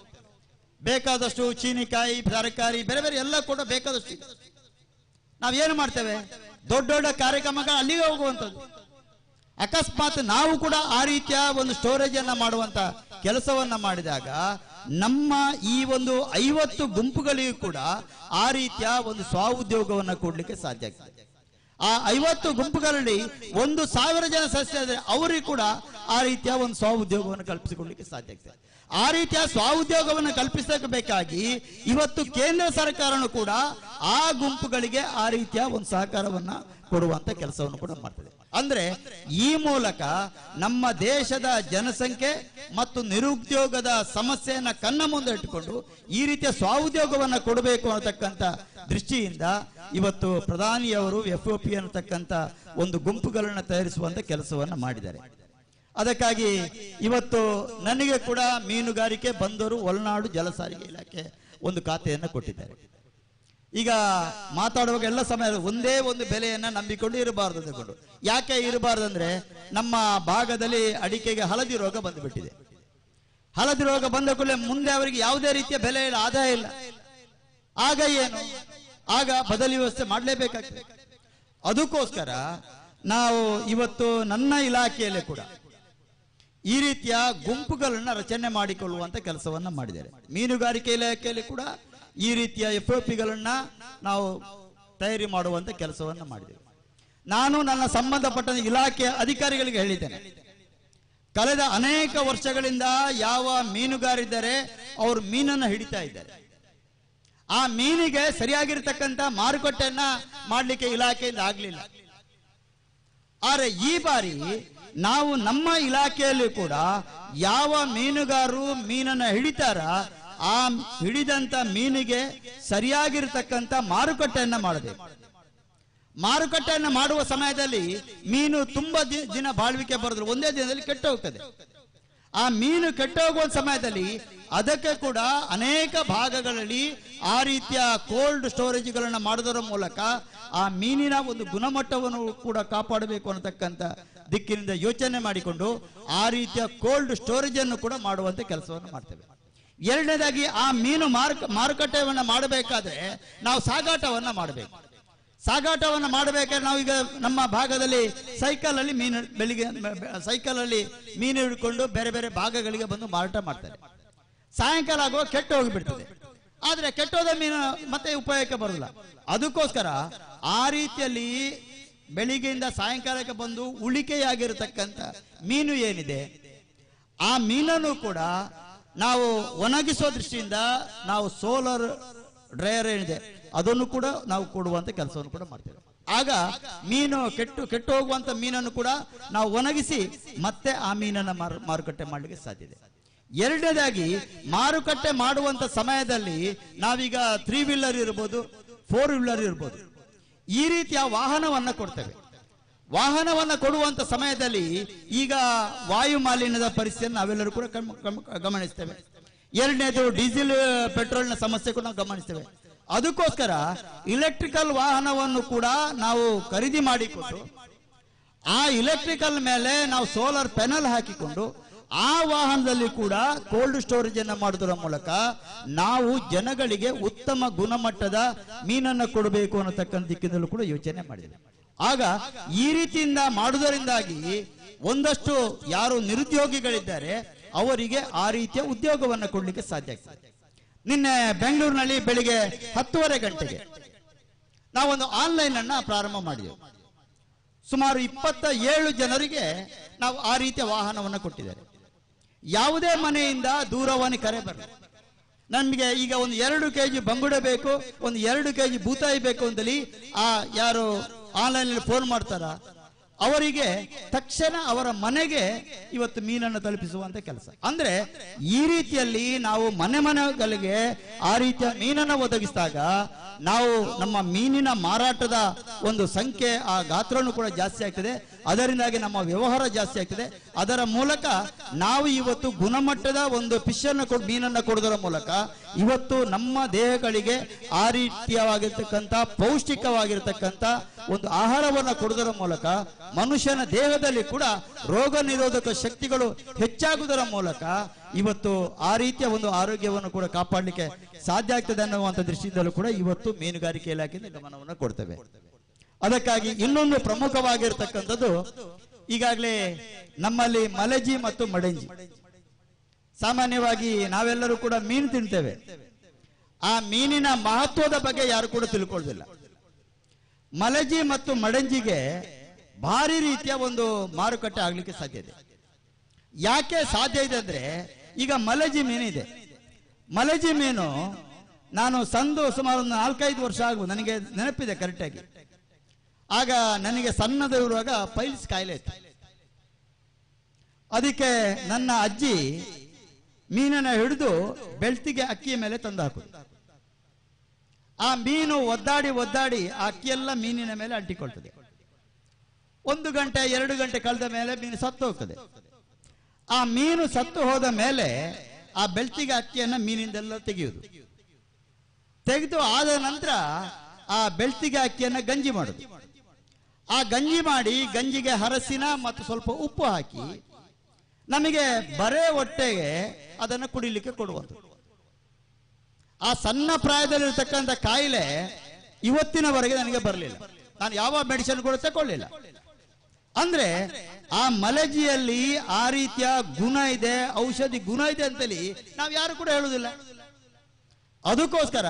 ಬೇಕಾದಷ್ಟು ಚೀನಿಕಾಯಿ, ತರಕಾರಿ, ಬೇರೆ ಬೇರೆ ಎಲ್ಲ ಕೂಡ ಬೇಕಾದಷ್ಟು. ನಾವೇನು ಮಾಡ್ತೇವೆ? ದೊಡ್ಡ ದೊಡ್ಡ ಕಾರ್ಯಕ್ರಮಗಳು ಅಲ್ಲಿಗೆ ಹೋಗುವಂಥದ್ದು. ಅಕಸ್ಮಾತ್ ನಾವು ಕೂಡ ಆ ರೀತಿಯ ಒಂದು ಸ್ಟೋರೇಜ್ ಅನ್ನ ಮಾಡುವಂತ ಕೆಲಸವನ್ನ ಮಾಡಿದಾಗ ನಮ್ಮ ಈ ಒಂದು 50 ಗುಂಪುಗಳಿಗೂ ಕೂಡ ಆ ರೀತಿಯ ಒಂದು ಸ್ವ ಉದ್ಯೋಗವನ್ನ ಕೊಡ್ಲಿಕ್ಕೆ ಸಾಧ್ಯ ಆಗ್ತದೆ. ಆ 50 ಗುಂಪುಗಳಲ್ಲಿ 1,000 ಜನ ಸದಸ್ಯ ಇದ್ದಾರೆ, ಅವರಿಗೆ ಕೂಡ ಆ ರೀತಿಯ ಒಂದು ಸ್ವಉದ್ಯೋಗವನ್ನು ಕಲ್ಪಿಸಿಕೊಳ್ಳಲಿಕ್ಕೆ ಸಾಧ್ಯ ಆಗ್ತದೆ. ಆ ರೀತಿಯ ಸ್ವಉದ್ಯೋಗವನ್ನು ಕಲ್ಪಿಸಬೇಕಾಗಿ ಇವತ್ತು ಕೇಂದ್ರ ಸರ್ಕಾರನು ಕೂಡ ಆ ಗುಂಪುಗಳಿಗೆ ಆ ರೀತಿಯ ಒಂದು ಸಹಕಾರವನ್ನ ಕೊಡುವಂತ ಕೆಲಸವನ್ನು ಕೂಡ ಮಾಡ್ತದೆ. ಅಂದ್ರೆ ಈ ಮೂಲಕ ನಮ್ಮ ದೇಶದ ಜನಸಂಖ್ಯೆ ಮತ್ತು ನಿರುದ್ಯೋಗದ ಸಮಸ್ಯೆಯನ್ನ ಕಣ್ಣ ಮುಂದೆ ಇಟ್ಟುಕೊಂಡು ಈ ರೀತಿಯ ಸ್ವಉದ್ಯೋಗವನ್ನ ಕೊಡಬೇಕು ಅನ್ನತಕ್ಕಂಥ ದೃಷ್ಟಿಯಿಂದ ಇವತ್ತು ಪ್ರಧಾನಿಯವರು FOP ಅನ್ನತಕ್ಕಂಥ ಒಂದು ಗುಂಪುಗಳನ್ನು ತಯಾರಿಸುವಂತ ಕೆಲಸವನ್ನ ಮಾಡಿದ್ದಾರೆ. ಅದಕ್ಕಾಗಿ ಇವತ್ತು ನನಗೆ ಕೂಡ ಮೀನುಗಾರಿಕೆ ಬಂದರು ಒಳನಾಡು ಜಲಸಾರಿಗೆ ಇಲಾಖೆ ಒಂದು ಖಾತೆಯನ್ನು ಕೊಟ್ಟಿದ್ದಾರೆ. ಈಗ ಮಾತಾಡುವಾಗ ಎಲ್ಲ ಸಮಯ ಒಂದೇ ಒಂದು ಬೆಲೆಯನ್ನ ನಂಬಿಕೊಂಡು ಇರಬಾರದು ಅಂದುಕೊಂಡು. ಯಾಕೆ ಇರಬಾರದು ಅಂದ್ರೆ ನಮ್ಮ ಭಾಗದಲ್ಲಿ ಅಡಿಕೆಗೆ ಹಳದಿ ರೋಗ ಬಂದುಬಿಟ್ಟಿದೆ. ಹಳದಿ ರೋಗ ಬಂದ ಕೂಡಲೇ ಮುಂದೆ ಅವರಿಗೆ ಯಾವುದೇ ರೀತಿಯ ಬೆಲೆ ಇಲ್ಲ, ಆದಾಯ ಇಲ್ಲ. ಆಗ ಏನು? ಆಗ ಬದಲಿ ವ್ಯವಸ್ಥೆ ಮಾಡಲೇಬೇಕಾಗ್ತದೆ. ಅದಕ್ಕೋಸ್ಕರ ನಾವು ಇವತ್ತು ನನ್ನ ಇಲಾಖೆಯಲ್ಲಿ ಕೂಡ ಈ ರೀತಿಯ ಗುಂಪುಗಳನ್ನ ರಚನೆ ಮಾಡಿಕೊಳ್ಳುವಂತ ಕೆಲಸವನ್ನ ಮಾಡಿದ್ದಾರೆ. ಮೀನುಗಾರಿಕೆ ಇಲಾಖೆಯಲ್ಲಿ ಕೂಡ ಈ ರೀತಿಯ FOPಗಳನ್ನ ನಾವು ತಯಾರಿ ಮಾಡುವಂತ ಕೆಲಸವನ್ನ ಮಾಡಿದ್ದೇವೆ. ನಾನು ನನ್ನ ಸಂಬಂಧಪಟ್ಟ ಇಲಾಖೆಯ ಅಧಿಕಾರಿಗಳಿಗೆ ಹೇಳಿದ್ದೇನೆ, ಕಳೆದ ಅನೇಕ ವರ್ಷಗಳಿಂದ ಯಾವ ಮೀನುಗಾರಿದ್ದಾರೆ ಅವರು ಮೀನನ್ನು ಹಿಡಿತಾ ಇದ್ದಾರೆ, ಆ ಮೀನಿಗೆ ಸರಿಯಾಗಿರ್ತಕ್ಕಂಥ ಮಾರುಕಟ್ಟೆಯನ್ನ ಮಾಡಲಿಕ್ಕೆ ಇಲಾಖೆಯಿಂದ ಆಗಲಿಲ್ಲ. ಆದರೆ ಈ ಬಾರಿ ನಾವು ನಮ್ಮ ಇಲಾಖೆಯಲ್ಲಿ ಕೂಡ ಯಾವ ಮೀನುಗಾರರು ಮೀನನ್ನು ಹಿಡಿತಾರ ಆ ಹಿಡಿದಂತ ಮೀನಿಗೆ ಸರಿಯಾಗಿರ್ತಕ್ಕಂಥ ಮಾರುಕಟ್ಟೆಯನ್ನ ಮಾಡಬೇಕು. ಮಾರುಕಟ್ಟೆಯನ್ನ ಮಾಡುವ ಸಮಯದಲ್ಲಿ ಮೀನು ತುಂಬಾ ದಿನ ಬಾಳ್ವಿಕೆ ಬರೋದು, ಒಂದೇ ದಿನದಲ್ಲಿ ಕೆಟ್ಟು ಹೋಗ್ತದೆ. ಆ ಮೀನು ಕೆಟ್ಟು ಹೋಗುವ ಸಮಯದಲ್ಲಿ ಅದಕ್ಕೆ ಕೂಡ ಅನೇಕ ಭಾಗಗಳಲ್ಲಿ ಆ ರೀತಿಯ ಕೋಲ್ಡ್ ಸ್ಟೋರೇಜ್ಗಳನ್ನು ಮಾಡೋದರ ಮೂಲಕ ಆ ಮೀನಿನ ಒಂದು ಗುಣಮಟ್ಟವನ್ನು ಕೂಡ ಕಾಪಾಡಬೇಕು ಅನ್ನತಕ್ಕಂಥ ದಿಕ್ಕಿನಿಂದ ಯೋಚನೆ ಮಾಡಿಕೊಂಡು ಆ ರೀತಿಯ ಕೋಲ್ಡ್ ಸ್ಟೋರೇಜ್ ಅನ್ನು ಕೂಡ ಮಾಡುವಂತ ಕೆಲಸವನ್ನು ಮಾಡ್ತೇವೆ. ಎರಡನೇದಾಗಿ ಆ ಮೀನು ಮಾರುಕಟ್ಟೆಯನ್ನು ಮಾಡಬೇಕಾದ್ರೆ ನಾವು ಸಾಗಾಟವನ್ನ ಮಾಡಬೇಕು. ಸಾಗಾಟವನ್ನು ಮಾಡಬೇಕಾದ್ರೆ ನಾವೀಗ ನಮ್ಮ ಭಾಗದಲ್ಲಿ ಸೈಕಲ್ ಅಲ್ಲಿ ಮೀನು ಹಿಡ್ಕೊಂಡು ಬೇರೆ ಬೇರೆ ಭಾಗಗಳಿಗೆ ಬಂದು ಮಾರಾಟ ಮಾಡ್ತಾರೆ. ಸಾಯಂಕಾಲ ಆಗುವ ಕೆಟ್ಟು ಹೋಗಿಬಿಡ್ತದೆ. ಆದ್ರೆ ಕೆಟ್ಟೋದ ಮೀನು ಮತ್ತೆ ಉಪಯೋಗಕ್ಕೆ ಬರಲ್ಲ. ಅದಕ್ಕೋಸ್ಕರ ಆ ರೀತಿಯಲ್ಲಿ ಬೆಳಿಗ್ಗೆಯಿಂದ ಸಾಯಂಕಾಲಕ್ಕೆ ಬಂದು ಉಳಿಕೆಯಾಗಿರತಕ್ಕಂಥ ಮೀನು ಏನಿದೆ ಆ ಮೀನನ್ನು ಕೂಡ ನಾವು ಒಣಗಿಸುವ ದೃಷ್ಟಿಯಿಂದ ನಾವು ಸೋಲಾರ್ ಡ್ರೈಯರ್ ಏನಿದೆ ಅದನ್ನು ಕೂಡ ನಾವು ಕೊಡುವಂತ ಕೆಲಸವನ್ನು ಕೂಡ ಮಾಡ್ತೇವೆ. ಆಗ ಮೀನು ಕೆಟ್ಟು ಹೋಗುವಂತ ಮೀನನ್ನು ಕೂಡ ನಾವು ಒಣಗಿಸಿ ಮತ್ತೆ ಆ ಮೀನನ್ನ ಮಾರುಕಟ್ಟೆ ಮಾಡಲಿಕ್ಕೆ ಸಾಧ್ಯ ಇದೆ. ಎರಡನೇದಾಗಿ ಮಾರುಕಟ್ಟೆ ಮಾಡುವಂತ ಸಮಯದಲ್ಲಿ ನಾವೀಗ 3 ವೀಲರ್ ಇರ್ಬೋದು, 4 ವೀಲರ್ ಇರ್ಬೋದು, ಈ ರೀತಿಯ ವಾಹನವನ್ನ ಕೊಡ್ತೇವೆ. ವಾಹನವನ್ನ ಕೊಡುವಂತ ಸಮಯದಲ್ಲಿ ಈಗ ವಾಯು ಮಾಲಿನ್ಯದ ಪರಿಸ್ಥಿತಿಯನ್ನು ನಾವೆಲ್ಲರೂ ಕೂಡ ಗಮನಿಸ್ತೇವೆ. ಎರಡನೇದು ಡೀಸೆಲ್ ಪೆಟ್ರೋಲ್ನ ಸಮಸ್ಯೆ ಕೂಡ ನಾವು ಗಮನಿಸ್ತೇವೆ. ಅದಕ್ಕೋಸ್ಕರ ಇಲೆಕ್ಟ್ರಿಕಲ್ ವಾಹನವನ್ನು ಕೂಡ ನಾವು ಖರೀದಿ ಮಾಡಿಕೊಂಡು ಆ ಇಲೆಕ್ಟ್ರಿಕಲ್ ಮೇಲೆ ನಾವು ಸೋಲಾರ್ ಪ್ಯಾನಲ್ ಹಾಕಿಕೊಂಡು ಆ ವಾಹನದಲ್ಲಿ ಕೂಡ ಕೋಲ್ಡ್ ಸ್ಟೋರೇಜ್ ಅನ್ನು ಮಾಡುವುದರ ಮೂಲಕ ನಾವು ಜನಗಳಿಗೆ ಉತ್ತಮ ಗುಣಮಟ್ಟದ ಮೀನನ್ನು ಕೊಡಬೇಕು ಅನ್ನತಕ್ಕಂಥ ದಿಕ್ಕಿನಲ್ಲೂ ಕೂಡ ಯೋಚನೆ ಮಾಡಿದೆ. ಆಗ ಈ ರೀತಿಯಿಂದ ಮಾಡುವುದರಿಂದಾಗಿ ಒಂದಷ್ಟು ಯಾರು ನಿರುದ್ಯೋಗಿಗಳಿದ್ದಾರೆ ಅವರಿಗೆ ಆ ರೀತಿಯ ಉದ್ಯೋಗವನ್ನು ಕೊಡಲಿಕ್ಕೆ ಸಾಧ್ಯ ಆಗ್ತದೆ. ನಿನ್ನೆ ಬೆಂಗಳೂರಿನಲ್ಲಿ ಬೆಳಿಗ್ಗೆ 10:30 ಗಂಟೆಗೆ ನಾವೊಂದು ಆನ್ಲೈನ್ ಅನ್ನ ಪ್ರಾರಂಭ ಮಾಡಿದೆವು. ಸುಮಾರು 27 ಜನರಿಗೆ ನಾವು ಆ ರೀತಿಯ ವಾಹನವನ್ನು ಕೊಟ್ಟಿದ್ದಾರೆ. ಯಾವುದೇ ಮನೆಯಿಂದ ದೂರವಾಣಿ ಕರೆ ಬರಲಿ, ನಮಗೆ ಈಗ ಒಂದು 2 kg ಬಂಗುಡೆ ಬೇಕು, ಒಂದು 2 kg ಬೂತಾಯಿ ಬೇಕು ಅಂತೇಳಿ ಆ ಯಾರು ಆನ್ಲೈನ್ ಫೋನ್ ಮಾಡ್ತಾರ ಅವರಿಗೆ ತಕ್ಷಣ ಅವರ ಮನೆಗೆ ಇವತ್ತು ಮೀನನ್ನು ತಲುಪಿಸುವಂತ ಕೆಲಸ. ಅಂದ್ರೆ ಈ ರೀತಿಯಲ್ಲಿ ನಾವು ಮನೆಗಳಿಗೆ ಆ ರೀತಿಯ ಮೀನನ್ನು ಒದಗಿಸಿದಾಗ ನಾವು ನಮ್ಮ ಮೀನಿನ ಮಾರಾಟದ ಒಂದು ಸಂಖ್ಯೆ ಆ ಗಾತ್ರನೂ ಕೂಡ ಜಾಸ್ತಿ ಆಗ್ತದೆ. ಅದರಿಂದಾಗಿ ನಮ್ಮ ವ್ಯವಹಾರ ಜಾಸ್ತಿ ಆಗ್ತದೆ. ಅದರ ಮೂಲಕ ನಾವು ಇವತ್ತು ಗುಣಮಟ್ಟದ ಒಂದು ಫಿಶ್ ಅನ್ನು ಮೀನನ್ನು ಕೊಡುವುದರ ಮೂಲಕ ಇವತ್ತು ನಮ್ಮ ದೇಹಗಳಿಗೆ ಆ ರೀತಿಯಾಗಿರ್ತಕ್ಕಂಥ ಪೌಷ್ಟಿಕವಾಗಿರ್ತಕ್ಕಂಥ ಒಂದು ಆಹಾರವನ್ನು ಕೊಡುವುದರ ಮೂಲಕ ಮನುಷ್ಯನ ದೇಹದಲ್ಲಿ ಕೂಡ ರೋಗ ನಿರೋಧಕ ಶಕ್ತಿಗಳು ಹೆಚ್ಚಾಗುವುದರ ಮೂಲಕ ಇವತ್ತು ಆ ರೀತಿಯ ಒಂದು ಆರೋಗ್ಯವನ್ನು ಕೂಡ ಕಾಪಾಡಲಿಕ್ಕೆ ಸಾಧ್ಯ ಆಗ್ತದೆ ಅನ್ನುವಂಥ ದೃಷ್ಟಿಯಿಂದಲೂ ಕೂಡ ಇವತ್ತು ಮೀನುಗಾರಿಕೆ ಇಲಾಖೆಯಿಂದ ಗಮನವನ್ನು ಕೊಡ್ತೇವೆ. ಅದಕ್ಕಾಗಿ ಇನ್ನೊಂದು ಪ್ರಮುಖವಾಗಿರ್ತಕ್ಕಂಥದ್ದು, ಈಗಾಗಲೇ ನಮ್ಮಲ್ಲಿ ಮಲಜಿ ಮತ್ತು ಮಡಂಜಿ, ಸಾಮಾನ್ಯವಾಗಿ ನಾವೆಲ್ಲರೂ ಕೂಡ ಮೀನು ತಿಂತೇವೆ. ಆ ಮೀನಿನ ಮಹತ್ವದ ಬಗ್ಗೆ ಯಾರು ಕೂಡ ತಿಳ್ಕೊಳ್ಳೋದಿಲ್ಲ. ಮಲಜಿ ಮತ್ತು ಮಡಂಜಿಗೆ ಭಾರಿ ರೀತಿಯ ಒಂದು ಮಾರುಕಟ್ಟೆ ಆಗ್ಲಿಕ್ಕೆ ಸಾಧ್ಯ ಇದೆ. ಯಾಕೆ ಸಾಧ್ಯ ಇದೆ ಅಂದ್ರೆ, ಈಗ ಮಲಜಿ ಮೀನಿದೆ. ಮಲಜಿ ಮೀನು ನಾನು ಸಂದು ಸುಮಾರು 4-5 ವರ್ಷ ಆಗ್ಬೋದು, ನನಗೆ ನೆನಪಿದೆ ಕರೆಕ್ಟಾಗಿ. ಆಗ ನನಗೆ ಸಣ್ಣದಿರುವಾಗ ಪೈಲ್ಸ್ ಕಾಯಿಲೆ ಇತ್ತು. ಅದಕ್ಕೆ ನನ್ನ ಅಜ್ಜಿ ಮೀನನ್ನ ಹಿಡಿದು ಬೆಳ್ತಿಗೆ ಅಕ್ಕಿಯ ಮೇಲೆ ತಂದು ಹಾಕುದು. ಆ ಮೀನು ಒದ್ದಾಡಿ ಒದ್ದಾಡಿ ಆ ಅಕ್ಕಿಯೆಲ್ಲ ಮೀನಿನ ಮೇಲೆ ಅಂಟಿಕೊಳ್ತದೆ. 1 ಗಂಟೆ 2 ಗಂಟೆ ಕಳೆದ ಮೇಲೆ ಮೀನು ಸತ್ತು ಹೋಗ್ತದೆ. ಆ ಮೀನು ಸತ್ತು ಹೋದ ಮೇಲೆ ಆ ಬೆಳ್ತಿಗೆ ಅಕ್ಕಿಯನ್ನ ಮೀನಿಂದೆಲ್ಲ ತೆಗೆಯುವುದು. ತೆಗೆದು ಆದ ನಂತರ ಆ ಬೆಳ್ತಿಗೆ ಅಕ್ಕಿಯನ್ನ ಗಂಜಿ ಮಾಡುದು. ಆ ಗಂಜಿ ಮಾಡಿ ಗಂಜಿಗೆ ಹರಸಿನ ಮತ್ತು ಸ್ವಲ್ಪ ಉಪ್ಪು ಹಾಕಿ ನಮಗೆ ಬರೇ ಹೊಟ್ಟೆಗೆ ಅದನ್ನು ಕುಡಿಲಿಕ್ಕೆ ಕೊಡುವಂಥದ್ದು. ಆ ಸಣ್ಣ ಪ್ರಾಯದಲ್ಲಿರ್ತಕ್ಕಂಥ ಕಾಯಿಲೆ ಇವತ್ತಿನವರೆಗೆ ನನಗೆ ಬರಲಿಲ್ಲ. ನಾನು ಯಾವ ಮೆಡಿಸಿನ್ ಕೂಡ ತಗೊಳ್ಳಿಲ್ಲ. ಅಂದ್ರೆ ಆ ಮಲಜಿಯಲ್ಲಿ ಆ ರೀತಿಯ ಗುಣ ಇದೆ, ಔಷಧಿ ಗುಣ ಇದೆ ಅಂತೇಳಿ ನಾವು ಯಾರು ಕೂಡ ಹೇಳುವುದಿಲ್ಲ. ಅದಕ್ಕೋಸ್ಕರ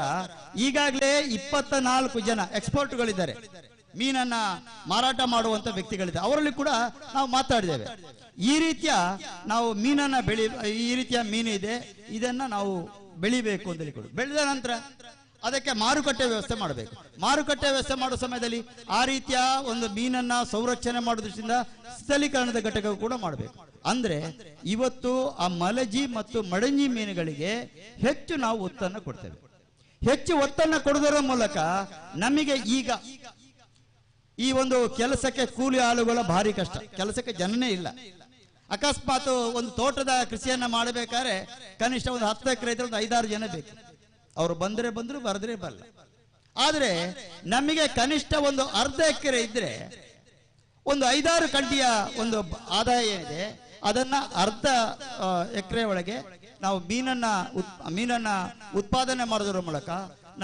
ಈಗಾಗಲೇ 24 ಜನ ಎಕ್ಸ್ಪರ್ಟ್ಗಳಿದ್ದಾರೆ, ಮೀನನ್ನ ಮಾರಾಟ ಮಾಡುವಂತ ವ್ಯಕ್ತಿಗಳಿದ್ದಾರೆ. ಅವರಲ್ಲಿ ಕೂಡ ನಾವು ಮಾತಾಡಿದ್ದೇವೆ. ಈ ರೀತಿಯ ನಾವು ಮೀನನ್ನ ಈ ರೀತಿಯ ಮೀನು ಇದೆ, ಇದನ್ನ ನಾವು ಬೆಳಿಬೇಕು ಅಂತ ಹೇಳಿ ಬೆಳೆದ ನಂತರ ಅದಕ್ಕೆ ಮಾರುಕಟ್ಟೆ ವ್ಯವಸ್ಥೆ ಮಾಡಬೇಕು. ಮಾರುಕಟ್ಟೆ ವ್ಯವಸ್ಥೆ ಮಾಡುವ ಸಮಯದಲ್ಲಿ ಆ ರೀತಿಯ ಒಂದು ಮೀನನ್ನ ಸಂರಕ್ಷಣೆ ಮಾಡುವ ದೃಷ್ಟಿಯಿಂದ ಸ್ಥಳೀಕರಣದ ಘಟಕ ಕೂಡ ಮಾಡಬೇಕು. ಅಂದ್ರೆ ಇವತ್ತು ಆ ಮಲಜಿ ಮತ್ತು ಮಡಂಜಿ ಮೀನುಗಳಿಗೆ ಹೆಚ್ಚು ನಾವು ಒತ್ತನ್ನು ಕೊಡ್ತೇವೆ. ಹೆಚ್ಚು ಒತ್ತನ್ನು ಕೊಡುವುದರ ಮೂಲಕ ನಮಗೆ ಈಗ ಈ ಒಂದು ಕೆಲಸಕ್ಕೆ ಕೂಲಿ ಆಳುಗಳ ಭಾರಿ ಕಷ್ಟ, ಕೆಲಸಕ್ಕೆ ಜನನೇ ಇಲ್ಲ. ಅಕಸ್ಮಾತ್ ಒಂದು ತೋಟದ ಕೃಷಿಯನ್ನ ಮಾಡಬೇಕಾದ್ರೆ ಕನಿಷ್ಠ ಒಂದು 10 ಎಕರೆ ಇದ್ರೆ ಒಂದು 5-6 ಜನ ಬೇಕು. ಅವರು ಬಂದ್ರೆ ಬಂದ್ರು, ಬರದ್ರೆ ಬರಲ್ಲ. ಆದ್ರೆ ನಮಗೆ ಕನಿಷ್ಠ ಒಂದು ಅರ್ಧ ಎಕರೆ ಇದ್ರೆ ಒಂದು 5-6 ಕಂಟಿಯ ಒಂದು ಆದಾಯ ಏನಿದೆ ಅದನ್ನ ಅರ್ಧ ಎಕರೆ ಒಳಗೆ ನಾವು ಮೀನನ್ನ ಉತ್ಪಾದನೆ ಮಾಡೋದ್ರ ಮೂಲಕ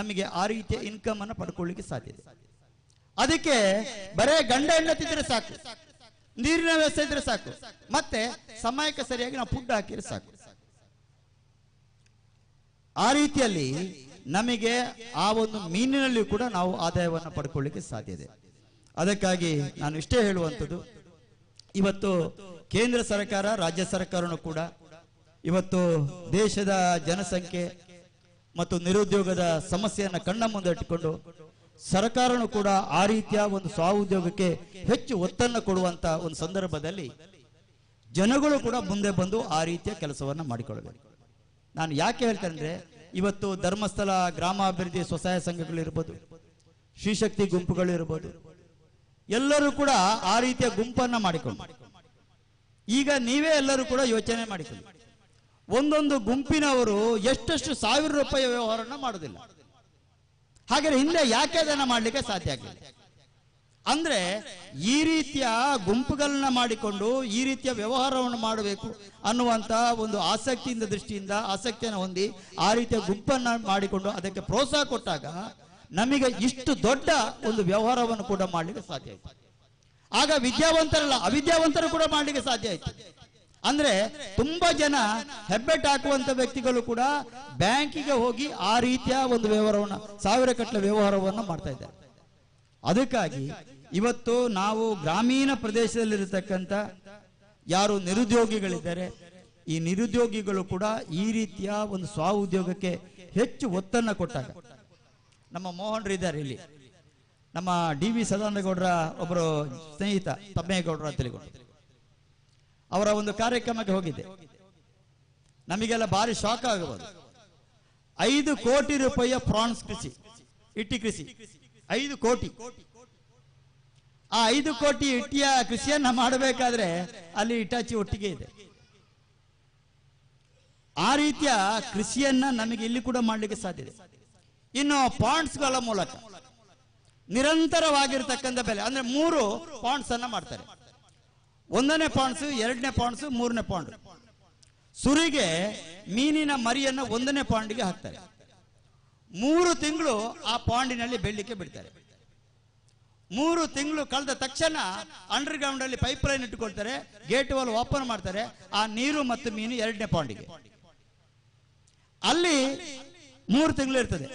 ನಮಗೆ ಆ ರೀತಿಯ ಇನ್ಕಮ್ ಅನ್ನು ಪಡ್ಕೊಳ್ಳಿಕ್ಕೆ ಸಾಧ್ಯ ಇದೆ. ಅದಕ್ಕೆ ಬರೇ ಗಂಡ ಹೆಂಡತಿದ್ರೆ ಸಾಕು, ನೀರಿನ ವ್ಯವಸ್ಥೆ ಇದ್ರೆ ಸಾಕು, ಮತ್ತೆ ಸಮಯಕ್ಕೆ ಸರಿಯಾಗಿ ನಾವು ಫುಡ್ ಹಾಕಿದ್ರೆ ಸಾಕು. ಆ ರೀತಿಯಲ್ಲಿ ನಮಗೆ ಆ ಒಂದು ಮೀನಿನಲ್ಲಿ ಕೂಡ ನಾವು ಆದಾಯವನ್ನು ಪಡ್ಕೊಳ್ಳಿಕ್ಕೆ ಸಾಧ್ಯ ಇದೆ. ಅದಕ್ಕಾಗಿ ನಾನು ಇಷ್ಟೇ ಹೇಳುವಂಥದ್ದು, ಇವತ್ತು ಕೇಂದ್ರ ಸರ್ಕಾರ, ರಾಜ್ಯ ಸರ್ಕಾರನೂ ಕೂಡ ಇವತ್ತು ದೇಶದ ಜನಸಂಖ್ಯೆ ಮತ್ತು ನಿರುದ್ಯೋಗದ ಸಮಸ್ಯೆಯನ್ನು ಕಣ್ಣ ಮುಂದೆ ಇಟ್ಟುಕೊಂಡು ಸರ್ಕಾರನೂ ಕೂಡ ಆ ರೀತಿಯ ಒಂದು ಸ್ವಉದ್ಯೋಗಕ್ಕೆ ಹೆಚ್ಚು ಒತ್ತನ್ನು ಕೊಡುವಂತ ಒಂದು ಸಂದರ್ಭದಲ್ಲಿ ಜನಗಳು ಕೂಡ ಮುಂದೆ ಬಂದು ಆ ರೀತಿಯ ಕೆಲಸವನ್ನ ಮಾಡಿಕೊಳ್ಳಬೇಕು. ನಾನು ಯಾಕೆ ಹೇಳ್ತೇನೆ ಅಂದ್ರೆ, ಇವತ್ತು ಧರ್ಮಸ್ಥಳ ಗ್ರಾಮಾಭಿವೃದ್ಧಿ ಸ್ವಸಹಾಯ ಸಂಘಗಳಿರ್ಬೋದು, ಶ್ರೀಶಕ್ತಿ ಗುಂಪುಗಳು ಇರ್ಬೋದು, ಎಲ್ಲರೂ ಕೂಡ ಆ ರೀತಿಯ ಗುಂಪನ್ನ ಮಾಡಿಕೊಂಡು ಈಗ ನೀವೇ ಎಲ್ಲರೂ ಕೂಡ ಯೋಚನೆ ಮಾಡಿಕೊಳ್ಳಿ. ಒಂದೊಂದು ಗುಂಪಿನವರು ಎಷ್ಟೆಷ್ಟು ಸಾವಿರ ರೂಪಾಯಿ ವ್ಯವಹಾರನ ಮಾಡೋದಿಲ್ಲ. ಹಾಗಾದ್ರೆ ಹಿಂದೆ ಯಾಕೆ ಅದನ್ನ ಮಾಡಲಿಕ್ಕೆ ಸಾಧ್ಯ ಆಗಲಿಲ್ಲ ಅಂದ್ರೆ, ಈ ರೀತಿಯ ಗುಂಪುಗಳನ್ನ ಮಾಡಿಕೊಂಡು ಈ ರೀತಿಯ ವ್ಯವಹಾರವನ್ನು ಮಾಡಬೇಕು ಅನ್ನುವಂತ ಒಂದು ಆಸಕ್ತಿಯನ್ನು ಹೊಂದಿ ಆ ರೀತಿಯ ಗುಂಪನ್ನ ಮಾಡಿಕೊಂಡು ಅದಕ್ಕೆ ಪ್ರೋತ್ಸಾಹ ಕೊಟ್ಟಾಗ ನಮಗೆ ಇಷ್ಟು ದೊಡ್ಡ ಒಂದು ವ್ಯವಹಾರವನ್ನು ಕೂಡ ಮಾಡಲಿಕ್ಕೆ ಸಾಧ್ಯ ಆಯ್ತು. ಆಗ ವಿದ್ಯಾವಂತರಲ್ಲ, ಅವಿದ್ಯಾವಂತರು ಕೂಡ ಮಾಡಲಿಕ್ಕೆ ಸಾಧ್ಯ ಆಯ್ತು. ಅಂದ್ರೆ ತುಂಬಾ ಜನ ಹೆಬ್ಬೆಟ್ ಹಾಕುವಂತ ವ್ಯಕ್ತಿಗಳು ಕೂಡ ಬ್ಯಾಂಕಿಗೆ ಹೋಗಿ ಆ ರೀತಿಯ ಒಂದು ವ್ಯವಹಾರವನ್ನು, 1000 ಕಟ್ಟಲೆ ವ್ಯವಹಾರವನ್ನು ಮಾಡ್ತಾ ಇದ್ದಾರೆ. ಅದಕ್ಕಾಗಿ ಇವತ್ತು ನಾವು ಗ್ರಾಮೀಣ ಪ್ರದೇಶದಲ್ಲಿರತಕ್ಕಂಥ ಯಾರು ನಿರುದ್ಯೋಗಿಗಳಿದ್ದಾರೆ, ಈ ನಿರುದ್ಯೋಗಿಗಳು ಕೂಡ ಈ ರೀತಿಯ ಒಂದು ಸ್ವಉದ್ಯೋಗಕ್ಕೆ ಹೆಚ್ಚು ಒತ್ತನ್ನು ಕೊಟ್ಟಾಗ, ನಮ್ಮ ಮೋಹನ್ರು ಇದ್ದಾರೆ ಇಲ್ಲಿ, ನಮ್ಮ DV ಸದಾನಂದಗೌಡರ ಒಬ್ಬರು ಸ್ನೇಹಿತ ತಮ್ಮೇಗೌಡರು ಅಂತ ಹೇಳಿಕೊಂಡು ಅವರ ಒಂದು ಕಾರ್ಯಕ್ರಮಕ್ಕೆ ಹೋಗಿದ್ದೆ. ನಮಗೆಲ್ಲ ಭಾರಿ ಶಾಕ್ ಆಗಬಹುದು. 5 ಕೋಟಿ ರೂಪಾಯಿಯ ಪ್ರಾನ್ಸ್ ಕೃಷಿ, ಇಟ್ಟಿ ಕೃಷಿ 5 ಕೋಟಿ. ಆ 5 ಕೋಟಿ ಇಟ್ಟಿಯ ಕೃಷಿಯನ್ನ ಮಾಡಬೇಕಾದ್ರೆ ಅಲ್ಲಿ ಇಟಾಚಿ ಒಟ್ಟಿಗೆ ಇದೆ. ಆ ರೀತಿಯ ಕೃಷಿಯನ್ನ ನಮಗೆ ಇಲ್ಲಿ ಕೂಡ ಮಾಡಲಿಕ್ಕೆ ಸಾಧ್ಯ ಇದೆ. ಇನ್ನು ಪಾಂಡ್ಸ್ಗಳ ಮೂಲಕ ನಿರಂತರವಾಗಿರ್ತಕ್ಕಂಥ ಬೆಲೆ ಅಂದ್ರೆ 3 ಪಾಂಡ್ಸ್ ಅನ್ನ ಮಾಡ್ತಾರೆ. 1ನೇ ಪಾಂಡ್ಸ್, 2ನೇ ಪಾಂಡ್ಸ್, 3ನೇ ಪಾಂಡ್. ಸುರಿಗೆ ಮೀನಿನ ಮರಿಯನ್ನ 1ನೇ ಪಾಂಡಿಗೆ ಹಾಕ್ತಾರೆ. 3 ತಿಂಗಳು ಆ ಪಾಂಡಿನಲ್ಲಿ ಬೆಳ್ಳಿಕ್ಕೆ ಬಿಡ್ತಾರೆ. 3 ತಿಂಗಳು ಕಳೆದ ತಕ್ಷಣ ಅಂಡರ್ ಗ್ರೌಂಡ್ ಅಲ್ಲಿ ಪೈಪ್ ಲೈನ್ ಇಟ್ಟುಕೊಳ್ತಾರೆ, ಗೇಟ್ ವಾಲ್ ಓಪನ್ ಮಾಡ್ತಾರೆ. ಆ ನೀರು ಮತ್ತು ಮೀನು 2ನೇ ಪಾಂಡಿಗೆ. ಅಲ್ಲಿ 3 ತಿಂಗಳು ಇರ್ತದೆ,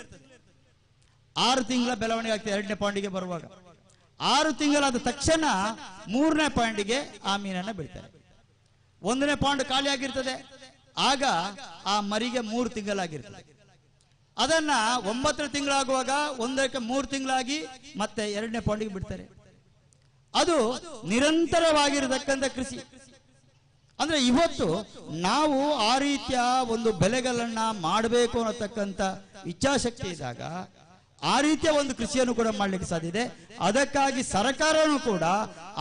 6 ತಿಂಗಳ ಬೆಳವಣಿಗೆ ಆಗ್ತದೆ 2ನೇ ಪಾಂಡಿಗೆ ಬರುವಾಗ. 6 ತಿಂಗಳಾದ ತಕ್ಷಣ 3ನೇ ಪಾಯಿಂಟ್ಗೆ ಆ ಮೀನನ್ನು ಬಿಡ್ತಾರೆ. 1ನೇ ಪಾಯಿಂಟ್ ಖಾಲಿಯಾಗಿರ್ತದೆ, ಆಗ ಆ ಮರಿಗೆ 3 ತಿಂಗಳಾಗಿರ್ತದೆ. ಅದನ್ನ 9 ತಿಂಗಳಾಗುವಾಗ 1ಕ್ಕೆ 3 ತಿಂಗಳಾಗಿ ಮತ್ತೆ 2ನೇ ಪಾಯಿಂಟ್ಗೆ ಬಿಡ್ತಾರೆ. ಅದು ನಿರಂತರವಾಗಿರತಕ್ಕಂಥ ಕೃಷಿ. ಅಂದ್ರೆ ಇವತ್ತು ನಾವು ಆ ರೀತಿಯ ಒಂದು ಬೆಳೆಗಳನ್ನ ಮಾಡಬೇಕು ಅನ್ನತಕ್ಕಂಥ ಇಚ್ಛಾಶಕ್ತಿ ಇದ್ದಾಗ ಆ ರೀತಿಯ ಒಂದು ಕೃಷಿಯನ್ನು ಕೂಡ ಮಾಡಲಿಕ್ಕೆ ಸಾಧ್ಯ ಇದೆ. ಅದಕ್ಕಾಗಿ ಸರ್ಕಾರನೂ ಕೂಡ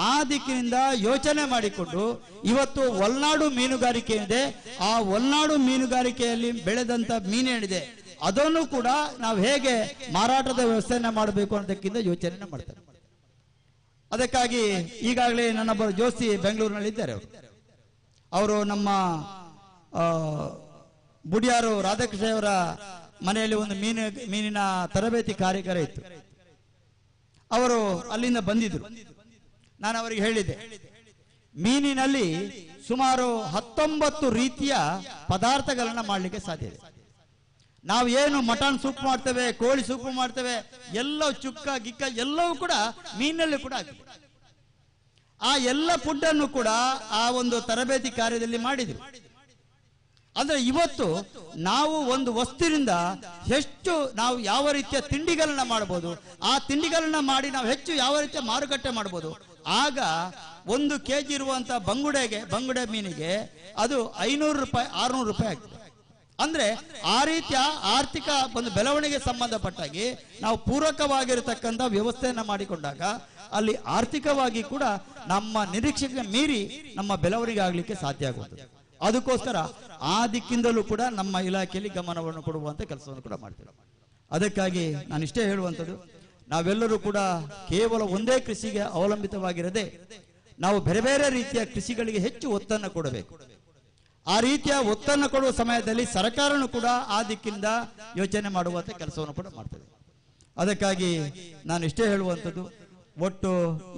ಆ ದಿಕ್ಕಿನಿಂದ ಯೋಚನೆ ಮಾಡಿಕೊಂಡು ಇವತ್ತು ಒಳನಾಡು ಮೀನುಗಾರಿಕೆ ಇದೆ, ಆ ಒಳನಾಡು ಮೀನುಗಾರಿಕೆಯಲ್ಲಿ ಬೆಳೆದಂತ ಮೀನೇನಿದೆ ಅದನ್ನು ಕೂಡ ನಾವು ಹೇಗೆ ಮಾರಾಟದ ವ್ಯವಸ್ಥೆಯನ್ನ ಮಾಡಬೇಕು ಅನ್ನೋದಕ್ಕಿಂತ ಯೋಚನೆ ಮಾಡ್ತಾರೆ. ಅದಕ್ಕಾಗಿ ಈಗಾಗಲೇ ನನ್ನೊಬ್ಬರು ಜೋಸ್ತಿ ಬೆಂಗಳೂರಿನಲ್ಲಿ ಇದ್ದಾರೆ. ಅವರು ನಮ್ಮ ಬುಡಿಯಾರು ರಾಧಾಕೃಷ್ಣ ಅವರ ಮನೆಯಲ್ಲಿ ಒಂದು ಮೀನಿನ ತರಬೇತಿ ಕಾರ್ಯಕ್ರಮ ಇತ್ತು. ಅವರು ಅಲ್ಲಿಂದ ಬಂದಿದ್ರು. ನಾನು ಅವರಿಗೆ ಹೇಳಿದ್ದೆ, ಮೀನಿನಲ್ಲಿ ಸುಮಾರು 19 ರೀತಿಯ ಪದಾರ್ಥಗಳನ್ನ ಮಾಡಲಿಕ್ಕೆ ಸಾಧ್ಯ ಇದೆ. ನಾವು ಏನು ಮಟನ್ ಸೂಪ್ ಮಾಡ್ತೇವೆ, ಕೋಳಿ ಸೂಪ್ ಮಾಡ್ತೇವೆ, ಎಲ್ಲವೂ ಚುಕ್ಕ ಗಿಕ್ಕ ಎಲ್ಲವೂ ಕೂಡ ಮೀನಲ್ಲಿ ಕೂಡ ಆಗ್ತದೆ. ಆ ಎಲ್ಲ ಫುಡ್ ಅನ್ನು ಕೂಡ ಆ ಒಂದು ತರಬೇತಿ ಕಾರ್ಯದಲ್ಲಿ ಮಾಡಿದ್ರು. ಅಂದ್ರೆ ಇವತ್ತು ನಾವು ಒಂದು ವಸ್ತುವಿನಿಂದ ಹೆಚ್ಚು ನಾವು ಯಾವ ರೀತಿಯ ತಿಂಡಿಗಳನ್ನ ಮಾಡಬಹುದು, ಆ ತಿಂಡಿಗಳನ್ನ ಮಾಡಿ ನಾವು ಹೆಚ್ಚು ಯಾವ ರೀತಿಯ ಮಾರುಕಟ್ಟೆ ಮಾಡಬಹುದು. ಆಗ 1 ಕೆಜಿ ಇರುವಂತಹ ಬಂಗುಡೆ ಮೀನಿಗೆ ಅದು 500 ರೂಪಾಯಿ 600 ರೂಪಾಯಿ ಆಗ್ತದೆ. ಅಂದ್ರೆ ಆ ರೀತಿಯ ಆರ್ಥಿಕ ಒಂದು ಬೆಳವಣಿಗೆ ಸಂಬಂಧಪಟ್ಟಾಗಿ ನಾವು ಪೂರಕವಾಗಿರತಕ್ಕಂಥ ವ್ಯವಸ್ಥೆಯನ್ನ ಮಾಡಿಕೊಂಡಾಗ ಅಲ್ಲಿ ಆರ್ಥಿಕವಾಗಿ ಕೂಡ ನಮ್ಮ ನಿರೀಕ್ಷೆಗೆ ಮೀರಿ ನಮ್ಮ ಬೆಳವಣಿಗೆ ಆಗಲಿಕ್ಕೆ ಸಾಧ್ಯ ಆಗುತ್ತದೆ. ಅದಕ್ಕೋಸ್ಕರ ಆ ದಿಕ್ಕಿಂದಲೂ ಕೂಡ ನಮ್ಮ ಇಲಾಖೆಯಲ್ಲಿ ಗಮನವನ್ನು ಕೊಡುವಂತ ಕೆಲಸವನ್ನು ಕೂಡ ಮಾಡ್ತೇವೆ. ಅದಕ್ಕಾಗಿ ನಾನು ಇಷ್ಟೇ ಹೇಳುವಂಥದ್ದು, ನಾವೆಲ್ಲರೂ ಕೂಡ ಕೇವಲ ಒಂದೇ ಕೃಷಿಗೆ ಅವಲಂಬಿತವಾಗಿರದೆ ನಾವು ಬೇರೆ ಬೇರೆ ರೀತಿಯ ಕೃಷಿಗಳಿಗೆ ಹೆಚ್ಚು ಒತ್ತನ್ನು ಕೊಡಬೇಕು. ಆ ರೀತಿಯ ಒತ್ತನ್ನು ಕೊಡುವ ಸಮಯದಲ್ಲಿ ಸರ್ಕಾರನು ಕೂಡ ಆ ದಿಕ್ಕಿಂದ ಯೋಚನೆ ಮಾಡುವಂತ ಕೆಲಸವನ್ನು ಕೂಡ ಮಾಡ್ತದೆ. ಅದಕ್ಕಾಗಿ ನಾನು ಇಷ್ಟೇ ಹೇಳುವಂಥದ್ದು, ಒಟ್ಟು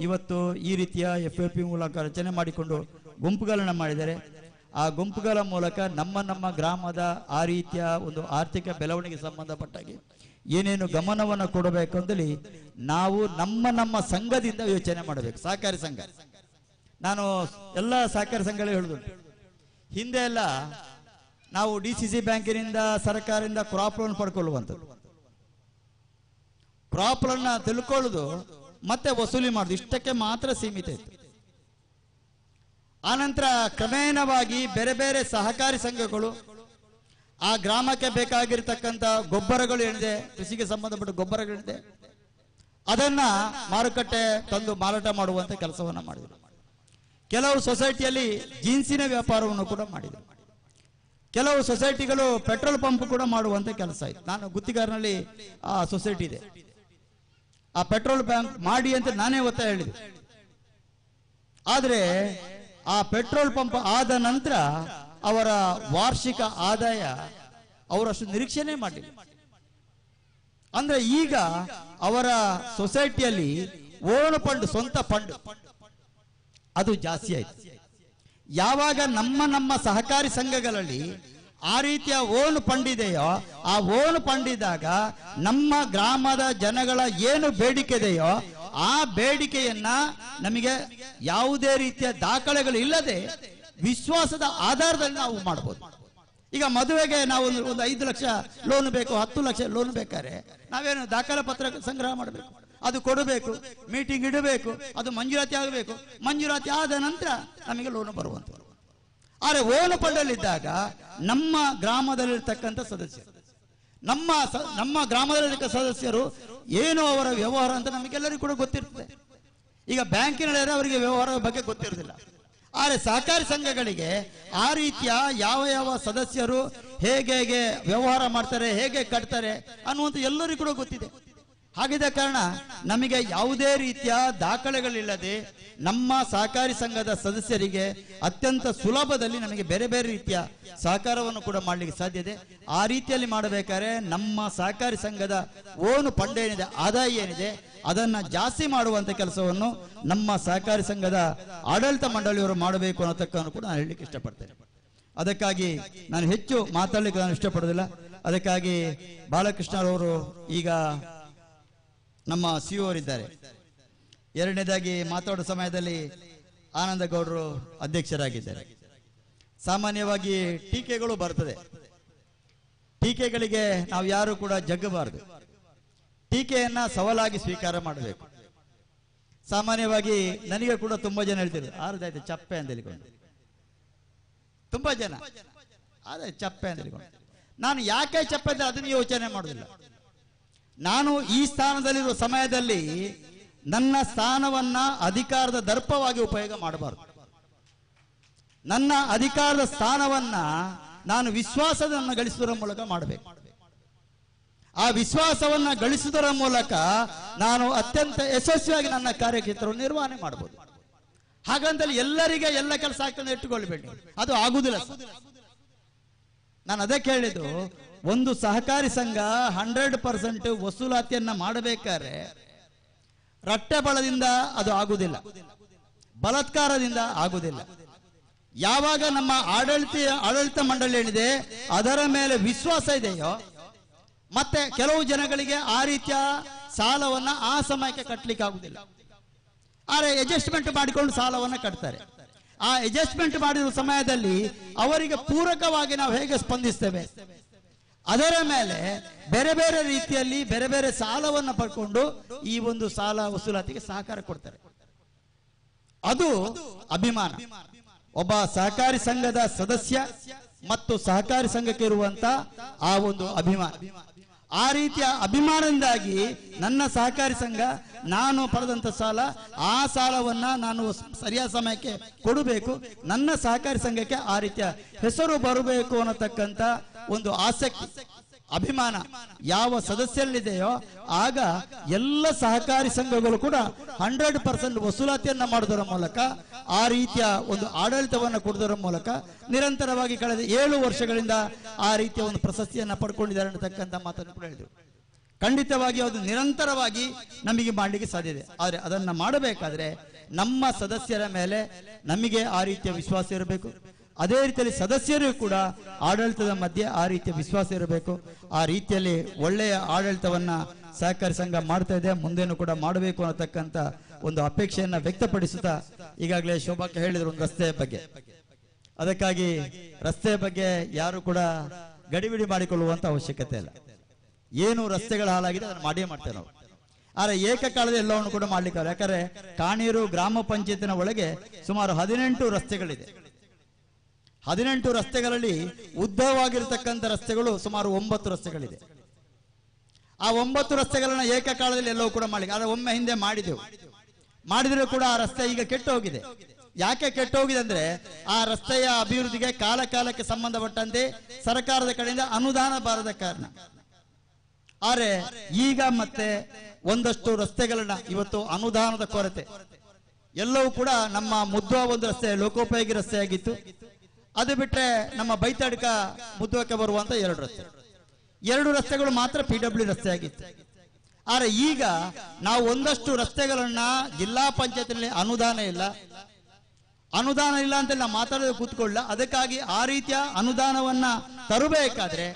ಇವತ್ತು ಈ ರೀತಿಯ FFP ಮೂಲಕ ರಚನೆ ಮಾಡಿಕೊಂಡು ಗುಂಪುಗಳನ್ನು ಮಾಡಿದ್ದಾರೆ. ಆ ಗುಂಪುಗಳ ಮೂಲಕ ನಮ್ಮ ಗ್ರಾಮದ ಆ ರೀತಿಯ ಒಂದು ಆರ್ಥಿಕ ಬೆಳವಣಿಗೆ ಸಂಬಂಧಪಟ್ಟಾಗಿ ಏನೇನು ಗಮನವನ್ನು ಕೊಡಬೇಕು ಅಂತೇಳಿ ನಾವು ನಮ್ಮ ಸಂಘದಿಂದ ಯೋಚನೆ ಮಾಡಬೇಕು. ಸಹಕಾರಿ ಸಂಘ, ನಾನು ಎಲ್ಲ ಸಹಕಾರಿ ಸಂಘಗಳು ಹೇಳುದುಂಟು. ಹಿಂದೆ ಎಲ್ಲ ನಾವು DCC ಬ್ಯಾಂಕಿನಿಂದ ಸರ್ಕಾರದಿಂದ ಕ್ರಾಪ್ ಲೋನ್ ಪಡ್ಕೊಳ್ಳುವಂಥದ್ದು, ಕ್ರಾಪ್ ಲೋನ್ ತಿಳ್ಕೊಳ್ಳೋದು ಮತ್ತೆ ವಸೂಲಿ ಮಾಡುದು, ಇಷ್ಟಕ್ಕೆ ಮಾತ್ರ ಸೀಮಿತ ಇತ್ತು. ಆನಂತರ ಕ್ರಮೇಣವಾಗಿ ಬೇರೆ ಬೇರೆ ಸಹಕಾರಿ ಸಂಘಗಳು ಆ ಗ್ರಾಮಕ್ಕೆ ಬೇಕಾಗಿರ್ತಕ್ಕಂಥ ಗೊಬ್ಬರಗಳು ಏನಿದೆ, ಕೃಷಿಗೆ ಸಂಬಂಧಪಟ್ಟ ಗೊಬ್ಬರಗಳಿದೆ, ಅದನ್ನ ಮಾರುಕಟ್ಟೆ ತಂದು ಮಾರಾಟ ಮಾಡುವಂತ ಕೆಲಸವನ್ನ ಮಾಡಿದರು. ಕೆಲವು ಸೊಸೈಟಿಯಲ್ಲಿ ಜೀನ್ಸಿನ ವ್ಯಾಪಾರವನ್ನು ಕೂಡ ಮಾಡಿದರು. ಕೆಲವು ಸೊಸೈಟಿಗಳು ಪೆಟ್ರೋಲ್ ಪಂಪ್ ಕೂಡ ಮಾಡುವಂತ ಕೆಲಸ ಇತ್ತು. ನಾನು ಗುತ್ತಿಗಾರನಲ್ಲಿ ಆ ಸೊಸೈಟಿ ಇದೆ, ಆ ಪೆಟ್ರೋಲ್ ಬ್ಯಾಂಕ್ ಮಾಡಿ ಅಂತ ನಾನೇ ಒತ್ತಾಯ ಹೇಳಿದೆ. ಆದ್ರೆ ಆ ಪೆಟ್ರೋಲ್ ಪಂಪ್ ಆದ ನಂತರ ಅವರ ವಾರ್ಷಿಕ ಆದಾಯ ಅವರಷ್ಟು ನಿರೀಕ್ಷೆನೇ ಮಾಡಲಿಲ್ಲ. ಅಂದ್ರೆ ಈಗ ಅವರ ಸೊಸೈಟಿಯಲ್ಲಿ ಓನ್ ಫಂಡ್, ಸ್ವಂತ ಫಂಡ್ ಅದು ಜಾಸ್ತಿ ಆಯ್ತು. ಯಾವಾಗ ನಮ್ಮ ಸಹಕಾರಿ ಸಂಘಗಳಲ್ಲಿ ಆ ರೀತಿಯ ಓನ್ ಫಂಡ್ ಇದೆಯೋ, ಆ ಓನ್ ಫಂಡ್ ಇದ್ದಾಗ ನಮ್ಮ ಗ್ರಾಮದ ಜನಗಳ ಏನು ಬೇಡಿಕೆ ಇದೆಯೋ ಆ ಬೇಡಿಕೆಯನ್ನ ನಮಗೆ ಯಾವುದೇ ರೀತಿಯ ದಾಖಲೆಗಳು ಇಲ್ಲದೆ ವಿಶ್ವಾಸದ ಆಧಾರದಲ್ಲಿ ನಾವು ಮಾಡಬಹುದು. ಈಗ ಮದುವೆಗೆ ನಾವು ಒಂದು 5 ಲಕ್ಷ ಲೋನ್ ಬೇಕು, 10 ಲಕ್ಷ ಲೋನ್ ಬೇಕಾದ್ರೆ ನಾವೇನು ದಾಖಲೆ ಪತ್ರ ಸಂಗ್ರಹ ಮಾಡಬೇಕು, ಅದು ಕೊಡಬೇಕು, ಮೀಟಿಂಗ್ ಇಡಬೇಕು, ಅದು ಮಂಜೂರಾತಿ ಆಗಬೇಕು. ಮಂಜೂರಾತಿ ಆದ ನಂತರ ನಮಗೆ ಲೋನ್ ಬರುವಂಥದ್ದು. ಆದರೆ ಓನ್ ಫಂಡಲ್ಲಿದ್ದಾಗ ನಮ್ಮ ಗ್ರಾಮದಲ್ಲಿರ್ತಕ್ಕಂಥ ಸದಸ್ಯರು, ನಮ್ಮ ಗ್ರಾಮದಲ್ಲಿರುವ ಸದಸ್ಯರು ಏನು ಅವರ ವ್ಯವಹಾರ ಅಂತ ನಮಗೆಲ್ಲರಿಗೂ ಕೂಡ ಗೊತ್ತಿರ್ತದೆ. ಈಗ ಬ್ಯಾಂಕಿನಲ್ಲಿ ಅವರಿಗೆ ವ್ಯವಹಾರದ ಬಗ್ಗೆ ಗೊತ್ತಿರೋದಿಲ್ಲ. ಆದರೆ ಸಹಕಾರಿ ಸಂಘಗಳಿಗೆ ಆ ರೀತಿಯ ಯಾವ ಸದಸ್ಯರು ಹೇಗೆ ವ್ಯವಹಾರ ಮಾಡ್ತಾರೆ, ಹೇಗೆ ಕಟ್ತಾರೆ ಅನ್ನುವಂಥ ಎಲ್ಲರಿಗೂ ಕೂಡ ಗೊತ್ತಿದೆ. ಹಾಗಿದ್ದ ಕಾರಣ ನಮಗೆ ಯಾವುದೇ ರೀತಿಯ ದಾಖಲೆಗಳಿಲ್ಲದೆ ನಮ್ಮ ಸಹಕಾರಿ ಸಂಘದ ಸದಸ್ಯರಿಗೆ ಅತ್ಯಂತ ಸುಲಭದಲ್ಲಿ ನಮಗೆ ಬೇರೆ ಬೇರೆ ರೀತಿಯ ಸಹಕಾರವನ್ನು ಕೂಡ ಮಾಡಲಿಕ್ಕೆ ಸಾಧ್ಯ ಇದೆ. ಆ ರೀತಿಯಲ್ಲಿ ಮಾಡಬೇಕಾದ್ರೆ ನಮ್ಮ ಸಹಕಾರಿ ಸಂಘದ ಓನು ಫಂಡ್ ಏನಿದೆ, ಆದಾಯ ಏನಿದೆ, ಅದನ್ನ ಜಾಸ್ತಿ ಮಾಡುವಂತ ಕೆಲಸವನ್ನು ನಮ್ಮ ಸಹಕಾರಿ ಸಂಘದ ಆಡಳಿತ ಮಂಡಳಿಯವರು ಮಾಡಬೇಕು ಅನ್ನೋದಕ್ಕನ್ನು ಕೂಡ ನಾನು ಹೇಳಲಿಕ್ಕೆ ಇಷ್ಟಪಡ್ತೇನೆ. ಅದಕ್ಕಾಗಿ ನಾನು ಹೆಚ್ಚು ಮಾತಾಡಲಿಕ್ಕೆ ನಾನು ಇಷ್ಟಪಡೋದಿಲ್ಲ. ಅದಕ್ಕಾಗಿ ಬಾಲಕೃಷ್ಣರವರು ಈಗ ನಮ್ಮ CEO ಅವರಿದ್ದಾರೆ, ಎರಡನೇದಾಗಿ ಮಾತಾಡೋ ಸಮಯದಲ್ಲಿ ಆನಂದ ಗೌಡರು ಅಧ್ಯಕ್ಷರಾಗಿದ್ದಾರೆ. ಸಾಮಾನ್ಯವಾಗಿ ಟೀಕೆಗಳು ಬರ್ತದೆ. ಟೀಕೆಗಳಿಗೆ ನಾವು ಯಾರು ಕೂಡ ಜಗ್ಗಬಾರದು. ಟೀಕೆಯನ್ನ ಸವಾಲಾಗಿ ಸ್ವೀಕಾರ ಮಾಡಬೇಕು. ಸಾಮಾನ್ಯವಾಗಿ ನನಗೆ ಕೂಡ ತುಂಬಾ ಜನ ಹೇಳ್ತಿದ್ರು, ಆರ್ದಾಯ್ತು ಚಪ್ಪೆ ಅಂತ ಹೇಳಿಕೊಂಡು, ತುಂಬಾ ಜನ ಅದೇ ಚಪ್ಪೆ ಅಂತ ಹೇಳಿಕೊಂಡು. ನಾನು ಯಾಕೆ ಚಪ್ಪೆ ಅಂತ ಅದನ್ನು ಯೋಚನೆ ಮಾಡೋದಿಲ್ಲ. ನಾನು ಈ ಸ್ಥಾನದಲ್ಲಿರುವ ಸಮಯದಲ್ಲಿ ನನ್ನ ಸ್ಥಾನವನ್ನ ಅಧಿಕಾರದ ದರ್ಪವಾಗಿ ಉಪಯೋಗ ಮಾಡಬಾರದು. ನನ್ನ ಅಧಿಕಾರದ ಸ್ಥಾನವನ್ನ ನಾನು ವಿಶ್ವಾಸವನ್ನು ಗಳಿಸುವುದರ ಮೂಲಕ ಮಾಡಬೇಕು. ಆ ವಿಶ್ವಾಸವನ್ನ ಗಳಿಸುವುದರ ಮೂಲಕ ನಾನು ಅತ್ಯಂತ ಯಶಸ್ವಿಯಾಗಿ ನನ್ನ ಕಾರ್ಯಕ್ಷೇತ್ರವನ್ನು ನಿರ್ವಹಣೆ ಮಾಡಬಹುದು. ಹಾಗಂತಲ್ಲಿ ಎಲ್ಲರಿಗೆ ಎಲ್ಲ ಕೆಲಸ ಆಗ್ತದೆ ಇಟ್ಟುಕೊಳ್ಬೇಡಿ, ಅದು ಆಗುದಿಲ್ಲ. ನಾನು ಅದಕ್ಕೆ ಹೇಳಿದ್ದು, ಒಂದು ಸಹಕಾರಿ ಸಂಘ 100% ವಸೂಲಾತಿಯನ್ನ ಮಾಡಬೇಕಾದ್ರೆ ರಟ್ಟೆ ಬಲದಿಂದ ಅದು ಆಗುವುದಿಲ್ಲ, ಬಲಾತ್ಕಾರದಿಂದ ಆಗುವುದಿಲ್ಲ. ಯಾವಾಗ ನಮ್ಮ ಆಡಳಿತ ಮಂಡಳಿ ಏನಿದೆ ಅದರ ಮೇಲೆ ವಿಶ್ವಾಸ ಇದೆಯೋ, ಮತ್ತೆ ಕೆಲವು ಜನಗಳಿಗೆ ಆ ರೀತಿಯ ಸಾಲವನ್ನ ಆ ಸಮಯಕ್ಕೆ ಕಟ್ಟಲಿಕ್ಕೆ ಆಗುದಿಲ್ಲ, ಆದರೆ ಅಡ್ಜಸ್ಟ್ಮೆಂಟ್ ಮಾಡಿಕೊಂಡು ಸಾಲವನ್ನ ಕಟ್ತಾರೆ. ಆ ಅಡ್ಜಸ್ಟ್ಮೆಂಟ್ ಮಾಡಿರುವ ಸಮಯದಲ್ಲಿ ಅವರಿಗೆ ಪೂರಕವಾಗಿ ನಾವು ಹೇಗೆ ಸ್ಪಂದಿಸ್ತೇವೆ, ಅದರ ಮೇಲೆ ಬೇರೆ ಬೇರೆ ರೀತಿಯಲ್ಲಿ ಬೇರೆ ಬೇರೆ ಸಾಲವನ್ನು ಪಡ್ಕೊಂಡು ಈ ಒಂದು ಸಾಲ ವಸೂಲಾತಿಗೆ ಸಹಕಾರ ಕೊಡ್ತಾರೆ. ಅದು ಅಭಿಮಾನ. ಒಬ್ಬ ಸಹಕಾರಿ ಸಂಘದ ಸದಸ್ಯ ಮತ್ತು ಸಹಕಾರಿ ಸಂಘಕ್ಕೆ ಇರುವಂತ ಆ ಒಂದು ಅಭಿಮಾನ, ಆ ರೀತಿಯ ಅಭಿಮಾನದಿಂದಾಗಿ ನನ್ನ ಸಹಕಾರಿ ಸಂಘ ನಾನು ಪಡೆದಂತ ಸಾಲ, ಆ ಸಾಲವನ್ನ ನಾನು ಸರಿಯಾದ ಸಮಯಕ್ಕೆ ಕೊಡಬೇಕು, ನನ್ನ ಸಹಕಾರಿ ಸಂಘಕ್ಕೆ ಆ ರೀತಿಯ ಹೆಸರು ಬರಬೇಕು ಅನ್ನತಕ್ಕಂತ ಒಂದು ಆಸಕ್ತಿ, ಅಭಿಮಾನ ಯಾವ ಸದಸ್ಯರಲ್ಲಿದೆಯೋ ಆಗ ಎಲ್ಲ ಸಹಕಾರಿ ಸಂಘಗಳು ಕೂಡ 100% ವಸೂಲಾತಿಯನ್ನ ಮಾಡುವುದರ ಮೂಲಕ, ಆ ರೀತಿಯ ಒಂದು ಆಡಳಿತವನ್ನು ಕೊಡುವುದರ ಮೂಲಕ ನಿರಂತರವಾಗಿ ಕಳೆದ 7 ವರ್ಷಗಳಿಂದ ಆ ರೀತಿಯ ಒಂದು ಪ್ರಶಸ್ತಿಯನ್ನ ಪಡ್ಕೊಂಡಿದ್ದಾರೆ ಅನ್ನತಕ್ಕಂಥ ಮಾತನ್ನು ಕೂಡ ಹೇಳಿದರು. ಖಂಡಿತವಾಗಿ ಅದು ನಿರಂತರವಾಗಿ ನಮಗೆ ಮಾಡಲಿಕ್ಕೆ ಸಾಧ್ಯ ಇದೆ. ಆದರೆ ಅದನ್ನ ಮಾಡಬೇಕಾದ್ರೆ ನಮ್ಮ ಸದಸ್ಯರ ಮೇಲೆ ನಮಗೆ ಆ ರೀತಿಯ ವಿಶ್ವಾಸ ಇರಬೇಕು. ಅದೇ ರೀತಿಯಲ್ಲಿ ಸದಸ್ಯರು ಕೂಡ ಆಡಳಿತದ ಮಧ್ಯೆ ಆ ರೀತಿಯ ವಿಶ್ವಾಸ ಇರಬೇಕು. ಆ ರೀತಿಯಲ್ಲಿ ಒಳ್ಳೆಯ ಆಡಳಿತವನ್ನ ಸಹಕಾರಿ ಸಂಘ ಮಾಡ್ತಾ ಇದೆ, ಮುಂದೇನು ಕೂಡ ಮಾಡಬೇಕು ಅನ್ನತಕ್ಕಂಥ ಒಂದು ಅಪೇಕ್ಷೆಯನ್ನ ವ್ಯಕ್ತಪಡಿಸುತ್ತಾ, ಈಗಾಗಲೇ ಶೋಭಾಕ್ಕೆ ಹೇಳಿದ್ರು ಒಂದು ರಸ್ತೆಯ ಬಗ್ಗೆ. ಅದಕ್ಕಾಗಿ ರಸ್ತೆಯ ಬಗ್ಗೆ ಯಾರು ಕೂಡ ಗಡಿಬಿಡಿ ಮಾಡಿಕೊಳ್ಳುವಂತ ಅವಶ್ಯಕತೆ ಇಲ್ಲ. ಏನು ರಸ್ತೆಗಳ ಹಾಳಾಗಿದೆ ಅದನ್ನು ಮಾಡಿಯೇ ಮಾಡ್ತೇವೆ ನಾವು. ಆದರೆ ಏಕಕಾಲದ ಎಲ್ಲವನ್ನು ಕೂಡ ಮಾಡ್ಲಿಕ್ಕೆ, ಯಾಕಂದ್ರೆ ಕಾಣೀರು ಗ್ರಾಮ ಪಂಚಾಯತಿನ ಒಳಗೆ ಸುಮಾರು 18 ರಸ್ತೆಗಳಿದೆ. 18 ರಸ್ತೆಗಳಲ್ಲಿ ಉದ್ದವಾಗಿರತಕ್ಕಂಥ ರಸ್ತೆಗಳು ಸುಮಾರು 9 ರಸ್ತೆಗಳಿದೆ. ಆ 9 ರಸ್ತೆಗಳನ್ನ ಏಕಕಾಲದಲ್ಲಿ ಎಲ್ಲವೂ ಕೂಡ ಮಾಡ್ಲಿಕ್ಕೆ, ಆದರೆ ಒಮ್ಮೆ ಹಿಂದೆ ಮಾಡಿದ್ರು ಕೂಡ ಆ ರಸ್ತೆ ಈಗ ಕೆಟ್ಟು ಹೋಗಿದೆ. ಯಾಕೆ ಕೆಟ್ಟು ಹೋಗಿದೆ ಅಂದ್ರೆ ಆ ರಸ್ತೆಯ ಅಭಿವೃದ್ಧಿಗೆ ಕಾಲ ಕಾಲಕ್ಕೆ ಸಂಬಂಧಪಟ್ಟಂತೆ ಸರ್ಕಾರದ ಕಡೆಯಿಂದ ಅನುದಾನ ಬಾರದ ಕಾರಣ. ಆದರೆ ಈಗ ಮತ್ತೆ ಒಂದಷ್ಟು ರಸ್ತೆಗಳನ್ನ ಇವತ್ತು ಅನುದಾನದ ಕೊರತೆ, ಎಲ್ಲವೂ ಕೂಡ ನಮ್ಮ ಮುದ್ವಾ ಒಂದು ರಸ್ತೆ ಲೋಕೋಪಯೋಗಿ ರಸ್ತೆ ಆಗಿತ್ತು. ಅದು ಬಿಟ್ರೆ ನಮ್ಮ ಬೈತಾಡಿಕ ಮುದ್ವಕ್ಕೆ ಬರುವಂತ 2 ರಸ್ತೆಗಳು ಮಾತ್ರ PW ರಸ್ತೆ ಆಗಿತ್ತು. ಆದರೆ ಈಗ ನಾವು ಒಂದಷ್ಟು ರಸ್ತೆಗಳನ್ನ ಜಿಲ್ಲಾ ಪಂಚಾಯತ್ನಲ್ಲಿ ಅನುದಾನ ಇಲ್ಲ ಅಂತ ನಾವು ಮಾತಾಡೋದು ಕೂತ್ಕೊಳ್ಳ. ಅದಕ್ಕಾಗಿ ಆ ರೀತಿಯ ಅನುದಾನವನ್ನ ತರಬೇಕಾದ್ರೆ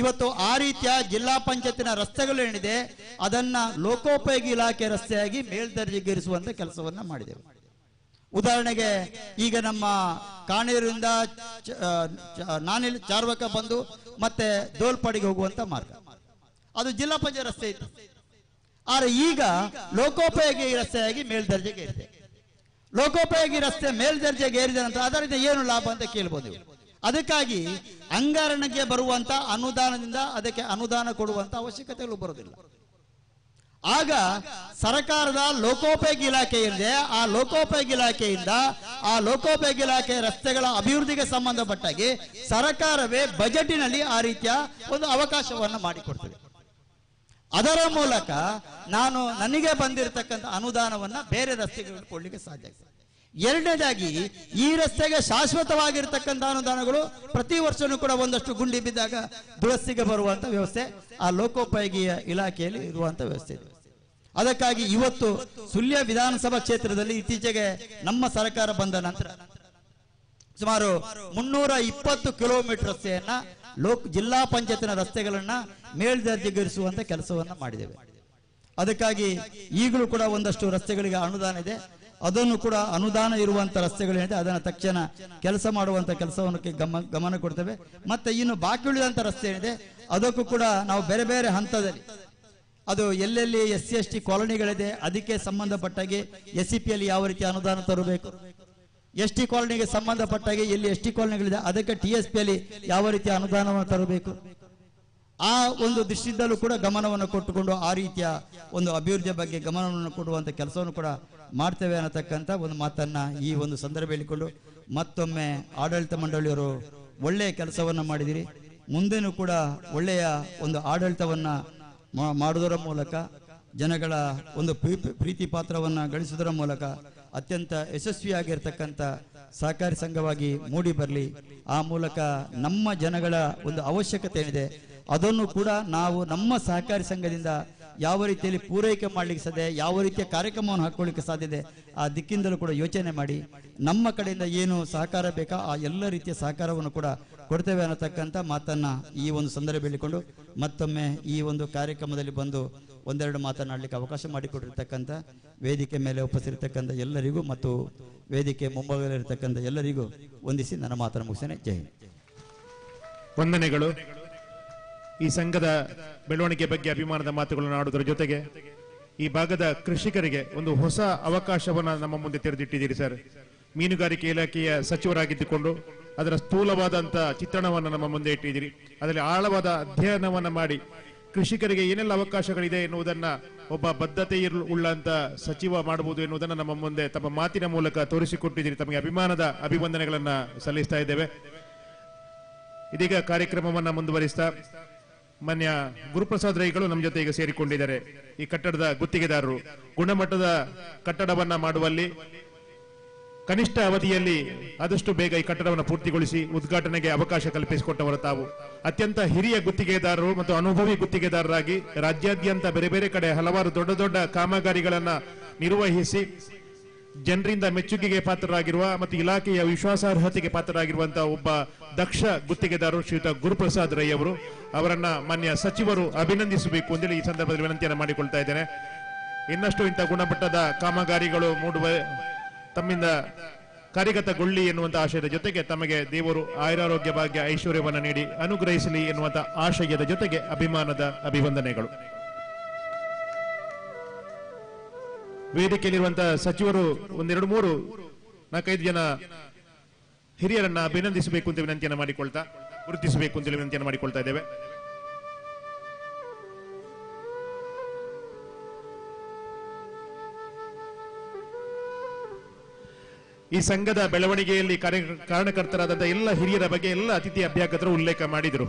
ಇವತ್ತು ಆ ರೀತಿಯ ಜಿಲ್ಲಾ ಪಂಚಾಯತಿನ ರಸ್ತೆಗಳು ಏನಿದೆ ಅದನ್ನ ಲೋಕೋಪಯೋಗಿ ಇಲಾಖೆ ರಸ್ತೆಯಾಗಿ ಮೇಲ್ದರ್ಜೆಗೇರಿಸುವಂತ ಕೆಲಸವನ್ನ ಮಾಡಿದೆವು. ಉದಾಹರಣೆಗೆ ಈಗ ನಮ್ಮ ಕಾಣೇರಿಂದ ಚಾರ್ವಕ ಬಂದು ಮತ್ತೆ ದೋಲ್ಪಾಡಿಗೆ ಹೋಗುವಂತ ಮಾರ್ಗ ಅದು ಜಿಲ್ಲಾ ಪಂಚಾಯತ್ ರಸ್ತೆ ಇತ್ತು. ಆದರೆ ಈಗ ಲೋಕೋಪಯೋಗಿ ರಸ್ತೆಯಾಗಿ ಮೇಲ್ದರ್ಜೆಗೇರಿದೆ. ಲೋಕೋಪಯೋಗಿ ರಸ್ತೆ ಮೇಲ್ದರ್ಜೆಗೆ ಏರಿದ ನಂತರ ಅದರಿಂದ ಏನು ಲಾಭ ಅಂತ ಕೇಳ್ಬೋದು. ಅದಕ್ಕಾಗಿ ಅಂಗಾರಣಿಗೆ ಬರುವಂತ ಅನುದಾನದಿಂದ ಅದಕ್ಕೆ ಅನುದಾನ ಕೊಡುವಂತ ಅವಶ್ಯಕತೆಗಳು ಬರುವುದಿಲ್ಲ. ಆಗ ಸರ್ಕಾರದ ಲೋಕೋಪಯೋಗಿ ಇಲಾಖೆ ಇದೆ, ಆ ಲೋಕೋಪಯೋಗಿ ಇಲಾಖೆಯಿಂದ ಆ ಲೋಕೋಪಯೋಗಿ ಇಲಾಖೆ ರಸ್ತೆಗಳ ಅಭಿವೃದ್ಧಿಗೆ ಸಂಬಂಧಪಟ್ಟಾಗಿ ಸರ್ಕಾರವೇ ಬಜೆಟಿನಲ್ಲಿ ಆ ರೀತಿಯ ಒಂದು ಅವಕಾಶವನ್ನು ಮಾಡಿಕೊಡ್ತದೆ. ಅದರ ಮೂಲಕ ನಾನು ನನಗೆ ಬಂದಿರತಕ್ಕಂಥ ಅನುದಾನವನ್ನ ಬೇರೆ ರಸ್ತೆಗಳಿಗೆ ಕೊಡ್ಲಿಕ್ಕೆ ಸಾಧ್ಯ ಆಗ್ತದೆ. ಎರಡನೇದಾಗಿ ಈ ರಸ್ತೆಗೆ ಶಾಶ್ವತವಾಗಿರ್ತಕ್ಕಂಥ ಅನುದಾನಗಳು ಪ್ರತಿ ವರ್ಷನೂ ಕೂಡ ಒಂದಷ್ಟು ಗುಂಡಿ ಬಿದ್ದಾಗ ದುರಸ್ತಿಗೆ ಬರುವಂತ ವ್ಯವಸ್ಥೆ ಆ ಲೋಕೋಪಯೋಗಿ ಇಲಾಖೆಯಲ್ಲಿ ಇರುವಂತ ವ್ಯವಸ್ಥೆ ಇದೆ. ಅದಕ್ಕಾಗಿ ಇವತ್ತು ಸುಳ್ಯ ವಿಧಾನಸಭಾ ಕ್ಷೇತ್ರದಲ್ಲಿ ಇತ್ತೀಚೆಗೆ ನಮ್ಮ ಸರ್ಕಾರ ಬಂದ ನಂತರ ಸುಮಾರು 320 ಕಿಲೋಮೀಟರ್ ರಸ್ತೆಯನ್ನ ಜಿಲ್ಲಾ ಪಂಚಾಯತಿನ ರಸ್ತೆಗಳನ್ನ ಮೇಲ್ದರ್ಜೆಗೇರಿಸುವಂತ ಕೆಲಸವನ್ನ ಮಾಡಿದ್ದೇವೆ. ಅದಕ್ಕಾಗಿ ಈಗಲೂ ಕೂಡ ಒಂದಷ್ಟು ರಸ್ತೆಗಳಿಗೆ ಅನುದಾನ ಇದೆ. ಅದನ್ನು ಕೂಡ ಅನುದಾನ ಇರುವಂಥ ರಸ್ತೆಗಳೇನಿದೆ ಅದನ್ನು ತಕ್ಷಣ ಕೆಲಸ ಮಾಡುವಂಥ ಕೆಲಸವನ್ನು ಗಮನ ಕೊಡ್ತೇವೆ. ಮತ್ತೆ ಇನ್ನು ಬಾಕಿ ಉಳಿದಂಥ ರಸ್ತೆ ಏನಿದೆ ಅದಕ್ಕೂ ಕೂಡ ನಾವು ಬೇರೆ ಬೇರೆ ಹಂತದಲ್ಲಿ ಅದು ಎಲ್ಲೆಲ್ಲಿ SC/ST ಕಾಲೋನಿಗಳಿದೆ ಅದಕ್ಕೆ ಸಂಬಂಧಪಟ್ಟಾಗೆ SCPಯಲ್ಲಿ ಯಾವ ರೀತಿ ಅನುದಾನ ತರಬೇಕು, ST ಕಾಲೋನಿಗೆ ಸಂಬಂಧಪಟ್ಟಾಗೆ ಎಲ್ಲಿ ST ಕಾಲೋನಿಗಳಿದೆ ಅದಕ್ಕೆ TSPಯಲ್ಲಿ ಯಾವ ರೀತಿ ಅನುದಾನವನ್ನು ತರಬೇಕು, ಆ ಒಂದು ದೃಷ್ಟಿಯಿಂದಲೂ ಕೂಡ ಗಮನವನ್ನು ಕೊಟ್ಟುಕೊಂಡು ಆ ರೀತಿಯ ಒಂದು ಅಭಿವೃದ್ಧಿಯ ಬಗ್ಗೆ ಗಮನವನ್ನು ಕೊಡುವಂಥ ಕೆಲಸವನ್ನು ಕೂಡ ಮಾಡ್ತೇವೆ ಅನ್ನತಕ್ಕಂಥ ಒಂದು ಮಾತನ್ನ ಈ ಒಂದು ಸಂದರ್ಭ ಹೇಳಿಕೊಂಡು ಮತ್ತೊಮ್ಮೆ ಆಡಳಿತ ಮಂಡಳಿಯವರು ಒಳ್ಳೆಯ ಕೆಲಸವನ್ನು ಮಾಡಿದಿರಿ. ಮುಂದೆನೂ ಕೂಡ ಒಳ್ಳೆಯ ಒಂದು ಆಡಳಿತವನ್ನ ಮಾಡುವುದರ ಮೂಲಕ ಜನಗಳ ಒಂದು ಪ್ರೀತಿ ಪಾತ್ರವನ್ನು ಗಳಿಸುವುದರ ಮೂಲಕ ಅತ್ಯಂತ ಯಶಸ್ವಿಯಾಗಿರ್ತಕ್ಕಂಥ ಸಹಕಾರಿ ಸಂಘವಾಗಿ ಮೂಡಿ ಬರಲಿ. ಆ ಮೂಲಕ ನಮ್ಮ ಜನಗಳ ಒಂದು ಅವಶ್ಯಕತೆ ಏನಿದೆ ಅದನ್ನು ಕೂಡ ನಾವು ನಮ್ಮ ಸಹಕಾರಿ ಸಂಘದಿಂದ ಯಾವ ರೀತಿಯಲ್ಲಿ ಪೂರೈಕೆ ಮಾಡಲಿಕ್ಕೆ ಸಾಧ್ಯ, ಯಾವ ರೀತಿಯ ಕಾರ್ಯಕ್ರಮವನ್ನು ಹಾಕೊಳ್ಳಿಕ್ಕೆ ಸಾಧ್ಯ ಇದೆ ಆ ದಿಕ್ಕಿಂದಲೂ ಕೂಡ ಯೋಚನೆ ಮಾಡಿ ನಮ್ಮ ಕಡೆಯಿಂದ ಏನು ಸಹಕಾರ ಬೇಕಾ ಆ ಎಲ್ಲ ರೀತಿಯ ಸಹಕಾರವನ್ನು ಕೂಡ ಕೊಡ್ತೇವೆ ಅನ್ನತಕ್ಕಂಥ ಮಾತನ್ನ ಈ ಒಂದು ಸಂದರ್ಭ ಹೇಳಿಕೊಂಡು ಮತ್ತೊಮ್ಮೆ ಈ ಒಂದು ಕಾರ್ಯಕ್ರಮದಲ್ಲಿ ಬಂದು ಒಂದೆರಡು ಮಾತನಾಡಲಿಕ್ಕೆ ಅವಕಾಶ ಮಾಡಿಕೊಟ್ಟಿರ್ತಕ್ಕಂಥ ವೇದಿಕೆ ಮೇಲೆ ಉಪಸ್ಥಿತಕ್ಕಂಥ ಎಲ್ಲರಿಗೂ ಮತ್ತು ವೇದಿಕೆ ಮುಂಭಾಗದಲ್ಲಿರ್ತಕ್ಕಂಥ ಎಲ್ಲರಿಗೂ ವಂದಿಸಿ ನನ್ನ ಮಾತನ್ನು ಮುಗಿಸ್ತೇನೆ. ಜೈ ಹಿಂದ್. ವಂದನೆಗಳು. ಈ ಸಂಘದ ಬೆಳವಣಿಗೆ ಬಗ್ಗೆ ಅಭಿಮಾನದ ಮಾತುಗಳನ್ನು ಆಡುವುದರ ಜೊತೆಗೆ ಈ ಭಾಗದ ಕೃಷಿಕರಿಗೆ ಒಂದು ಹೊಸ ಅವಕಾಶವನ್ನ ನಮ್ಮ ಮುಂದೆ ತೆರೆದಿಟ್ಟಿದ್ದೀರಿ ಸರ್. ಮೀನುಗಾರಿಕೆ ಇಲಾಖೆಯ ಸಚಿವರಾಗಿದ್ದುಕೊಂಡು ಅದರ ಸ್ಥೂಲವಾದಂತ ಚಿತ್ರಣವನ್ನು ನಮ್ಮ ಮುಂದೆ ಇಟ್ಟಿದ್ದೀರಿ. ಅದರಲ್ಲಿ ಆಳವಾದ ಅಧ್ಯಯನವನ್ನ ಮಾಡಿ ಕೃಷಿಕರಿಗೆ ಏನೆಲ್ಲ ಅವಕಾಶಗಳಿದೆ ಎನ್ನುವುದನ್ನ ಒಬ್ಬ ಬದ್ಧತೆ ಉಳ್ಳಂತ ಸಚಿವ ಮಾಡಬಹುದು ಎನ್ನುವುದನ್ನು ನಮ್ಮ ಮುಂದೆ ತಮ್ಮ ಮಾತಿನ ಮೂಲಕ ತೋರಿಸಿಕೊಟ್ಟಿದ್ದೀರಿ. ತಮಗೆ ಅಭಿಮಾನದ ಅಭಿವಂದನೆಗಳನ್ನ ಸಲ್ಲಿಸ್ತಾ ಇದ್ದೇವೆ. ಇದೀಗ ಕಾರ್ಯಕ್ರಮವನ್ನ ಮುಂದುವರಿಸ್ತಾ ಮಾನ್ಯ ಗುರುಪ್ರಸಾದ್ ರೈಗಳು ನಮ್ಮ ಜೊತೆ ಈಗ ಸೇರಿಕೊಂಡಿದ್ದಾರೆ. ಈ ಕಟ್ಟಡದ ಗುತ್ತಿಗೆದಾರರು ಗುಣಮಟ್ಟದ ಕಟ್ಟಡವನ್ನ ಮಾಡುವಲ್ಲಿ ಕನಿಷ್ಠ ಅವಧಿಯಲ್ಲಿ ಆದಷ್ಟು ಬೇಗ ಈ ಕಟ್ಟಡವನ್ನು ಪೂರ್ತಿಗೊಳಿಸಿ ಉದ್ಘಾಟನೆಗೆ ಅವಕಾಶ ಕಲ್ಪಿಸಿಕೊಟ್ಟವರು ತಾವು. ಅತ್ಯಂತ ಹಿರಿಯ ಗುತ್ತಿಗೆದಾರರು ಮತ್ತು ಅನುಭವಿ ಗುತ್ತಿಗೆದಾರರಾಗಿ ರಾಜ್ಯಾದ್ಯಂತ ಬೇರೆ ಬೇರೆ ಕಡೆ ಹಲವಾರು ದೊಡ್ಡ ದೊಡ್ಡ ಕಾಮಗಾರಿಗಳನ್ನ ನಿರ್ವಹಿಸಿ ಜನರಿಂದ ಮೆಚ್ಚುಗೆಗೆ ಪಾತ್ರರಾಗಿರುವ ಮತ್ತು ಇಲಾಖೆಯ ವಿಶ್ವಾಸಾರ್ಹತೆಗೆ ಪಾತ್ರರಾಗಿರುವಂತಹ ಒಬ್ಬ ದಕ್ಷ ಗುತ್ತಿಗೆದಾರರು ಶ್ರೀಯುತ ಗುರುಪ್ರಸಾದ್ ರೈ ಅವರು. ಅವರನ್ನ ಮಾನ್ಯ ಸಚಿವರು ಅಭಿನಂದಿಸಬೇಕು ಅಂತೇಳಿ ಈ ಸಂದರ್ಭದಲ್ಲಿ ವಿನಂತಿಯನ್ನು ಮಾಡಿಕೊಳ್ತಾ ಇದ್ದೇನೆ. ಇನ್ನಷ್ಟು ಇಂಥ ಗುಣಮಟ್ಟದ ಕಾಮಗಾರಿಗಳು ಮೂಡುವ ತಮ್ಮಿಂದ ಕಾರ್ಯಗತಗೊಳ್ಳಿ ಎನ್ನುವಂತ ಆಶಯದ ಜೊತೆಗೆ ತಮಗೆ ದೇವರು ಆಯುರಾರೋಗ್ಯ ಭಾಗ್ಯ ಐಶ್ವರ್ಯವನ್ನು ನೀಡಿ ಅನುಗ್ರಹಿಸಲಿ ಎನ್ನುವಂತ ಆಶಯದ ಜೊತೆಗೆ ಅಭಿಮಾನದ ಅಭಿವಂದನೆಗಳು. ವೇದಿಕೆಯಲ್ಲಿರುವಂತಹ ಸಚಿವರು ಒಂದೆರಡು ಮೂರು ನಾಲ್ಕೈದು ಜನ ಹಿರಿಯರನ್ನ ಅಭಿನಂದಿಸಬೇಕು ಅಂತ ವಿನಂತಿಯನ್ನು ಮಾಡಿಕೊಳ್ತಾ ಗುರುತಿಸಬೇಕು ಅಂತ ವಿನಂತಿಯನ್ನು ಮಾಡಿಕೊಳ್ತಾ ಇದ್ದೇವೆ. ಈ ಸಂಘದ ಬೆಳವಣಿಗೆಯಲ್ಲಿ ಕಾರಣಕರ್ತರಾದಂತಹ ಎಲ್ಲ ಹಿರಿಯರ ಬಗ್ಗೆ ಎಲ್ಲ ಅತಿಥಿ ಅಭ್ಯಾಗತರು ಉಲ್ಲೇಖ ಮಾಡಿದರು.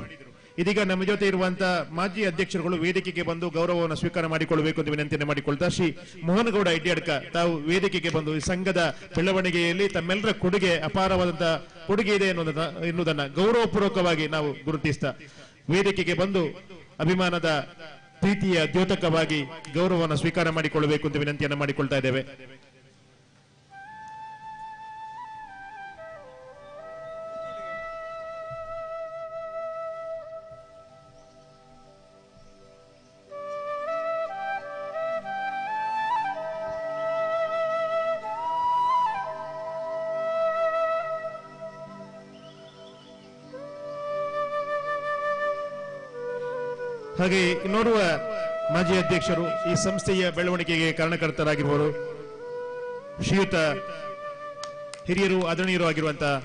ಇದೀಗ ನಮ್ಮ ಜೊತೆ ಇರುವಂತಹ ಮಾಜಿ ಅಧ್ಯಕ್ಷರುಗಳು ವೇದಿಕೆಗೆ ಬಂದು ಗೌರವವನ್ನು ಸ್ವೀಕಾರ ಮಾಡಿಕೊಳ್ಳಬೇಕು ಎಂದು ವಿನಂತಿಯನ್ನು ಮಾಡಿಕೊಳ್ತಾ ಶ್ರೀ ಮೋಹನಗೌಡ ಇಡ್ಯಡ್ಕ ತಾವು ವೇದಿಕೆಗೆ ಬಂದು ಈ ಸಂಘದ ಬೆಳವಣಿಗೆಯಲ್ಲಿ ತಮ್ಮೆಲ್ಲರ ಕೊಡುಗೆ ಅಪಾರವಾದಂತಹ ಕೊಡುಗೆ ಇದೆ ಎನ್ನುವುದನ್ನ ಗೌರವಪೂರ್ವಕವಾಗಿ ನಾವು ಗುರುತಿಸ್ತಾ ವೇದಿಕೆಗೆ ಬಂದು ಅಭಿಮಾನದ ಪ್ರೀತಿಯ ದ್ಯೋತಕವಾಗಿ ಗೌರವವನ್ನು ಸ್ವೀಕಾರ ಮಾಡಿಕೊಳ್ಳಬೇಕು ಎಂದು ವಿನಂತಿಯನ್ನು ಮಾಡಿಕೊಳ್ತಾ ಇದ್ದೇವೆ. ಹಾಗೆ ನೋಡುವ ಮಾಜಿ ಅಧ್ಯಕ್ಷರು ಈ ಸಂಸ್ಥೆಯ ಬೆಳವಣಿಗೆಗೆ ಕಾರಣಕರ್ತರಾಗಿರುವರು ಶ್ರೀಯುತ ಹಿರಿಯರು ಆದರಣೀಯರು ಆಗಿರುವಂತಹ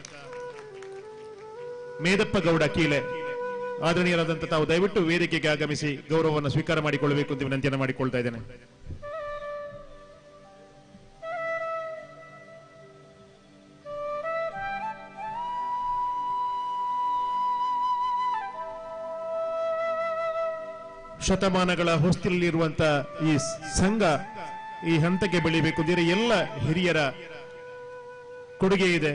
ಮೇದಪ್ಪ ಗೌಡ ಕೀಲೆ ಆದರಣೀಯರಾದಂತಹ ತಾವು ದಯವಿಟ್ಟು ವೇದಿಕೆಗೆ ಆಗಮಿಸಿ ಗೌರವವನ್ನು ಸ್ವೀಕಾರ ಮಾಡಿಕೊಳ್ಳಬೇಕು ಅಂತ ವಿನಂತಿಯನ್ನು ಮಾಡಿಕೊಳ್ತಾ ಇದ್ದೇನೆ. ಶತಮಾನಗಳ ಹೊಸ್ತಿಲಲ್ಲಿರುವಂತಹ ಈ ಸಂಘ ಈ ಹಂತಕ್ಕೆ ಬೆಳಿಬೇಕು ಅಂದರೆ ಎಲ್ಲ ಹಿರಿಯರ ಕೊಡುಗೆ ಇದೆ.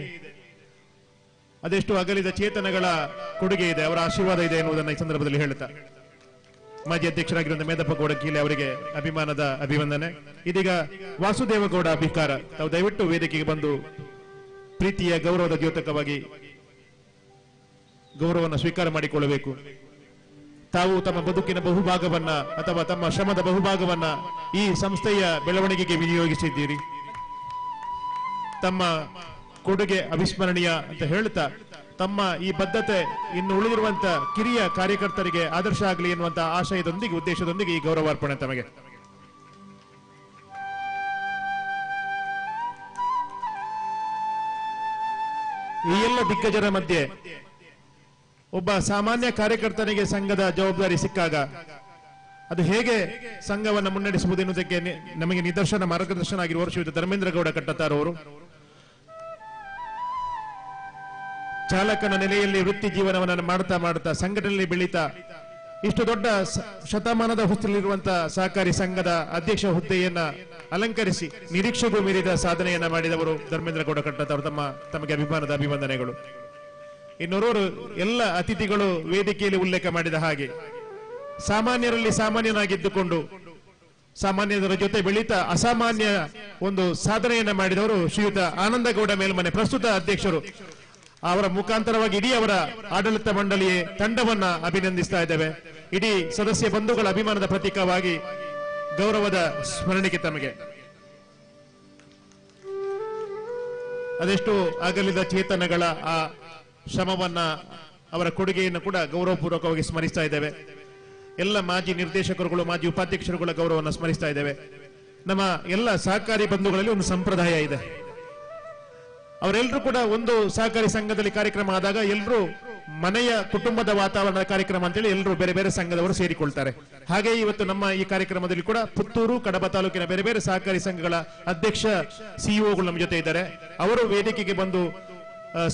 ಅದೆಷ್ಟು ಅಗಲಿದ ಚೇತನಗಳ ಕೊಡುಗೆ ಇದೆ, ಅವರ ಆಶೀರ್ವಾದ ಇದೆ ಎನ್ನುವುದನ್ನು ಈ ಸಂದರ್ಭದಲ್ಲಿ ಹೇಳುತ್ತಾ ಮಾಜಿ ಅಧ್ಯಕ್ಷರಾಗಿರುವಂತಹ ಮೇದಪ್ಪ ಗೌಡ ಕೀಲೆ ಅವರಿಗೆ ಅಭಿಮಾನದ ಅಭಿವಂದನೆ. ಇದೀಗ ವಾಸುದೇವಗೌಡ ಅಭಿಕಾರ ತಾವು ದಯವಿಟ್ಟು ವೇದಿಕೆಗೆ ಬಂದು ಪ್ರೀತಿಯ ಗೌರವದ ದ್ಯೋತಕವಾಗಿ ಗೌರವವನ್ನು ಸ್ವೀಕಾರ ಮಾಡಿಕೊಳ್ಳಬೇಕು. ತಾವು ತಮ್ಮ ಬದುಕಿನ ಬಹುಭಾಗವನ್ನ ಅಥವಾ ತಮ್ಮ ಶ್ರಮದ ಬಹುಭಾಗವನ್ನ ಈ ಸಂಸ್ಥೆಯ ಬೆಳವಣಿಗೆಗೆ ವಿನಿಯೋಗಿಸಿದ್ದೀರಿ. ತಮ್ಮ ಕೊಡುಗೆ ಅವಿಸ್ಮರಣೀಯ ಅಂತ ಹೇಳ್ತಾ ತಮ್ಮ ಈ ಬದ್ಧತೆ ಇನ್ನು ಉಳಿದಿರುವಂತ ಕಿರಿಯ ಕಾರ್ಯಕರ್ತರಿಗೆ ಆದರ್ಶ ಆಗಲಿ ಎನ್ನುವಂತ ಆಶಯದೊಂದಿಗೆ ಉದ್ದೇಶದೊಂದಿಗೆ ಈ ಗೌರವಾರ್ಪಣೆ ತಮಗೆ. ಈ ಎಲ್ಲ ದಿಗ್ಗಜರ ಮಧ್ಯೆ ಒಬ್ಬ ಸಾಮಾನ್ಯ ಕಾರ್ಯಕರ್ತನಿಗೆ ಸಂಘದ ಜವಾಬ್ದಾರಿ ಸಿಕ್ಕಾಗ ಅದು ಹೇಗೆ ಸಂಘವನ್ನು ಮುನ್ನಡೆಸುವುದು ಎನ್ನುವುದಕ್ಕೆ ನಮಗೆ ನಿದರ್ಶನ ಮಾರ್ಗದರ್ಶನ ಆಗಿರುವ ಶ್ರೀಯುತ ಧರ್ಮೇಂದ್ರ ಗೌಡ ಕಟ್ಟತಾರವರು ಚಾಲಕನ ನೆಲೆಯಲ್ಲಿ ವೃತ್ತಿ ಜೀವನವನ್ನು ಮಾಡ್ತಾ ಮಾಡ್ತಾ ಸಂಘಟನೆಯಲ್ಲಿ ಬೆಳೀತಾ ಇಷ್ಟು ದೊಡ್ಡ ಶತಮಾನದ ಹೊಸ್ತಲಿರುವಂತಹ ಸಹಕಾರಿ ಸಂಘದ ಅಧ್ಯಕ್ಷ ಹುದ್ದೆಯನ್ನ ಅಲಂಕರಿಸಿ ನಿರೀಕ್ಷೆಗೂ ಮೀರಿದ ಸಾಧನೆಯನ್ನ ಮಾಡಿದವರು ಧರ್ಮೇಂದ್ರ ಗೌಡ ಕಟ್ಟತಾರವರು. ತಮಗೆ ಅಭಿಮಾನದ ಅಭಿವಂದನೆಗಳು. ಇನ್ನೋರ್ವರು ಎಲ್ಲ ಅತಿಥಿಗಳು ವೇದಿಕೆಯಲ್ಲಿ ಉಲ್ಲೇಖ ಮಾಡಿದ ಹಾಗೆ ಸಾಮಾನ್ಯರಲ್ಲಿ ಸಾಮಾನ್ಯನಾಗಿದ್ದುಕೊಂಡು ಸಾಮಾನ್ಯರ ಜೊತೆ ಬೆಳೀತಾ ಅಸಾಮಾನ್ಯ ಒಂದು ಸಾಧನೆಯನ್ನ ಮಾಡಿದವರು ಶ್ರೀಯುತ ಆನಂದಗೌಡ ಮೇಲ್ಮನೆ, ಪ್ರಸ್ತುತ ಅಧ್ಯಕ್ಷರು. ಅವರ ಮುಖಾಂತರವಾಗಿ ಇಡೀ ಅವರ ಆಡಳಿತ ಮಂಡಳಿಯೇ ತಂಡವನ್ನ ಅಭಿನಂದಿಸ್ತಾ ಇದ್ದೇವೆ. ಇಡೀ ಸದಸ್ಯ ಬಂಧುಗಳ ಅಭಿಮಾನದ ಪ್ರತೀಕವಾಗಿ ಗೌರವದ ಸ್ಮರಣಿಕೆ ತಮಗೆ. ಅದೆಷ್ಟು ಅಗಲಿದ ಚೇತನಗಳ ಆ ಶ್ರಮವನ್ನ ಅವರ ಕೊಡುಗೆಯನ್ನು ಕೂಡ ಗೌರವಪೂರ್ವಕವಾಗಿ ಸ್ಮರಿಸ್ತಾ ಇದ್ದೇವೆ. ಎಲ್ಲ ಮಾಜಿ ನಿರ್ದೇಶಕರುಗಳು ಮಾಜಿ ಉಪಾಧ್ಯಕ್ಷರುಗಳ ಗೌರವವನ್ನು ಸ್ಮರಿಸ್ತಾ ಇದ್ದೇವೆ. ನಮ್ಮ ಎಲ್ಲ ಸಹಕಾರಿ ಬಂಧುಗಳಲ್ಲಿ ಒಂದು ಸಂಪ್ರದಾಯ ಇದೆ. ಅವರೆಲ್ಲರೂ ಕೂಡ ಒಂದು ಸಹಕಾರಿ ಸಂಘದಲ್ಲಿ ಕಾರ್ಯಕ್ರಮ ಆದಾಗ ಎಲ್ಲರೂ ಮನೆಯ ಕುಟುಂಬದ ವಾತಾವರಣದ ಕಾರ್ಯಕ್ರಮ ಅಂತೇಳಿ ಎಲ್ಲರೂ ಬೇರೆ ಬೇರೆ ಸಂಘದವರು ಸೇರಿಕೊಳ್ತಾರೆ. ಹಾಗೆ ಇವತ್ತು ನಮ್ಮ ಈ ಕಾರ್ಯಕ್ರಮದಲ್ಲಿ ಕೂಡ ಪುತ್ತೂರು ಕಡಬ ತಾಲೂಕಿನ ಬೇರೆ ಬೇರೆ ಸಹಕಾರಿ ಸಂಘಗಳ ಅಧ್ಯಕ್ಷ ಸಿಇಒಗಳು ನಮ್ಮ ಜೊತೆ ಇದ್ದಾರೆ. ಅವರು ವೇದಿಕೆಗೆ ಬಂದು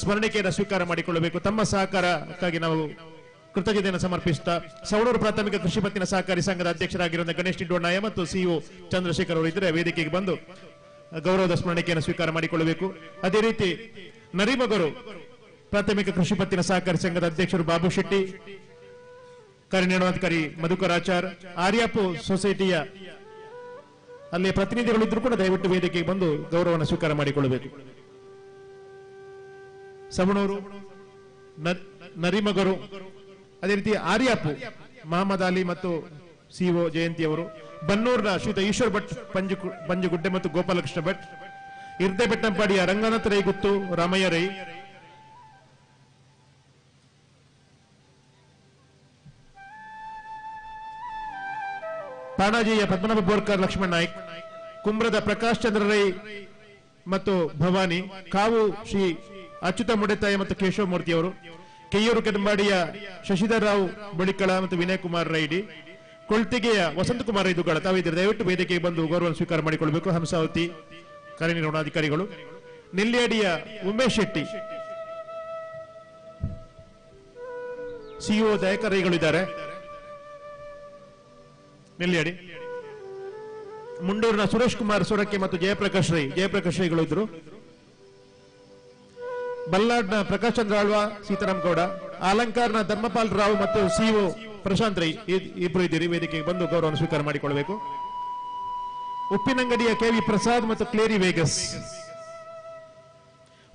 ಸ್ಮರಣಿಕೆಯನ್ನು ಸ್ವೀಕಾರ ಮಾಡಿಕೊಳ್ಳಬೇಕು. ತಮ್ಮ ಸಹಕಾರಕ್ಕಾಗಿ ನಾವು ಕೃತಜ್ಞತೆಯನ್ನು ಸಮರ್ಪಿಸುತ್ತಾ ಸವಣೂರು ಪ್ರಾಥಮಿಕ ಕೃಷಿ ಪತ್ತಿನ ಸಹಕಾರಿ ಸಂಘದ ಅಧ್ಯಕ್ಷರಾಗಿರುವ ಗಣೇಶ್ ಟಿಂಡೋಣ್ಣಯ್ಯ ಮತ್ತು ಸಿಇಒ ಚಂದ್ರಶೇಖರ್ ಅವರು ಇದ್ದರೆ ವೇದಿಕೆಗೆ ಬಂದು ಗೌರವದ ಸ್ಮರಣಿಕೆಯನ್ನು ಸ್ವೀಕಾರ ಮಾಡಿಕೊಳ್ಳಬೇಕು. ಅದೇ ರೀತಿ ನರಿಮಗರು ಪ್ರಾಥಮಿಕ ಕೃಷಿ ಪತ್ತಿನ ಸಹಕಾರಿ ಸಂಘದ ಅಧ್ಯಕ್ಷರು ಬಾಬು ಶೆಟ್ಟಿ, ಕಾರ್ಯನಿರ್ವಹಣಾಧಿಕಾರಿ ಮಧುಕರಾಚಾರ್, ಆರ್ಯಾಪು ಸೊಸೈಟಿಯ ಅಲ್ಲಿ ಪ್ರತಿನಿಧಿಗಳಿದ್ರು ಕೂಡ ದಯವಿಟ್ಟು ವೇದಿಕೆಗೆ ಬಂದು ಗೌರವವನ್ನು ಸ್ವೀಕಾರ ಮಾಡಿಕೊಳ್ಳಬೇಕು. ಸವಣೂರು ನರಿಮಗರು, ಅದೇ ರೀತಿ ಆರ್ಯಾಪು ಮಹಮ್ಮದ್ ಅಲಿ ಮತ್ತು ಸಿಒ ಜಯಂತಿ ಅವರು, ಬನ್ನೂರಿನ ಶ್ರೀಯುತ ಈಶ್ವರ್ ಭಟ್ ಪಂಜುಗುಡ್ಡೆ ಮತ್ತು ಗೋಪಾಲಕೃಷ್ಣ ಭಟ್, ಇರ್ದೆ ಬೆಟ್ಟಂಪಾಡಿಯ ರಂಗನಾಥ ರೈ ಗುತ್ತು, ರಾಮಯ್ಯ ರೈ, ಪಾಣಾಜಿಯ ಪದ್ಮನಾಭ ಬೋರ್ಕರ್ ಲಕ್ಷ್ಮಣ್ ನಾಯ್ಕ್, ಕುಮ್ರದ ಪ್ರಕಾಶ್ ಚಂದ್ರ ರೈ ಮತ್ತು ಭವಾನಿ, ಕಾವು ಶ್ರೀ ಅಚ್ಯುತ ಮುಡೆತಾಯ ಮತ್ತು ಕೇಶವ ಮೂರ್ತಿ ಅವರು, ಕೆಯ್ಯೂರು ಕೆಂಬಾಡಿಯ ಶಶಿಧರ್ ರಾವ್ ಬಳಿಕಳ ಮತ್ತು ವಿನಯ್ ಕುಮಾರ್ ರೈಡಿ, ಕೊಳ್ತಿಗೆಯ ವಸಂತಕುಮಾರ್ ರೈದುಗಳ ತಾವಿದ್ದರೆ ದಯವಿಟ್ಟು ವೇದಿಕೆಗೆ ಬಂದು ಗೌರವ ಸ್ವೀಕಾರ ಮಾಡಿಕೊಳ್ಳಬೇಕು. ಹಂಸಾವತಿ ಕಾರ್ಯನಿರ್ವಹಣಾಧಿಕಾರಿಗಳು, ನೆಲ್ಯಾಡಿಯ ಉಮೇಶ್ ಶೆಟ್ಟಿ, ಸಿಇಒ ದಯಾಕರ್ ರೈಗಳು ಇದ್ದಾರೆ ನೆಲ್ಯಾಡಿ, ಮುಂಡೂರಿನ ಸುರೇಶ್ ಕುಮಾರ್ ಸೊರಕೆ ಮತ್ತು ಜಯಪ್ರಕಾಶ್ ರೈಗಳು ಇದ್ರು, ಬಲ್ಲಾಡ್ನ ಪ್ರಕಾಶ್ ಚಂದ್ರ ಆಳ್ವಾ, ಸೀತಾರಾಮ್ ಗೌಡ, ಅಲಂಕಾರ್ನ ಧರ್ಮಪಾಲ್ ರಾವ್ ಮತ್ತು ಸಿಇಒ ಪ್ರಶಾಂತ್ ರೈ ಇಬ್ರು ಇದ್ದೀರಿ. ವೇದಿಕೆಗೆ ಬಂದು ಗೌರವ ಸ್ವೀಕಾರ ಮಾಡಿಕೊಳ್ಳಬೇಕು. ಉಪ್ಪಿನಂಗಡಿಯ ಕೆವಿ ಪ್ರಸಾದ್ ಮತ್ತು ಕ್ಲೇರಿ ವೇಗಸ್,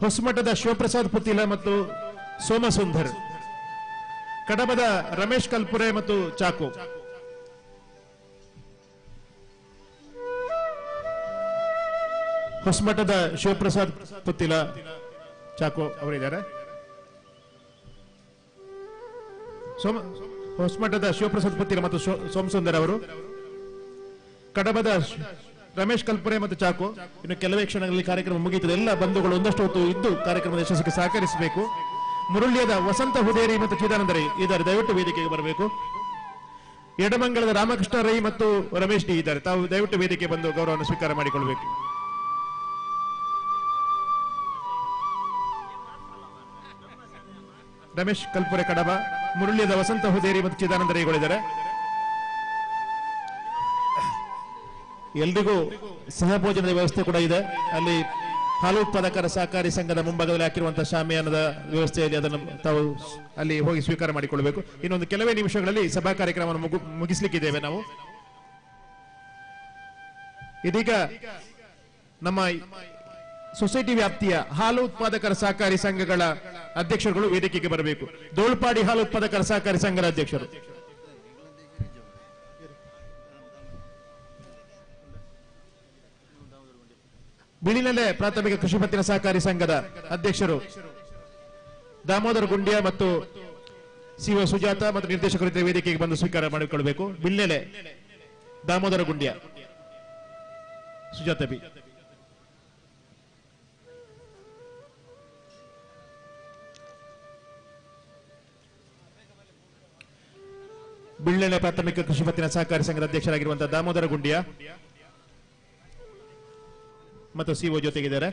ಹೊಸಮಠದ ಶಿವಪ್ರಸಾದ್ ಪುತ್ತಿಲ ಮತ್ತು ಸೋಮಸುಂದರ್, ಕಡಬದ ರಮೇಶ್ ಕಲ್ಪುರೆ ಮತ್ತು ಚಾಕು, ಹೊಸಮಠದ ಶಿವಪ್ರಸಾದ್ ಪುತ್ತಿಲ ಚಾಕು ಅವರಿದ್ದಾರೆ, ಹೊಸಮಠದ ಶಿವಪ್ರಸಾದ್ ಪುತ್ತಿಲ ಮತ್ತು ಸೋಮಸುಂದರ್ ಅವರು, ಕಡಬದ ರಮೇಶ್ ಕಲ್ಪುರೆ ಮತ್ತು ಚಾಕು. ಇನ್ನು ಕೆಲವೇ ಕ್ಷಣಗಳಲ್ಲಿ ಕಾರ್ಯಕ್ರಮ ಮುಗಿಯುತ್ತದೆ. ಎಲ್ಲ ಬಂಧುಗಳು ಒಂದಷ್ಟು ಹೊತ್ತು ಇದ್ದು ಕಾರ್ಯಕ್ರಮದ ಯಶಸ್ಸಿಗೆ ಸಹಕರಿಸಬೇಕು. ಮುರುಳ್ಯದ ವಸಂತ ಹುದೇರಿ ಮತ್ತು ಚಿದಾನಂದ ರೈ ಇದ್ದಾರೆ, ದಯವಿಟ್ಟು ವೇದಿಕೆಗೆ ಬರಬೇಕು. ಎಡಮಂಗಲದ ರಾಮಕೃಷ್ಣ ರೈ ಮತ್ತು ರಮೇಶ್ ಡಿ ಇದ್ದಾರೆ, ತಾವು ದಯವಿಟ್ಟು ವೇದಿಕೆ ಬಂದು ಗೌರವವನ್ನು ಸ್ವೀಕಾರ ಮಾಡಿಕೊಳ್ಳಬೇಕು. ರಮೇಶ್ ಕಲ್ಪುರೆ ಕಡಬ, ಮುರುಳ್ಯದ ವಸಂತ ಹುದೇರಿ ಮತ್ತು ಚಿದಾನಂದ ರೈಗಳಿದ್ದಾರೆ. ಎಲ್ರಿಗೂ ಸಹಭೋಜನದ ವ್ಯವಸ್ಥೆ ಕೂಡ ಇದೆ. ಅಲ್ಲಿ ಹಾಲು ಉತ್ಪಾದಕರ ಸಹಕಾರಿ ಸಂಘದ ಮುಂಭಾಗದಲ್ಲಿ ಹಾಕಿರುವಂತಹ ಶಾಮಿಯಾನದ ವ್ಯವಸ್ಥೆ ಇದೆ, ಅದನ್ನು ತಾವು ಅಲ್ಲಿ ಹೋಗಿ ಸ್ವೀಕಾರ ಮಾಡಿಕೊಳ್ಳಬೇಕು. ಇನ್ನೊಂದು ಕೆಲವೇ ನಿಮಿಷಗಳಲ್ಲಿ ಸಭಾ ಕಾರ್ಯಕ್ರಮವನ್ನು ಮುಗಿಸ್ಲಿಕ್ಕಿದ್ದೇವೆ ನಾವು. ಇದೀಗ ನಮ್ಮ ಸೊಸೈಟಿ ವ್ಯಾಪ್ತಿಯ ಹಾಲು ಉತ್ಪಾದಕರ ಸಹಕಾರಿ ಸಂಘಗಳ ಅಧ್ಯಕ್ಷರುಗಳು ವೇದಿಕೆಗೆ ಬರಬೇಕು. ದೋಳ್ಪಾಡಿ ಹಾಲು ಉತ್ಪಾದಕರ ಸಹಕಾರಿ ಸಂಘದ ಅಧ್ಯಕ್ಷರು, ಬಿಳಿನೆಲೆ ಪ್ರಾಥಮಿಕ ಕೃಷಿ ಪತ್ತಿನ ಸಹಕಾರಿ ಸಂಘದ ಅಧ್ಯಕ್ಷರು ದಾಮೋದರ ಗುಂಡ್ಯ ಮತ್ತು ಸಿಒ ಸುಜಾತ ಮತ್ತು ನಿರ್ದೇಶಕರು ಇದ್ದ ವೇದಿಕೆಗೆ ಬಂದು ಸ್ವೀಕಾರ ಮಾಡಿಕೊಳ್ಳಬೇಕು. ಬಿಳಿನೆಲೆ ದಾಮೋದರ ಗುಂಡ್ಯ, ಸುಜಾತ ಬಿ. ಬಿಳ್ಳೆಲೆ ಪ್ರಾಥಮಿಕ ಕೃಷಿ ಪತ್ತಿನ ಸಹಕಾರಿ ಸಂಘದ ಅಧ್ಯಕ್ಷರಾಗಿರುವಂತಹ ದಾಮೋದರ ಗುಂಡಿಯ ಮತ್ತು ಸಿಒ ಜೊತೆಗಿದ್ದಾರೆ.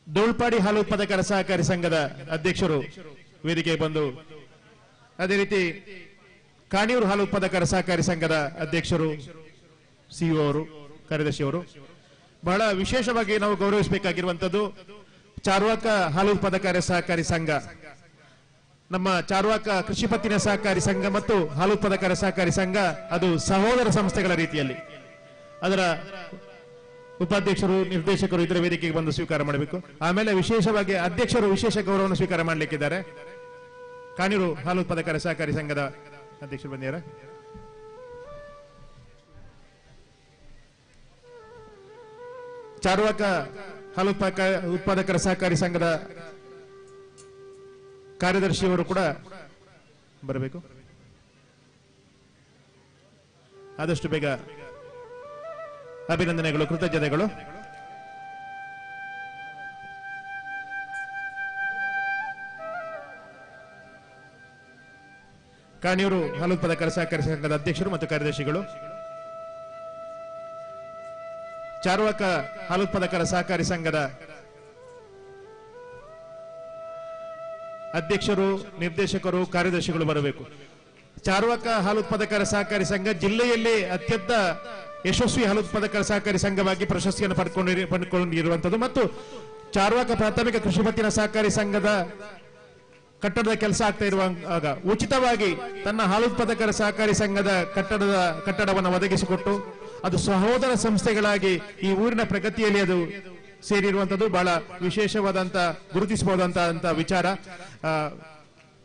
ಡೋಳ್ಪಾಡಿ ಹಾಲು ಉತ್ಪಾದಕರ ಸಹಕಾರಿ ಸಂಘದ ಅಧ್ಯಕ್ಷರು ವೇದಿಕೆಗೆ ಬಂದು, ಅದೇ ರೀತಿ ಕಾಣಿಯೂರು ಹಾಲು ಉತ್ಪಾದಕರ ಸಹಕಾರಿ ಸಂಘದ ಅಧ್ಯಕ್ಷರು, ಸಿಇಒ ಅವರು, ಕಾರ್ಯದರ್ಶಿ ಅವರು. ಬಹಳ ವಿಶೇಷವಾಗಿ ನಾವು ಗೌರವಿಸಬೇಕಾಗಿರುವಂತದ್ದು ಚಾರ್ವಾಕ ಹಾಲು ಉತ್ಪಾದಕರ ಸಹಕಾರಿ ಸಂಘ, ನಮ್ಮ ಚಾರ್ವಾಕ ಕೃಷಿ ಪತ್ತಿನ ಸಹಕಾರಿ ಸಂಘ ಮತ್ತು ಹಾಲು ಉತ್ಪಾದಕರ ಸಹಕಾರಿ ಸಂಘ ಅದು ಸಹೋದರ ಸಂಸ್ಥೆಗಳ ರೀತಿಯಲ್ಲಿ. ಅದರ ಉಪಾಧ್ಯಕ್ಷರು, ನಿರ್ದೇಶಕರು ಇದರ ವೇದಿಕೆಗೆ ಬಂದು ಸ್ವೀಕಾರ ಮಾಡಬೇಕು. ಆಮೇಲೆ ವಿಶೇಷವಾಗಿ ಅಧ್ಯಕ್ಷರು ವಿಶೇಷ ಗೌರವವನ್ನು ಸ್ವೀಕಾರ ಮಾಡಲಿಕ್ಕಿದ್ದಾರೆ. ಕಾಣಿಯೂರು ಹಾಲು ಉತ್ಪಾದಕರ ಸಹಕಾರಿ ಸಂಘದ ಅಧ್ಯಕ್ಷರು ಬಂದಿದ್ದಾರೆ. ಚಾರ್ವಾಕ ಹಾಲು ಉತ್ಪಾದಕರ ಸಹಕಾರಿ ಸಂಘದ ಕಾರ್ಯದರ್ಶಿಯವರು ಕೂಡ ಬರಬೇಕು. ಆದಷ್ಟು ಬೇಗ ಅಭಿನಂದನೆಗಳು, ಕೃತಜ್ಞತೆಗಳು. ಕಾಣಿಯೂರು ಹಾಲು ಉತ್ಪಾದಕರ ಸಹಕಾರಿ ಸಂಘದ ಅಧ್ಯಕ್ಷರು ಮತ್ತು ಕಾರ್ಯದರ್ಶಿಗಳು, ಚಾರ್ವಾಕ ಹಾಲು ಉತ್ಪಾದಕರ ಸಹಕಾರಿ ಸಂಘದ ಅಧ್ಯಕ್ಷರು, ನಿರ್ದೇಶಕರು, ಕಾರ್ಯದರ್ಶಿಗಳು ಬರಬೇಕು. ಚಾರ್ವಾಕ ಹಾಲು ಉತ್ಪಾದಕರ ಸಹಕಾರಿ ಸಂಘ ಜಿಲ್ಲೆಯಲ್ಲಿ ಅತ್ಯಂತ ಯಶಸ್ವಿ ಹಾಲು ಉತ್ಪಾದಕರ ಸಹಕಾರಿ ಸಂಘವಾಗಿ ಪ್ರಶಸ್ತಿಯನ್ನು ಪಡೆದುಕೊಂಡಿರುವಂತದ್ದು ಮತ್ತು ಚಾರ್ವಾಕ ಪ್ರಾಥಮಿಕ ಕೃಷಿ ಪತ್ತಿನ ಸಹಕಾರಿ ಸಂಘದ ಕಟ್ಟಡದ ಕೆಲಸ ಆಗ್ತಾ ಇರುವಾಗ ಉಚಿತವಾಗಿ ತನ್ನ ಹಾಲು ಉತ್ಪಾದಕರ ಸಹಕಾರಿ ಸಂಘದ ಕಟ್ಟಡವನ್ನು ಒದಗಿಸಿಕೊಟ್ಟು ಅದು ಸಹೋದರ ಸಂಸ್ಥೆಗಳಾಗಿ ಈ ಊರಿನ ಪ್ರಗತಿಯಲ್ಲಿ ಅದು ಸೇರಿರುವಂತದ್ದು ಬಹಳ ವಿಶೇಷವಾದಂತ ಗುರುತಿಸಬಹುದಂತ ವಿಚಾರ.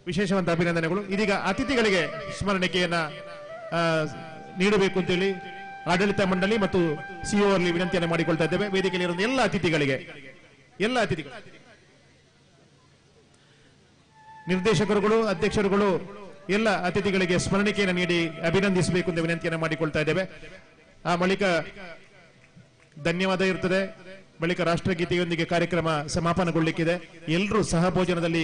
ವಿಶೇಷವಾದ ಅಭಿನಂದನೆಗಳು. ಇದೀಗ ಅತಿಥಿಗಳಿಗೆ ಸ್ಮರಣಿಕೆಯನ್ನ ನೀಡಬೇಕು ಅಂತೇಳಿ ಆಡಳಿತ ಮಂಡಳಿ ಮತ್ತು ಸಿಇಒ ಅಲ್ಲಿ ವಿನಂತಿಯನ್ನು ಮಾಡಿಕೊಳ್ತಾ ಇದ್ದೇವೆ. ವೇದಿಕೆಯಲ್ಲಿ ಇರುವ ಎಲ್ಲ ಅತಿಥಿಗಳು, ನಿರ್ದೇಶಕರುಗಳು, ಅಧ್ಯಕ್ಷರುಗಳು ಎಲ್ಲ ಅತಿಥಿಗಳಿಗೆ ಸ್ಮರಣಿಕೆಯನ್ನು ನೀಡಿ ಅಭಿನಂದಿಸಬೇಕು ಅಂತ ವಿನಂತಿಯನ್ನು ಮಾಡಿಕೊಳ್ತಾ ಇದ್ದೇವೆ. ಆ ಬಳಿಕ ಧನ್ಯವಾದ ಇರ್ತದೆ. ಬಳಿಕ ರಾಷ್ಟ್ರಗೀತೆಯೊಂದಿಗೆ ಕಾರ್ಯಕ್ರಮ ಸಮಾಪನಗೊಳ್ಳಿಕ್ಕಿದೆ. ಎಲ್ಲರೂ ಸಹಭೋಜನದಲ್ಲಿ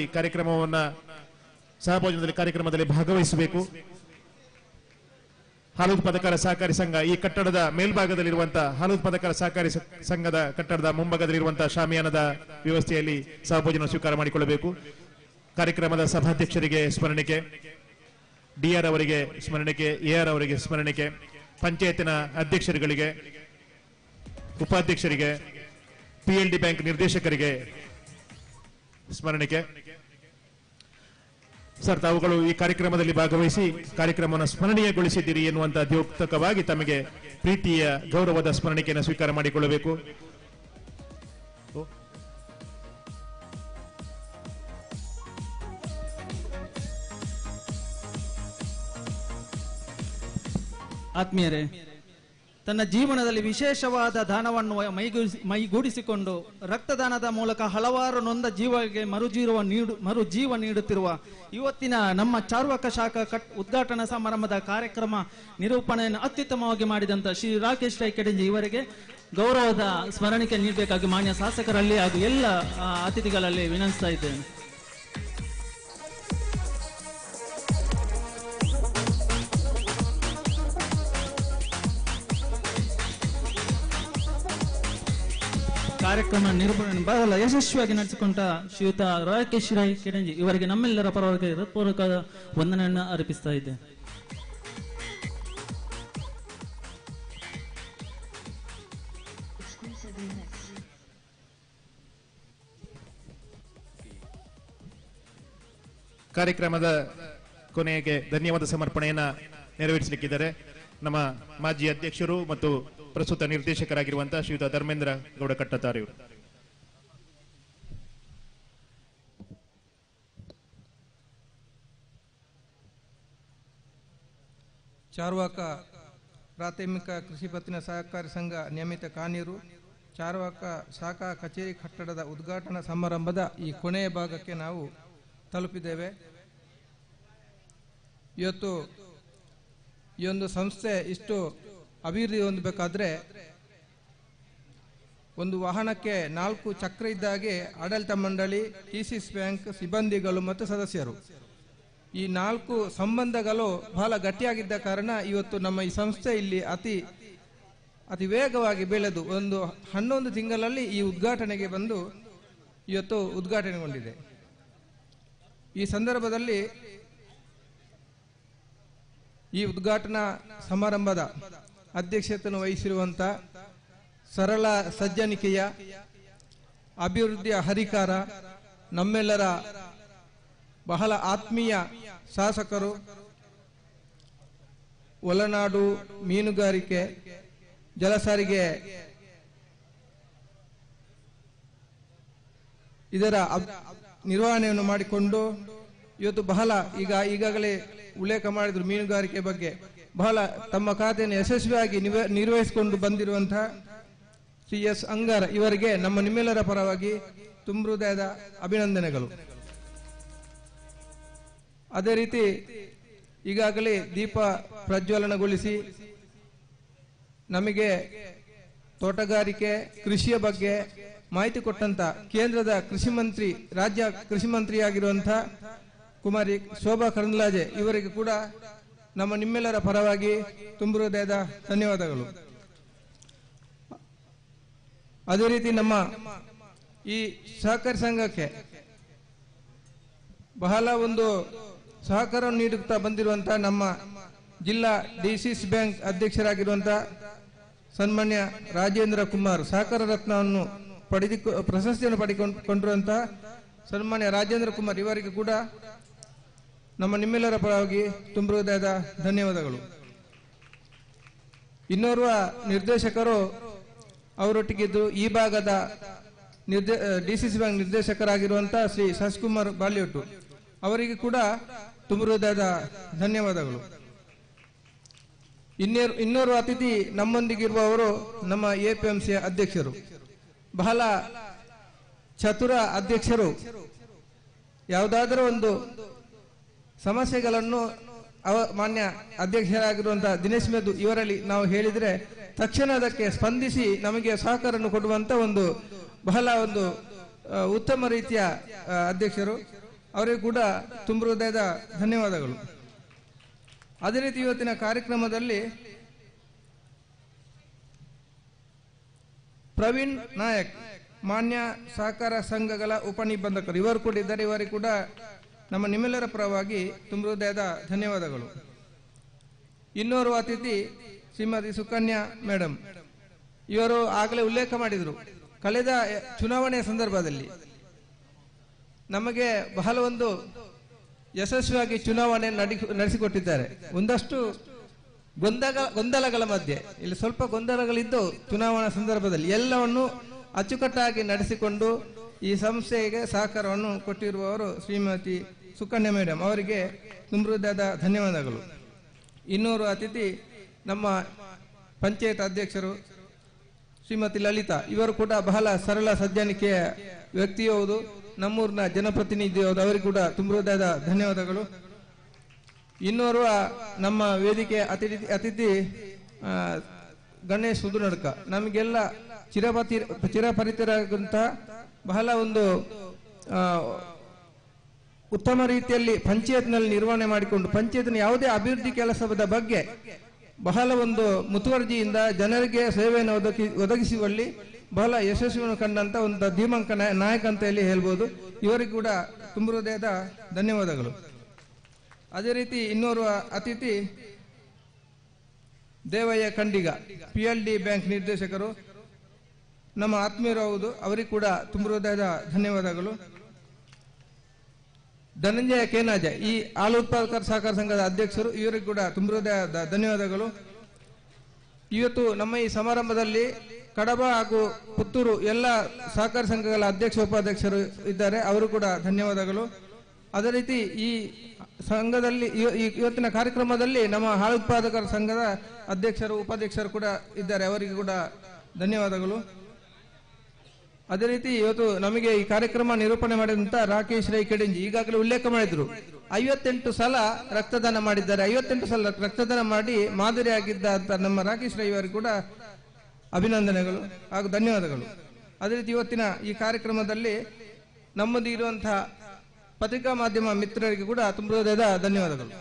ಕಾರ್ಯಕ್ರಮದಲ್ಲಿ ಭಾಗವಹಿಸಬೇಕು. ಹಾಲು ಉತ್ಪಾದಕರ ಸಹಕಾರಿ ಸಂಘ ಈ ಕಟ್ಟಡದ ಮೇಲ್ಭಾಗದಲ್ಲಿರುವಂತಹ ಹಾಲು ಉತ್ಪಾದಕರ ಸಹಕಾರಿ ಸಂಘದ ಕಟ್ಟಡದ ಮುಂಭಾಗದಲ್ಲಿರುವಂತಹ ಶಾಮಿಯಾನದ ವ್ಯವಸ್ಥೆಯಲ್ಲಿ ಸಹಭೋಜನ ಸ್ವೀಕಾರ ಮಾಡಿಕೊಳ್ಳಬೇಕು. ಕಾರ್ಯಕ್ರಮದ ಸಭಾಧ್ಯಕ್ಷರಿಗೆ ಸ್ಮರಣಿಕೆ, ಡಿಆರ್ ಅವರಿಗೆ ಸ್ಮರಣಿಕೆ, ಎಆರ್ ಅವರಿಗೆ ಸ್ಮರಣಿಕೆ, ಪಂಚಾಯತಿನ ಅಧ್ಯಕ್ಷರುಗಳಿಗೆ, ಉಪಾಧ್ಯಕ್ಷರಿಗೆ, ಪಿಎಲ್ಡಿ ಬ್ಯಾಂಕ್ ನಿರ್ದೇಶಕರಿಗೆ ಸ್ಮರಣಿಕೆ. ಸರ್, ತಾವುಗಳು ಈ ಕಾರ್ಯಕ್ರಮದಲ್ಲಿ ಭಾಗವಹಿಸಿ ಕಾರ್ಯಕ್ರಮವನ್ನು ಸ್ಮರಣೀಯಗೊಳಿಸಿದ್ದೀರಿ ಎನ್ನುವಂತ ದ್ಯೋತಕವಾಗಿ ತಮಗೆ ಪ್ರೀತಿಯ ಗೌರವದ ಸ್ಮರಣಿಕೆಯನ್ನು ಸ್ವೀಕಾರ ಮಾಡಿಕೊಳ್ಳಬೇಕು. ಆತ್ಮೀಯರೇ, ತನ್ನ ಜೀವನದಲ್ಲಿ ವಿಶೇಷವಾದ ದಾನವನ್ನು ಮೈಗೂಡಿಸಿಕೊಂಡು ರಕ್ತದಾನದ ಮೂಲಕ ಹಲವಾರು ನೊಂದ ಜೀವಗಳಿಗೆ ಮರುಜೀವ ನೀಡುತ್ತಿರುವ ಇವತ್ತಿನ ನಮ್ಮ ಚಾರ್ವಾಕ ಶಾಖಾ ಉದ್ಘಾಟನಾ ಸಮಾರಂಭದ ಕಾರ್ಯಕ್ರಮ ನಿರೂಪಣೆಯನ್ನು ಅತ್ಯುತ್ತಮವಾಗಿ ಮಾಡಿದಂತ ಶ್ರೀ ರಾಕೇಶ್ ರೈ ಕೆಡಂಜಿ ಇವರಿಗೆ ಗೌರವದ ಸ್ಮರಣಿಕೆ ನೀಡಬೇಕಾಗಿ ಮಾನ್ಯ ಶಾಸಕರಲ್ಲಿ ಹಾಗೂ ಎಲ್ಲ ಅತಿಥಿಗಳಲ್ಲಿ ವಿನಂತಿಸ್ತಾ ಇದ್ದೇನೆ. ಕಾರ್ಯಕ್ರಮ ನಿರೂಪಣೆ ಬಹಳ ಯಶಸ್ವಿಯಾಗಿ ನಡೆಸಿಕೊಂಡ ಶ್ರೀಯುತ ರಾಕೇಶ್ ರೈ ಕೆಡಂಜಿ ಇವರಿಗೆ ನಮ್ಮೆಲ್ಲರ ಪರವಾಗಿ ಹೃತ್ಪೂರ್ವಕ ವಂದನೆಯನ್ನು ಅರ್ಪಿಸ್ತಾ ಇದ್ದೇನೆ. ಕಾರ್ಯಕ್ರಮದ ಕೊನೆಗೆ ಧನ್ಯವಾದ ಸಮರ್ಪಣೆಯನ್ನ ನೆರವೇರಿಸಲಿಕ್ಕಿದ್ದಾರೆ ನಮ್ಮ ಮಾಜಿ ಅಧ್ಯಕ್ಷರು ಮತ್ತು ಪ್ರಸ್ತುತ ನಿರ್ದೇಶಕರಾಗಿರುವಂತಹ ಶ್ರೀಯುತ ಧರ್ಮೇಂದ್ರ ಗೌಡ ಕಟ್ಟತಾರ್ ಇವರು. ಚಾರ್ವಾಕ ಪ್ರಾಥಮಿಕ ಕೃಷಿ ಪತ್ತಿನ ಸಹಕಾರಿ ಸಂಘ ನಿಯಮಿತ ಕಾನೂರು ಚಾರ್ವಾಕ ಶಾಖಾ ಕಚೇರಿ ಕಟ್ಟಡದ ಉದ್ಘಾಟನಾ ಸಮಾರಂಭದ ಈ ಕೊನೆಯ ಭಾಗಕ್ಕೆ ನಾವು ತಲುಪಿದ್ದೇವೆ. ಇವತ್ತು ಈ ಒಂದು ಸಂಸ್ಥೆ ಇಷ್ಟು ಅಭಿವೃದ್ಧಿ ಹೊಂದಬೇಕಾದ್ರೆ ಒಂದು ವಾಹನಕ್ಕೆ 4 ಚಕ್ರ ಇದ್ದಾಗೆ ಆಡಳಿತ ಮಂಡಳಿ, ಟಿಸಿಎಸ್ ಬ್ಯಾಂಕ್ ಸಿಬ್ಬಂದಿಗಳು ಮತ್ತು ಸದಸ್ಯರು, ಈ 4 ಸಂಬಂಧಗಳು ಬಹಳ ಗಟ್ಟಿಯಾಗಿದ್ದ ಕಾರಣ ಇವತ್ತು ನಮ್ಮ ಈ ಸಂಸ್ಥೆ ಇಲ್ಲಿ ಅತಿ ವೇಗವಾಗಿ ಬೆಳೆದು ಒಂದು 11 ತಿಂಗಳಲ್ಲಿ ಈ ಉದ್ಘಾಟನೆಗೆ ಬಂದು ಇವತ್ತು ಉದ್ಘಾಟನೆಗೊಂಡಿದೆ. ಈ ಸಂದರ್ಭದಲ್ಲಿ ಈ ಉದ್ಘಾಟನಾ ಸಮಾರಂಭದ ಅಧ್ಯಕ್ಷತೆಯನ್ನು ವಹಿಸಿರುವಂಥ ಸರಳ ಸಜ್ಜನಿಕೆಯ ಅಭಿವೃದ್ಧಿಯ ಹರಿಕಾರ, ನಮ್ಮೆಲ್ಲರ ಬಹಳ ಆತ್ಮೀಯ ಶಾಸಕರು, ಒಳನಾಡು ಮೀನುಗಾರಿಕೆ ಜಲಸಾರಿಗೆ ಇದರ ನಿರ್ವಹಣೆಯನ್ನು ಮಾಡಿಕೊಂಡು ಇವತ್ತು ಬಹಳ ಈಗಾಗಲೇ ಉಲ್ಲೇಖ ಮಾಡಿದ್ರು ಮೀನುಗಾರಿಕೆ ಬಗ್ಗೆ ಬಹಳ ತಮ್ಮ ಖಾತೆಯನ್ನು ಯಶಸ್ವಿಯಾಗಿ ನಿರ್ವಹಿಸಿಕೊಂಡು ಬಂದಿರುವಂತಹ ಶ್ರೀ ಎಸ್ ಅಂಗಾರ ಇವರಿಗೆ ನಿಮ್ಮೆಲ್ಲರ ಪರವಾಗಿ ತುಂಬ ಹೃದಯದ ಅಭಿನಂದನೆಗಳು. ಅದೇ ರೀತಿ ಈಗಾಗಲೇ ದೀಪ ಪ್ರಜ್ವಲನಗೊಳಿಸಿ ನಮಗೆ ತೋಟಗಾರಿಕೆ ಕೃಷಿಯ ಬಗ್ಗೆ ಮಾಹಿತಿ ಕೊಟ್ಟಂತ ಕೇಂದ್ರದ ರಾಜ್ಯ ಕೃಷಿ ಮಂತ್ರಿಯಾಗಿರುವಂತಹ ಕುಮಾರಿ ಶೋಭಾ ಕರಂದ್ಲಾಜೆ ಇವರಿಗೆ ಕೂಡ ನಿಮ್ಮೆಲ್ಲರ ಪರವಾಗಿ ತುಂಬ ಹೃದಯದ ಧನ್ಯವಾದಗಳು. ಅದೇ ರೀತಿ ನಮ್ಮ ಈ ಸಹಕಾರಿ ಸಂಘಕ್ಕೆ ಬಹಳ ಒಂದು ಸಹಕಾರವನ್ನು ನೀಡುತ್ತಾ ಬಂದಿರುವಂತಹ ನಮ್ಮ ಜಿಲ್ಲಾ ಡಿಸಿಎಸ್ ಬ್ಯಾಂಕ್ ಅಧ್ಯಕ್ಷರಾಗಿರುವಂತಹ ಸನ್ಮಾನ್ಯ ರಾಜೇಂದ್ರ ಕುಮಾರ್ ಸಹಕಾರ ರತ್ನವನ್ನು ಪ್ರಶಸ್ತಿಯನ್ನು ಪಡೆದುಕೊಂಡಿರುವಂತಹ ಸನ್ಮಾನ್ಯ ರಾಜೇಂದ್ರ ಕುಮಾರ್ ಇವರಿಗೆ ಕೂಡ ನಿಮ್ಮೆಲ್ಲರ ಪರವಾಗಿ ತುಂಬ ಹೃದಯದ ಧನ್ಯವಾದಗಳು. ಇನ್ನೋರ್ವ ನಿರ್ದೇಶಕರು ಅವರೊಟ್ಟಿಗಿದ್ದು ಈ ಭಾಗದ ಡಿಸಿಸಿ ಬ್ಯಾಂಕ್ ನಿರ್ದೇಶಕರಾಗಿರುವಂತಹ ಶ್ರೀ ಶಶಿಕುಮಾರ್ ಬಾಲ್ಯೋಟು ಅವರಿಗೆ ಕೂಡ ತುಂಬ ಹೃದಯದ ಧನ್ಯವಾದಗಳು. ಇನ್ನೋರ್ವ ಅತಿಥಿ ನಮ್ಮೊಂದಿಗಿರುವವರು ನಮ್ಮ ಎಪಿಎಂಸಿಯ ಅಧ್ಯಕ್ಷರು, ಬಹಳ ಚತುರ ಅಧ್ಯಕ್ಷರು. ಯಾವುದಾದರೂ ಒಂದು ಸಮಸ್ಯೆಗಳನ್ನು ಮಾನ್ಯ ಅಧ್ಯಕ್ಷರಾಗಿರುವಂತಹ ದಿನೇಶ್ ಮೆದು ಇವರಲ್ಲಿ ನಾವು ಹೇಳಿದ್ರೆ ತಕ್ಷಣ ಅದಕ್ಕೆ ಸ್ಪಂದಿಸಿ ನಮಗೆ ಸಹಕಾರವನ್ನು ಕೊಡುವಂತ ಬಹಳ ಉತ್ತಮ ರೀತಿಯ ಅಧ್ಯಕ್ಷರು. ಅವರಿಗೂ ಕೂಡ ತುಂಬ ಹೃದಯದ ಧನ್ಯವಾದಗಳು. ಅದೇ ರೀತಿ ಇವತ್ತಿನ ಕಾರ್ಯಕ್ರಮದಲ್ಲಿ ಪ್ರವೀಣ್ ನಾಯಕ್ ಮಾನ್ಯ ಸಹಕಾರ ಸಂಘಗಳ ಉಪನಿಬಂಧಕರು ಇವರು ಕೂಡ ಇದ್ದಾರೆ. ಇವರಿಗೆ ಕೂಡ ನಿಮ್ಮೆಲ್ಲರ ಪರವಾಗಿ ತುಂಬ ಹೃದಯದ ಧನ್ಯವಾದಗಳು. ಇನ್ನೋರ್ವ ಅತಿಥಿ ಶ್ರೀಮತಿ ಸುಕನ್ಯಾ ಮೇಡಮ್, ಇವರು ಆಗಲೇ ಉಲ್ಲೇಖ ಮಾಡಿದರು, ಕಳೆದ ಚುನಾವಣೆಯ ಸಂದರ್ಭದಲ್ಲಿ ನಮಗೆ ಬಹಳ ಯಶಸ್ವಿಯಾಗಿ ಚುನಾವಣೆ ನಡೆಸಿಕೊಟ್ಟಿದ್ದಾರೆ. ಒಂದಷ್ಟು ಗೊಂದಲಗಳ ಮಧ್ಯೆ ಇಲ್ಲಿ ಸ್ವಲ್ಪ ಗೊಂದಲಗಳಿದ್ದು ಚುನಾವಣಾ ಸಂದರ್ಭದಲ್ಲಿ ಎಲ್ಲವನ್ನು ಅಚ್ಚುಕಟ್ಟಾಗಿ ನಡೆಸಿಕೊಂಡು ಈ ಸಂಸ್ಥೆಗೆ ಸಹಕಾರವನ್ನು ಕೊಟ್ಟಿರುವವರು ಶ್ರೀಮತಿ ಸುಕನ್ಯಾ ಮೇಡಮ್, ಅವರಿಗೆ ತುಂಬ ಹೃದಯದ ಧನ್ಯವಾದಗಳು. ಇನ್ನೋರ್ವ ಅತಿಥಿ ನಮ್ಮ ಪಂಚಾಯತ್ ಅಧ್ಯಕ್ಷರು ಶ್ರೀಮತಿ ಲಲಿತಾ, ಇವರು ಕೂಡ ಬಹಳ ಸರಳ ಸಜ್ಜನಿಕೆಯ ವ್ಯಕ್ತಿ ಹೌದು, ನಮ್ಮೂರಿನ ಜನಪ್ರತಿನಿಧಿ ಹೌದು, ಅವರಿಗೆ ಕೂಡ ತುಂಬ ಹೃದಯದ ಧನ್ಯವಾದಗಳು. ಇನ್ನೋರ್ವ ನಮ್ಮ ವೇದಿಕೆ ಅತಿಥಿ ಗಣೇಶ್ ಉದುನಡ್ಕ, ನಮಗೆಲ್ಲ ಚಿರಪರಿಚಿತರಾದಂತಹ ಬಹಳ ಉತ್ತಮ ರೀತಿಯಲ್ಲಿ ಪಂಚಾಯತ್ನಲ್ಲಿ ನಿರ್ವಹಣೆ ಮಾಡಿಕೊಂಡು ಪಂಚಾಯತ್ನ ಯಾವುದೇ ಅಭಿವೃದ್ಧಿ ಕೆಲಸದ ಬಗ್ಗೆ ಬಹಳ ಮುತುವರ್ಜಿಯಿಂದ ಜನರಿಗೆ ಸೇವೆಯನ್ನು ಒದಗಿಸುವಲ್ಲಿ ಬಹಳ ಯಶಸ್ವಿಯನ್ನು ಕಂಡಂತ ಧೀಮಂತ ನಾಯಕ ಅಂತ ಹೇಳಿ ಹೇಳ್ಬೋದು. ಇವರಿಗೆ ಕೂಡ ತುಂಬ ಹೃದಯದ ಧನ್ಯವಾದಗಳು. ಅದೇ ರೀತಿ ಇನ್ನೋರ್ವ ಅತಿಥಿ ದೇವಯ್ಯ ಖಂಡಿಗ, PLD ಬ್ಯಾಂಕ್ ನಿರ್ದೇಶಕರು, ನಮ್ಮ ಆತ್ಮೀಯರು ಹೌದು, ಅವರಿಗೆ ಕೂಡ ತುಂಬ ಹೃದಯದ ಧನ್ಯವಾದಗಳು. ಧನಂಜಯ ಕೇನಾಜ, ಈ ಹಾಲು ಉತ್ಪಾದಕರ ಸಹಕಾರ ಸಂಘದ ಅಧ್ಯಕ್ಷರು, ಇವರಿಗೆ ಕೂಡ ತುಂಬ ಹೃದಯದ ಧನ್ಯವಾದಗಳು. ಇವತ್ತು ನಮ್ಮ ಈ ಸಮಾರಂಭದಲ್ಲಿ ಕಡಬ ಹಾಗೂ ಪುತ್ತೂರು ಎಲ್ಲ ಸಹಕಾರ ಸಂಘಗಳ ಅಧ್ಯಕ್ಷ ಉಪಾಧ್ಯಕ್ಷರು ಇದ್ದಾರೆ, ಅವರು ಕೂಡ ಧನ್ಯವಾದಗಳು. ಅದೇ ರೀತಿ ಈ ಸಂಘದಲ್ಲಿ ಇವತ್ತಿನ ಕಾರ್ಯಕ್ರಮದಲ್ಲಿ ನಮ್ಮ ಹಾಲು ಉತ್ಪಾದಕರ ಸಂಘದ ಅಧ್ಯಕ್ಷರು ಉಪಾಧ್ಯಕ್ಷರು ಕೂಡ ಇದ್ದಾರೆ, ಅವರಿಗೆ ಕೂಡ ಧನ್ಯವಾದಗಳು. ಅದೇ ರೀತಿ ಇವತ್ತು ನಮಗೆ ಈ ಕಾರ್ಯಕ್ರಮ ನಿರೂಪಣೆ ಮಾಡಿದಂತ ರಾಕೇಶ್ ರೈ ಕೆಡಿಂಜಿ ಈಗಾಗಲೇ ಉಲ್ಲೇಖ ಮಾಡಿದ್ರು, 58 ಸಲ ರಕ್ತದಾನ ಮಾಡಿದ್ದಾರೆ. 58 ಸಲ ರಕ್ತದಾನ ಮಾಡಿ ಮಾದರಿಯಾಗಿದ್ದ ಅಂತ ನಮ್ಮ ರಾಕೇಶ್ ರೈ ಅವರಿಗೆ ಕೂಡ ಅಭಿನಂದನೆಗಳು ಹಾಗೂ ಧನ್ಯವಾದಗಳು. ಅದೇ ರೀತಿ ಇವತ್ತಿನ ಈ ಕಾರ್ಯಕ್ರಮದಲ್ಲಿ ನಮ್ಮದು ಇರುವಂತಹ ಪತ್ರಿಕಾ ಮಾಧ್ಯಮ ಮಿತ್ರರಿಗೆ ಕೂಡ ತುಂಬ ಹೃದಯದ ಧನ್ಯವಾದಗಳು.